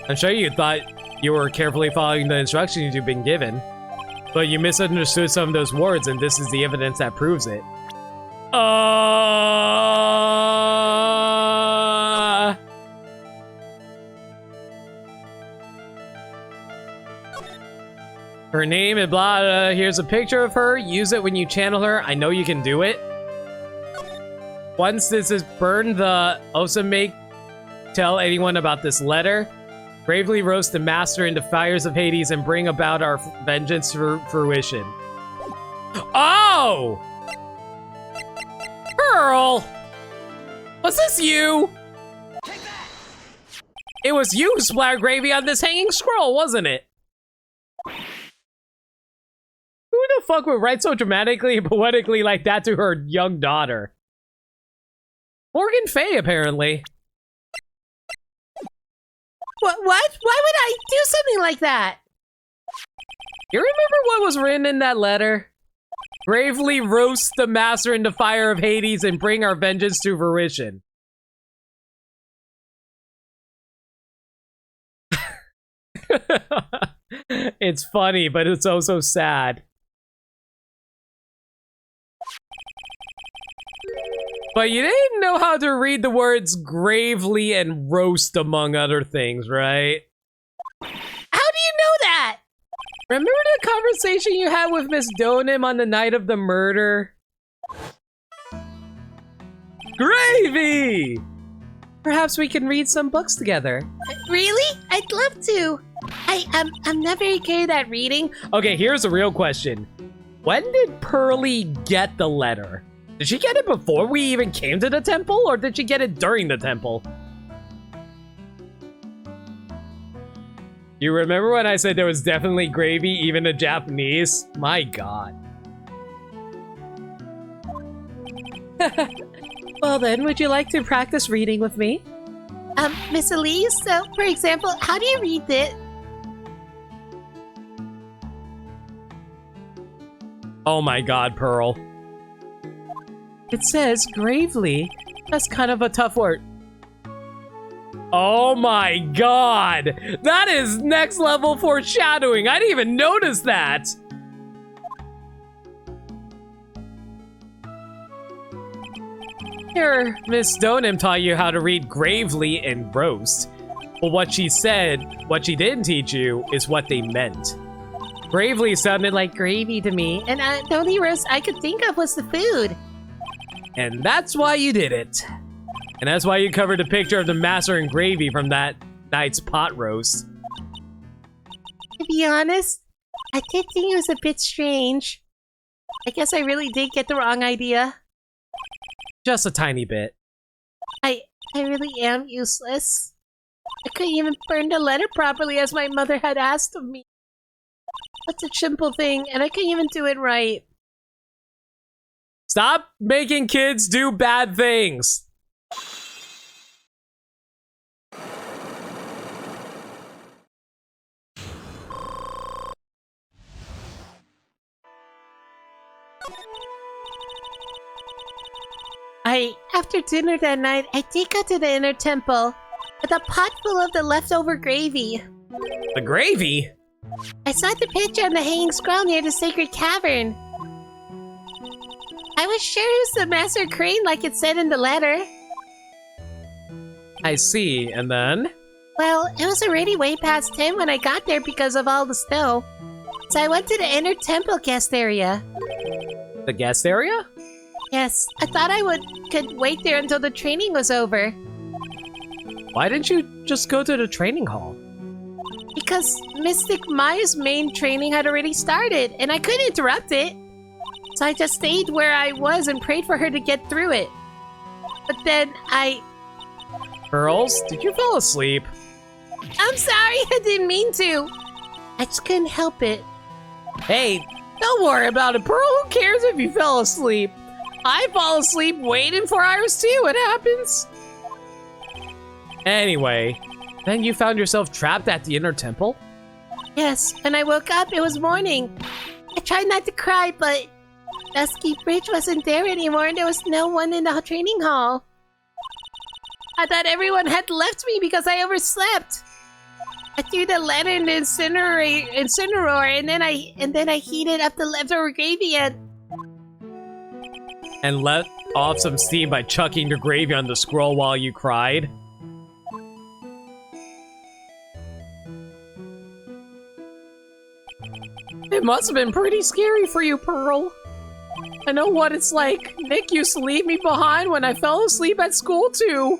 I'm sure you thought you were carefully following the instructions you've been given, but you misunderstood some of those words, and this is the evidence that proves it. Her name and blah, here's a picture of her. Use it when you channel her. I know you can do it. Once this is burned, the Osamake tell anyone about this letter. Bravely roast the master into fires of Hades and bring about our vengeance to fruition. Oh! Pearl! Was this you? It was you who splattered gravy on this hanging scroll, wasn't it? Who the fuck would write so dramatically and poetically like that to her young daughter? Morgan Fay, apparently. What? Why would I do something like that? You remember what was written in that letter? Bravely roast the master in the fire of Hades and bring our vengeance to fruition. It's funny, but it's also sad. But you didn't know how to read the words gravely and roast, among other things, right? How do you know that? Remember the conversation you had with Miss Donim on the night of the murder? Gravy! Perhaps we can read some books together. Really? I'd love to. I'm not very good at reading. Okay, here's a real question. When did Pearly get the letter? Did she get it before we even came to the temple, or did she get it during the temple? You remember when I said there was definitely gravy, even in Japanese? My god. Well then, would you like to practice reading with me? Miss Elise, so, for example, how do you read it? Oh my god, Pearl. It says gravely. That's kind of a tough word. Oh my god! That is next level foreshadowing! I didn't even notice that! Here, Miss Donim taught you how to read gravely and roast. But what she didn't teach you, is what they meant. Gravely sounded like gravy to me, And the only roast I could think of was the food. and that's why you did it. And that's why you covered a picture of the master in gravy from that night's pot roast. To be honest, I did think it was a bit strange. I guess I really did get the wrong idea. Just a tiny bit. I really am useless. I couldn't even burn the letter properly as my mother had asked of me. That's a simple thing, and I couldn't even do it right. Stop making kids do bad things. After dinner that night, I did go to the inner temple with a pot full of the leftover gravy. The gravy? I saw the picture on the hanging scroll near the sacred cavern. I was sure it was the Master Crane like it said in the letter. I see, and then? Well, it was already way past 10 when I got there because of all the snow. So I went to the inner temple guest area. The guest area? Yes, I thought I could wait there until the training was over. Why didn't you just go to the training hall? Because Mystic Maya's main training had already started, and I couldn't interrupt it. So I just stayed where I was and prayed for her to get through it. But then Pearls, did you fall asleep? I'm sorry, I didn't mean to. I just couldn't help it. Hey, Don't worry about it, Pearl. Who cares if you fell asleep? I fall asleep waiting for Iris too. It happens. anyway, then you found yourself trapped at the inner temple? Yes, when I woke up, it was morning. I tried not to cry, but Dusky Bridge wasn't there anymore and there was no one in the training hall. I thought everyone had left me because I overslept. I threw the letter in the incinerator and then I heated up the leftover gravy And let off some steam by chucking the gravy on the scroll while you cried? It must have been pretty scary for you, Pearl. I know what it's like. Nick used to leave me behind when I fell asleep at school too.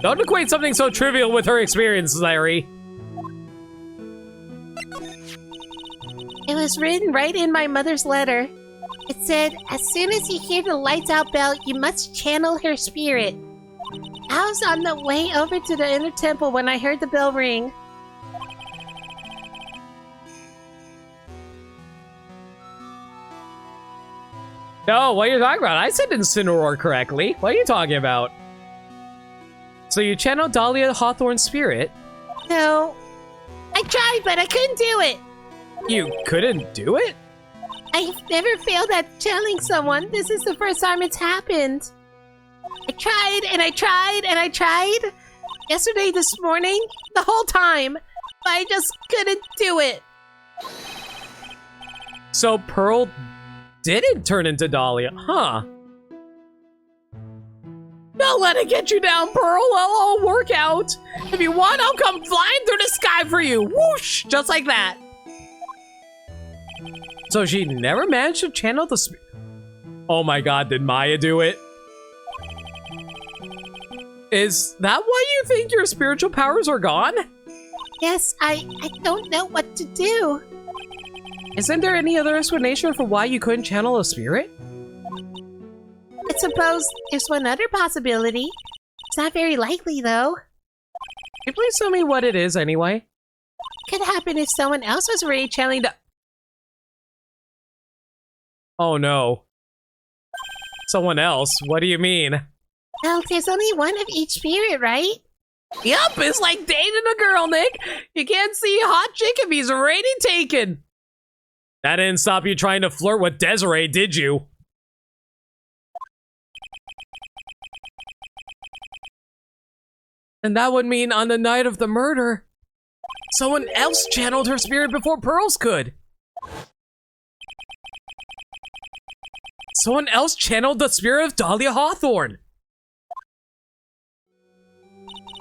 Don't equate something so trivial with her experience, Larry. It was written right in my mother's letter. It said, as soon as you hear the lights out bell, you must channel her spirit. I was on the way over to the inner temple when I heard the bell ring. No, what are you talking about? I said Incineroar correctly. What are you talking about? So you channeled Dahlia Hawthorne's spirit? No. I tried, but I couldn't do it. You couldn't do it? I've never failed at channeling someone. This is the first time it's happened. I tried and I tried and I tried. Yesterday, this morning, the whole time. But I just couldn't do it. So Pearl didn't turn into Dahlia, huh? Don't let it get you down, Pearl. It'll all work out. If you want, I'll come flying through the sky for you. Whoosh! Just like that. So she never managed to channel the spirit. Oh my god, did Maya do it? Is that why you think your spiritual powers are gone? Yes, I don't know what to do. Isn't there any other explanation for why you couldn't channel a spirit? I suppose there's one other possibility. It's not very likely, though. Can you please tell me what it is anyway? Could happen if someone else was already channeling the... Oh no. Someone else? What do you mean? Well, there's only one of each spirit, right? Yup, it's like dating a girl, Nick. You can't see a hot chick if he's already taken. That didn't stop you trying to flirt with Desiree, did you? And that would mean on the night of the murder, someone else channeled her spirit before Pearls could. Someone else channeled the spirit of Dahlia Hawthorne.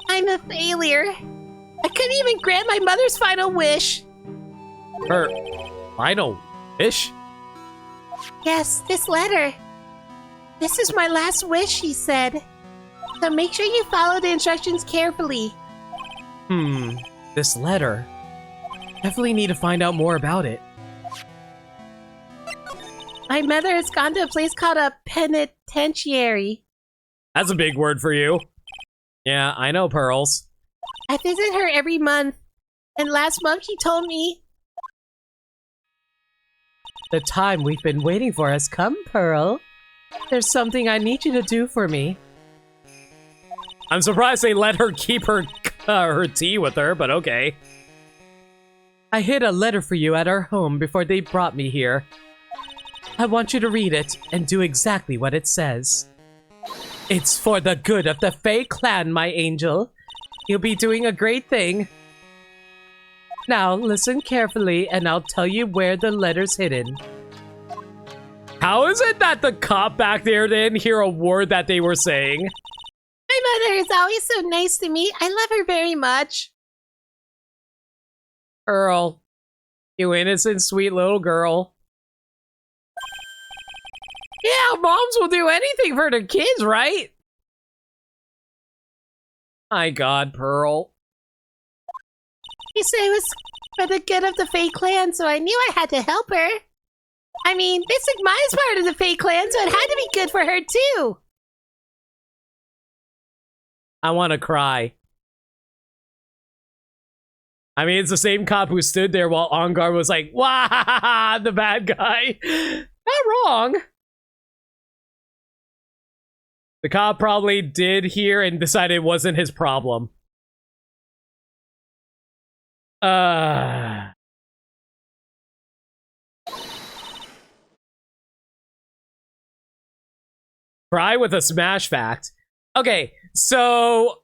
I'm a failure. I couldn't even grant my mother's final wish. Her final wish? Yes, this letter. This is my last wish, she said. So make sure you follow the instructions carefully. This letter. Definitely need to find out more about it. My mother has gone to a place called a penitentiary. That's a big word for you. Yeah, I know, Pearls. I visit her every month. And last month she told me... The time we've been waiting for has come, Pearl. There's something I need you to do for me. I'm surprised they let her keep her tea with her, but okay. I hid a letter for you at our home before they brought me here. I want you to read it and do exactly what it says. It's for the good of the Fae clan, my angel. You'll be doing a great thing. Now, listen carefully and I'll tell you where the letter's hidden. How is it that the cop back there didn't hear a word that they were saying? My mother is always so nice to me. I love her very much. Earl, you innocent, sweet little girl. Yeah, moms will do anything for their kids, right? My God, Pearl. He said it was for the good of the Fae clan, so I knew I had to help her. I mean, Mystic Maya's part of the Fae clan, so it had to be good for her too. I want to cry. I mean, it's the same cop who stood there while On Guard was like, "Wah, the bad guy." Not wrong. The cop probably did hear and decided it wasn't his problem. Cry with a smash fact. Okay, so,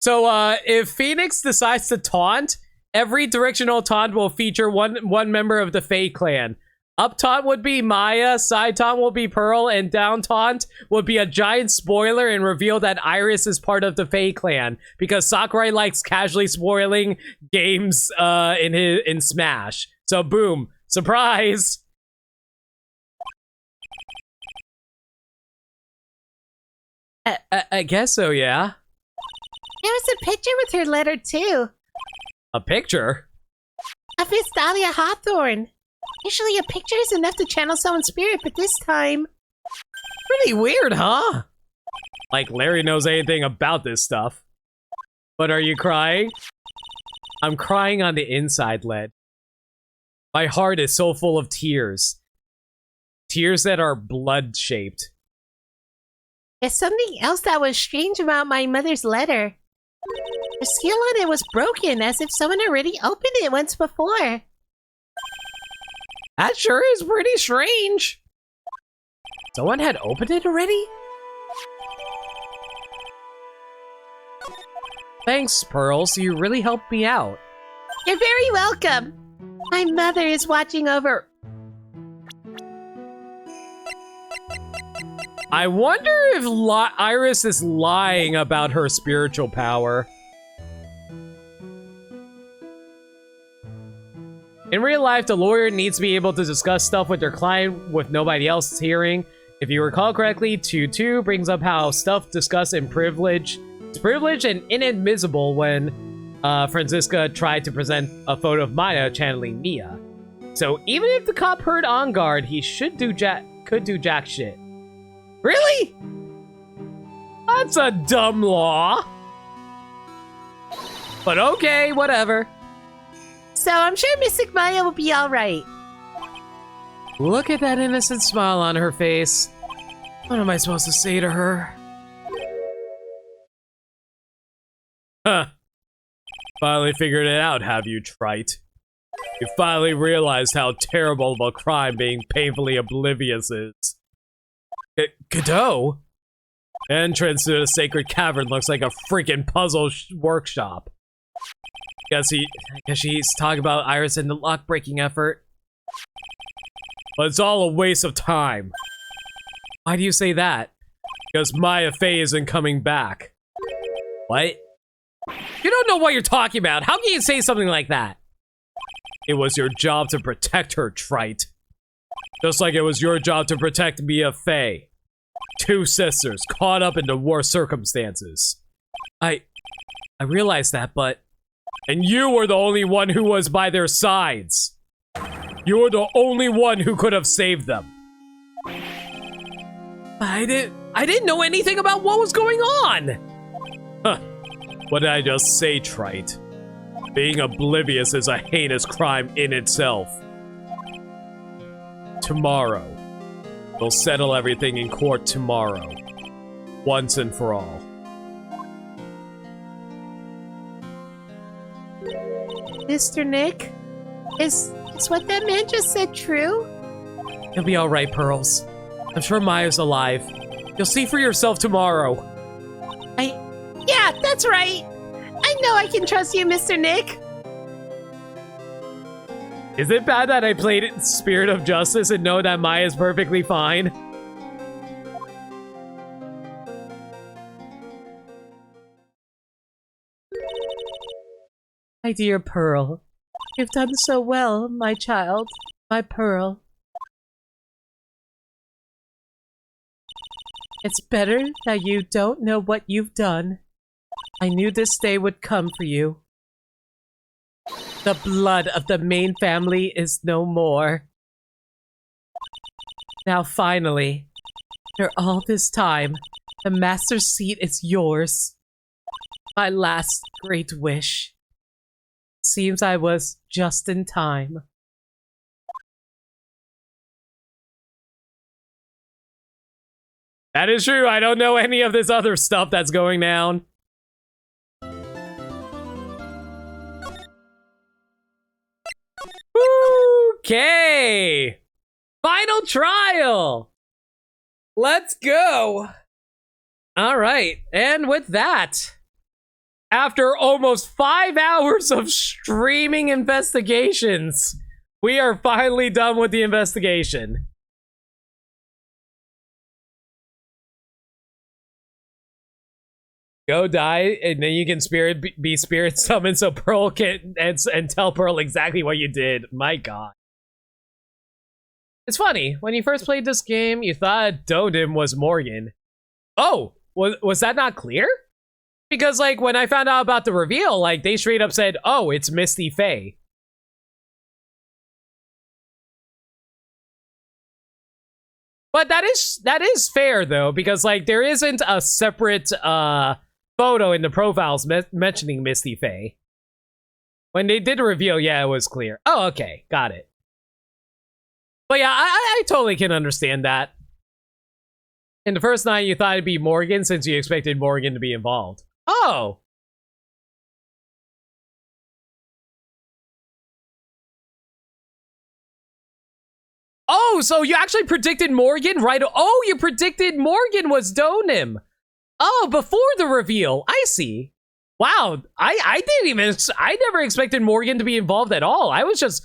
if Phoenix decides to taunt, every directional taunt will feature one member of the Fae clan. Up taunt would be Maya, side taunt will be Pearl, and down taunt would be a giant spoiler and reveal that Iris is part of the Fae clan, because Sakurai likes casually spoiling games in Smash. So boom, surprise! I guess so, yeah. There was a picture with her letter too. A picture? Of Miss Dahlia Hawthorne. Usually a picture is enough to channel someone's spirit, but this time... Pretty weird, huh? Like Larry knows anything about this stuff. But are you crying? I'm crying on the inside, Led. My heart is so full of tears. Tears that are blood-shaped. There's something else that was strange about my mother's letter. The seal on it was broken, as if someone already opened it once before. That sure is pretty strange. Someone had opened it already? Thanks, Pearls. You really helped me out. You're very welcome. My mother is watching over. I wonder if Iris is lying about her spiritual power. In real life, the lawyer needs to be able to discuss stuff with their client with nobody else hearing. If you recall correctly, 2.2 brings up how stuff discussed in privilege is privileged and inadmissible when Franziska tried to present a photo of Maya channeling Mia. So even if the cop heard On Guard, he could do jack shit. Really? That's a dumb law. But okay, whatever. So I'm sure Mystic Maya will be alright. Look at that innocent smile on her face. What am I supposed to say to her? Huh. Finally figured it out, have you, trite? You finally realized how terrible of a crime being painfully oblivious is. Godot? Entrance to the sacred cavern looks like a freaking puzzle workshop. I guess she's talking about Iris and the lock-breaking effort. But it's all a waste of time. Why do you say that? Because Maya Fey isn't coming back. What? You don't know what you're talking about. How can you say something like that? It was your job to protect her, trite. Just like it was your job to protect Mia Fey. Two sisters caught up in the worst circumstances. I realize that, but... And you were the only one who was by their sides. You were the only one who could have saved them. I didn't know anything about what was going on! Huh. What did I just say, trite? Being oblivious is a heinous crime in itself. tomorrow. We'll settle everything in court tomorrow. Once and for all. Mr. Nick, is what that man just said true? You'll be alright, Pearls. I'm sure Maya's alive. You'll see for yourself tomorrow. Yeah, that's right. I know I can trust you, Mr. Nick. Is it bad that I played it in Spirit of Justice and know that Maya's perfectly fine? My dear Pearl, you've done so well, my child, my Pearl. It's better that you don't know what you've done. I knew this day would come for you. The blood of the main family is no more. Now finally, after all this time, the master's seat is yours. My last great wish. Seems I was just in time. That is true. I don't know any of this other stuff that's going down. Okay. Final trial. Let's go. All right. And with that, after almost 5 hours of streaming investigations, we are finally done with the investigation. Go die, and then you can be spirit summoned so Pearl can and tell Pearl exactly what you did. My god. It's funny, when you first played this game, you thought Dodim was Morgan. Oh, was that not clear? Because, like, when I found out about the reveal, like, they straight up said, oh, it's Misty Faye. But that is fair, though, because, like, there isn't a separate, photo in the profiles mentioning Misty Faye. When they did a reveal, yeah, it was clear. Oh, okay, got it. But yeah, I totally can understand that. In the first night, you thought it'd be Morgan since you expected Morgan to be involved. Oh! Oh, so you actually predicted Morgan, right? Oh, you predicted Morgan was Donim. Oh, before the reveal. I see. Wow, I never expected Morgan to be involved at all. I just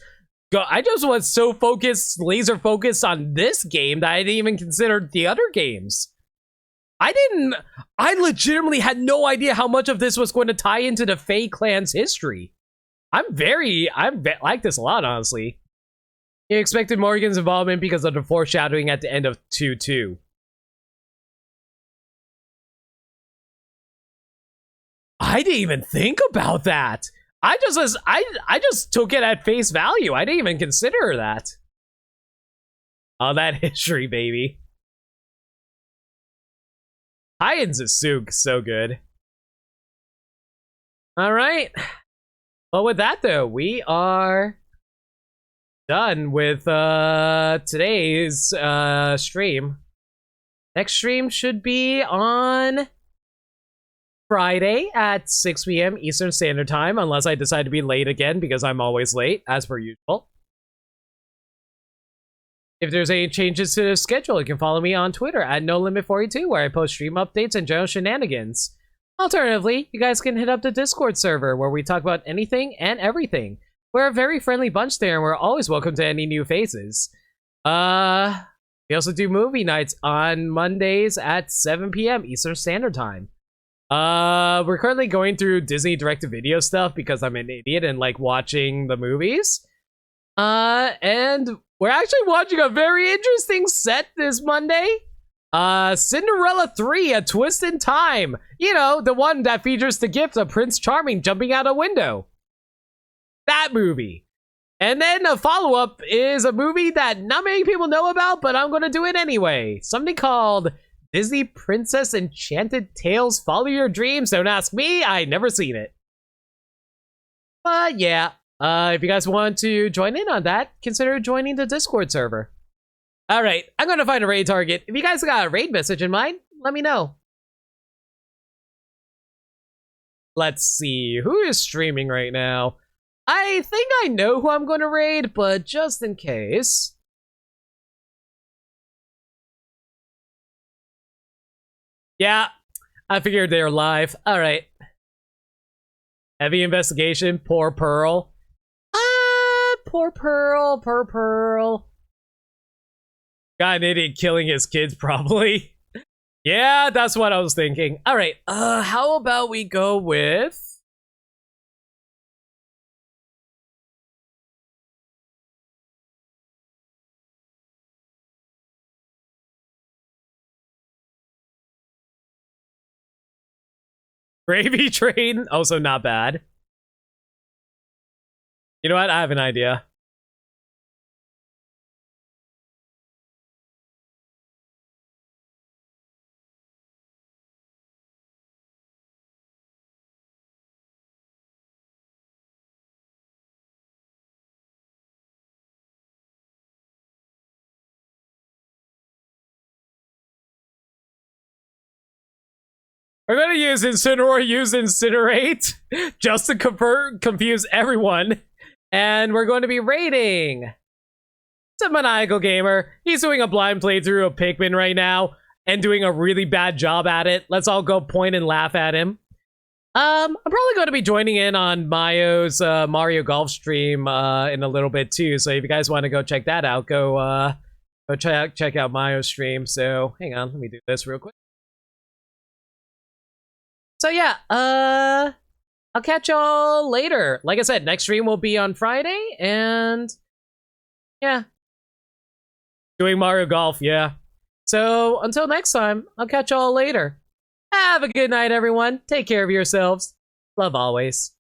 was so focused, laser focused on this game that I didn't even consider the other games. I legitimately had no idea how much of this was going to tie into the Faye clan's history. I like this a lot, honestly. You expected Morgan's involvement because of the foreshadowing at the end of 2-2. I didn't even think about that. I just took it at face value. I didn't even consider that. Oh, that history, baby. Tie-ins is so good. All right. Well, with that though, we are done with today's stream. Next stream should be on Friday at 6 p.m. Eastern Standard Time, unless I decide to be late again, because I'm always late, as per usual. If there's any changes to the schedule, you can follow me on Twitter at NoLimit42, where I post stream updates and general shenanigans. Alternatively, you guys can hit up the Discord server, where we talk about anything and everything. We're a very friendly bunch there, and we're always welcome to any new faces. We also do movie nights on Mondays at 7 p.m. Eastern Standard Time. We're currently going through Disney direct-to-video stuff because I'm an idiot and like watching the movies. And we're actually watching a very interesting set this Monday. Cinderella 3, A Twist in Time. You know, the one that features the gift of Prince Charming jumping out a window. That movie. And then a follow-up is a movie that not many people know about, but I'm gonna do it anyway. Something called Disney Princess Enchanted Tales Follow Your Dreams. Don't ask me, I never seen it. But yeah, if you guys want to join in on that, consider joining the Discord server. All right, I'm gonna find a raid target. If you guys got a raid message in mind, let me know. Let's see, who is streaming right now? I think I know who I'm gonna raid, but just in case. Yeah, I figured they were live. All right. Heavy investigation, poor Pearl. Poor Pearl, poor Pearl. Got an idiot killing his kids, probably. Yeah, that's what I was thinking. All right, how about we go with... Gravy Train, also not bad. You know what? I have an idea. We're gonna use Incineroar, use Incinerate, just to confuse everyone. And we're going to be raiding. It's a maniacal gamer. He's doing a blind playthrough of Pikmin right now and doing a really bad job at it. Let's all go point and laugh at him. I'm probably going to be joining in on Mayo's Mario Golf stream in a little bit too. So if you guys want to go check that out, go check out Mayo's stream. So hang on, let me do this real quick. So yeah, I'll catch y'all later. Like I said, next stream will be on Friday, and yeah, doing Mario Golf, yeah. So until next time, I'll catch y'all later. Have a good night, everyone. Take care of yourselves. Love always.